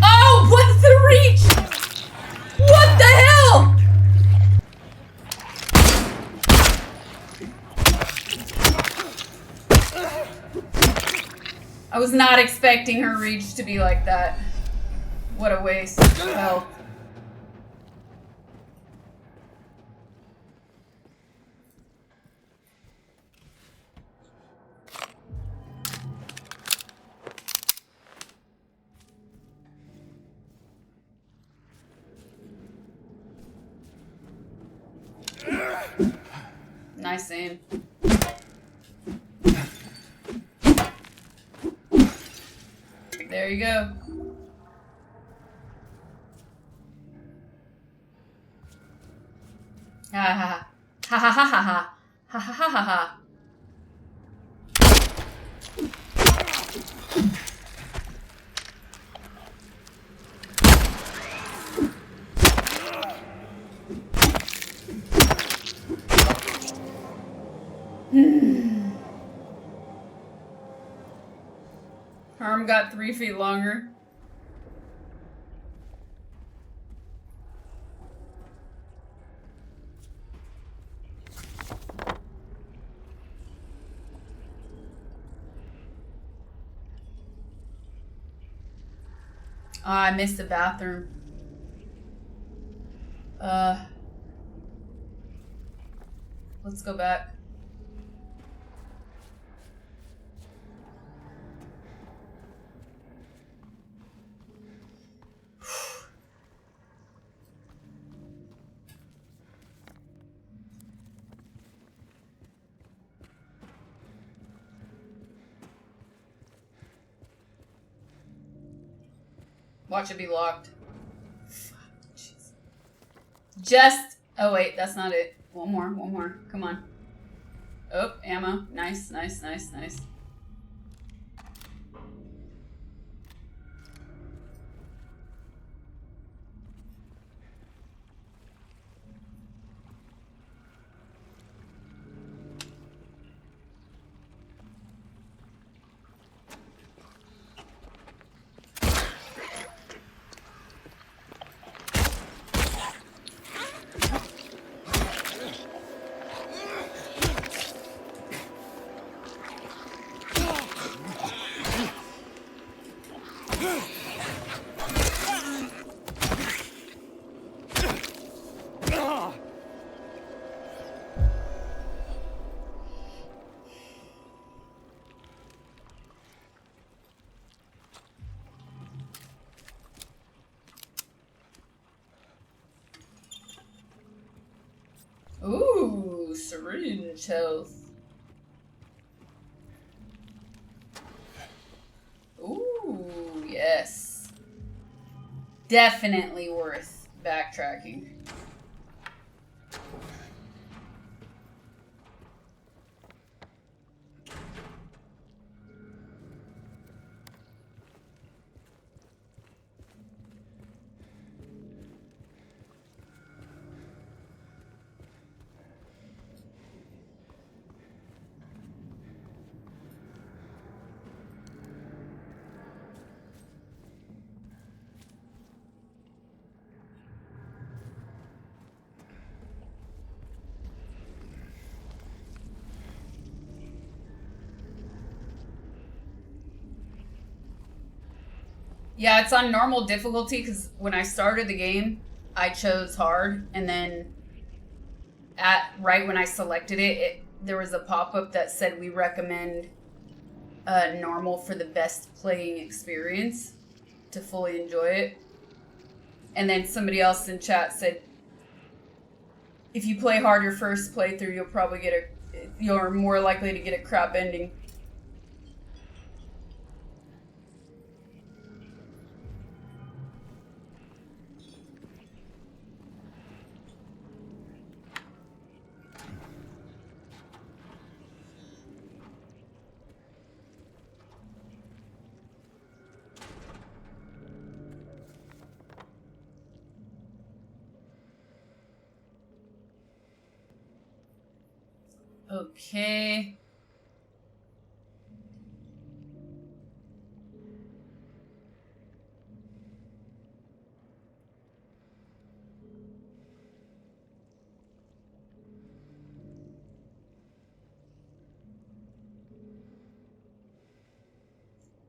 Oh, what's the reach? What the hell? I was not expecting her reach to be like that. What a waste of health. Nice aim. There you go. Ha ha ha ha ha ha ha ha ha ha ha ha. Arm got 3 feet longer. Ah, I missed the bathroom. Let's go back. Watch it be locked. Just, oh wait, that's not it. One more. Come on. Oh, ammo. Nice. Ooh, syringe health. Ooh, yes. Definitely worth backtracking. Yeah, it's on normal difficulty because when I started the game, I chose hard, and then right when I selected it, there was a pop-up that said we recommend normal for the best playing experience to fully enjoy it. And then somebody else in chat said, if you play hard your first playthrough, you're more likely to get a crap ending. Okay.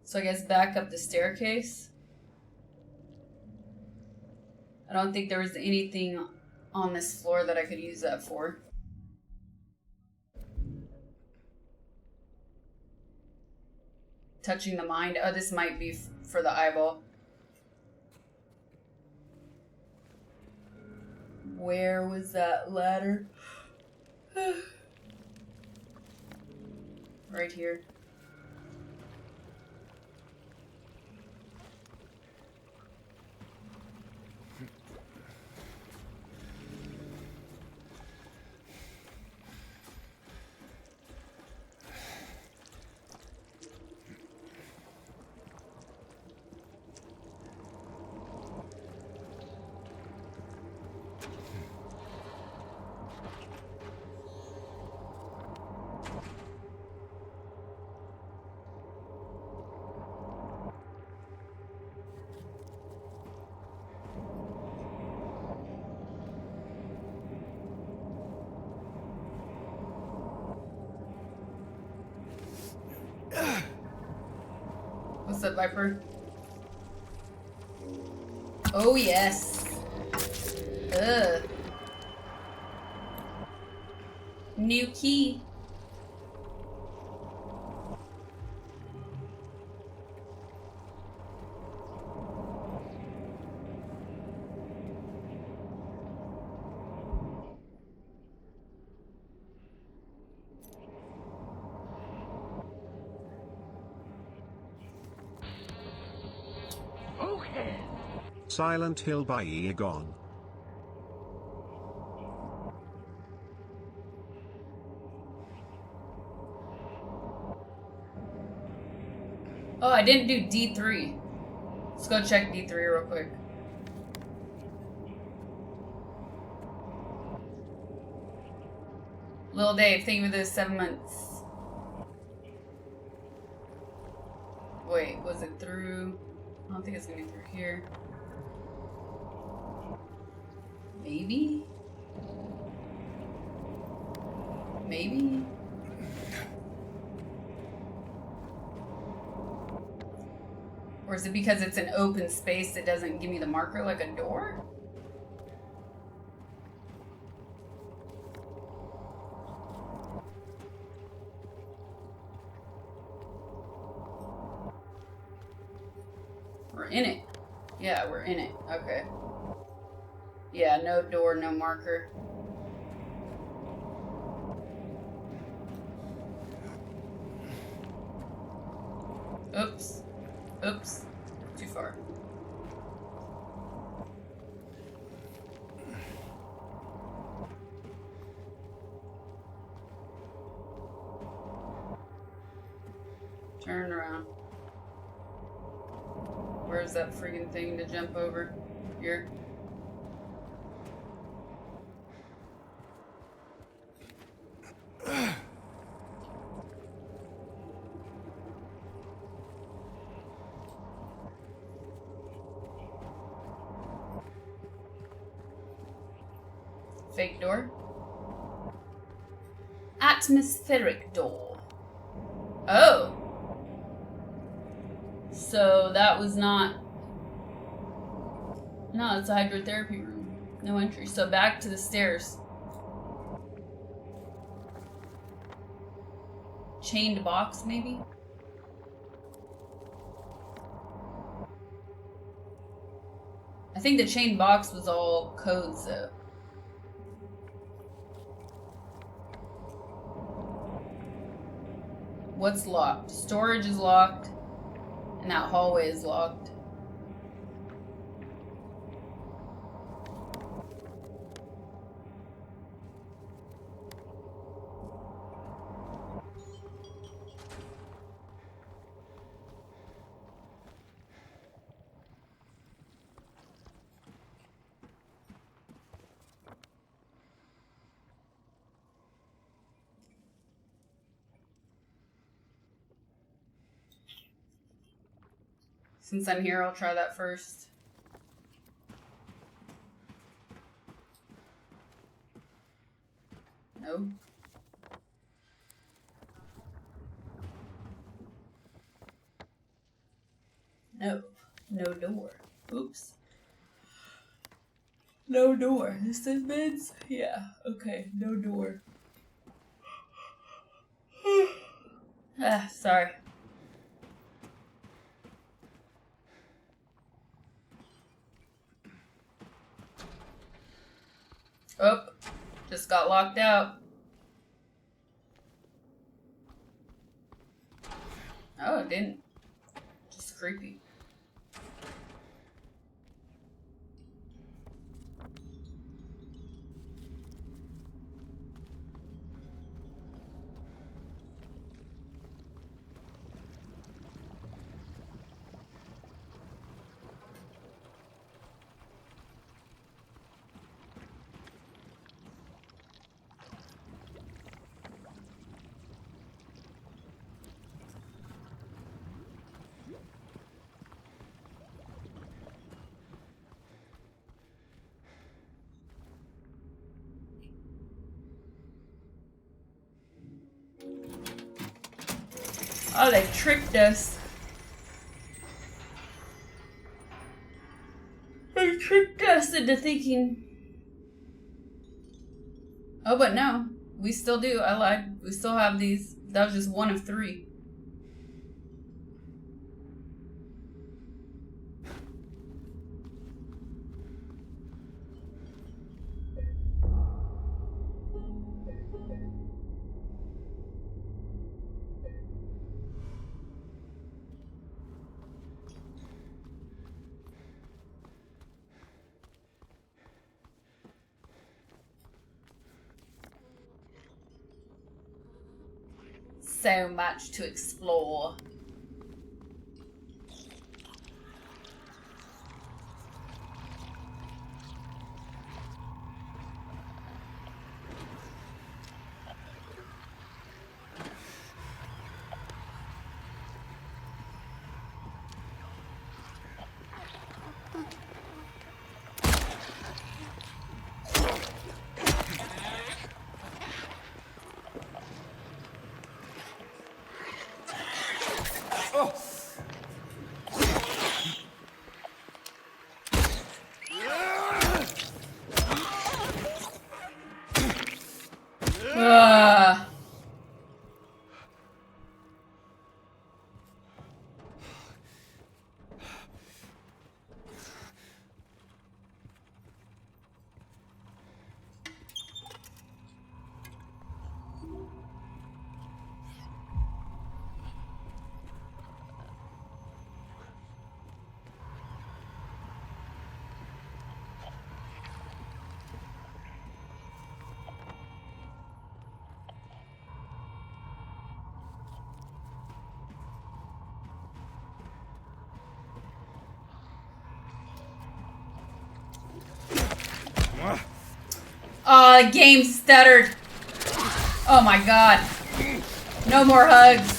So I guess back up the staircase. I don't think there was anything on this floor that I could use that for. Touching the mind. Oh, this might be for the eyeball. Where was that ladder? right here. What's up, Viper? Oh, yes. Ugh. New key. Okay. Silent Hill by Egon. Oh, I didn't do D3. Let's go check D3 real quick. Lil Dave, thank you for those 7 months. Wait, was it through? I don't think it's gonna be through here. Maybe? Maybe? Or is it because it's an open space that doesn't give me the marker like a door? We're in it. Yeah, we're in it. Okay. Yeah, no door, no marker. Oops. Oops. Too far. Turn around. Where's that freaking thing to jump over? Here. Fake door. Atmospheric door. Oh. So that was not... No, it's a hydrotherapy room. No entry. So back to the stairs. Chained box, maybe? I think the chained box was all codes, though. What's locked? Storage is locked. And that hallway is locked. Since I'm here, I'll try that first. No. No. No door. Oops. No door. This is beds? Yeah. Okay. No door. Sorry. Oh, just got locked out. Oh, it didn't. Just creepy. Oh, they tricked us. They tricked us into thinking. Oh, but no. We still do. I lied. We still have these. That was just one of 3. So much to explore. Ugh. Oh, the game stuttered. Oh my god. No more hugs.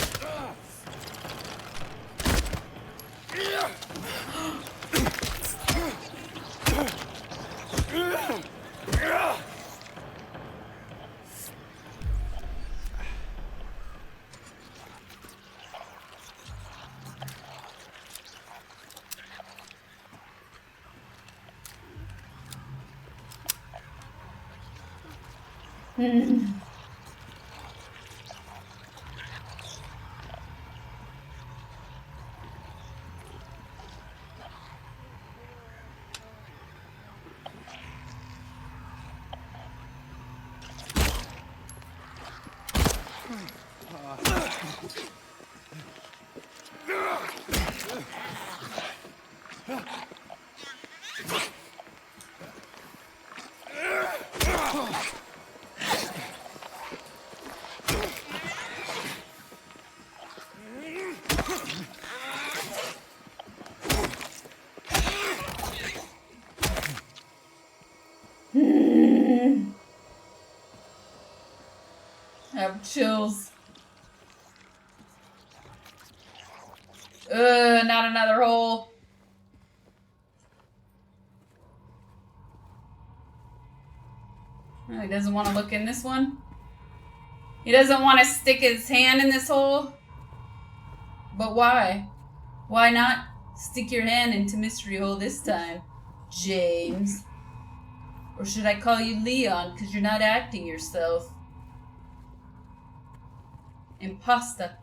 I have chills. Not another hole. Oh, he doesn't want to look in this one. He doesn't want to stick his hand in this hole. But why? Why not stick your hand into mystery hole this time, James? Or should I call you Leon because you're not acting yourself? Imposter.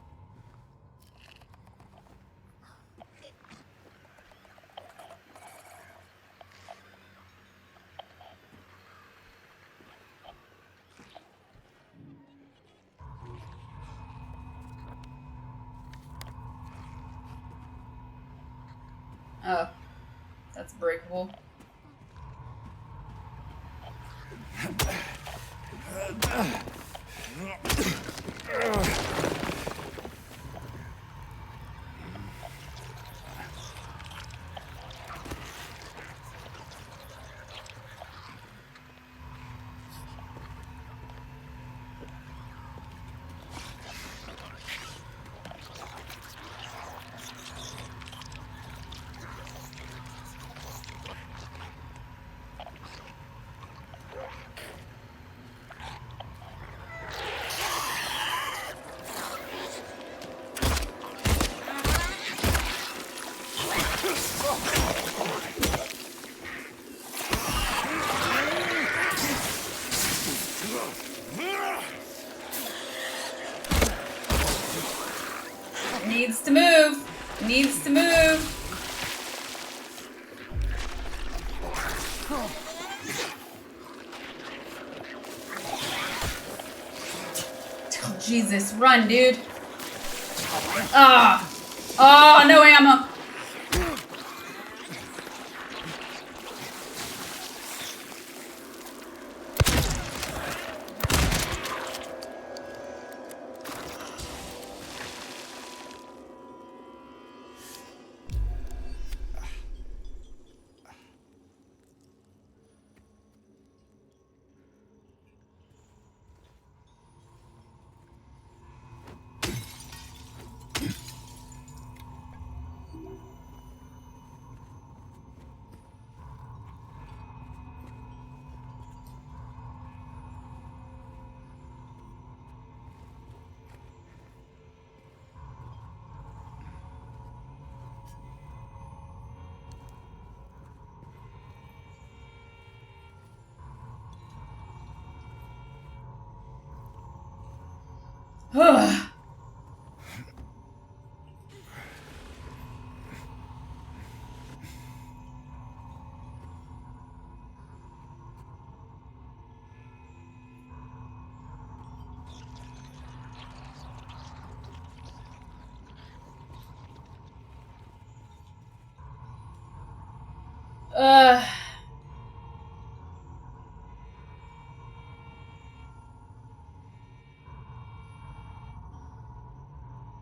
Oh, that's breakable. Needs to move. Needs to move. Oh, Jesus, run, dude. Ah. Oh, no ammo.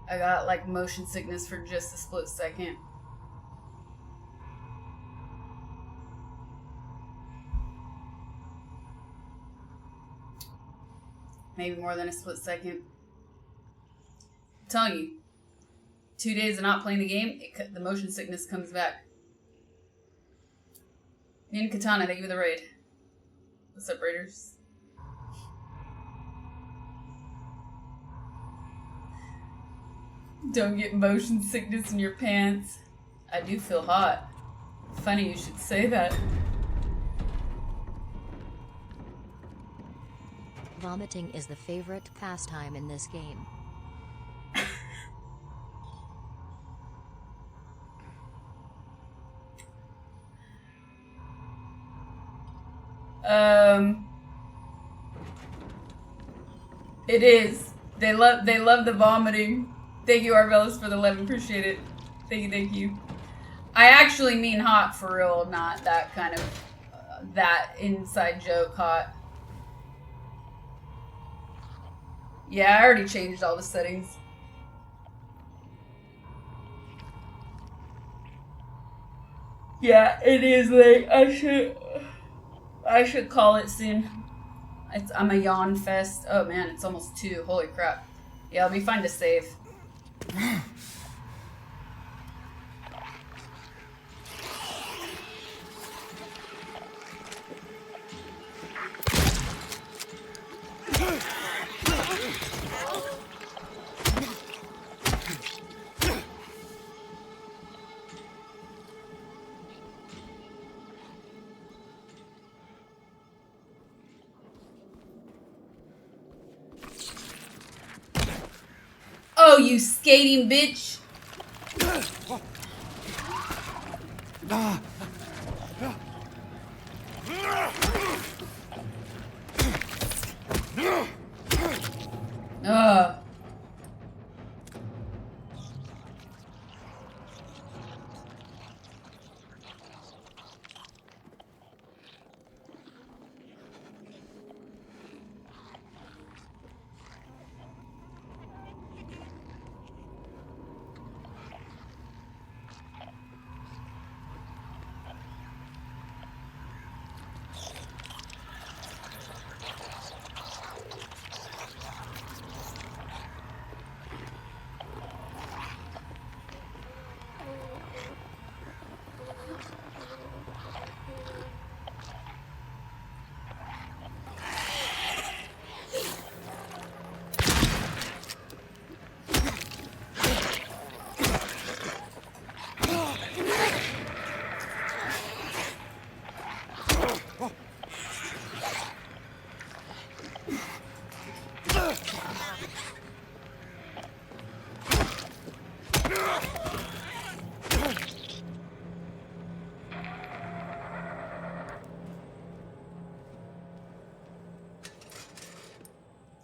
I got like motion sickness for just a split second. Maybe more than a split second. I'm telling you, 2 days of not playing the game, the motion sickness comes back. Nin Katana, thank you for the raid. What's up, Raiders? Don't get motion sickness in your pants. I do feel hot. Funny you should say that. Vomiting is the favorite pastime in this game. It is. They love the vomiting. Thank you, Arvelis, for the 11. Appreciate it. Thank you. I actually mean hot for real, not that kind of that inside joke hot. Yeah, I already changed all the settings. Yeah, it is late. I should call it soon. I'm a yawn fest. Oh man, it's almost 2. Holy crap. Yeah, it'll be fine to save. Oh, you skating bitch!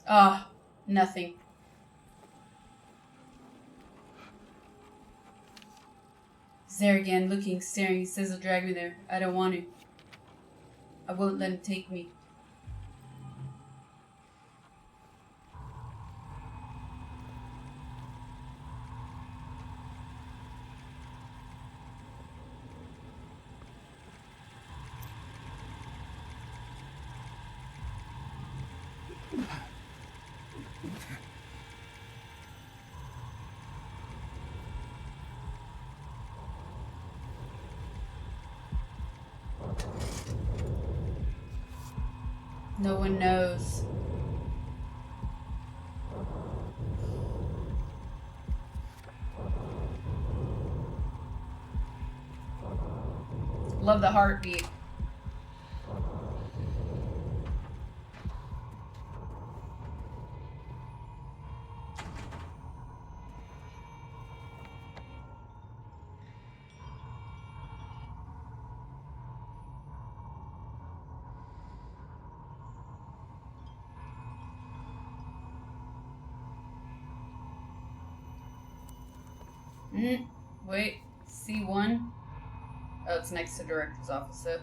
Ah, nothing. He's there again, looking, staring. He says he'll drag me there. I don't want to. I won't let him take me. No one knows. Love the heartbeat. Wait, C1? Oh, it's next to director's office, so.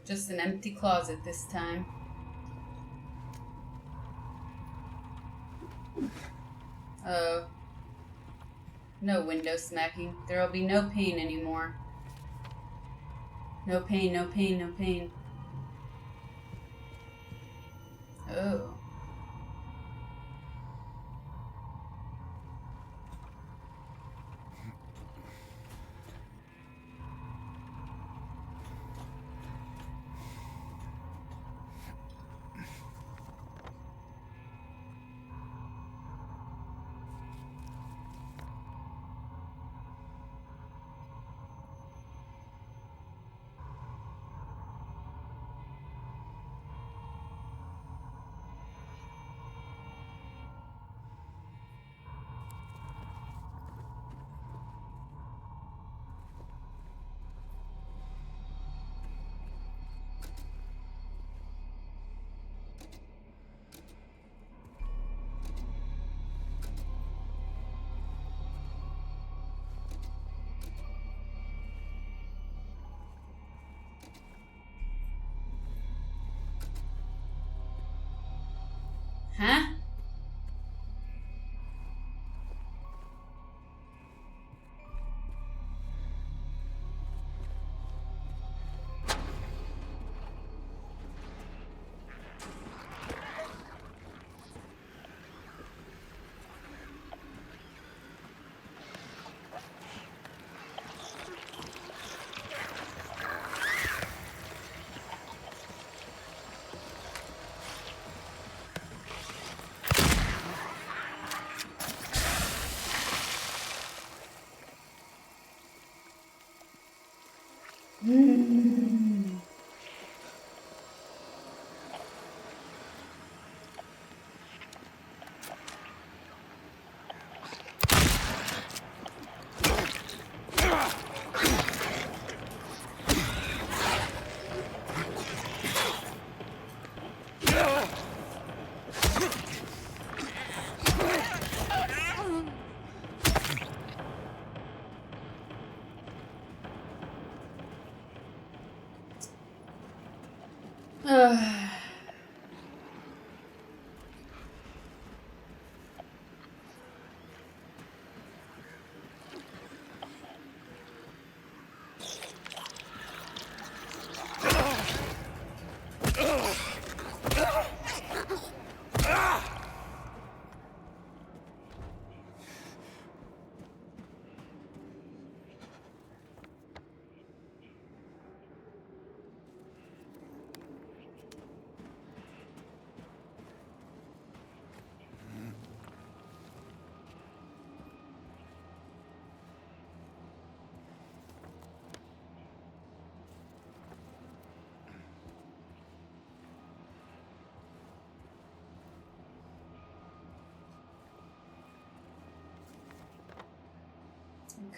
Just an empty closet this time. Oh. No window smacking. There'll be no pain anymore. No pain, no pain, no pain. Oh. Huh?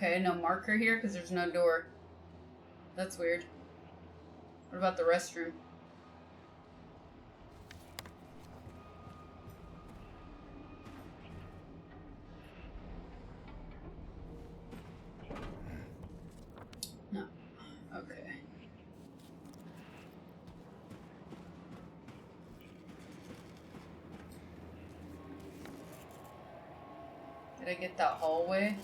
Okay, no marker here because there's no door. That's weird. What about the restroom? No. Okay. Did I get that hallway?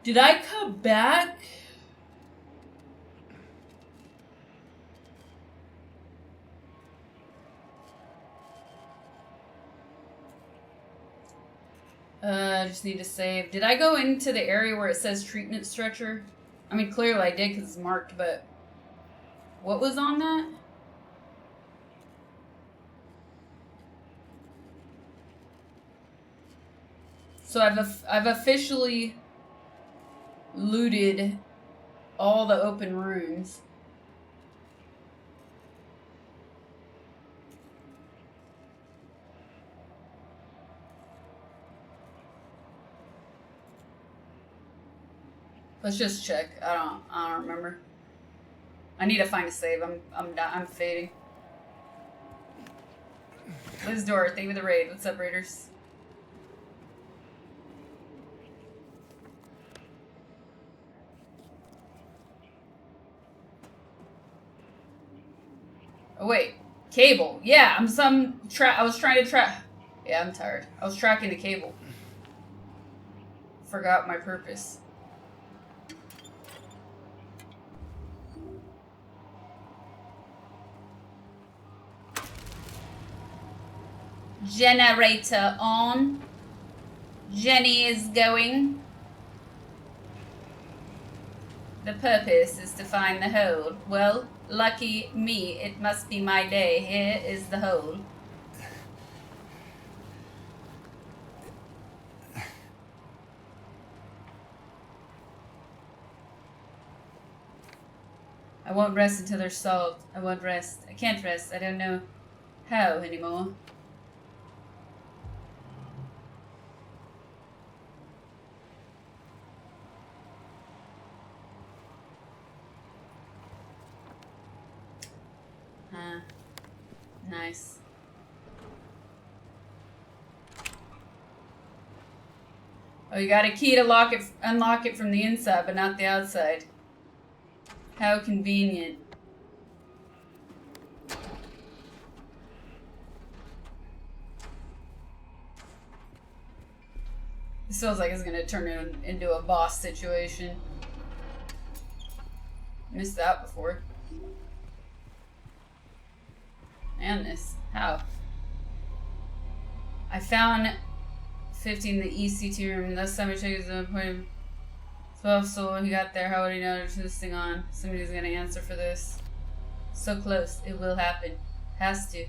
Did I come back? I just need to save. Did I go into the area where it says treatment stretcher? I mean, clearly I did because it's marked, but what was on that? So I've officially looted all the open rooms. Let's just check. I don't remember. I need to find a save. I'm fading. Liz Door, thank you for the raid. What's up, Raiders? Oh wait, cable. Yeah, I was trying to track. Yeah, I'm tired. I was tracking the cable. Forgot my purpose. Generator on. Jenny is going. The purpose is to find the hole. Well, lucky me, it must be my day. Here is the hole. I won't rest until they're solved. I won't rest. I can't rest. I don't know how anymore. Nice. Oh, you got a key to unlock it from the inside, but not the outside. How convenient. This feels like it's gonna turn into a boss situation. Missed that before. And this. How? I found 15, the ECT room. Last time I checked, it was an appointment. 12, so when he got there, how would he know to turn this thing on? Somebody's gonna answer for this. So close. It will happen. Has to.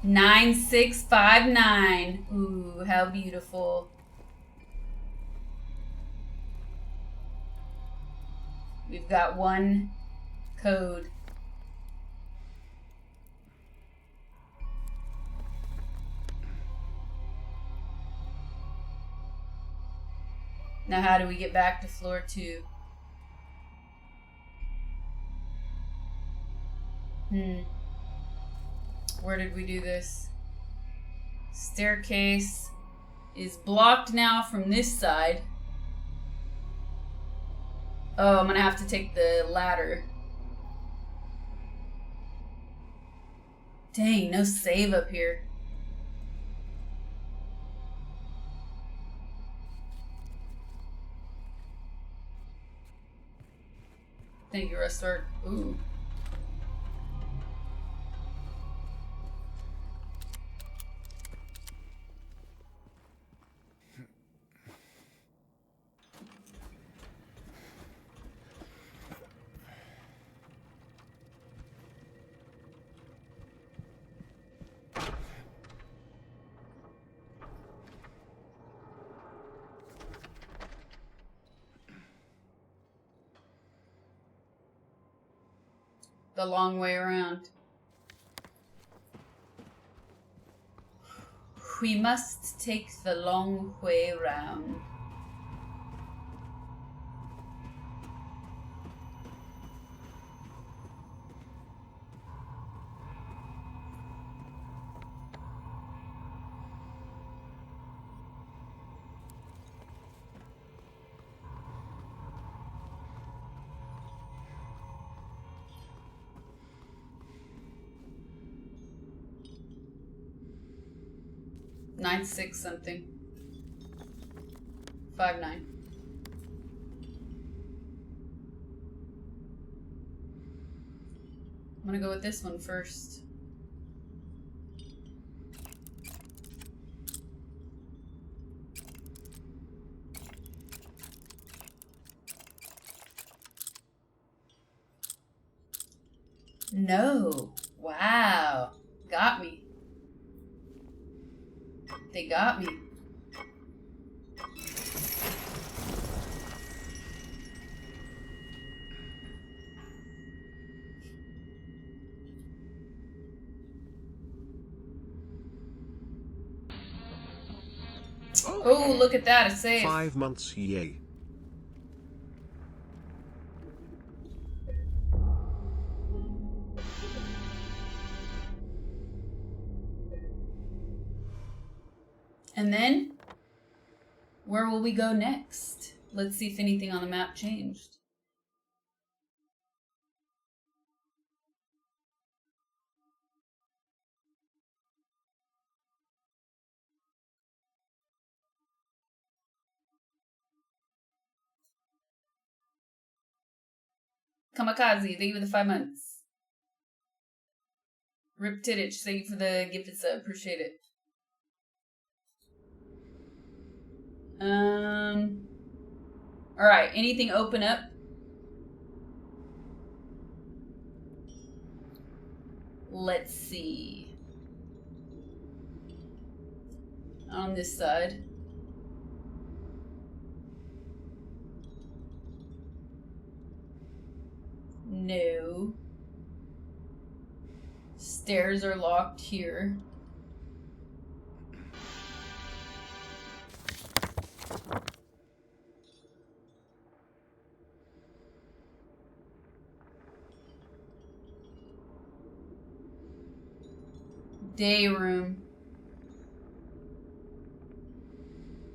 $9659. Ooh, how beautiful. We've got one code. Now how do we get back to floor 2? Where did we do this? Staircase is blocked now from this side. Oh, I'm gonna have to take the ladder. Dang, no save up here. Thank you, restart. Ooh. The long way around. We must take the long way around. Nine six something. 59. I'm gonna go with this one first. No. Wow. Got me. They got me. Oh, look at that. A save. 5 months, yay. And then, where will we go next? Let's see if anything on the map changed. Kamikaze, thank you for the 5 months. Rip Tittich, thank you for the gifted sub. Appreciate it. Alright, anything open up? Let's see. On this side. No. Stairs are locked here. Day room.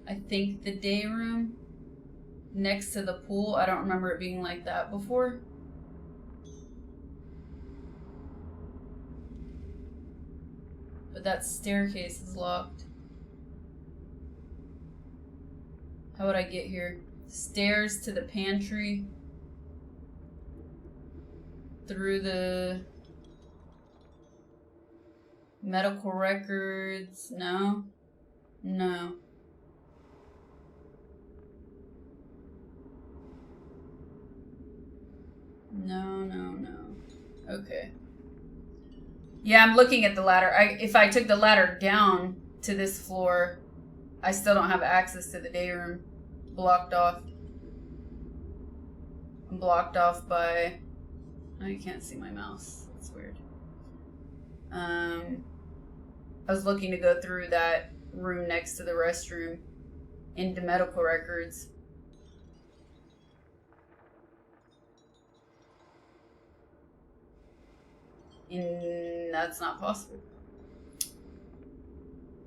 I think the day room next to the pool. I don't remember it being like that before. But that staircase is locked. How would I get here? Stairs to the pantry. through the medical records. No. No. No. Okay. Yeah, I'm looking at the ladder. If I took the ladder down to this floor, I still don't have access to the day room. Blocked off. I'm blocked off by... Oh, you can't see my mouse. That's weird. I was looking to go through that room next to the restroom into medical records. And that's not possible.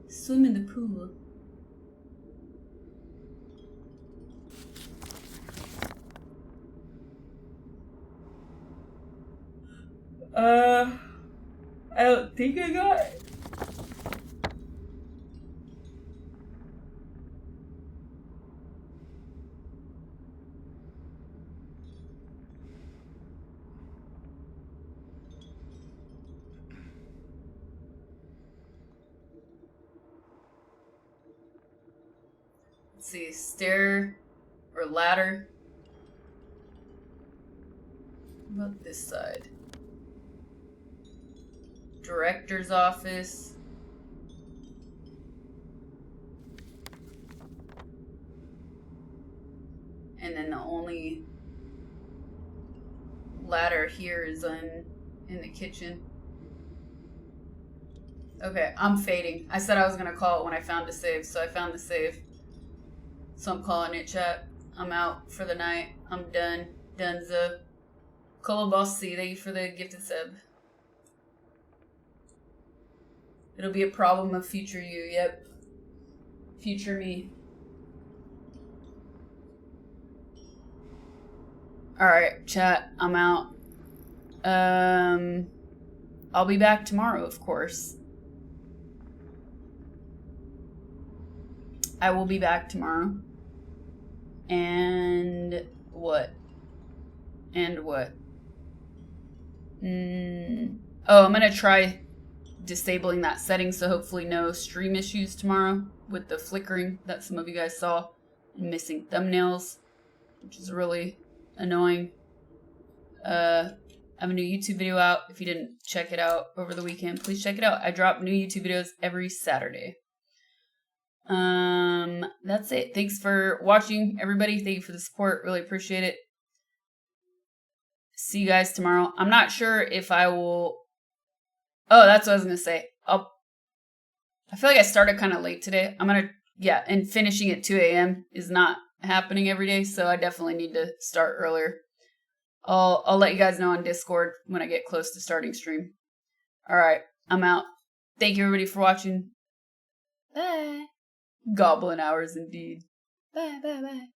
Swim in the pool. I don't think I got it. Let's see, stair or ladder. What about this side? Director's office. And then the only ladder here is in the kitchen. Okay, I'm fading. I said I was gonna call it when I found the save, so I found the save. So I'm calling it, chat. I'm out for the night. I'm done. Dunzo. Colobossi, thank you for the gifted sub. It'll be a problem of future you, yep. Future me. Alright, chat, I'm out. I'll be back tomorrow, of course. I will be back tomorrow. And what? And what? Oh, I'm gonna try disabling that setting, so hopefully no stream issues tomorrow with the flickering that some of you guys saw and missing thumbnails, which is really annoying. I have a new YouTube video out. If you didn't check it out over the weekend, please check it out. I drop new YouTube videos every Saturday. That's it. Thanks for watching, everybody. Thank you for the support. Really appreciate it. See you guys tomorrow. I'm not sure if I will... Oh, that's what I was going to say. I feel like I started kind of late today. And finishing at 2 a.m. is not happening every day, so I definitely need to start earlier. I'll let you guys know on Discord when I get close to starting stream. Alright, I'm out. Thank you everybody for watching. Bye. Goblin hours indeed. Bye.